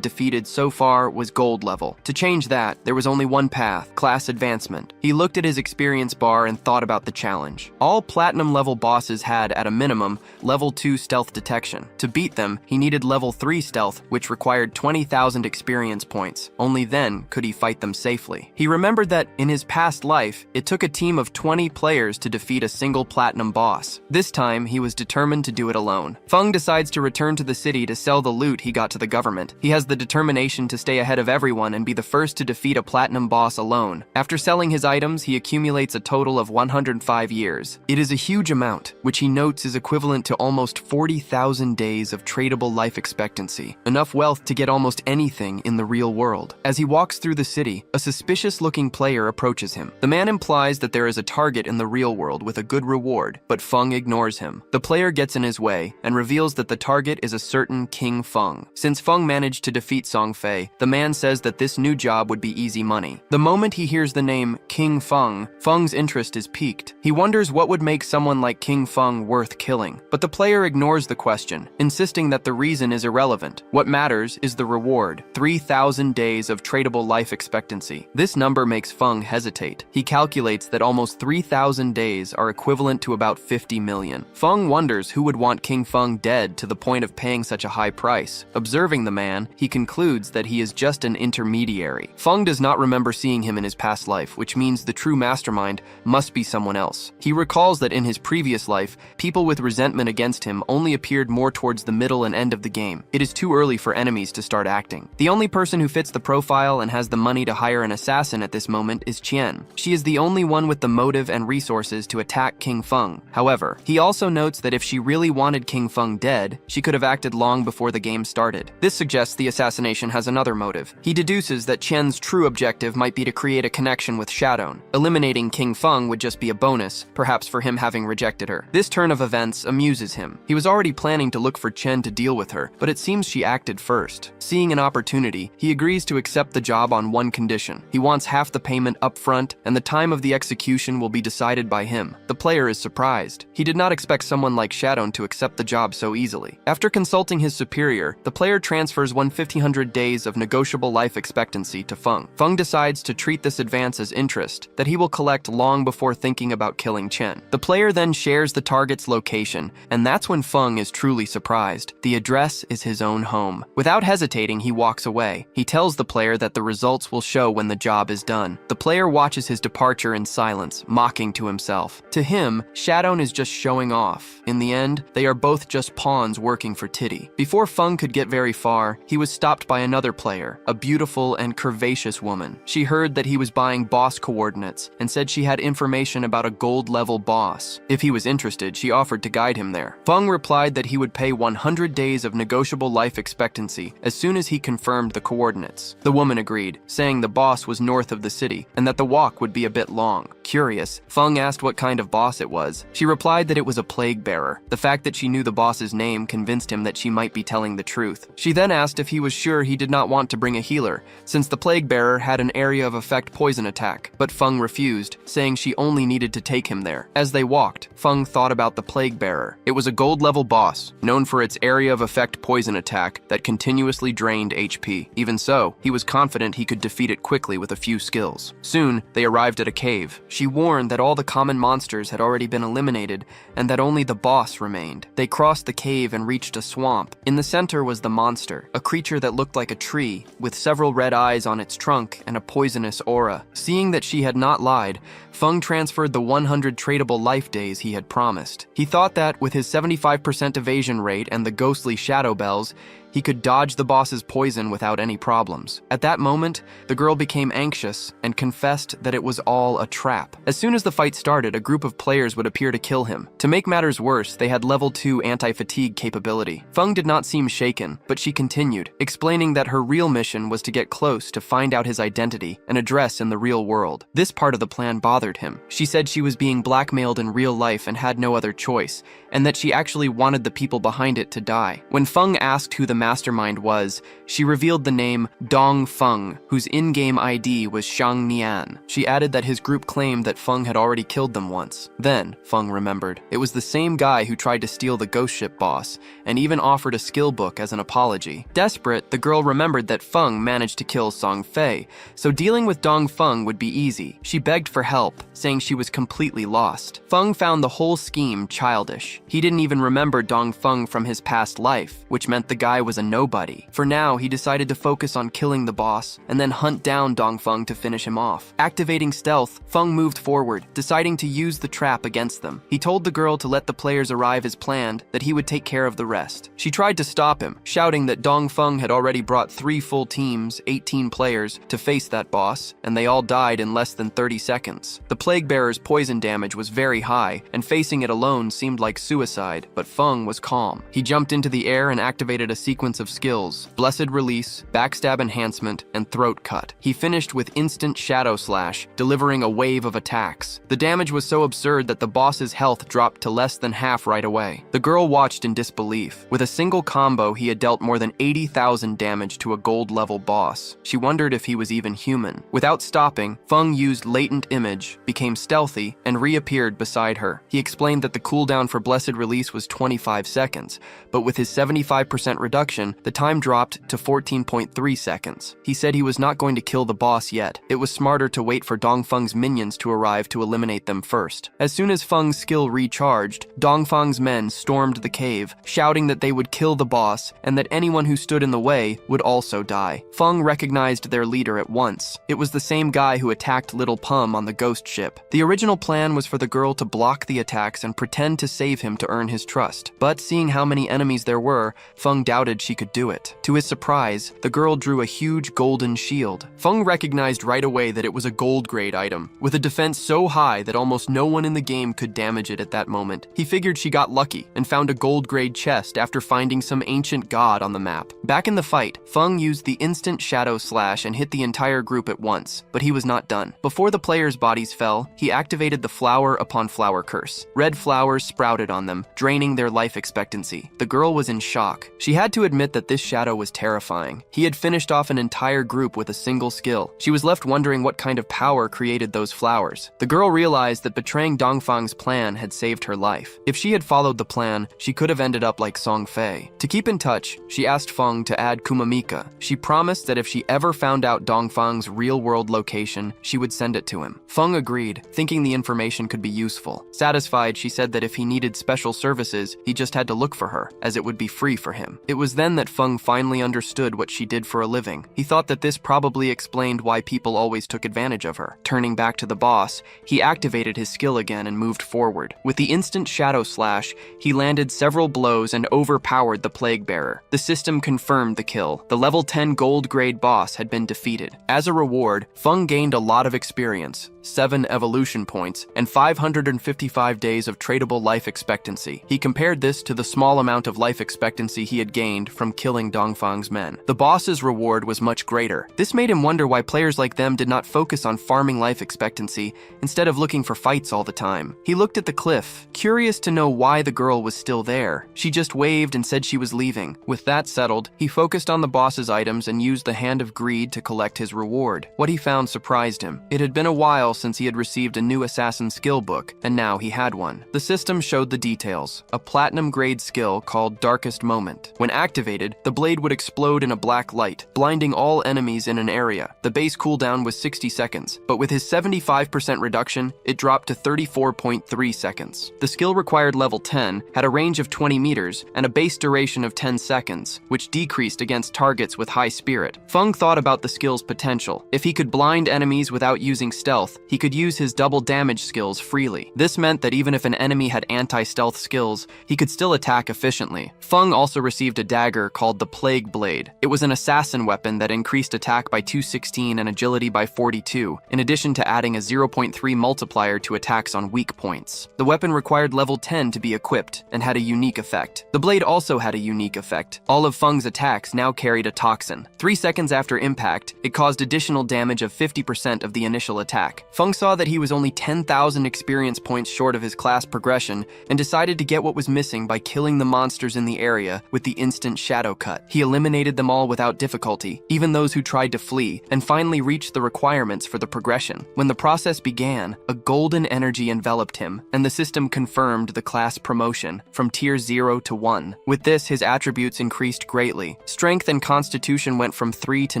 defeated so far was gold level. To change that, there was only one path: class advancement. He looked at his experience bar and thought about the challenge. All platinum-level bosses had, at a minimum, level 2 stealth detection. To beat them, he needed level 3 stealth, which required 20,000 experience points. Only then could he fight them safely. He remembered that, in his past life, it took a team of 20 players to defeat a single platinum boss. This time, he was determined to do it alone. Feng decides to return to the city to sell the loot he got to the government. He has the determination to stay ahead of everyone and be the first to defeat a platinum boss alone. After selling his items, he accumulates a total of 105 years. It is a huge amount, which he notes is equivalent to almost 40,000 days of tradable life expectancy, enough wealth to get almost anything in the real world. As he walks through the city, a suspicious-looking player approaches him. The man implies that there is a target in the real world with a good reward, but Feng ignores him. The player gets in his way and reveals that the target is a certain King Feng. Since Feng managed to defeat Song Fei, the man says that this new job would be easy money. The moment he hears the name King Feng, Feng's interest is piqued. He wonders what would make someone like King Feng worth killing. But the player ignores the question, insisting that the reason is irrelevant. What matters is the reward: 3,000 days of tradable life expectancy. This number makes Feng hesitate. He calculates that almost 3,000 days are equivalent to about 50 million. Feng wonders who would want King Feng dead to the point of paying such a high price. Observing the man, he concludes that he is just an intermediary. Feng does not remember seeing him in his past life, which means the true mastermind must be someone else. He recalls that in his previous life, people with resentment against him only appeared more towards the middle and end of the game. It is too early for enemies to start acting. The only person who fits the profile and has the money to hire an assassin at this moment is Qian. She is the only one with the motive and resources to attack King Feng. However, he also notes that if she really wanted King Feng dead, she could have acted long before the game started. This suggests the assassination has another motive. He deduces that Qian's true objective might be to create a connection with Shadow. Eliminating King Feng would just be a bonus, perhaps for him having rejected her. This turn of events amuses him. He was already planning to look for Qian to deal with her, but it seems she acted first. Seeing an opportunity, he agrees to accept the job on one condition. He wants half the payment up front, and the time of the execution will be decided by him. The player is surprised. He did not expect someone like Shadow to accept the job so easily. After consulting his superior, the player transfers 1,500 days of negotiable life expectancy to Feng. Feng decides to treat this advance as interest that he will collect long before thinking about killing Qian. The player then shares the target's location, and that's when Feng is truly surprised. The address is his own home. Without hesitating, he walks away. He tells the player that the results will show when the job is done. The player watches his departure in silence, mocking to himself. To him, Shadow is just showing off. In the end, they are both just pawns working for Titty. Before Feng could get very far, he was stopped by another player, a beautiful and curvaceous woman. She heard that he was buying boss coordinates and said she had information about a gold-level boss. If he was interested, she offered to guide him there. Feng replied that he would pay 100 days of negotiable life expectancy as soon as he confirmed the coordinates. The woman agreed, saying the boss was north of the city and that the walk would be a bit long. Curious, Feng asked what kind of boss it was. She replied that it was a plague bearer. The fact that she knew the boss's name convinced him that she might be telling the truth. She then asked if he was sure he did not want to bring a healer, since the plague bearer had an area of effect poison attack, but Feng refused, saying she only needed to take him there. As they walked, Feng thought about the plague bearer. It was a gold-level boss, known for its area of effect poison attack that continuously drained HP. Even so, he was confident he could defeat it quickly with a few skills. Soon, they arrived at a cave. She warned that all the common monsters had already been eliminated and that only the boss remained. They crossed the cave and reached a swamp. In the center was the monster, a creature that looked like a tree, with several red eyes on its trunk and a poisonous aura. Seeing that she had not lied, Feng transferred the 100 tradable life days he had promised. He thought that, with his 75% evasion rate and the ghostly shadow bells, He could dodge the boss's poison without any problems. At that moment, the girl became anxious and confessed that it was all a trap. As soon as the fight started, a group of players would appear to kill him. To make matters worse, they had level 2 anti-fatigue capability. Feng did not seem shaken, but she continued, explaining that her real mission was to get close to find out his identity and address in the real world. This part of the plan bothered him. She said she was being blackmailed in real life and had no other choice, and that she actually wanted the people behind it to die. When Feng asked who the mastermind was, she revealed the name Dong Feng, whose in-game ID was Shang Nian. She added that his group claimed that Feng had already killed them once. Then, Feng remembered, it was the same guy who tried to steal the ghost ship boss, and even offered a skill book as an apology. Desperate, the girl remembered that Feng managed to kill Song Fei, so dealing with Dong Feng would be easy. She begged for help, saying she was completely lost. Feng found the whole scheme childish. He didn't even remember Dong Feng from his past life, which meant the guy was a nobody. For now, he decided to focus on killing the boss, and then hunt down Dong Feng to finish him off. Activating stealth, Feng moved forward, deciding to use the trap against them. He told the girl to let the players arrive as planned, that he would take care of the rest. She tried to stop him, shouting that Dong Feng had already brought 3 full teams, 18 players, to face that boss, and they all died in less than 30 seconds. The Plague Bearer's poison damage was very high, and facing it alone seemed like suicide, but Feng was calm. He jumped into the air and activated a sequence of skills: Blessed Release, Backstab Enhancement, and Throat Cut. He finished with Instant Shadow Slash, delivering a wave of attacks. The damage was so absurd that the boss's health dropped to less than half right away. The girl watched in disbelief. With a single combo, he had dealt more than 80,000 damage to a gold-level boss. She wondered if he was even human. Without stopping, Feng used Latent Image, became stealthy, and reappeared beside her. He explained that the cooldown for Blessed Release was 25 seconds, but with his 75% reduction, the time dropped to 14.3 seconds. He said he was not going to kill the boss yet. It was smarter to wait for Dong Feng's minions to arrive to eliminate them first. As soon as Feng's skill recharged, Dong Feng's men stormed the cave, shouting that they would kill the boss and that anyone who stood in the way would also die. Feng recognized their leader at once. It was the same guy who attacked Little Pum on the ghost ship. The original plan was for the girl to block the attacks and pretend to save him to earn his trust. But seeing how many enemies there were, Feng doubted she could do it. To his surprise, the girl drew a huge golden shield. Feng recognized right away that it was a gold-grade item, with a defense so high that almost no one in the game could damage it at that moment. He figured she got lucky and found a gold-grade chest after finding some ancient god on the map. Back in the fight, Feng used the Instant Shadow Slash and hit the entire group at once, but he was not done. Before the players' bodies fell, he activated the Flower Upon Flower curse. Red flowers sprouted on them, draining their life expectancy. The girl was in shock. She had to admit that this shadow was terrifying. He had finished off an entire group with a single skill. She was left wondering what kind of power created those flowers. The girl realized that betraying Dong Feng's plan had saved her life. If she had followed the plan, she could have ended up like Song Fei. To keep in touch, she asked Feng to add Kumamika. She promised that if she ever found out Dong Feng's real-world location, she would send it to him. Feng agreed, thinking the information could be useful. Satisfied, she said that if he needed special services, he just had to look for her, as it would be free for him. It was then that Feng finally understood what she did for a living. He thought that this probably explained why people always took advantage of her. Turning back to the boss, he activated his skill again and moved forward. With the Instant Shadow Slash, he landed several blows and overpowered the Plague Bearer. The system confirmed the kill. The level 10 gold-grade boss had been defeated. As a reward, Feng gained a lot of experience, 7 evolution points, and 555 days of tradable life expectancy. He compared this to the small amount of life expectancy he had gained from killing Dong Feng's men. The boss's reward was much greater. This made him wonder why players like them did not focus on farming life expectancy instead of looking for fights all the time. He looked at the cliff, curious to know why the girl was still there. She just waved and said she was leaving. With that settled, he focused on the boss's items and used the Hand of Greed to collect his reward. What he found surprised him. It had been a while since he had received a new assassin skill book, and now he had one. The system showed the details. A platinum-grade skill called Darkest Moment. When activated, the blade would explode in a black light, blinding all enemies in an area. The base cooldown was 60 seconds, but with his 75% reduction, it dropped to 34.3 seconds. The skill required level 10, had a range of 20 meters, and a base duration of 10 seconds, which decreased against targets with high spirit. Feng thought about the skill's potential. If he could blind enemies without using stealth, he could use his double damage skills freely. This meant that even if an enemy had anti-stealth skills, he could still attack efficiently. Feng also received a dagger dagger called the Plague Blade. It was an assassin weapon that increased attack by 216 and agility by 42, in addition to adding a 0.3 multiplier to attacks on weak points. The weapon required level 10 to be equipped and had a unique effect. The blade also had a unique effect. All of Feng's attacks now carried a toxin. 3 seconds after impact, it caused additional damage of 50% of the initial attack. Feng saw that he was only 10,000 experience points short of his class progression and decided to get what was missing by killing the monsters in the area with the instant shadow cut. He eliminated them all without difficulty, even those who tried to flee, and finally reached the requirements for the progression. When the process began, a golden energy enveloped him, and the system confirmed the class promotion from tier 0 to 1. With this, his attributes increased greatly. Strength and constitution went from 3 to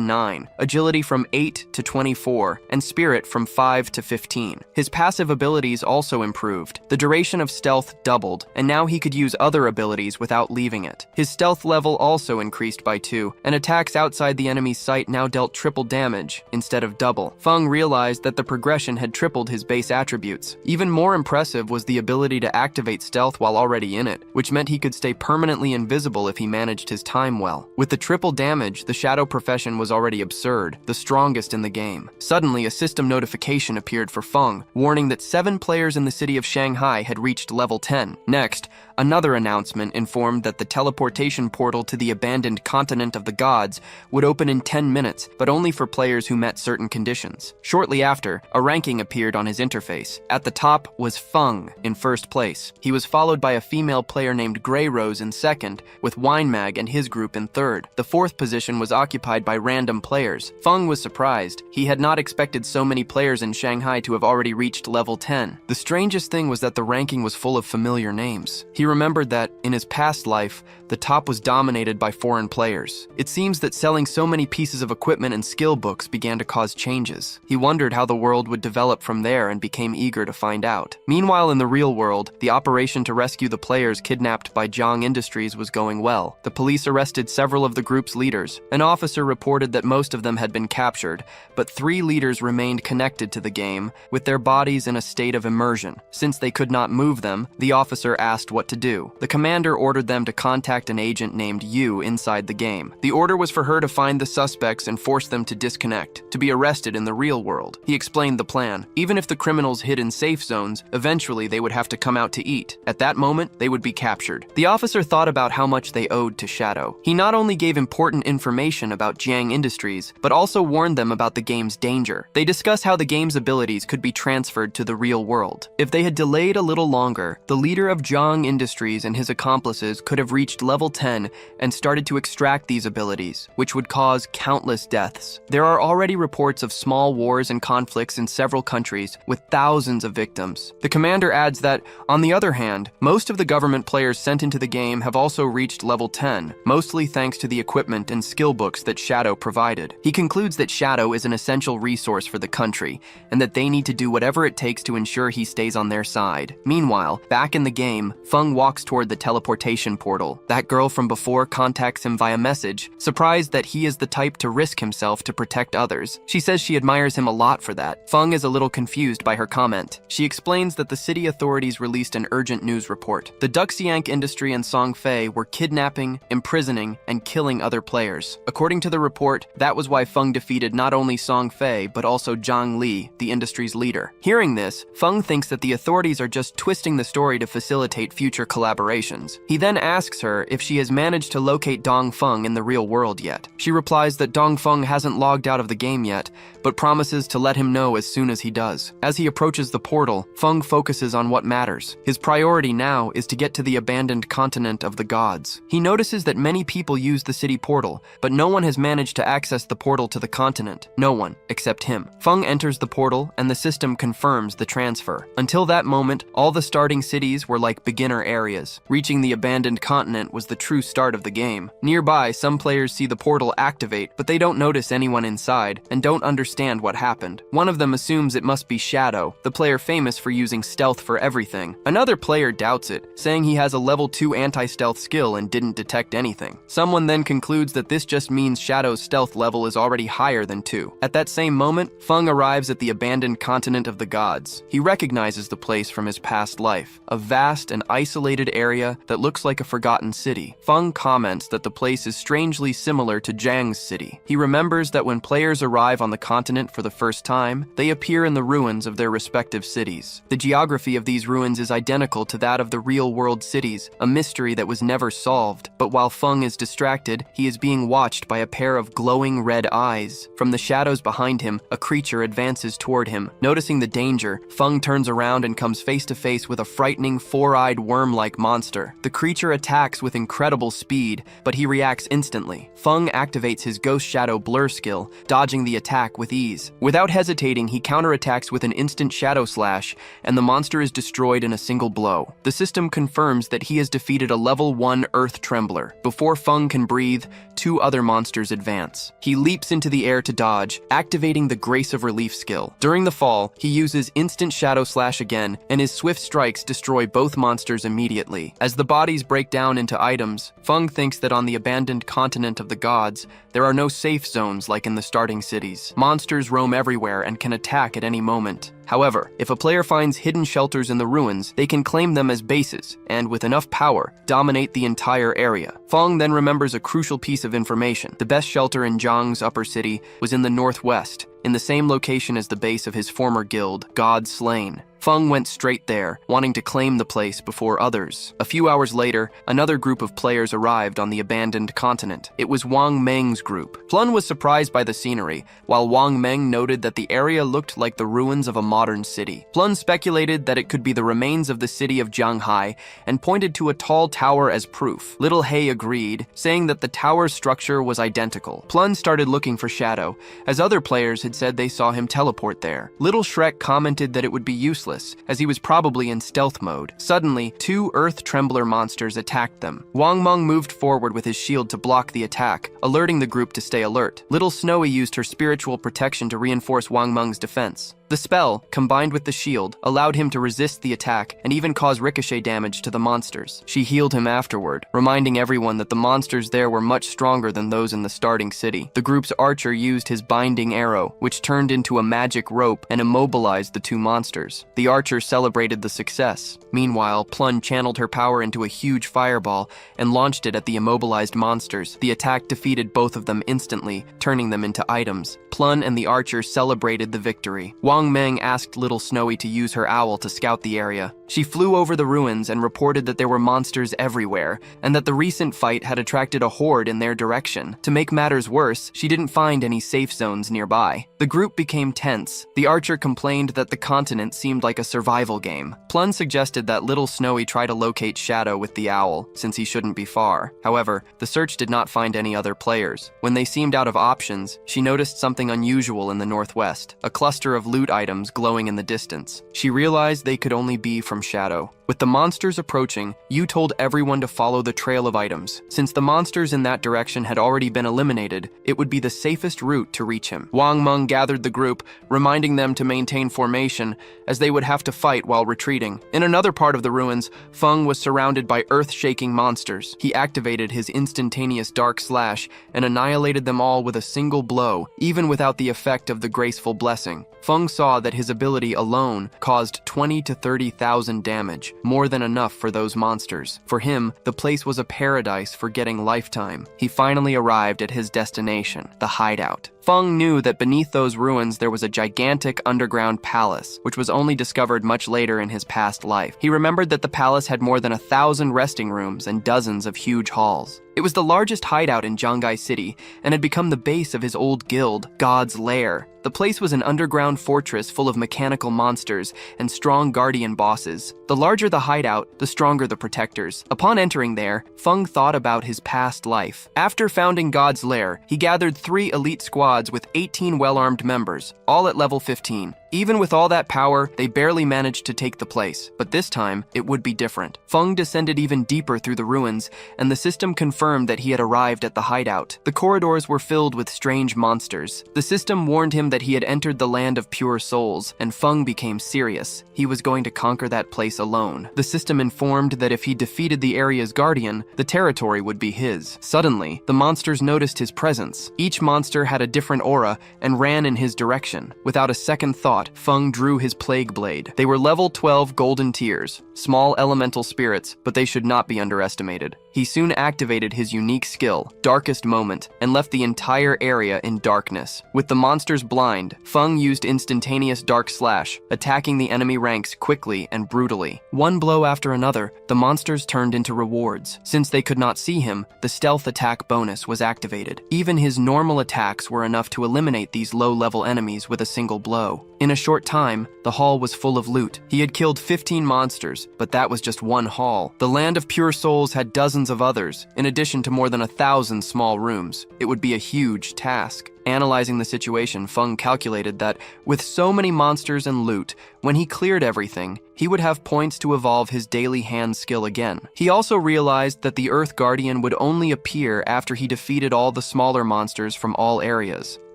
9, agility from 8 to 24, and spirit from 5 to 15. His passive abilities also improved. The duration of stealth doubled, and now he could use other abilities without leaving it. His stealth level also increased by 2, and attacks outside the enemy's sight now dealt triple damage instead of double. Feng realized that the progression had tripled his base attributes. Even more impressive was the ability to activate stealth while already in it, which meant he could stay permanently invisible if he managed his time well. With the triple damage, the shadow profession was already absurd, the strongest in the game. Suddenly, a system notification appeared for Feng, warning that 7 players in the city of Shanghai had reached level 10. Next, another announcement informed that the teleportation portal to the abandoned continent of the gods would open in 10 minutes, but only for players who met certain conditions. Shortly after, a ranking appeared on his interface. At the top was Feng in first place. He was followed by a female player named Grey Rose in second, with Winemag and his group in third. The fourth position was occupied by random players. Feng was surprised. He had not expected so many players in Shanghai to have already reached level 10. The strangest thing was that the ranking was full of familiar names. He remembered that, in his past life, the top was dominated by foreign players. It seems that selling so many pieces of equipment and skill books began to cause changes. He wondered how the world would develop from there and became eager to find out. Meanwhile, in the real world, the operation to rescue the players kidnapped by Zhang Industries was going well. The police arrested several of the group's leaders. An officer reported that most of them had been captured, but 3 leaders remained connected to the game, with their bodies in a state of immersion. Since they could not move them, the officer asked what to do. The commander ordered them to contact an agent named Yu inside the game. The order was for her to find the suspects and force them to disconnect, to be arrested in the real world. He explained the plan. Even if the criminals hid in safe zones, eventually they would have to come out to eat. At that moment, they would be captured. The officer thought about how much they owed to Shadow. He not only gave important information about Zhang Industries, but also warned them about the game's danger. They discuss how the game's abilities could be transferred to the real world. If they had delayed a little longer, the leader of Zhang Industries and his accomplices could have reached level 10 and started to extract these abilities, which would cause countless deaths. There are already reports of small wars and conflicts in several countries with thousands of victims. The commander adds that, on the other hand, most of the government players sent into the game have also reached level 10, mostly thanks to the equipment and skill books that Shadow provided. He concludes that Shadow is an essential resource for the country, and that they need to do whatever it takes to ensure he stays on their side. Meanwhile, back in the game, Feng walks toward the teleportation portal. That girl from before contacts him via message, surprised that he is the type to risk himself to protect others. She says she admires him a lot for that. Feng is a little confused by her comment. She explains that the city authorities released an urgent news report. The Duxiank Industry and Song Fei were kidnapping, imprisoning, and killing other players. According to the report, that was why Feng defeated not only Song Fei, but also Zhang Li, the industry's leader. Hearing this, Feng thinks that the authorities are just twisting the story to facilitate future collaborations. He then asks her if she has managed to locate Dong Feng in the real world yet. She replies that Dong Feng hasn't logged out of the game yet, but promises to let him know as soon as he does. As he approaches the portal, Feng focuses on what matters. His priority now is to get to the abandoned continent of the gods. He notices that many people use the city portal, but no one has managed to access the portal to the continent. No one, except him. Feng enters the portal, and the system confirms the transfer. Until that moment, all the starting cities were like beginner areas. Reaching the abandoned continent was the true start of the game. Nearby, some players see the portal activate, but they don't notice anyone inside, and don't understand what happened. One of them assumes it must be Shadow, the player famous for using stealth for everything. Another player doubts it, saying he has a level 2 anti-stealth skill and didn't detect anything. Someone then concludes that this just means Shadow's stealth level is already higher than 2. At that same moment, Feng arrives at the abandoned continent of the gods. He recognizes the place from his past life, a vast and isolated isolated area that looks like a forgotten city. Feng comments that the place is strangely similar to Zhang's city. He remembers that when players arrive on the continent for the first time, they appear in the ruins of their respective cities. The geography of these ruins is identical to that of the real-world cities, a mystery that was never solved. But while Feng is distracted, he is being watched by a pair of glowing red eyes. From the shadows behind him, a creature advances toward him. Noticing the danger, Feng turns around and comes face to face with a frightening four-eyed worm-like monster. The creature attacks with incredible speed, but he reacts instantly. Feng activates his Ghost Shadow Blur skill, dodging the attack with ease. Without hesitating, he counterattacks with an instant Shadow Slash, and the monster is destroyed in a single blow. The system confirms that he has defeated a level 1 Earth Trembler. Before Feng can breathe, two other monsters advance. He leaps into the air to dodge, activating the Grace of Relief skill. During the fall, he uses instant Shadow Slash again, and his swift strikes destroy both monsters immediately. As the bodies break down into items, Feng thinks that on the abandoned continent of the gods, there are no safe zones like in the starting cities. Monsters roam everywhere and can attack at any moment. However, if a player finds hidden shelters in the ruins, they can claim them as bases, and with enough power, dominate the entire area. Feng then remembers a crucial piece of information. The best shelter in Zhang's upper city was in the northwest, in the same location as the base of his former guild, God Slain. Feng went straight there, wanting to claim the place before others. A few hours later, another group of players arrived on the abandoned continent. It was Wang Meng's group. Plun was surprised by the scenery, while Wang Meng noted that the area looked like the ruins of a modern city. Plun speculated that it could be the remains of the city of Jianghai and pointed to a tall tower as proof. Little He agreed, saying that the tower's structure was identical. Plun started looking for Shadow, as other players had said they saw him teleport there. Little Shrek commented that it would be useless, as he was probably in stealth mode. Suddenly, two Earth Trembler monsters attacked them. Wang Meng moved forward with his shield to block the attack, alerting the group to stay alert. Little Snowy used her spiritual protection to reinforce Wang Meng's defense. The spell, combined with the shield, allowed him to resist the attack and even cause ricochet damage to the monsters. She healed him afterward, reminding everyone that the monsters there were much stronger than those in the starting city. The group's archer used his binding arrow, which turned into a magic rope and immobilized the two monsters. The archer celebrated the success. Meanwhile, Plun channeled her power into a huge fireball and launched it at the immobilized monsters. The attack defeated both of them instantly, turning them into items. Plun and the archer celebrated the victory. Wang Meng asked Little Snowy to use her owl to scout the area. She flew over the ruins and reported that there were monsters everywhere, and that the recent fight had attracted a horde in their direction. To make matters worse, she didn't find any safe zones nearby. The group became tense. The archer complained that the continent seemed like a survival game. Plun suggested that Little Snowy try to locate Shadow with the owl, since he shouldn't be far. However, the search did not find any other players. When they seemed out of options, she noticed something unusual in the northwest, a cluster of loot items glowing in the distance. She realized they could only be from Shadow. With the monsters approaching, Yu told everyone to follow the trail of items. Since the monsters in that direction had already been eliminated, it would be the safest route to reach him. Wang Meng gathered the group, reminding them to maintain formation, as they would have to fight while retreating. In another part of the ruins, Feng was surrounded by earth-shaking monsters. He activated his instantaneous Dark Slash and annihilated them all with a single blow, even without the effect of the Graceful Blessing. Feng saw that his ability alone caused 20 to 30,000 damage, more than enough for those monsters. For him, the place was a paradise for getting lifetime. He finally arrived at his destination, the hideout. Feng knew that beneath those ruins there was a gigantic underground palace, which was only discovered much later in his past life. He remembered that the palace had more than 1,000 resting rooms and dozens of huge halls. It was the largest hideout in Jianghai City and had become the base of his old guild, God's Lair. The place was an underground fortress full of mechanical monsters and strong guardian bosses. The larger the hideout, the stronger the protectors. Upon entering there, Feng thought about his past life. After founding God's Lair, he gathered 3 elite squads with 18 well-armed members, all at level 15. Even with all that power, they barely managed to take the place. But this time, it would be different. Feng descended even deeper through the ruins, and the system confirmed that he had arrived at the hideout. The corridors were filled with strange monsters. The system warned him that he had entered the land of pure souls, and Feng became serious. He was going to conquer that place alone. The system informed that if he defeated the area's guardian, the territory would be his. Suddenly, the monsters noticed his presence. Each monster had a different different aura and ran in his direction. Without a second thought, Feng drew his plague blade. They were level 12 golden tears, small elemental spirits, but they should not be underestimated. He soon activated his unique skill, Darkest Moment, and left the entire area in darkness. With the monsters blind, Feng used instantaneous Dark Slash, attacking the enemy ranks quickly and brutally. One blow after another, the monsters turned into rewards. Since they could not see him, the stealth attack bonus was activated. Even his normal attacks were enough to eliminate these low-level enemies with a single blow. In a short time, the hall was full of loot. He had killed 15 monsters, but that was just one hall. The Land of Pure Souls had dozens of others, in addition to more than 1,000 small rooms. It would be a huge task. Analyzing the situation, Feng calculated that, with so many monsters and loot, when he cleared everything, he would have points to evolve his daily hand skill again. He also realized that the Earth Guardian would only appear after he defeated all the smaller monsters from all areas.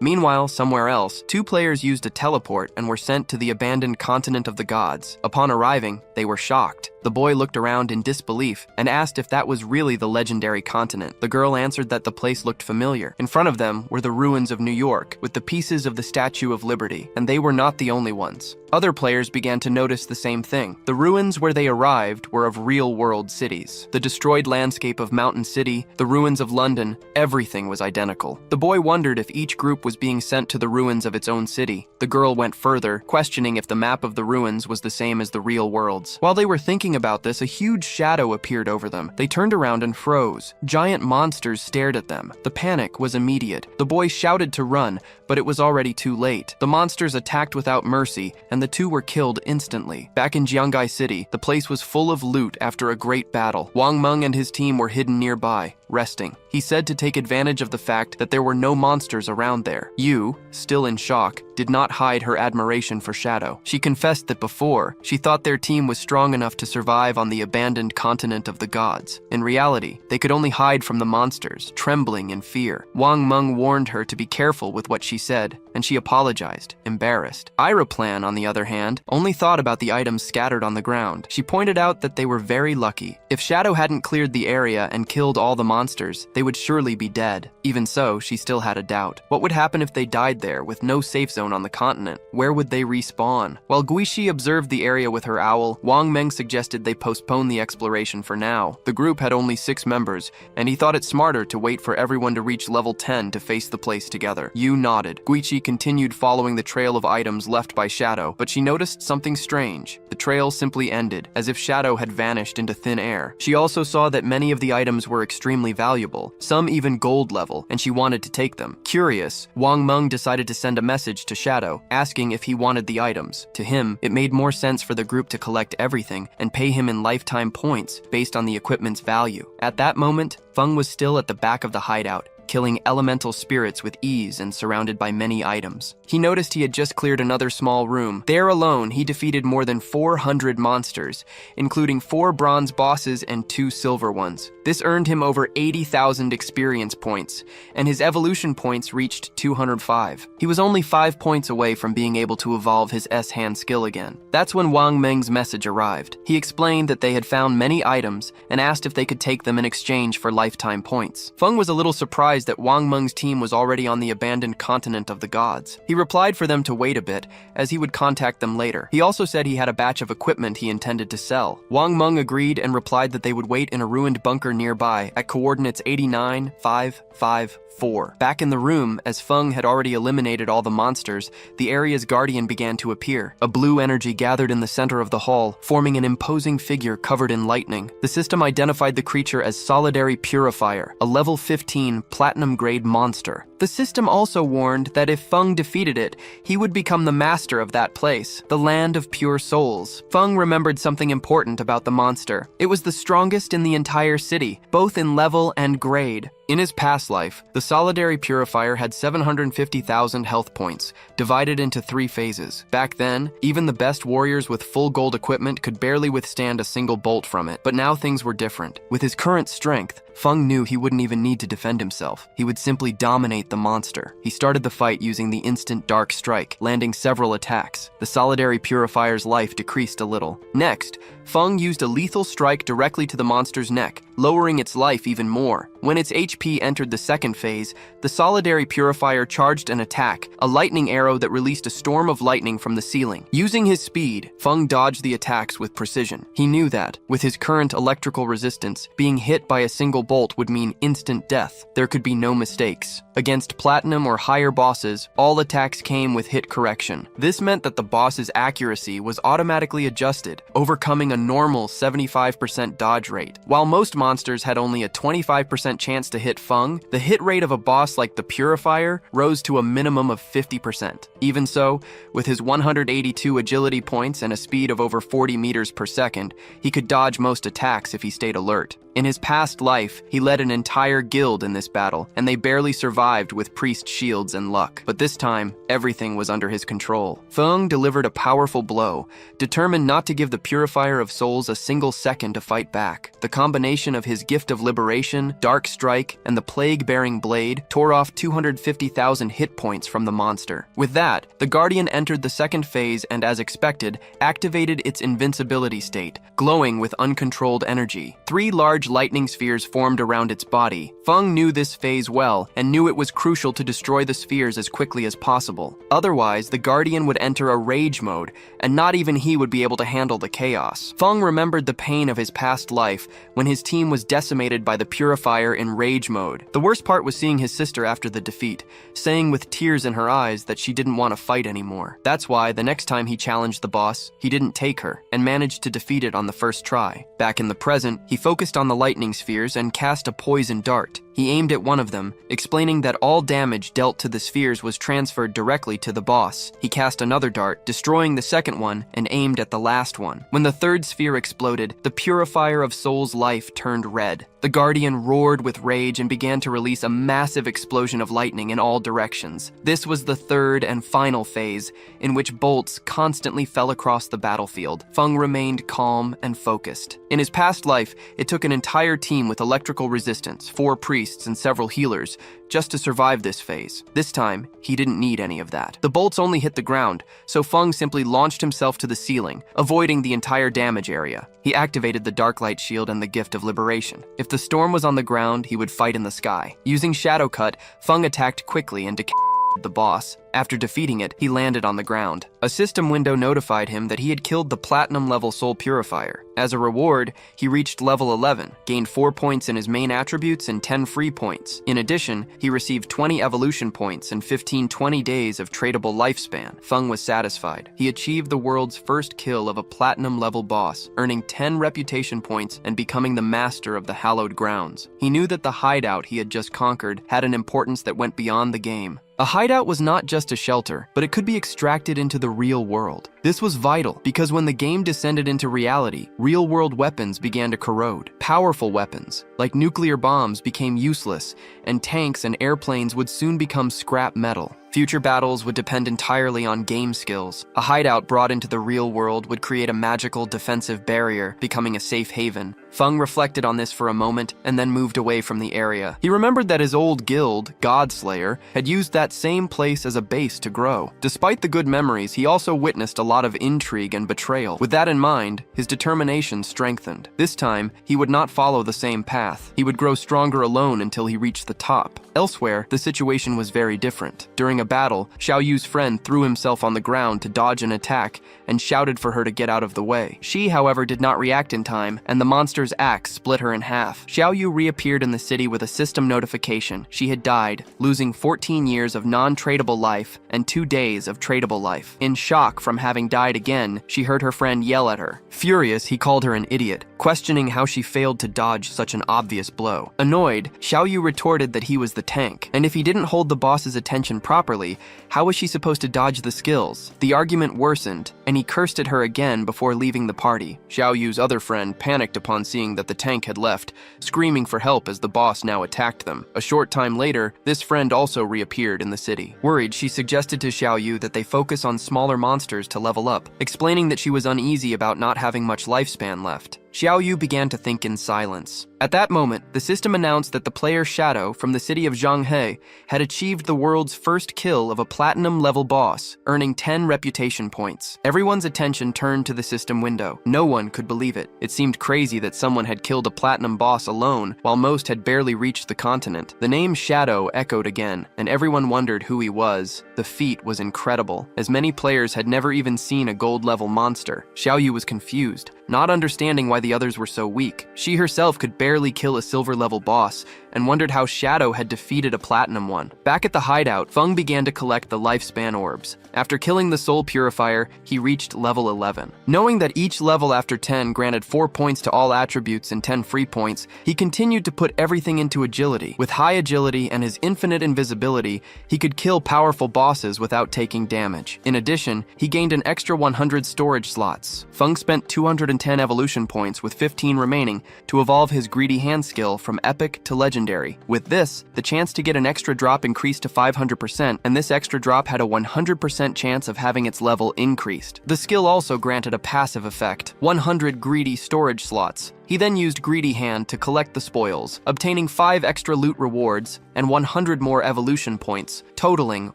Meanwhile, somewhere else, 2 players used a teleport and were sent to the abandoned continent of the gods. Upon arriving, they were shocked. The boy looked around in disbelief and asked if that was really the legendary continent. The girl answered that the place looked familiar. In front of them were the ruins of New York, with the pieces of the Statue of Liberty, and they were not the only ones. Other players began to notice the same thing. The ruins where they arrived were of real-world cities. The destroyed landscape of Mountain City, the ruins of London, everything was identical. The boy wondered if each group was being sent to the ruins of its own city. The girl went further, questioning if the map of the ruins was the same as the real worlds. While they were thinking about this, a huge shadow appeared over them. They turned around and froze. Giant monsters stared at them. The panic was immediate. The boy shouted to run, but it was already too late. The monsters attacked without mercy, and the 2 were killed instantly. Back in Jiangai City, the place was full of loot after a great battle. Wang Meng and his team were hidden nearby, resting. He said to take advantage of the fact that there were no monsters around there. Yu, still in shock, did not hide her admiration for Shadow. She confessed that before, she thought their team was strong enough to survive on the abandoned continent of the gods. In reality, they could only hide from the monsters, trembling in fear. Wang Meng warned her to be careful with what she said, and she apologized, embarrassed. Plan, on the other hand, only thought about the items scattered on the ground. She pointed out that they were very lucky. If Shadow hadn't cleared the area and killed all the monsters, they would surely be dead. Even so, she still had a doubt. What would happen if they died there, with no safe zone on the continent? Where would they respawn? While Guishi observed the area with her owl, Wang Meng suggested they postpone the exploration for now. The group had only 6 members, and he thought it smarter to wait for everyone to reach level 10 to face the place together. Yu nodded. Guichi continued following the trail of items left by Shadow, but she noticed something strange. The trail simply ended, as if Shadow had vanished into thin air. She also saw that many of the items were extremely valuable, some even gold level, and she wanted to take them. Curious, Wang Meng decided to send a message to Shadow, asking if he wanted the items. To him, it made more sense for the group to collect everything and pay him in lifetime points based on the equipment's value. At that moment, Feng was still at the back of the hideout, killing elemental spirits with ease and surrounded by many items. He noticed he had just cleared another small room. There alone, he defeated more than 400 monsters, including 4 bronze bosses and 2 silver ones. This earned him over 80,000 experience points, and his evolution points reached 205. He was only 5 points away from being able to evolve his S-hand skill again. That's when Wang Meng's message arrived. He explained that they had found many items and asked if they could take them in exchange for lifetime points. Feng was a little surprised that Wang Meng's team was already on the abandoned continent of the gods. He replied for them to wait a bit, as he would contact them later. He also said he had a batch of equipment he intended to sell. Wang Meng agreed and replied that they would wait in a ruined bunker nearby at coordinates 89554. Back in the room, as Feng had already eliminated all the monsters, the area's guardian began to appear. A blue energy gathered in the center of the hall, forming an imposing figure covered in lightning. The system identified the creature as Solidary Purifier, a level 15 platinum-grade monster. The system also warned that if Feng defeated it, he would become the master of that place, the Land of Pure Souls. Feng remembered something important about the monster. It was the strongest in the entire city, both in level and grade. In his past life, the Solidary Purifier had 750,000 health points, divided into 3 phases. Back then, even the best warriors with full gold equipment could barely withstand a single bolt from it. But now things were different. With his current strength, Feng knew he wouldn't even need to defend himself. He would simply dominate the monster. He started the fight using the instant Dark Strike, landing several attacks. The Solidary Purifier's life decreased a little. Next, Feng used a lethal strike directly to the monster's neck, lowering its life even more. When its HP entered the second phase, the solidary purifier charged an attack, a lightning arrow that released a storm of lightning from the ceiling. Using his speed, Feng dodged the attacks with precision. He knew that, with his current electrical resistance, being hit by a single bolt would mean instant death. There could be no mistakes. Against platinum or higher bosses, all attacks came with hit correction. This meant that the boss's accuracy was automatically adjusted, overcoming a normal 75% dodge rate. While most monsters had only a 25% chance to hit Feng, the hit rate of a boss like the Purifier rose to a minimum of 50%. Even so, with his 182 agility points and a speed of over 40 meters per second, he could dodge most attacks if he stayed alert. In his past life, he led an entire guild in this battle, and they barely survived with priest shields and luck. But this time, everything was under his control. Feng delivered a powerful blow, determined not to give the Purifier of Souls a single second to fight back. The combination of his gift of liberation, dark strike, and the plague-bearing blade tore off 250,000 hit points from the monster. With that, the Guardian entered the second phase and, as expected, activated its invincibility state, glowing with uncontrolled energy. 3 large lightning spheres formed around its body. Feng knew this phase well and knew it was crucial to destroy the spheres as quickly as possible. Otherwise, the Guardian would enter a rage mode, and not even he would be able to handle the chaos. Feng remembered the pain of his past life when his team was decimated by the Purifier in rage mode. The worst part was seeing his sister after the defeat, saying with tears in her eyes that she didn't want to fight anymore. That's why the next time he challenged the boss, he didn't take her, and managed to defeat it on the first try. Back in the present, he focused on the lightning spheres and cast a poison dart. He aimed at one of them, explaining that all damage dealt to the spheres was transferred directly to the boss. He cast another dart, destroying the second one, and aimed at the last one. When the third sphere exploded, the Purifier of Souls' life turned red. The Guardian roared with rage and began to release a massive explosion of lightning in all directions. This was the third and final phase, in which bolts constantly fell across the battlefield. Feng remained calm and focused. In his past life, it took an entire team with electrical resistance, 4 priests and several healers, just to survive this phase. This time, he didn't need any of that. The bolts only hit the ground, so Feng simply launched himself to the ceiling, avoiding the entire damage area. He activated the Dark Light Shield and the Gift of Liberation. If the storm was on the ground, he would fight in the sky. Using Shadow Cut, Feng attacked quickly and decapitated the boss. After defeating it, he landed on the ground. A system window notified him that he had killed the platinum-level Soul Purifier. As a reward, he reached level 11, gained 4 points in his main attributes and 10 free points. In addition, he received 20 evolution points and 15 20 days of tradable lifespan. Feng was satisfied. He achieved the world's first kill of a platinum-level boss, earning 10 reputation points and becoming the master of the hallowed grounds. He knew that the hideout he had just conquered had an importance that went beyond the game. A hideout was not just a shelter, but it could be extracted into the real world. This was vital because when the game descended into reality, real-world weapons began to corrode. Powerful weapons, like nuclear bombs, became useless, and tanks and airplanes would soon become scrap metal. Future battles would depend entirely on game skills. A hideout brought into the real world would create a magical defensive barrier, becoming a safe haven. Feng reflected on this for a moment and then moved away from the area. He remembered that his old guild, Godslayer, had used that same place as a base to grow. Despite the good memories, he also witnessed a lot of intrigue and betrayal. With that in mind, his determination strengthened. This time, he would not follow the same path. He would grow stronger alone until he reached the top. Elsewhere, the situation was very different. During a battle, Xiao Yu's friend threw himself on the ground to dodge an attack and shouted for her to get out of the way. She, however, did not react in time, and the monster's axe split her in half. Xiao Yu reappeared in the city with a system notification. She had died, losing 14 years of non-tradable life and 2 days of tradable life. In shock from having died again, she heard her friend yell at her. Furious, he called her an idiot, questioning how she failed to dodge such an obvious blow. Annoyed, Xiao Yu retorted that he was the tank, and if he didn't hold the boss's attention properly, how was she supposed to dodge the skills? The argument worsened, and he cursed at her again before leaving the party. Xiao Yu's other friend panicked upon seeing that the tank had left, screaming for help as the boss now attacked them. A short time later, this friend also reappeared in the city. Worried, she suggested to Xiao Yu that they focus on smaller monsters to level up, explaining that she was uneasy about not having much lifespan left. Xiaoyu began to think in silence. At that moment, the system announced that the player Shadow from the city of Zhanghe had achieved the world's first kill of a platinum-level boss, earning 10 reputation points. Everyone's attention turned to the system window. No one could believe it. It seemed crazy that someone had killed a platinum boss alone, while most had barely reached the continent. The name Shadow echoed again, and everyone wondered who he was. The feat was incredible, as many players had never even seen a gold-level monster. Xiaoyu was confused, not understanding why the others were so weak. She herself could barely kill a silver-level boss, and wondered how Shadow had defeated a platinum one. Back at the hideout, Feng began to collect the lifespan orbs. After killing the soul purifier, he reached level 11. Knowing that each level after 10 granted 4 points to all attributes and 10 free points, he continued to put everything into agility. With high agility and his infinite invisibility, he could kill powerful bosses without taking damage. In addition, he gained an extra 100 storage slots. Feng spent 210 evolution points, with 15 remaining, to evolve his greedy hand skill from epic to legendary. With this, the chance to get an extra drop increased to 500%, and this extra drop had a 100% chance of having its level increased. The skill also granted a passive effect, 100 greedy storage slots. He then used Greedy Hand to collect the spoils, obtaining 5 extra loot rewards and 100 more evolution points, totaling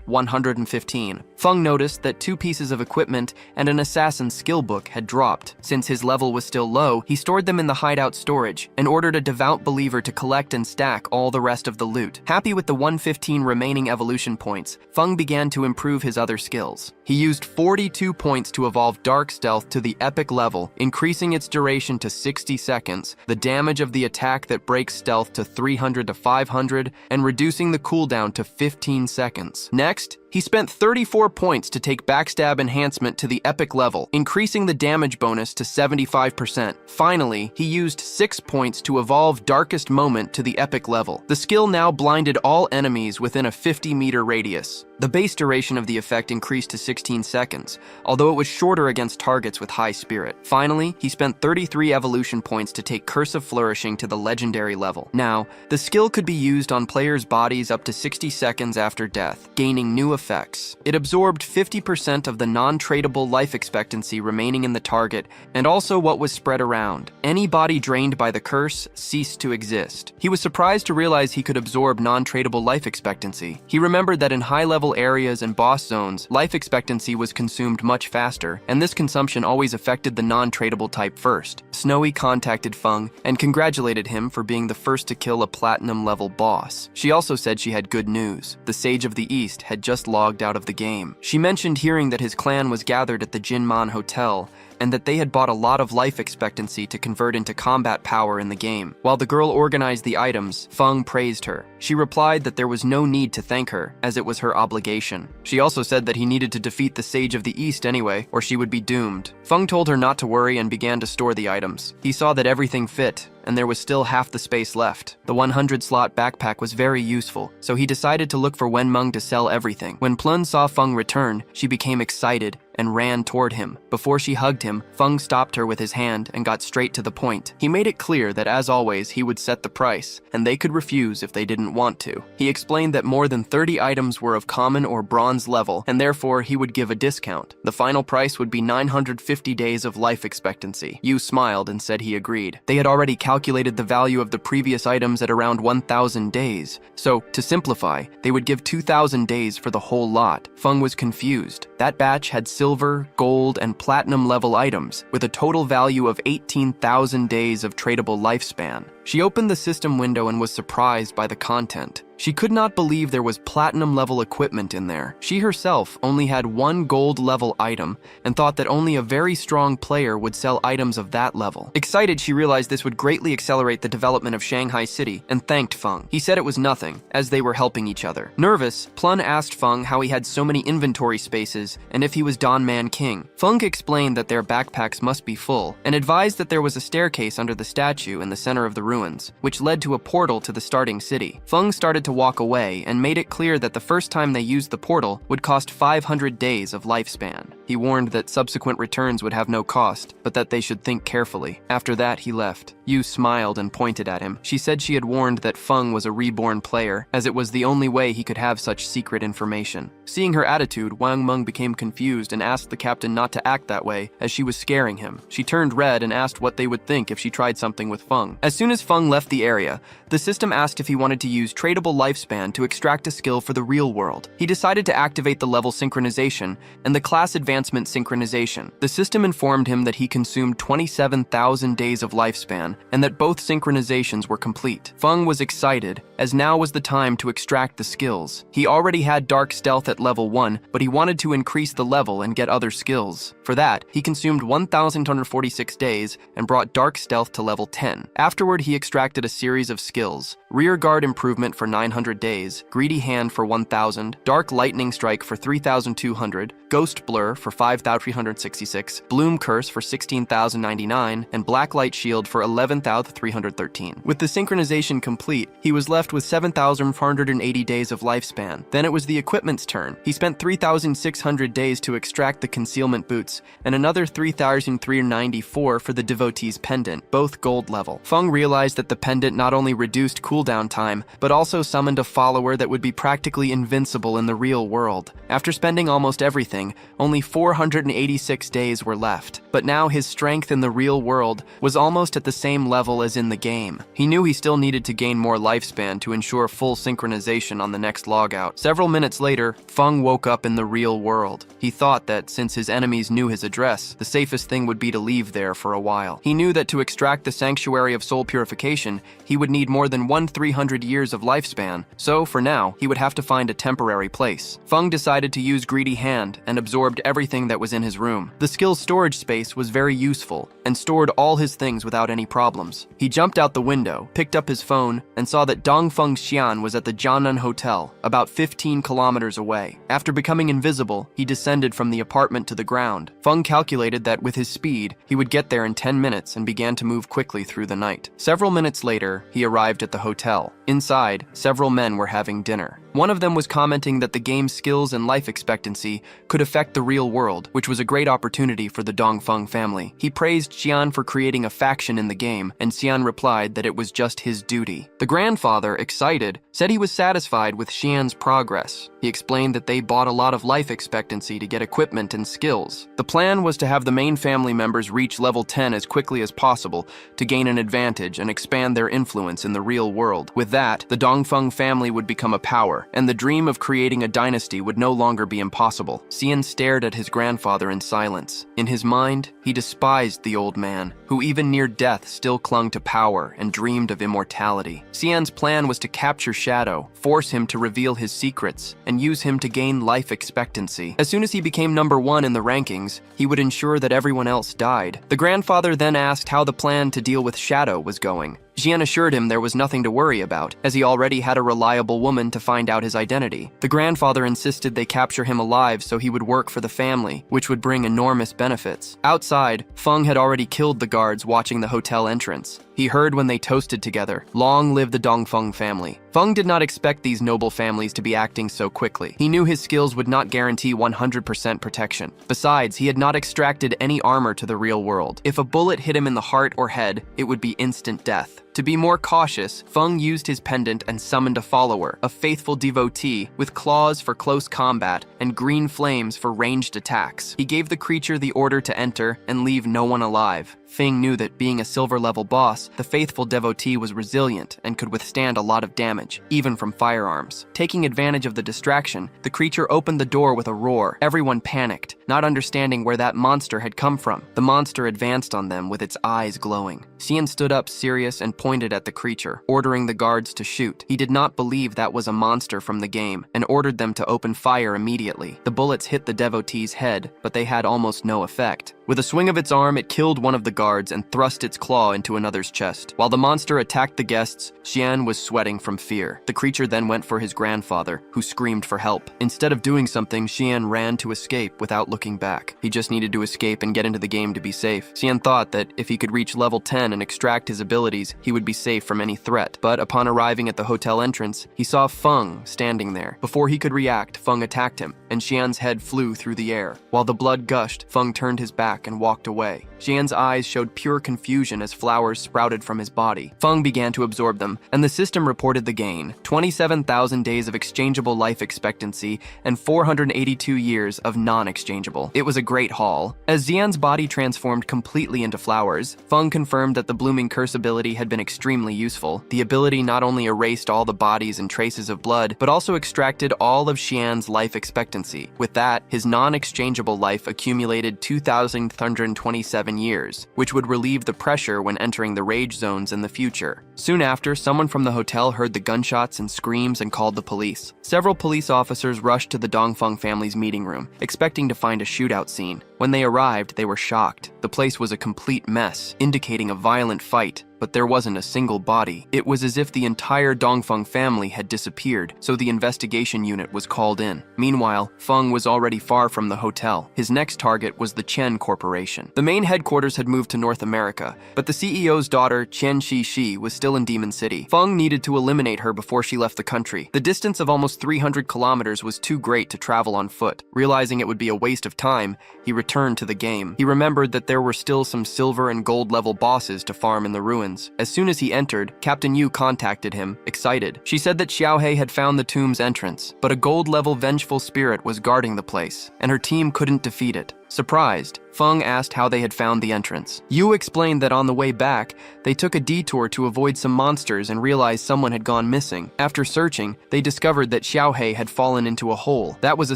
115. Feng noticed that 2 pieces of equipment and an assassin's skill book had dropped. Since his level was still low, he stored them in the hideout storage and ordered a devout believer to collect and stack all the rest of the loot. Happy with the 115 remaining evolution points, Feng began to improve his other skills. He used 42 points to evolve Dark Stealth to the epic level, increasing its duration to 60 seconds. The damage of the attack that breaks stealth to 300 to 500, and reducing the cooldown to 15 seconds. Next, he spent 34 points to take Backstab Enhancement to the epic level, increasing the damage bonus to 75%. Finally, he used 6 points to evolve Darkest Moment to the epic level. The skill now blinded all enemies within a 50-meter radius. The base duration of the effect increased to 16 seconds, although it was shorter against targets with high spirit. Finally, he spent 33 evolution points to take Curse of Flourishing to the legendary level. Now, the skill could be used on players' bodies up to 60 seconds after death, gaining new effects. It absorbed 50% of the non-tradable life expectancy remaining in the target, and also what was spread around. Any body drained by the curse ceased to exist. He was surprised to realize he could absorb non-tradable life expectancy. He remembered that in high-level areas and boss zones, life expectancy was consumed much faster, and this consumption always affected the non-tradable type first. Snowy contacted Feng and congratulated him for being the first to kill a platinum-level boss. She also said she had good news. The Sage of the East had just logged out of the game. She mentioned hearing that his clan was gathered at the Jinman Hotel, and that they had bought a lot of life expectancy to convert into combat power in the game. While the girl organized the items, Feng praised her. She replied that there was no need to thank her, as it was her obligation. She also said that he needed to defeat the Sage of the East anyway, or she would be doomed. Feng told her not to worry and began to store the items. He saw that everything fit, and there was still half the space left. The 100-slot backpack was very useful, so he decided to look for Wenmeng to sell everything. When Plun saw Feng return, she became excited and ran toward him. Before she hugged him, Feng stopped her with his hand and got straight to the point. He made it clear that, as always, he would set the price, and they could refuse if they didn't want to. He explained that more than 30 items were of common or bronze level, and therefore he would give a discount. The final price would be 950 days of life expectancy. Yu smiled and said he agreed. They had already calculated the value of the previous items at around 1,000 days, so, to simplify, they would give 2,000 days for the whole lot. Feng was confused. That batch had silver, gold, and platinum level items, with a total value of 18,000 days of tradable lifespan. She opened the system window and was surprised by the content. She could not believe there was platinum-level equipment in there. She herself only had 1 gold-level item and thought that only a very strong player would sell items of that level. Excited, she realized this would greatly accelerate the development of Shanghai City and thanked Feng. He said it was nothing, as they were helping each other. Nervous, Plun asked Feng how he had so many inventory spaces and if he was Dawnman King. Feng explained that their backpacks must be full and advised that there was a staircase under the statue in the center of the ruins, which led to a portal to the starting city. Feng started to walk away and made it clear that the first time they used the portal would cost 500 days of lifespan. He warned that subsequent returns would have no cost, but that they should think carefully. After that, he left. Yu smiled and pointed at him. She said she had warned that Feng was a reborn player, as it was the only way he could have such secret information. Seeing her attitude, Wang Meng became confused and asked the captain not to act that way, as she was scaring him. She turned red and asked what they would think if she tried something with Feng. As soon as Feng left the area, the system asked if he wanted to use tradable lifespan to extract a skill for the real world. He decided to activate the level synchronization and the class advancement synchronization. The system informed him that he consumed 27,000 days of lifespan and that both synchronizations were complete. Feng was excited, as now was the time to extract the skills. He already had Dark Stealth at level 1, but he wanted to increase the level and get other skills. For that, he consumed 1,246 days and brought Dark Stealth to level 10. Afterward, he extracted a series of skills: Rear Guard Improvement for 900 days, Greedy Hand for 1,000, Dark Lightning Strike for 3,200, Ghost Blur for 5,366, Bloom Curse for 16,099, and Black Light Shield for 11,313. With the synchronization complete, he was left with 7,480 days of lifespan. Then it was the equipment's turn. He spent 3,600 days to extract the concealment boots, and another 3,394 for the devotee's pendant, both gold level. Feng realized that the pendant not only reduced cooldown time, but also summoned a follower that would be practically invincible in the real world. After spending almost everything, only 486 days were left. But now his strength in the real world was almost at the same level as in the game. He knew he still needed to gain more lifespan to ensure full synchronization on the next logout. Several minutes later, Feng woke up in the real world. He thought that since his enemies knew his address, the safest thing would be to leave there for a while. He knew that to extract the Sanctuary of Soul Purification, he would need more than 1,300 years of lifespan, so for now, he would have to find a temporary place. Feng decided to use Greedy Hand and absorbed everything that was in his room. The skill's storage space was very useful and stored all his things without any problems. He jumped out the window, picked up his phone, and saw that Dongfeng Xian was at the Jianan Hotel, about 15 kilometers away. After becoming invisible, he descended from the apartment to the ground. Feng calculated that with his speed, he would get there in 10 minutes and began to move quickly through the night. Several minutes later, he arrived at the hotel. Inside, several men were having dinner. One of them was commenting that the game's skills and life expectancy could affect the real world, which was a great opportunity for the Dongfeng family. He praised Xian for creating a faction in the game, and Xian replied that it was just his duty. The grandfather, excited, said he was satisfied with Xian's progress. He explained that they bought a lot of life expectancy to get equipment and skills. The plan was to have the main family members reach level 10 as quickly as possible to gain an advantage and expand their influence in the real world. With that, the Dongfeng family would become a power, and the dream of creating a dynasty would no longer be impossible. Xian stared at his grandfather in silence. In his mind, he despised the old man, who even near death still clung to power and dreamed of immortality. Xian's plan was to capture Shadow, force him to reveal his secrets, and use him to gain life expectancy. As soon as he became number 1 in the rankings, he would ensure that everyone else died. The grandfather then asked how the plan to deal with Shadow was going. Xian assured him there was nothing to worry about, as he already had a reliable woman to find out his identity. The grandfather insisted they capture him alive so he would work for the family, which would bring enormous benefits. Outside, Feng had already killed the guards watching the hotel entrance. He heard when they toasted together, "Long live the Dongfeng family." Feng did not expect these noble families to be acting so quickly. He knew his skills would not guarantee 100% protection. Besides, he had not extracted any armor to the real world. If a bullet hit him in the heart or head, it would be instant death. To be more cautious, Feng used his pendant and summoned a follower, a faithful devotee, with claws for close combat and green flames for ranged attacks. He gave the creature the order to enter and leave no one alive. Feng knew that being a silver-level boss, the faithful devotee was resilient and could withstand a lot of damage, even from firearms. Taking advantage of the distraction, the creature opened the door with a roar. Everyone panicked, not understanding where that monster had come from. The monster advanced on them with its eyes glowing. Xian stood up serious and pointed at the creature, ordering the guards to shoot. He did not believe that was a monster from the game and ordered them to open fire immediately. The bullets hit the devotee's head, but they had almost no effect. With a swing of its arm, it killed one of the guards and thrust its claw into another's chest. While the monster attacked the guests, Xian was sweating from fear. The creature then went for his grandfather, who screamed for help. Instead of doing something, Xian ran to escape without looking back. He just needed to escape and get into the game to be safe. Xian thought that if he could reach level 10 and extract his abilities, he would be safe from any threat. But upon arriving at the hotel entrance, he saw Feng standing there. Before he could react, Feng attacked him, and Xian's head flew through the air. While the blood gushed, Feng turned his back and walked away. Xian's eyes showed pure confusion as flowers sprouted from his body. Feng began to absorb them, and the system reported the gain: 27,000 days of exchangeable life expectancy and 482 years of non-exchangeable. It was a great haul. As Xian's body transformed completely into flowers, Feng confirmed that the blooming curse ability had been extremely useful. The ability not only erased all the bodies and traces of blood, but also extracted all of Xian's life expectancy. With that, his non-exchangeable life accumulated 2,327 years, which would relieve the pressure when entering the rage zones in the future. Soon after, someone from the hotel heard the gunshots and screams and called the police. Several police officers rushed to the Dongfeng family's meeting room, expecting to find a shootout scene. When they arrived, they were shocked. The place was a complete mess, indicating a violent fight. But there wasn't a single body. It was as if the entire Dongfeng family had disappeared, so the investigation unit was called in. Meanwhile, Feng was already far from the hotel. His next target was the Chen Corporation. The main headquarters had moved to North America, but the CEO's daughter, Chen Shi, was still in Demon City. Feng needed to eliminate her before she left the country. The distance of almost 300 kilometers was too great to travel on foot. Realizing it would be a waste of time, he returned to the game. He remembered that there were still some silver and gold level bosses to farm in the ruins. As soon as he entered, Captain Yu contacted him, excited. She said that Xiaohei had found the tomb's entrance, but a gold-level vengeful spirit was guarding the place, and her team couldn't defeat it. Surprised, Feng asked how they had found the entrance. Yu explained that on the way back, they took a detour to avoid some monsters and realized someone had gone missing. After searching, they discovered that Xiaohei had fallen into a hole. That was a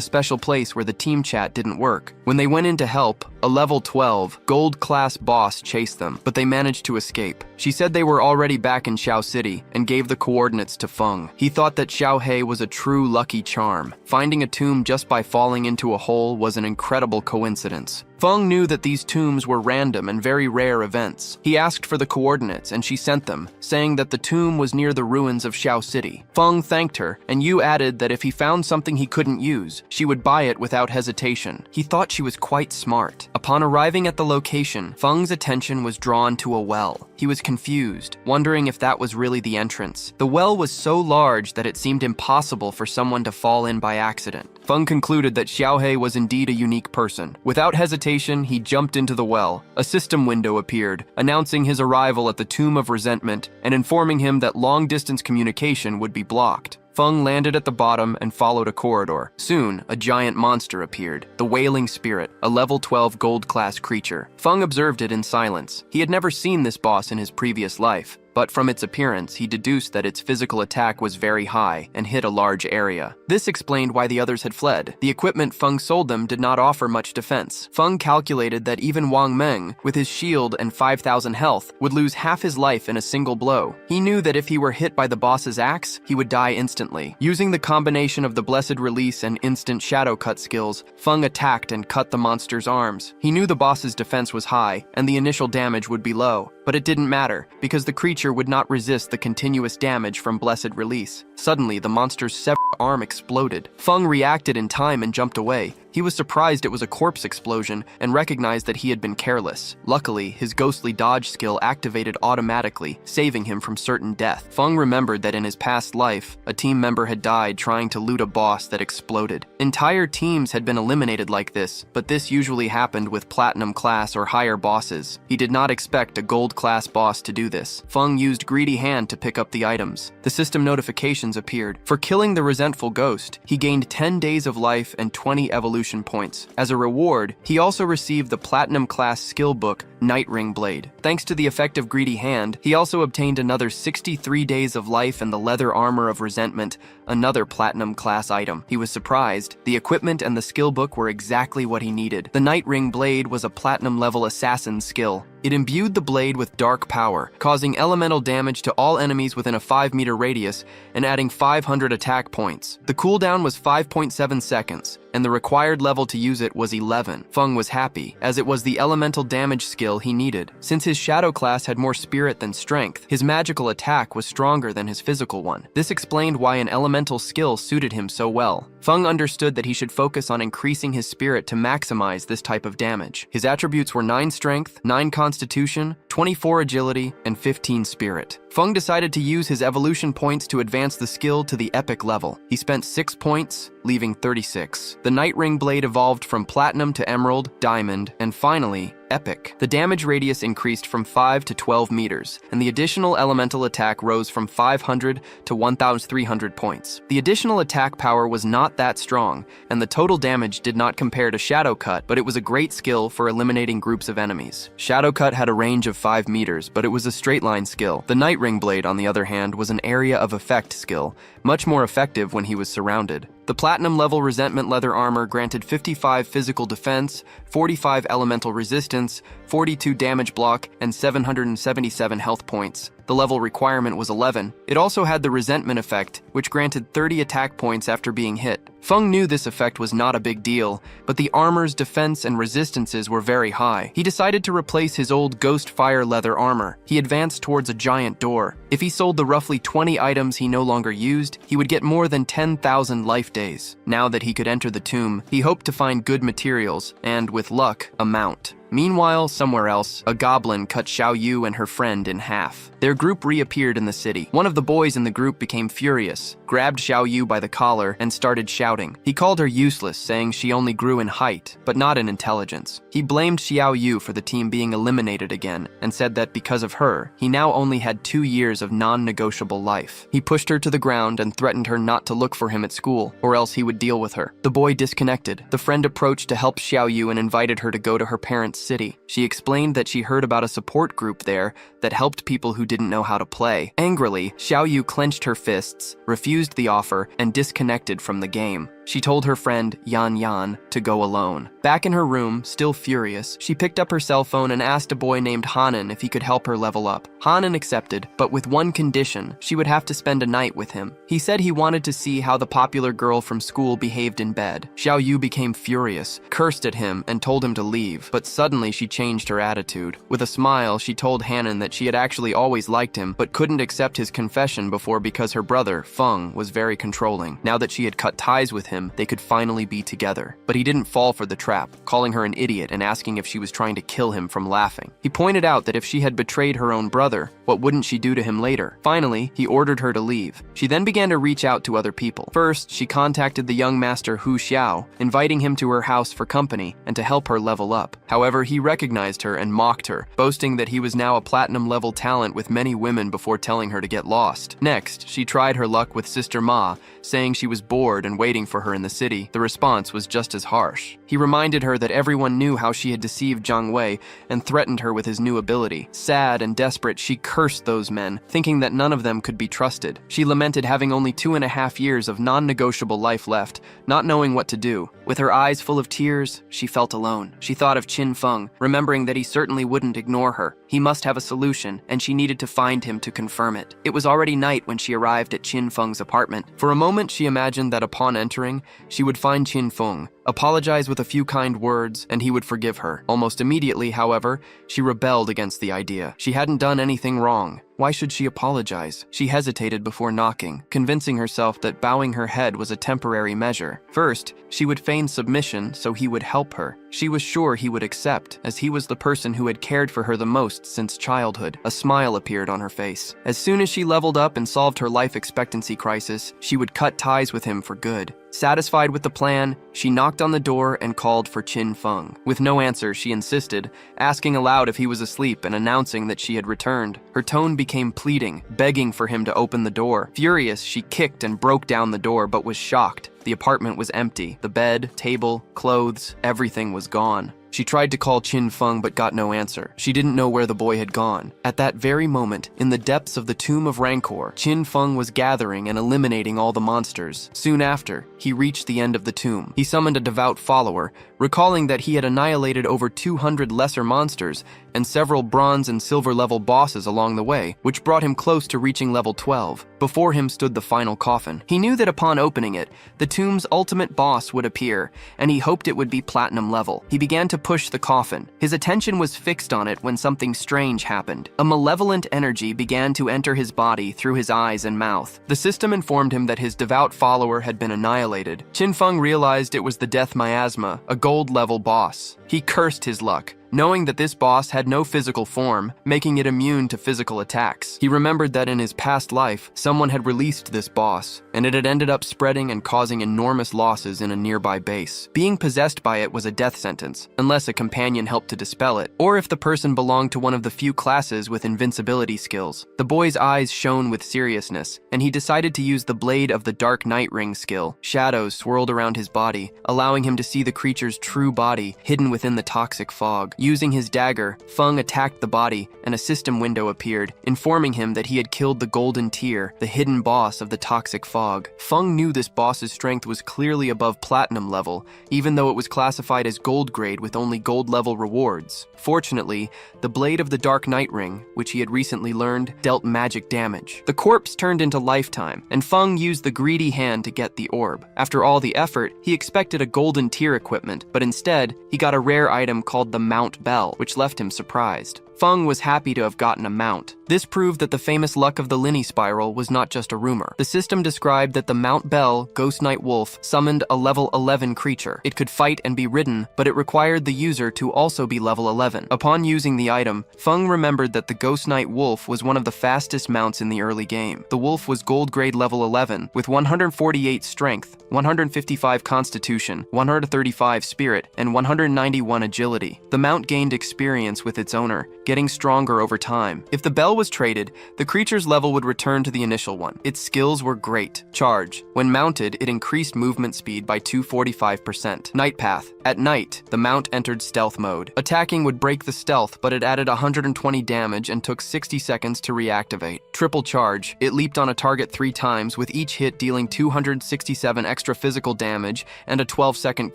special place where the team chat didn't work. When they went in to help, a level 12, gold-class boss chased them, but they managed to escape. She said they were already back in Xiao City and gave the coordinates to Feng. He thought that Xiaohei was a true lucky charm. Finding a tomb just by falling into a hole was an incredible coincidence. Feng knew that these tombs were random and very rare events. He asked for the coordinates and she sent them, saying that the tomb was near the ruins of Xiao City. Feng thanked her, and Yu added that if he found something he couldn't use, she would buy it without hesitation. He thought she was quite smart. Upon arriving at the location, Feng's attention was drawn to a well. He was confused, wondering if that was really the entrance. The well was so large that it seemed impossible for someone to fall in by accident. Feng concluded that Xiaohei was indeed a unique person. Without hesitation, he jumped into the well. A system window appeared, announcing his arrival at the Tomb of Resentment and informing him that long-distance communication would be blocked. Feng landed at the bottom and followed a corridor. Soon, a giant monster appeared, the Wailing Spirit, a level 12 gold-class creature. Feng observed it in silence. He had never seen this boss in his previous life, but from its appearance, he deduced that its physical attack was very high and hit a large area. This explained why the others had fled. The equipment Feng sold them did not offer much defense. Feng calculated that even Wang Meng, with his shield and 5,000 health, would lose half his life in a single blow. He knew that if he were hit by the boss's axe, he would die instantly. Using the combination of the Blessed Release and instant shadow cut skills, Feng attacked and cut the monster's arms. He knew the boss's defense was high, and the initial damage would be low. But it didn't matter, because the creature would not resist the continuous damage from Blessed Release. Suddenly, the monster's severed arm exploded. Feng reacted in time and jumped away. He was surprised it was a corpse explosion and recognized that he had been careless. Luckily, his ghostly dodge skill activated automatically, saving him from certain death. Feng remembered that in his past life, a team member had died trying to loot a boss that exploded. Entire teams had been eliminated like this, but this usually happened with platinum class or higher bosses. He did not expect a gold class boss to do this. Feng used Greedy Hand to pick up the items. The system notifications appeared. For killing the resentful ghost, he gained 10 days of life and 20 evolution points. As a reward, he also received the platinum class skill book, Night Ring Blade. Thanks to the effect of Greedy Hand, he also obtained another 63 days of life and the leather armor of resentment, another platinum class item. He was surprised. The equipment and the skill book were exactly what he needed. The Night Ring Blade was a platinum level assassin skill. It imbued the blade with dark power, causing elemental damage to all enemies within a 5-meter radius and adding 500 attack points. The cooldown was 5.7 seconds, and the required level to use it was 11. Feng was happy, as it was the elemental damage skill he needed. Since his shadow class had more spirit than strength, his magical attack was stronger than his physical one. This explained why an elemental skill suited him so well. Feng understood that he should focus on increasing his spirit to maximize this type of damage. His attributes were 9 strength, 9 constitution, 24 agility, and 15 spirit. Feng decided to use his evolution points to advance the skill to the epic level. He spent 6 points, leaving 36. The Night Ring blade evolved from platinum to emerald, diamond, and finally, epic. The damage radius increased from 5 to 12 meters, and the additional elemental attack rose from 500 to 1,300 points. The additional attack power was not that strong, and the total damage did not compare to Shadow Cut, but it was a great skill for eliminating groups of enemies. Shadow Cut had a range of 5 meters, but it was a straight line skill. The Night Ring blade, on the other hand, was an area of effect skill, much more effective when he was surrounded. The platinum level resentment leather armor granted 55 physical defense, 45 elemental resistance, 42 damage block, and 777 health points. The level requirement was 11. It also had the resentment effect, which granted 30 attack points after being hit. Feng knew this effect was not a big deal, but the armor's defense and resistances were very high. He decided to replace his old ghost fire leather armor. He advanced towards a giant door. If he sold the roughly 20 items he no longer used, he would get more than 10,000 life days. Now that he could enter the tomb, he hoped to find good materials and, with luck, a mount. Meanwhile, somewhere else, a goblin cut Xiao Yu and her friend in half. Their group reappeared in the city. One of the boys in the group became furious, grabbed Xiao Yu by the collar, and started shouting. He called her useless, saying she only grew in height, but not in intelligence. He blamed Xiao Yu for the team being eliminated again, and said that because of her, he now only had 2 years of non-negotiable life. He pushed her to the ground and threatened her not to look for him at school, or else he would deal with her. The boy disconnected. The friend approached to help Xiao Yu and invited her to go to her parents' city. She explained that she heard about a support group there that helped people who didn't know how to play. Angrily, Xiao Yu clenched her fists, refused the offer, and disconnected from the game. She told her friend, Yan Yan, to go alone. Back in her room, still furious, she picked up her cell phone and asked a boy named Hanan if he could help her level up. Hanan accepted, but with one condition: she would have to spend a night with him. He said he wanted to see how the popular girl from school behaved in bed. Xiao Yu became furious, cursed at him, and told him to leave, but suddenly she changed her attitude. With a smile, she told Hanan that she had actually always liked him, but couldn't accept his confession before because her brother, Feng, was very controlling. Now that she had cut ties with him, they could finally be together. But he didn't fall for the trap, calling her an idiot and asking if she was trying to kill him from laughing. He pointed out that if she had betrayed her own brother, what wouldn't she do to him later? Finally, he ordered her to leave. She then began to reach out to other people. First, she contacted the young master Hu Xiao, inviting him to her house for company and to help her level up. However, he recognized her and mocked her, boasting that he was now a platinum-level talent with many women before telling her to get lost. Next, she tried her luck with Sister Ma, saying she was bored and waiting for her in the city. The response was just as harsh. He reminded her that everyone knew how she had deceived Zhang Wei and threatened her with his new ability. Sad and desperate, she cursed those men, thinking that none of them could be trusted. She lamented having only 2.5 years of non-negotiable life left, not knowing what to do. With her eyes full of tears, she felt alone. She thought of Qin Feng, remembering that he certainly wouldn't ignore her. He must have a solution, and she needed to find him to confirm it. It was already night when she arrived at Qin Feng's apartment. For a moment, she imagined that upon entering, she would find Qin Feng, apologize with a few kind words, and he would forgive her. Almost immediately, however, she rebelled against the idea. She hadn't done anything wrong. Why should she apologize? She hesitated before knocking, convincing herself that bowing her head was a temporary measure. First, she would feign submission so he would help her. She was sure he would accept, as he was the person who had cared for her the most since childhood. A smile appeared on her face. As soon as she leveled up and solved her life expectancy crisis, she would cut ties with him for good. Satisfied with the plan, she knocked on the door and called for Qin Feng. With no answer, she insisted, asking aloud if he was asleep and announcing that she had returned. Her tone became pleading, begging for him to open the door. Furious, she kicked and broke down the door, but was shocked. The apartment was empty. The bed, table, clothes, everything was gone. She tried to call Qin Feng but got no answer. She didn't know where the boy had gone. At that very moment, in the depths of the Tomb of Rancor, Qin Feng was gathering and eliminating all the monsters. Soon after, he reached the end of the tomb. He summoned a devout follower, recalling that he had annihilated over 200 lesser monsters and several bronze and silver level bosses along the way, which brought him close to reaching level 12. Before him stood the final coffin. He knew that upon opening it, the tomb's ultimate boss would appear, and he hoped it would be platinum level. He began to push the coffin. His attention was fixed on it when something strange happened. A malevolent energy began to enter his body through his eyes and mouth. The system informed him that his devout follower had been annihilated. Qin Feng realized it was the Death Miasma, a gold level boss. He cursed his luck, knowing that this boss had no physical form, making it immune to physical attacks. He remembered that in his past life, someone had released this boss, and it had ended up spreading and causing enormous losses in a nearby base. Being possessed by it was a death sentence, unless a companion helped to dispel it, or if the person belonged to one of the few classes with invincibility skills. The boy's eyes shone with seriousness, and he decided to use the Blade of the Dark Night Ring skill. Shadows swirled around his body, allowing him to see the creature's true body hidden within the toxic fog. Using his dagger, Feng attacked the body, and a system window appeared, informing him that he had killed the Golden Tear, the hidden boss of the toxic fog. Feng knew this boss's strength was clearly above platinum level, even though it was classified as gold grade with only gold level rewards. Fortunately, the Blade of the Dark Night Ring, which he had recently learned, dealt magic damage. The corpse turned into lifetime, and Feng used the greedy hand to get the orb. After all the effort, he expected a Golden Tear equipment, but instead, he got a rare item called the Mount Bell, which left him surprised. Feng was happy to have gotten a mount. This proved that the famous luck of the Linny Spiral was not just a rumor. The system described that the Mount Bell Ghost Knight Wolf summoned a level 11 creature. It could fight and be ridden, but it required the user to also be level 11. Upon using the item, Feng remembered that the Ghost Knight Wolf was one of the fastest mounts in the early game. The wolf was gold grade level 11, with 148 strength, 155 constitution, 135 spirit, and 191 agility. The mount gained experience with its owner, getting stronger over time. If the bell was traded, the creature's level would return to the initial one. Its skills were great. Charge. When mounted, it increased movement speed by 245%. Night Path. At night, the mount entered stealth mode. Attacking would break the stealth, but it added 120 damage and took 60 seconds to reactivate. Triple Charge. It leaped on a target 3 times, with each hit dealing 267 extra physical damage and a 12-second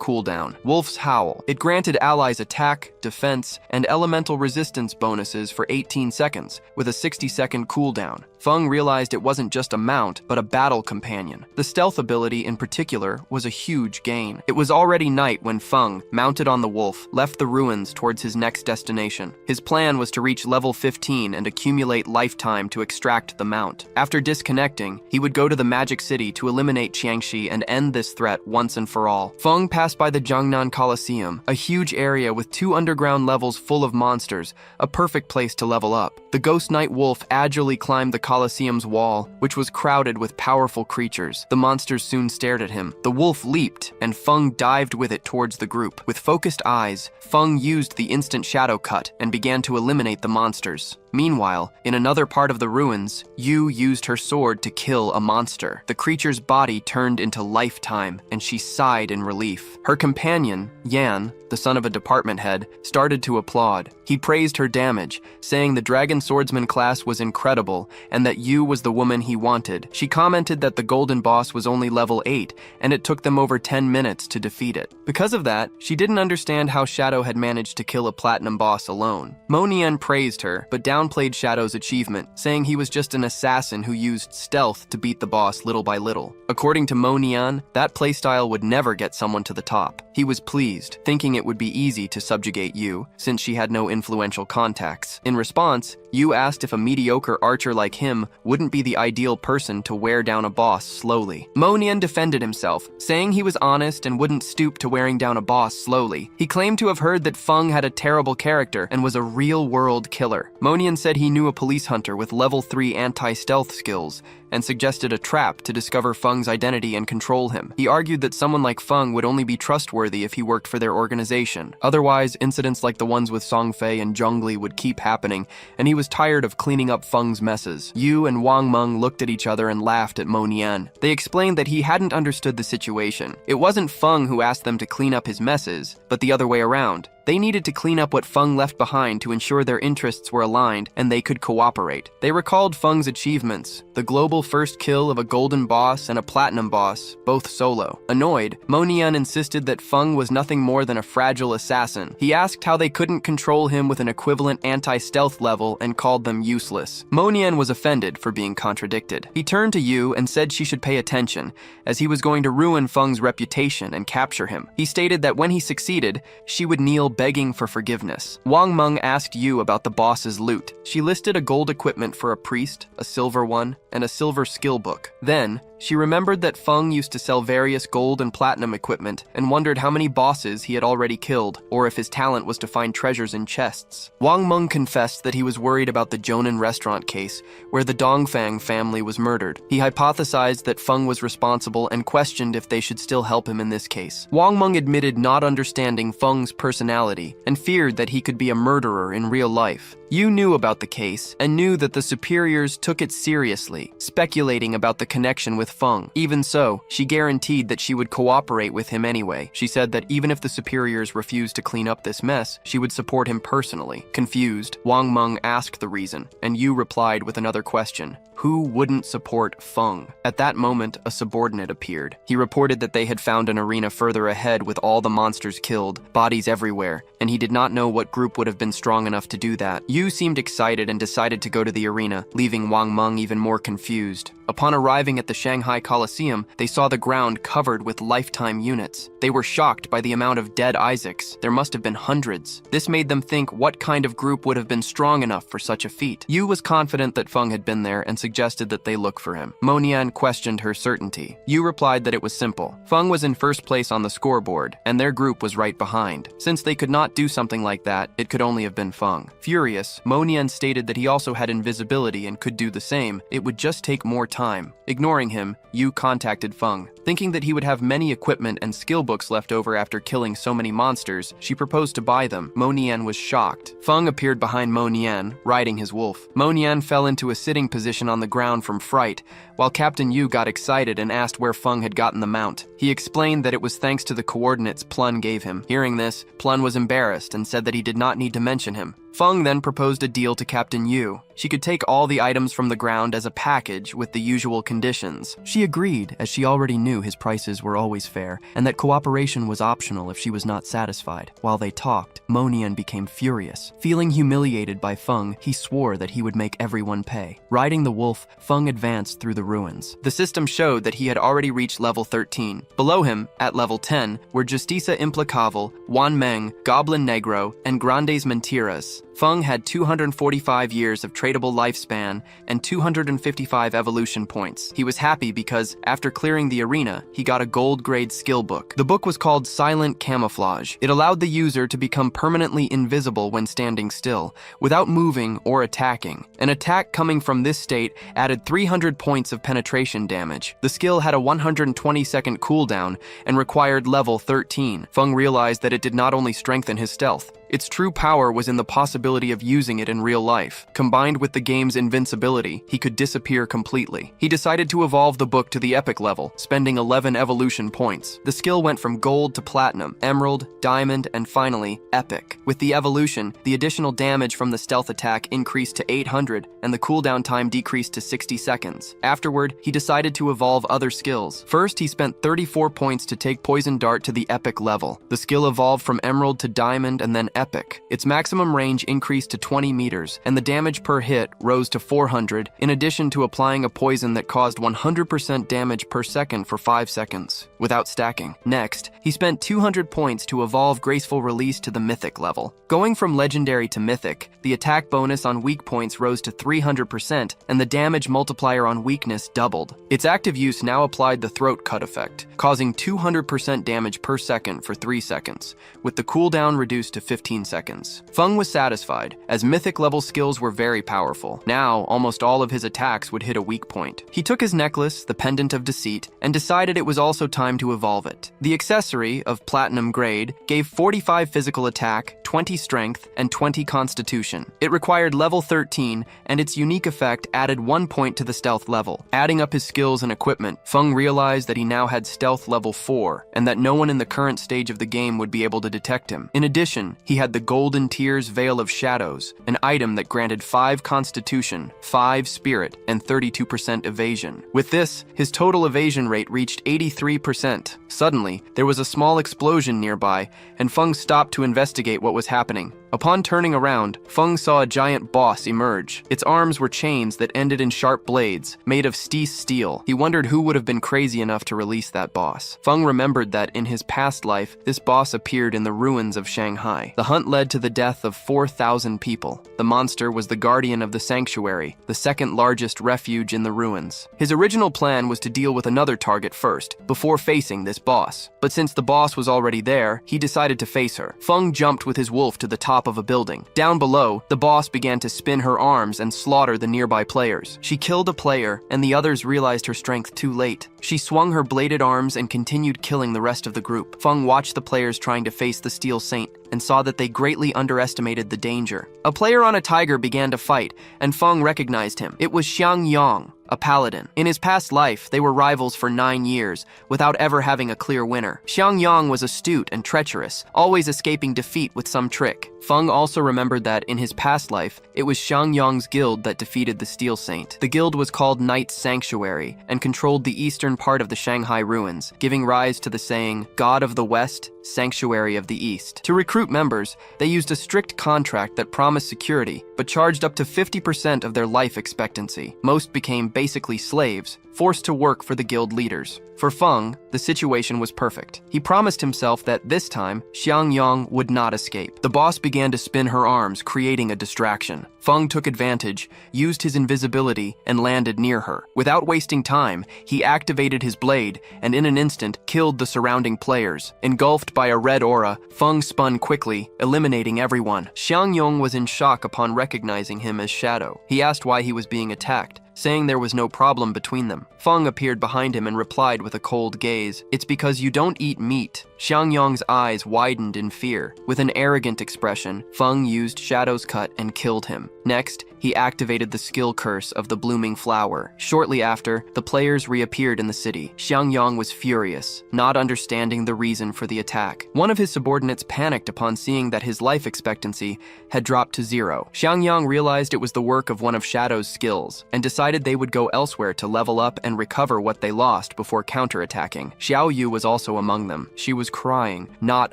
cooldown. Wolf's Howl. It granted allies attack, defense, and elemental resistance bonuses for 18 seconds, with a 60-second cooldown. Feng realized it wasn't just a mount, but a battle companion. The stealth ability in particular was a huge gain. It was already night when Feng, mounted on the wolf, left the ruins towards his next destination. His plan was to reach level 15 and accumulate lifetime to extract the mount. After disconnecting, he would go to the Magic City to eliminate Qiangxi and end this threat once and for all. Feng passed by the Jiangnan Coliseum, a huge area with 2 underground levels full of monsters, a perfect place to level up. The Ghost Knight Wolf agilely climbed the Colosseum's wall, which was crowded with powerful creatures. The monsters soon stared at him. The wolf leaped, and Feng dived with it towards the group. With focused eyes, Feng used the instant shadow cut and began to eliminate the monsters. Meanwhile, in another part of the ruins, Yu used her sword to kill a monster. The creature's body turned into lifetime, and she sighed in relief. Her companion, Yan, the son of a department head, started to applaud. He praised her damage, saying the Dragon Swordsman class was incredible and that Yu was the woman he wanted. She commented that the Golden Boss was only level 8, and it took them over 10 minutes to defeat it. Because of that, she didn't understand how Shadow had managed to kill a platinum boss alone. Mo Nian praised her, but downplayed Shadow's achievement, saying he was just an assassin who used stealth to beat the boss little by little. According to Mo Nian, that playstyle would never get someone to the top. He was pleased, thinking it would be easy to subjugate Yu, since she had no influential contacts. In response, Yu asked if a mediocre archer like him wouldn't be the ideal person to wear down a boss slowly. Mo Nian defended himself, saying he was honest and wouldn't stoop to wearing down a boss slowly. He claimed to have heard that Feng had a terrible character and was a real-world killer. Mo Nian said he knew a police hunter with level 3 anti-stealth skills, and suggested a trap to discover Feng's identity and control him. He argued that someone like Feng would only be trustworthy if he worked for their organization. Otherwise, incidents like the ones with Song Fei and Zhongli would keep happening, and he was tired of cleaning up Feng's messes. Yu and Wang Meng looked at each other and laughed at Mo Nian. They explained that he hadn't understood the situation. It wasn't Feng who asked them to clean up his messes, but the other way around. They needed to clean up what Feng left behind to ensure their interests were aligned and they could cooperate. They recalled Feng's achievements, the global first kill of a golden boss and a platinum boss, both solo. Annoyed, Monian insisted that Feng was nothing more than a fragile assassin. He asked how they couldn't control him with an equivalent anti-stealth level and called them useless. Monian was offended for being contradicted. He turned to Yu and said she should pay attention, as he was going to ruin Feng's reputation and capture him. He stated that when he succeeded, she would kneel begging for forgiveness. Wang Meng asked Yu about the boss's loot. She listed a gold equipment for a priest, a silver one, and a silver skill book. Then, she remembered that Feng used to sell various gold and platinum equipment and wondered how many bosses he had already killed, or if his talent was to find treasures in chests. Wang Meng confessed that he was worried about the Jonan restaurant case, where the Dongfang family was murdered. He hypothesized that Feng was responsible and questioned if they should still help him in this case. Wang Meng admitted not understanding Feng's personality and feared that he could be a murderer in real life. Yu knew about the case and knew that the superiors took it seriously, speculating about the connection with Feng. Even so, she guaranteed that she would cooperate with him anyway. She said that even if the superiors refused to clean up this mess, she would support him personally. Confused, Wang Meng asked the reason, and Yu replied with another question. Who wouldn't support Feng? At that moment, a subordinate appeared. He reported that they had found an arena further ahead with all the monsters killed, bodies everywhere, and he did not know what group would have been strong enough to do that. Yu seemed excited and decided to go to the arena, leaving Wang Meng even more confused. Upon arriving at the Shanghai Coliseum, they saw the ground covered with lifetime units. They were shocked by the amount of dead Isaacs. There must have been hundreds. This made them think what kind of group would have been strong enough for such a feat. Yu was confident that Feng had been there and suggested that they look for him. Monian questioned her certainty. Yu replied that it was simple. Feng was in first place on the scoreboard, and their group was right behind. Since they could not do something like that, it could only have been Feng. Furious, Monian stated that he also had invisibility and could do the same. It would just take more time. Ignoring him, Yu contacted Feng. Thinking that he would have many equipment and skill books left over after killing so many monsters, she proposed to buy them. Monian was shocked. Feng appeared behind Monian, riding his wolf. Monian fell into a sitting position on the ground from fright, while Captain Yu got excited and asked where Feng had gotten the mount. He explained that it was thanks to the coordinates Plun gave him. Hearing this, Plun was embarrassed and said that he did not need to mention him. Feng then proposed a deal to Captain Yu. She could take all the items from the ground as a package with the usual conditions. She agreed, as she already knew his prices were always fair, and that cooperation was optional if she was not satisfied. While they talked, Monian became furious. Feeling humiliated by Feng, he swore that he would make everyone pay. Riding the wolf, Feng advanced through the ruins. The system showed that he had already reached level 13. Below him, at level 10, were Justicia Implacable, Wan Meng, Goblin Negro, and Grandes Mentiras. Feng had 245 years of tradable lifespan and 255 evolution points. He was happy because, after clearing the arena, he got a gold-grade skill book. The book was called Silent Camouflage. It allowed the user to become permanently invisible when standing still, without moving or attacking. An attack coming from this state added 300 points of penetration damage. The skill had a 120-second cooldown and required level 13. Feng realized that it did not only strengthen his stealth, its true power was in the possibility of using it in real life. Combined with the game's invincibility, he could disappear completely. He decided to evolve the book to the epic level, spending 11 evolution points. The skill went from gold to platinum, emerald, diamond, and finally, epic. With the evolution, the additional damage from the stealth attack increased to 800, and the cooldown time decreased to 60 seconds. Afterward, he decided to evolve other skills. First, he spent 34 points to take Poison Dart to the epic level. The skill evolved from emerald to diamond and then epic. Its maximum range increased to 20 meters, and the damage per hit rose to 400, in addition to applying a poison that caused 100% damage per second for 5 seconds, without stacking. Next, he spent 200 points to evolve Graceful Release to the mythic level. Going from legendary to mythic, the attack bonus on weak points rose to 300%, and the damage multiplier on weakness doubled. Its active use now applied the throat cut effect, causing 200% damage per second for 3 seconds, with the cooldown reduced to 15 seconds. Feng was satisfied, as mythic level skills were very powerful. Now, almost all of his attacks would hit a weak point. He took his necklace, the Pendant of Deceit, and decided it was also time to evolve it. The accessory, of platinum grade, gave 45 physical attack, 20 strength, and 20 constitution. It required level 13, and its unique effect added 1 point to the stealth level. Adding up his skills and equipment, Feng realized that he now had stealth level 4, and that no one in the current stage of the game would be able to detect him. In addition, he He had the Golden Tears Veil of Shadows, an item that granted 5 Constitution, 5 Spirit, and 32% evasion. With this, his total evasion rate reached 83%. Suddenly, there was a small explosion nearby, and Feng stopped to investigate what was happening. Upon turning around, Feng saw a giant boss emerge. Its arms were chains that ended in sharp blades, made of steel. He wondered who would have been crazy enough to release that boss. Feng remembered that in his past life, this boss appeared in the ruins of Shanghai. The hunt led to the death of 4,000 people. The monster was the guardian of the sanctuary, the second largest refuge in the ruins. His original plan was to deal with another target first, before facing this boss. But since the boss was already there, he decided to face her. Feng jumped with his wolf to the top of a building. Down below, the boss began to spin her arms and slaughter the nearby players. She killed a player, and the others realized her strength too late. She swung her bladed arms and continued killing the rest of the group. Feng watched the players trying to face the Steel Saint and saw that they greatly underestimated the danger. A player on a tiger began to fight, and Feng recognized him. It was Xiang Yang, a paladin. In his past life, they were rivals for 9 years, without ever having a clear winner. Xiang Yang was astute and treacherous, always escaping defeat with some trick. Feng also remembered that in his past life, it was Xiang Yang's guild that defeated the Steel Saint. The guild was called Knight's Sanctuary and controlled the eastern part of the Shanghai ruins, giving rise to the saying, God of the West, Sanctuary of the East. To recruit members, they used a strict contract that promised security, but charged up to 50% of their life expectancy. Most became basically slaves, forced to work for the guild leaders. For Feng, the situation was perfect. He promised himself that this time, Xiang Yang would not escape. The boss began to spin her arms, creating a distraction. Feng took advantage, used his invisibility, and landed near her. Without wasting time, he activated his blade, and in an instant, killed the surrounding players. Engulfed by a red aura, Feng spun quickly, eliminating everyone. Xiang Yang was in shock upon recognizing him as Shadow. He asked why he was being attacked, saying there was no problem between them. Feng appeared behind him and replied with a cold gaze, "It's because you don't eat meat." Xiang Yang's eyes widened in fear. With an arrogant expression, Feng used Shadow's Cut and killed him. Next, he activated the skill curse of the blooming flower. Shortly after, the players reappeared in the city. Xiang Yang was furious, not understanding the reason for the attack. One of his subordinates panicked upon seeing that his life expectancy had dropped to 0. Xiang Yang realized it was the work of one of Shadow's skills, and decided they would go elsewhere to level up and recover what they lost before counterattacking. Xiao Yu was also among them. She was crying, not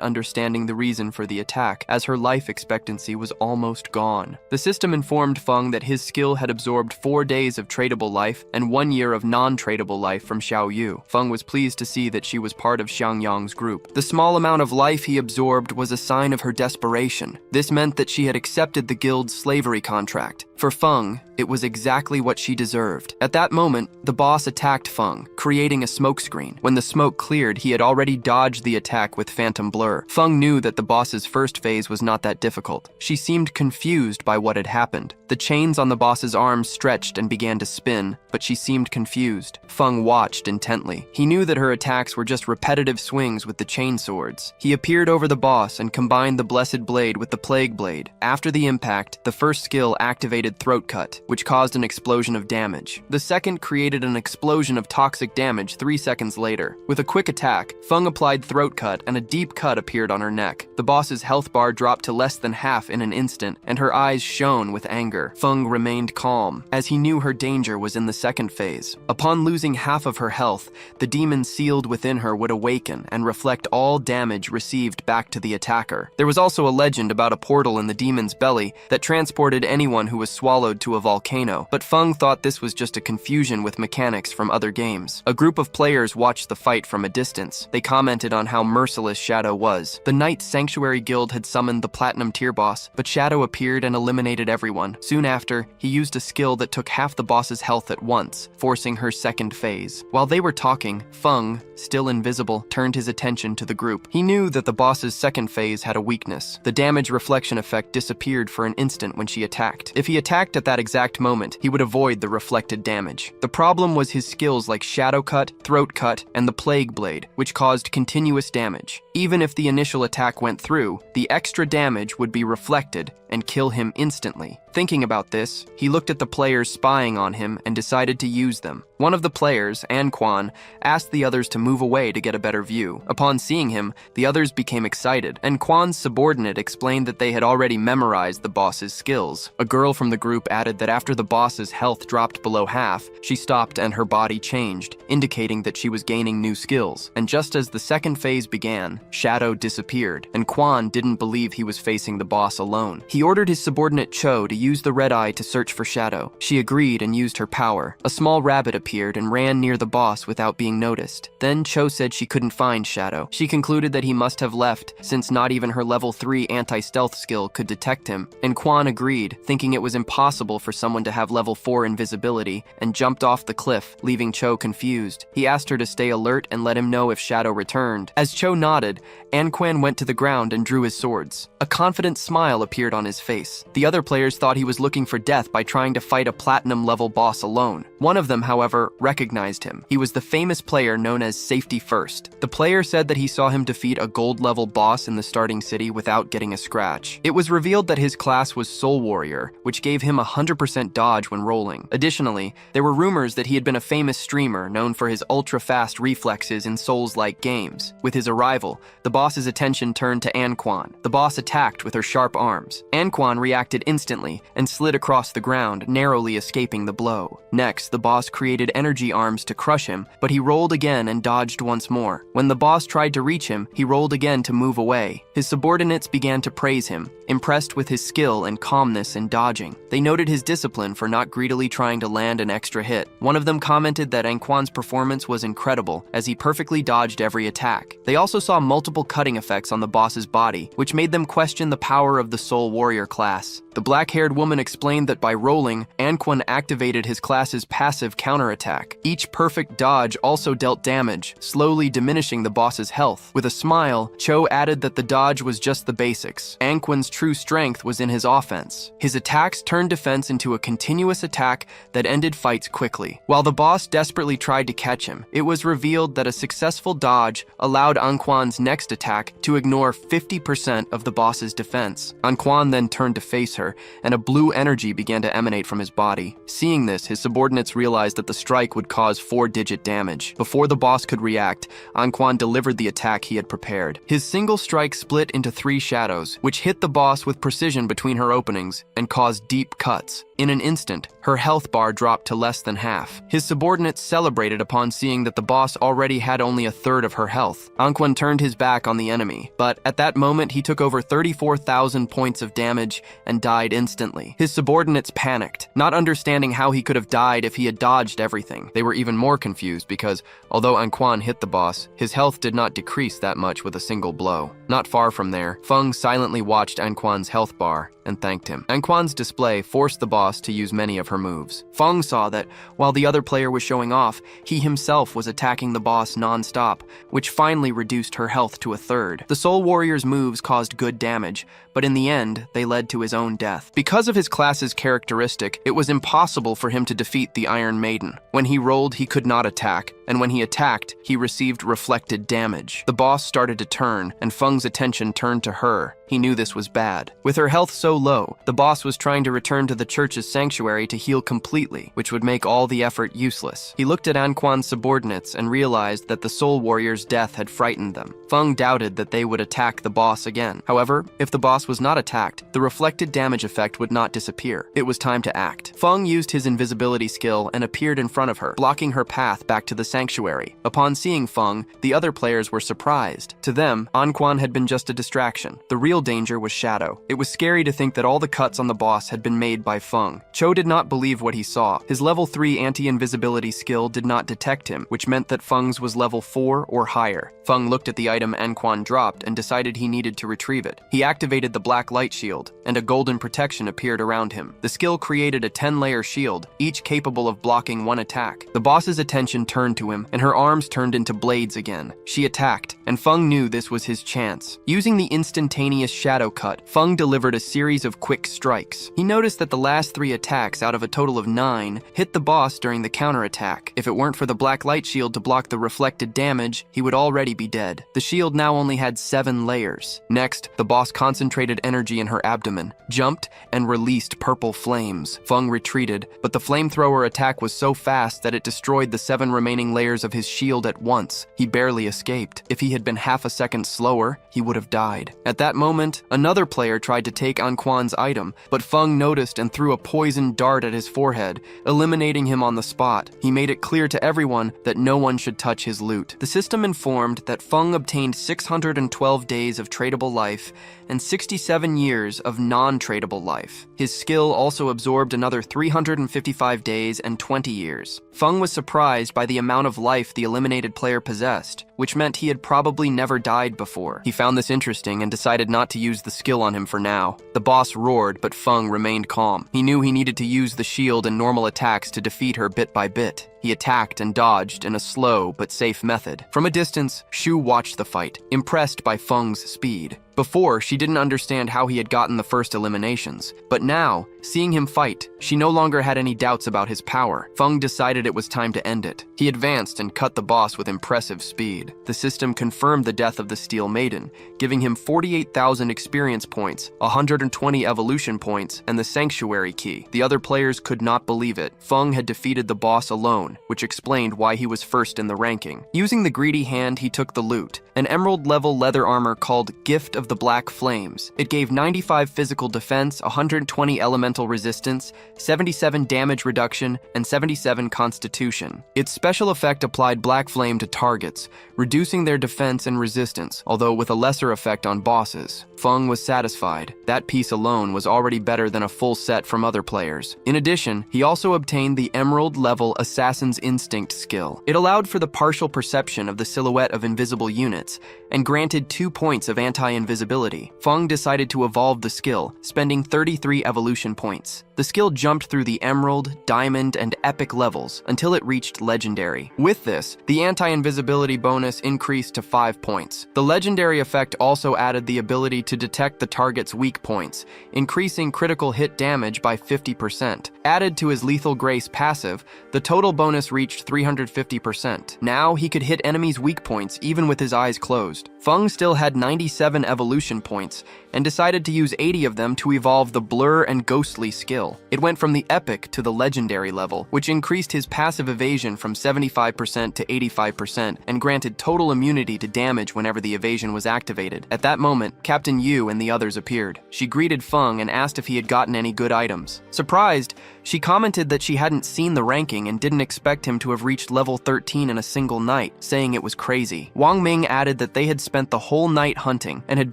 understanding the reason for the attack, as her life expectancy was almost gone. The system informed Feng that his skill had absorbed 4 days of tradable life and 1 year of non-tradable life from Xiao Yu. Feng was pleased to see that she was part of Xiang Yang's group. The small amount of life he absorbed was a sign of her desperation. This meant that she had accepted the guild's slavery contract. For Feng, it was exactly what she deserved. At that moment, the boss attacked Feng, creating a smokescreen. When the smoke cleared, he had already dodged the attack with Phantom Blur. Feng knew that the boss's first phase was not that difficult. She seemed confused by what had happened. The chains on the boss's arms stretched and began to spin, but she seemed confused. Feng watched intently. He knew that her attacks were just repetitive swings with the chain swords. He appeared over the boss and combined the Blessed Blade with the Plague Blade. After the impact, the first skill activated Throat Cut, which caused an explosion of damage. The second created an explosion of toxic damage 3 seconds later. With a quick attack, Feng applied Throat Cut and a deep cut appeared on her neck. The boss's health bar dropped to less than half in an instant, and her eyes shone with anger. Feng remained calm, as he knew her danger was in the second phase. Upon losing half of her health, the demon sealed within her would awaken and reflect all damage received back to the attacker. There was also a legend about a portal in the demon's belly that transported anyone who was swallowed to a volcano, but Feng thought this was just a confusion with mechanics from other games. A group of players watched the fight from a distance. They commented on how merciless Shadow was. The Knight's Sanctuary Guild had summoned the Platinum Tier boss, but Shadow appeared and eliminated everyone. Soon after, he used a skill that took half the boss's health at once, forcing her second phase. While they were talking, Feng, still invisible, turned his attention to the group. He knew that the boss's second phase had a weakness. The damage reflection effect disappeared for an instant when she attacked. If he attacked at that exact moment, he would avoid the reflected damage. The problem was his skills like Shadow Cut, Throat Cut, and the Plague Blade, which caused continuous damage. Even if the initial attack went through, the extra damage would be reflected and kill him instantly. Thinking about this, he looked at the players spying on him and decided to use them. One of the players, Anquan, asked the others to move away to get a better view. Upon seeing him, the others became excited, and Quan's subordinate explained that they had already memorized the boss's skills. A girl from the group added that after the boss's health dropped below half, she stopped and her body changed, indicating that she was gaining new skills. And just as the second phase began, Shadow disappeared, and Quan didn't believe he was facing the boss alone. He ordered his subordinate Cho to use the red eye to search for Shadow. She agreed and used her power. A small rabbit appeared and ran near the boss without being noticed. Then Cho said she couldn't find Shadow. She concluded that he must have left, since not even her level 3 anti-stealth skill could detect him, and Quan agreed, thinking it was impossible for someone to have level 4 invisibility, and jumped off the cliff, leaving Cho confused. He asked her to stay alert and let him know if Shadow returned. As Cho nodded, Anquan went to the ground and drew his swords. A confident smile appeared on his face. The other players thought he was looking for death by trying to fight a platinum-level boss alone. One of them, however, recognized him. He was the famous player known as Safety First. The player said that he saw him defeat a gold-level boss in the starting city without getting a scratch. It was revealed that his class was Soul Warrior, which gave him 100% dodge when rolling. Additionally, there were rumors that he had been a famous streamer known for his ultra-fast reflexes in Souls-like games. With his arrival, the boss's attention turned to Anquan. The boss attacked with her sharp arms. Anquan reacted instantly and slid across the ground, narrowly escaping the blow. Next, the boss created energy arms to crush him, but he rolled again and dodged once more. When the boss tried to reach him, he rolled again to move away. His subordinates began to praise him, impressed with his skill and calmness in dodging. They noted his discipline for not greedily trying to land an extra hit. One of them commented that Anquan's performance was incredible, as he perfectly dodged every attack. They also saw multiple cutting effects on the boss's body, which made them question the power of the Soul Warrior class. The black-haired woman explained that by rolling, Anquan activated his class's passive counterattack. Each perfect dodge also dealt damage, slowly diminishing the boss's health. With a smile, Cho added that the dodge was just the basics. Anquan's true strength was in his offense. His attacks turned defense into a continuous attack that ended fights quickly. While the boss desperately tried to catch him, it was revealed that a successful dodge allowed Anquan's next attack to ignore 50% of the boss's defense. Anquan then turned to face her, and a blue energy began to emanate from his body. Seeing this, his subordinates realized that the strike would cause 4-digit damage. Before the boss could react, Anquan delivered the attack he had prepared. His single strike split into 3 shadows, which hit the boss with precision between her openings and caused deep cuts. In an instant, her health bar dropped to less than half. His subordinates celebrated upon seeing that the boss already had only 1/3 of her health. Anquan turned his back on the enemy, but at that moment he took over 34,000 points of damage and died instantly. His subordinates panicked, not understanding how he could have died if he had dodged everything. They were even more confused because, although Anquan hit the boss, his health did not decrease that much with a single blow. Not far from there, Feng silently watched Anquan's health bar and thanked him. Anquan's display forced the boss to use many of her moves. Feng saw that, while the other player was showing off, he himself was attacking the boss non-stop, which finally reduced her health to 1/3. The Soul Warrior's moves caused good damage, but in the end, they led to his own death. Because of his class's characteristic, it was impossible for him to defeat the Iron Maiden. When he rolled, he could not attack, and when he attacked, he received reflected damage. The boss started to turn, and Feng's attention turned to her. He knew this was bad. With her health so low, the boss was trying to return to the church's sanctuary to heal completely, which would make all the effort useless. He looked at Anquan's subordinates and realized that the Soul Warrior's death had frightened them. Feng doubted that they would attack the boss again. However, if the boss was not attacked, the reflected damage effect would not disappear. It was time to act. Feng used his invisibility skill and appeared in front of her, blocking her path back to the sanctuary. Upon seeing Feng, the other players were surprised. To them, Anquan had been just a distraction. The real danger was Shadow. It was scary to think that all the cuts on the boss had been made by Feng. Cho did not believe what he saw. His level 3 anti-invisibility skill did not detect him, which meant that Feng's was level 4 or higher. Feng looked at the item Anquan dropped and decided he needed to retrieve it. He activated the black light shield, and a golden protection appeared around him. The skill created a 10-layer shield, each capable of blocking one attack. The boss's attention turned to to him, and her arms turned into blades again. She attacked, and Feng knew this was his chance. Using the instantaneous shadow cut, Feng delivered a series of quick strikes. He noticed that the last 3 attacks out of a total of 9 hit the boss during the counterattack. If it weren't for the black light shield to block the reflected damage, he would already be dead. The shield now only had 7 layers. Next, the boss concentrated energy in her abdomen, jumped, and released purple flames. Feng retreated, but the flamethrower attack was so fast that it destroyed the 7 remaining layers of his shield at once. He barely escaped. If he had been half a second slower, he would have died. At that moment, another player tried to take on Quan's item, but Feng noticed and threw a poison dart at his forehead, eliminating him on the spot. He made it clear to everyone that no one should touch his loot. The system informed that Feng obtained 612 days of tradable life and 67 years of non-tradable life. His skill also absorbed another 355 days and 20 years. Feng was surprised by the amount of life the eliminated player possessed, which meant he had probably never died before. He found this interesting and decided not to use the skill on him for now. The boss roared, but Feng remained calm. He knew he needed to use the shield and normal attacks to defeat her bit by bit. He attacked and dodged in a slow but safe method. From a distance, Shu watched the fight, impressed by Feng's speed. Before, she didn't understand how he had gotten the first eliminations, but now, seeing him fight, she no longer had any doubts about his power. Feng decided it was time to end it. He advanced and cut the boss with impressive speed. The system confirmed the death of the Steel Maiden, giving him 48,000 experience points, 120 evolution points, and the Sanctuary Key. The other players could not believe it. Feng had defeated the boss alone, which explained why he was first in the ranking. Using the greedy hand, he took the loot, an emerald-level leather armor called Gift of the Black Flames. It gave 95 physical defense, 120 elemental resistance, 77 damage reduction, and 77 constitution. Its special effect applied black flame to targets, reducing their defense and resistance, although with a lesser effect on bosses. Feng was satisfied. That piece alone was already better than a full set from other players. In addition, he also obtained the emerald-level Assassin's Instinct skill. It allowed for the partial perception of the silhouette of invisible units, and granted 2 points of anti-invisibility. Feng decided to evolve the skill, spending 33 evolution points. The skill jumped through the Emerald, Diamond, and Epic levels until it reached Legendary. With this, the anti-invisibility bonus increased to 5 points. The Legendary effect also added the ability to detect the target's weak points, increasing critical hit damage by 50%. Added to his Lethal Grace passive, the total bonus reached 350%. Now he could hit enemies' weak points even with his eyes closed. Feng still had 97 evolution points, and decided to use 80 of them to evolve the Blur and Ghostly skill. It went from the Epic to the Legendary level, which increased his passive evasion from 75% to 85% and granted total immunity to damage whenever the evasion was activated. At that moment, Captain Yu and the others appeared. She greeted Feng and asked if he had gotten any good items. Surprised, she commented that she hadn't seen the ranking and didn't expect him to have reached level 13 in a single night, saying it was crazy. Wang Ming added that they had spent the whole night hunting and had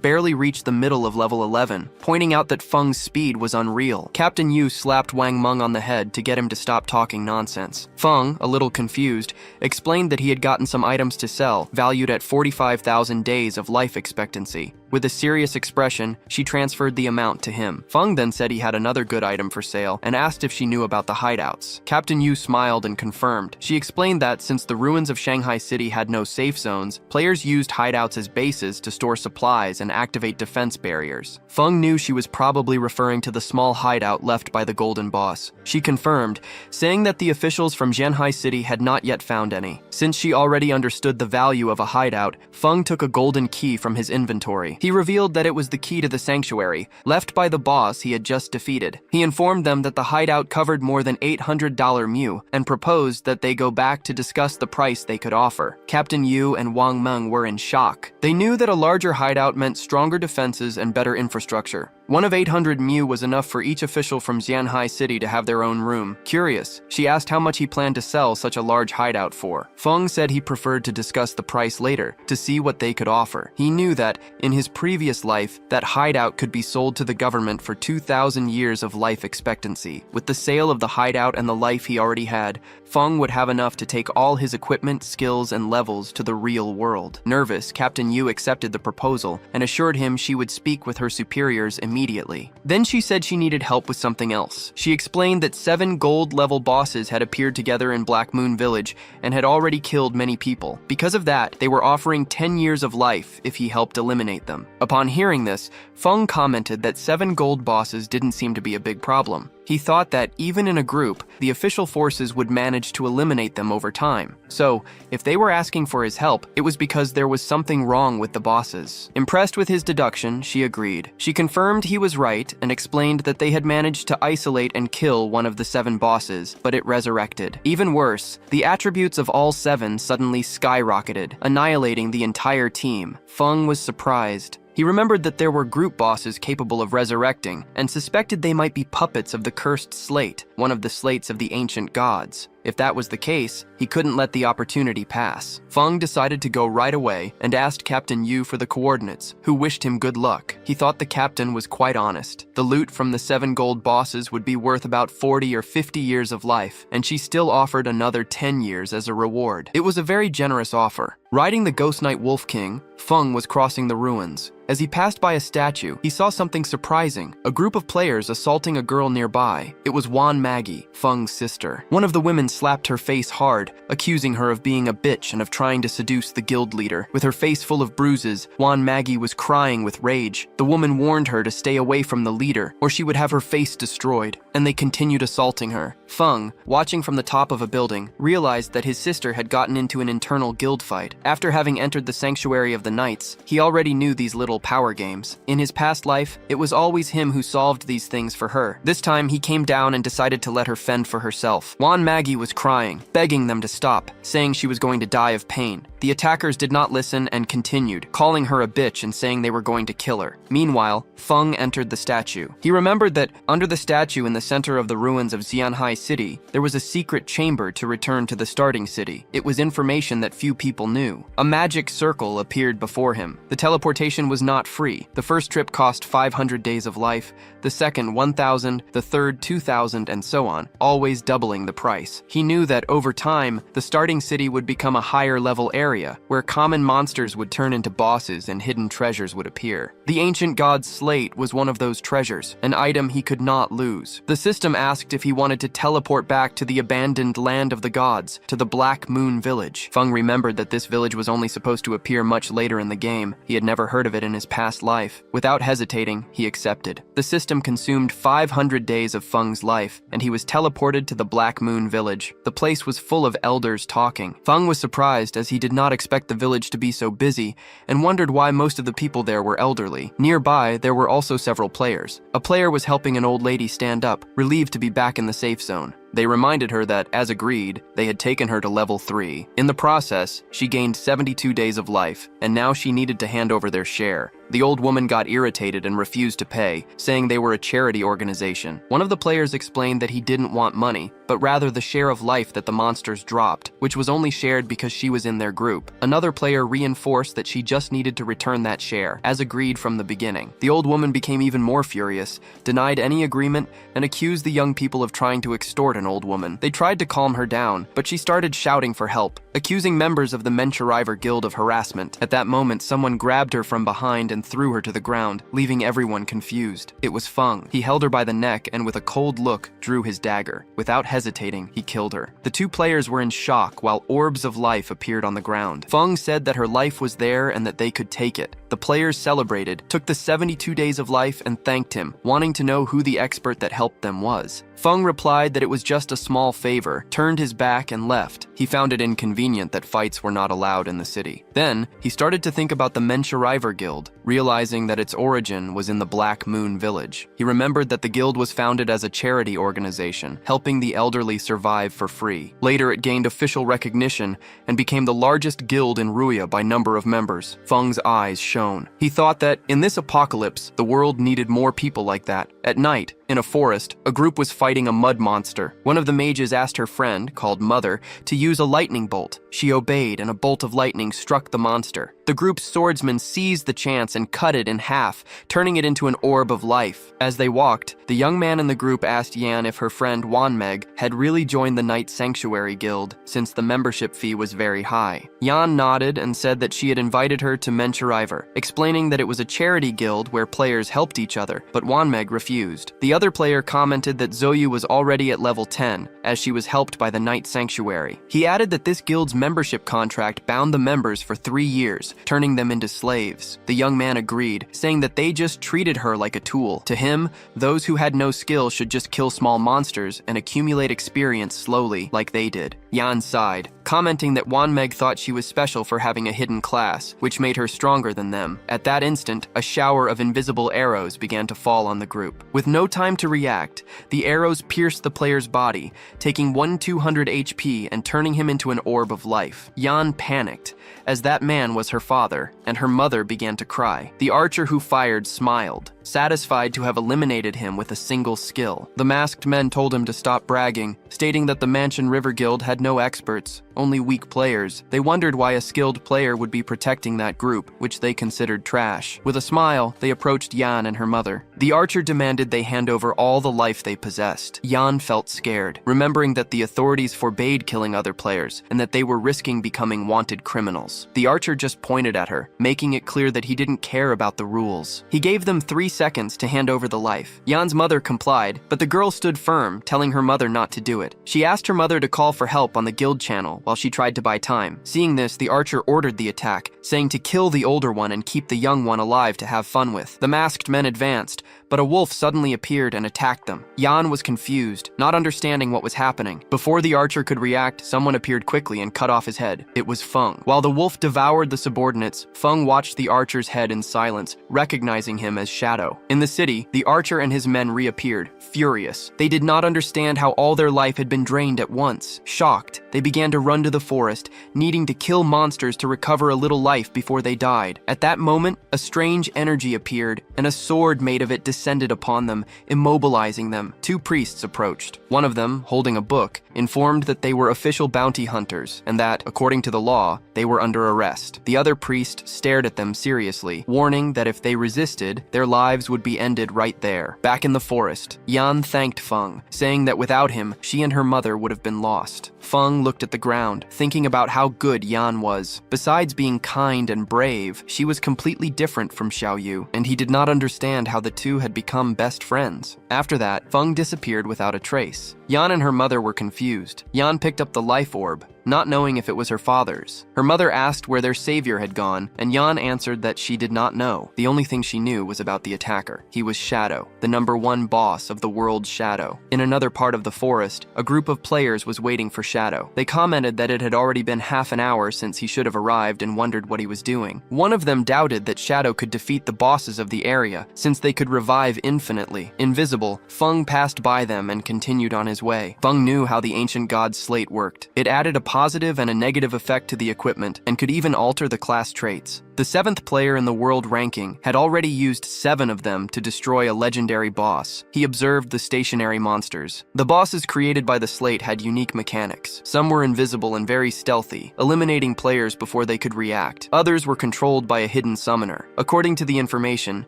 barely reached the middle of level 11, pointing out that Feng's speed was unreal. Captain Yu slapped Wang Meng on the head to get him to stop talking nonsense. Feng, a little confused, explained that he had gotten some items to sell, valued at 45,000 days of life expectancy. With a serious expression, she transferred the amount to him. Feng then said he had another good item for sale and asked if she knew about the hideouts. Captain Yu smiled and confirmed. She explained that since the ruins of Shanghai City had no safe zones, players used hideouts as bases to store supplies and activate defense barriers. Feng knew she was probably referring to the small hideout left by the Golden Boss. She confirmed, saying that the officials from Shanghai City had not yet found any. Since she already understood the value of a hideout, Feng took a golden key from his inventory. He revealed that it was the key to the sanctuary, left by the boss he had just defeated. He informed them that the hideout covered more than $800 mu, and proposed that they go back to discuss the price they could offer. Captain Yu and Wang Meng were in shock. They knew that a larger hideout meant stronger defenses and better infrastructure. One of 800 mu was enough for each official from Xianhai City to have their own room. Curious, she asked how much he planned to sell such a large hideout for. Feng said he preferred to discuss the price later, to see what they could offer. He knew that, in his previous life, that hideout could be sold to the government for 2,000 years of life expectancy. With the sale of the hideout and the life he already had, Feng would have enough to take all his equipment, skills, and levels to the real world. Nervous, Captain Yu accepted the proposal and assured him she would speak with her superiors immediately immediately. Then she said she needed help with something else. She explained that 7 gold-level bosses had appeared together in Black Moon Village and had already killed many people. Because of that, they were offering 10 years of life if he helped eliminate them. Upon hearing this, Feng commented that 7 gold bosses didn't seem to be a big problem. He thought that even in a group, the official forces would manage to eliminate them over time. So, if they were asking for his help, it was because there was something wrong with the bosses. Impressed with his deduction, she agreed. She confirmed he was right and explained that they had managed to isolate and kill one of the 7 bosses, but it resurrected. Even worse, the attributes of all 7 suddenly skyrocketed, annihilating the entire team. Feng was surprised. He remembered that there were group bosses capable of resurrecting, and suspected they might be puppets of the cursed slate, one of the slates of the ancient gods. If that was the case, he couldn't let the opportunity pass. Feng decided to go right away and asked Captain Yu for the coordinates, who wished him good luck. He thought the captain was quite honest. The loot from the 7 gold bosses would be worth about 40 or 50 years of life, and she still offered another 10 years as a reward. It was a very generous offer. Riding the Ghost Knight Wolf King, Feng was crossing the ruins. As he passed by a statue, he saw something surprising, a group of players assaulting a girl nearby. It was Wan Maggie, Feng's sister. One of the women slapped her face hard, accusing her of being a bitch and of trying to seduce the guild leader. With her face full of bruises, Wan Maggie was crying with rage. The woman warned her to stay away from the leader, or she would have her face destroyed, and they continued assaulting her. Feng, watching from the top of a building, realized that his sister had gotten into an internal guild fight. After having entered the Sanctuary of the Knights, he already knew these little power games. In his past life, it was always him who solved these things for her. This time, he came down and decided to let her fend for herself. Wan Maggie was crying, begging them to stop, saying she was going to die of pain. The attackers did not listen and continued, calling her a bitch and saying they were going to kill her. Meanwhile, Feng entered the statue. He remembered that under the statue in the center of the ruins of Xianhai City, there was a secret chamber to return to the starting city. It was information that few people knew. A magic circle appeared before him. The teleportation was not free. The first trip cost 500 days of life, the second 1,000, the third 2,000, and so on, always doubling the price. He knew that over time, the starting city would become a higher level area, where common monsters would turn into bosses and hidden treasures would appear. The ancient god's slate was one of those treasures, an item he could not lose. The system asked if he wanted to teleport back to the abandoned land of the gods, to the Black Moon Village. Feng remembered that this village was only supposed to appear much later in the game. He had never heard of it in his past life. Without hesitating, he accepted. The system consumed 500 days of Feng's life, and he was teleported to the Black Moon Village. The place was full of elders talking. Feng was surprised, as he did not expect the village to be so busy, and wondered why most of the people there were elderly. Nearby, there were also several players. A player was helping an old lady stand up, relieved to be back in the safe zone. They reminded her that, as agreed, they had taken her to level 3. In the process, she gained 72 days of life, and now she needed to hand over their share. The old woman got irritated and refused to pay, saying they were a charity organization. One of the players explained that he didn't want money, but rather the share of life that the monsters dropped, which was only shared because she was in their group. Another player reinforced that she just needed to return that share, as agreed from the beginning. The old woman became even more furious, denied any agreement, and accused the young people of trying to extort an old woman. They tried to calm her down, but she started shouting for help, accusing members of the Menschreiber Guild of harassment. At that moment, someone grabbed her from behind and threw her to the ground, leaving everyone confused. It was Feng. He held her by the neck and with a cold look, drew his dagger. Without hesitating, he killed her. The two players were in shock while orbs of life appeared on the ground. Feng said that her life was there and that they could take it. The players celebrated, took the 72 days of life and thanked him, wanting to know who the expert that helped them was. Feng replied that it was just a small favor, turned his back and left. He found it inconvenient that fights were not allowed in the city. Then, he started to think about the Menschreiber Guild, realizing that its origin was in the Black Moon Village. He remembered that the guild was founded as a charity organization, helping the elderly survive for free. Later, it gained official recognition and became the largest guild in Ruya by number of members. Feng's eyes shone. He thought that, in this apocalypse, the world needed more people like that. At night, In a forest, a group was fighting a mud monster. One of the mages asked her friend, called Mother, to use a lightning bolt. She obeyed, and a bolt of lightning struck the monster. The group's swordsmen seized the chance and cut it in half, turning it into an orb of life. As they walked, the young man in the group asked Yan if her friend Wanmeg had really joined the Night Sanctuary Guild, since the membership fee was very high. Yan nodded and said that she had invited her to Mencheriver, explaining that it was a charity guild where players helped each other, but Wanmeg refused. The other player commented that Zoyu was already at level 10, as she was helped by the Night Sanctuary. He added that this guild's membership contract bound the members for 3 years, turning them into slaves. The young man agreed, saying that they just treated her like a tool. To him, those who had no skill should just kill small monsters and accumulate experience slowly, like they did. Yan sighed, commenting that Wanmeg thought she was special for having a hidden class, which made her stronger than them. At that instant, a shower of invisible arrows began to fall on the group. With no time to react, the arrows pierced the player's body, taking 200 HP and turning him into an orb of life. Yan panicked, as that man was her father, and her mother began to cry. The archer who fired smiled, satisfied to have eliminated him with a single skill. The masked men told him to stop bragging, stating that the Mansion River Guild had no experts, only weak players. They wondered why a skilled player would be protecting that group, which they considered trash. With a smile, they approached Yan and her mother. The archer demanded they hand over all the life they possessed. Yan felt scared, remembering that the authorities forbade killing other players, and that they were risking becoming wanted criminals. The archer just pointed at her, making it clear that he didn't care about the rules. He gave them 3 seconds to hand over the life. Yan's mother complied, but the girl stood firm, telling her mother not to do it. She asked her mother to call for help on the guild channel while she tried to buy time. Seeing this, the archer ordered the attack, saying to kill the older one and keep the young one alive to have fun with. The masked men advanced, but a wolf suddenly appeared and attacked them. Yan was confused, not understanding what was happening. Before the archer could react, someone appeared quickly and cut off his head. It was Feng. While the wolf devoured the subordinates, Feng watched the archer's head in silence, recognizing him as Shadow. In the city, the archer and his men reappeared, furious. They did not understand how all their life had been drained at once. Shocked, they began to run to the forest, needing to kill monsters to recover a little life before they died. At that moment, a strange energy appeared, and a sword made of it descended upon them, immobilizing them. 2 priests approached. One of them, holding a book, informed that they were official bounty hunters, and that, according to the law, they were under arrest. The other priest stared at them seriously, warning that if they resisted, their lives would be ended right there. Back in the forest, Yan thanked Feng, saying that without him, she and her mother would have been lost. Feng looked at the ground, thinking about how good Yan was. Besides being kind and brave, she was completely different from Xiaoyu, and he did not understand how the two had become best friends. After that, Feng disappeared without a trace. Yan and her mother were confused. Yan picked up the life orb, not knowing if it was her father's. Her mother asked where their savior had gone, and Yan answered that she did not know. The only thing she knew was about the attacker. He was Shadow, the #1 boss of the world's Shadow. In another part of the forest, a group of players was waiting for Shadow. They commented that it had already been half an hour since he should have arrived and wondered what he was doing. One of them doubted that Shadow could defeat the bosses of the area, since they could revive infinitely. Invisible, Feng passed by them and continued on his way. Feng knew how the ancient god's slate worked. It added a positive and a negative effect to the equipment, and could even alter the class traits. The 7th player in the world ranking had already used 7 of them to destroy a legendary boss. He observed the stationary monsters. The bosses created by the slate had unique mechanics. Some were invisible and very stealthy, eliminating players before they could react. Others were controlled by a hidden summoner. According to the information,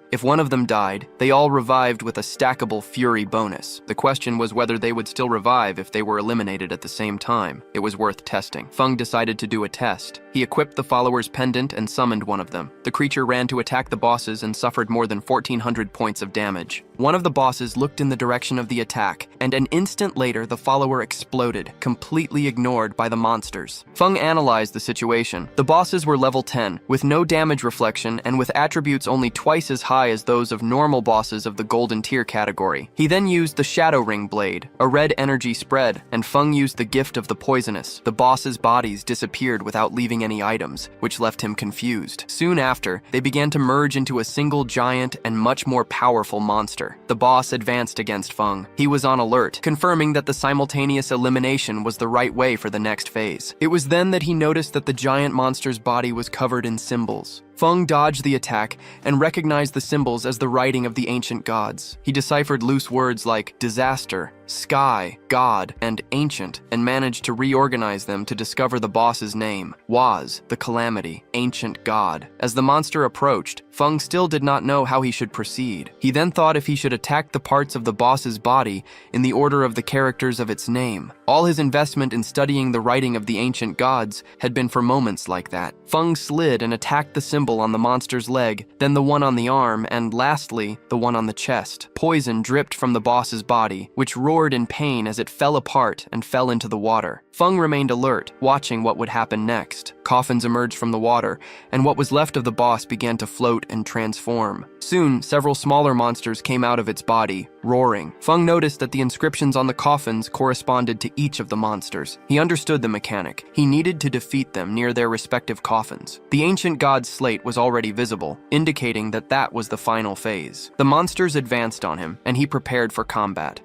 if one of them died, they all revived with a stackable fury bonus. The question was whether they would still revive if they were eliminated at the same time. It was worth testing. Feng decided to do a test. He equipped the follower's pendant and summoned one of them. The creature ran to attack the bosses and suffered more than 1,400 points of damage. One of the bosses looked in the direction of the attack, and an instant later the follower exploded, completely ignored by the monsters. Feng analyzed the situation. The bosses were level 10, with no damage reflection and with attributes only twice as high as those of normal bosses of the golden tier category. He then used the Shadow Ring Blade, a red energy spread, and Feng used the Gift of the Poisonous. The bosses' bodies disappeared without leaving any items, which left him confused. Soon after, they began to merge into a single giant and much more powerful monster. The boss advanced against Feng. He was on alert, confirming that the simultaneous elimination was the right way for the next phase. It was then that he noticed that the giant monster's body was covered in symbols. Feng dodged the attack and recognized the symbols as the writing of the ancient gods. He deciphered loose words like disaster, sky, god, and ancient, and managed to reorganize them to discover the boss's name, Waz, the calamity, ancient god. As the monster approached, Feng still did not know how he should proceed. He then thought if he should attack the parts of the boss's body in the order of the characters of its name. All his investment in studying the writing of the ancient gods had been for moments like that. Feng slid and attacked the symbol on the monster's leg, then the one on the arm, and lastly, the one on the chest. Poison dripped from the boss's body, which roared in pain as it fell apart and fell into the water. Feng remained alert, watching what would happen next. Coffins emerged from the water, and what was left of the boss began to float and transform. Soon, several smaller monsters came out of its body, roaring. Feng noticed that the inscriptions on the coffins corresponded to each of the monsters. He understood the mechanic. He needed to defeat them near their respective coffins. The ancient god's slate was already visible, indicating that that was the final phase. The monsters advanced on him, and he prepared for combat.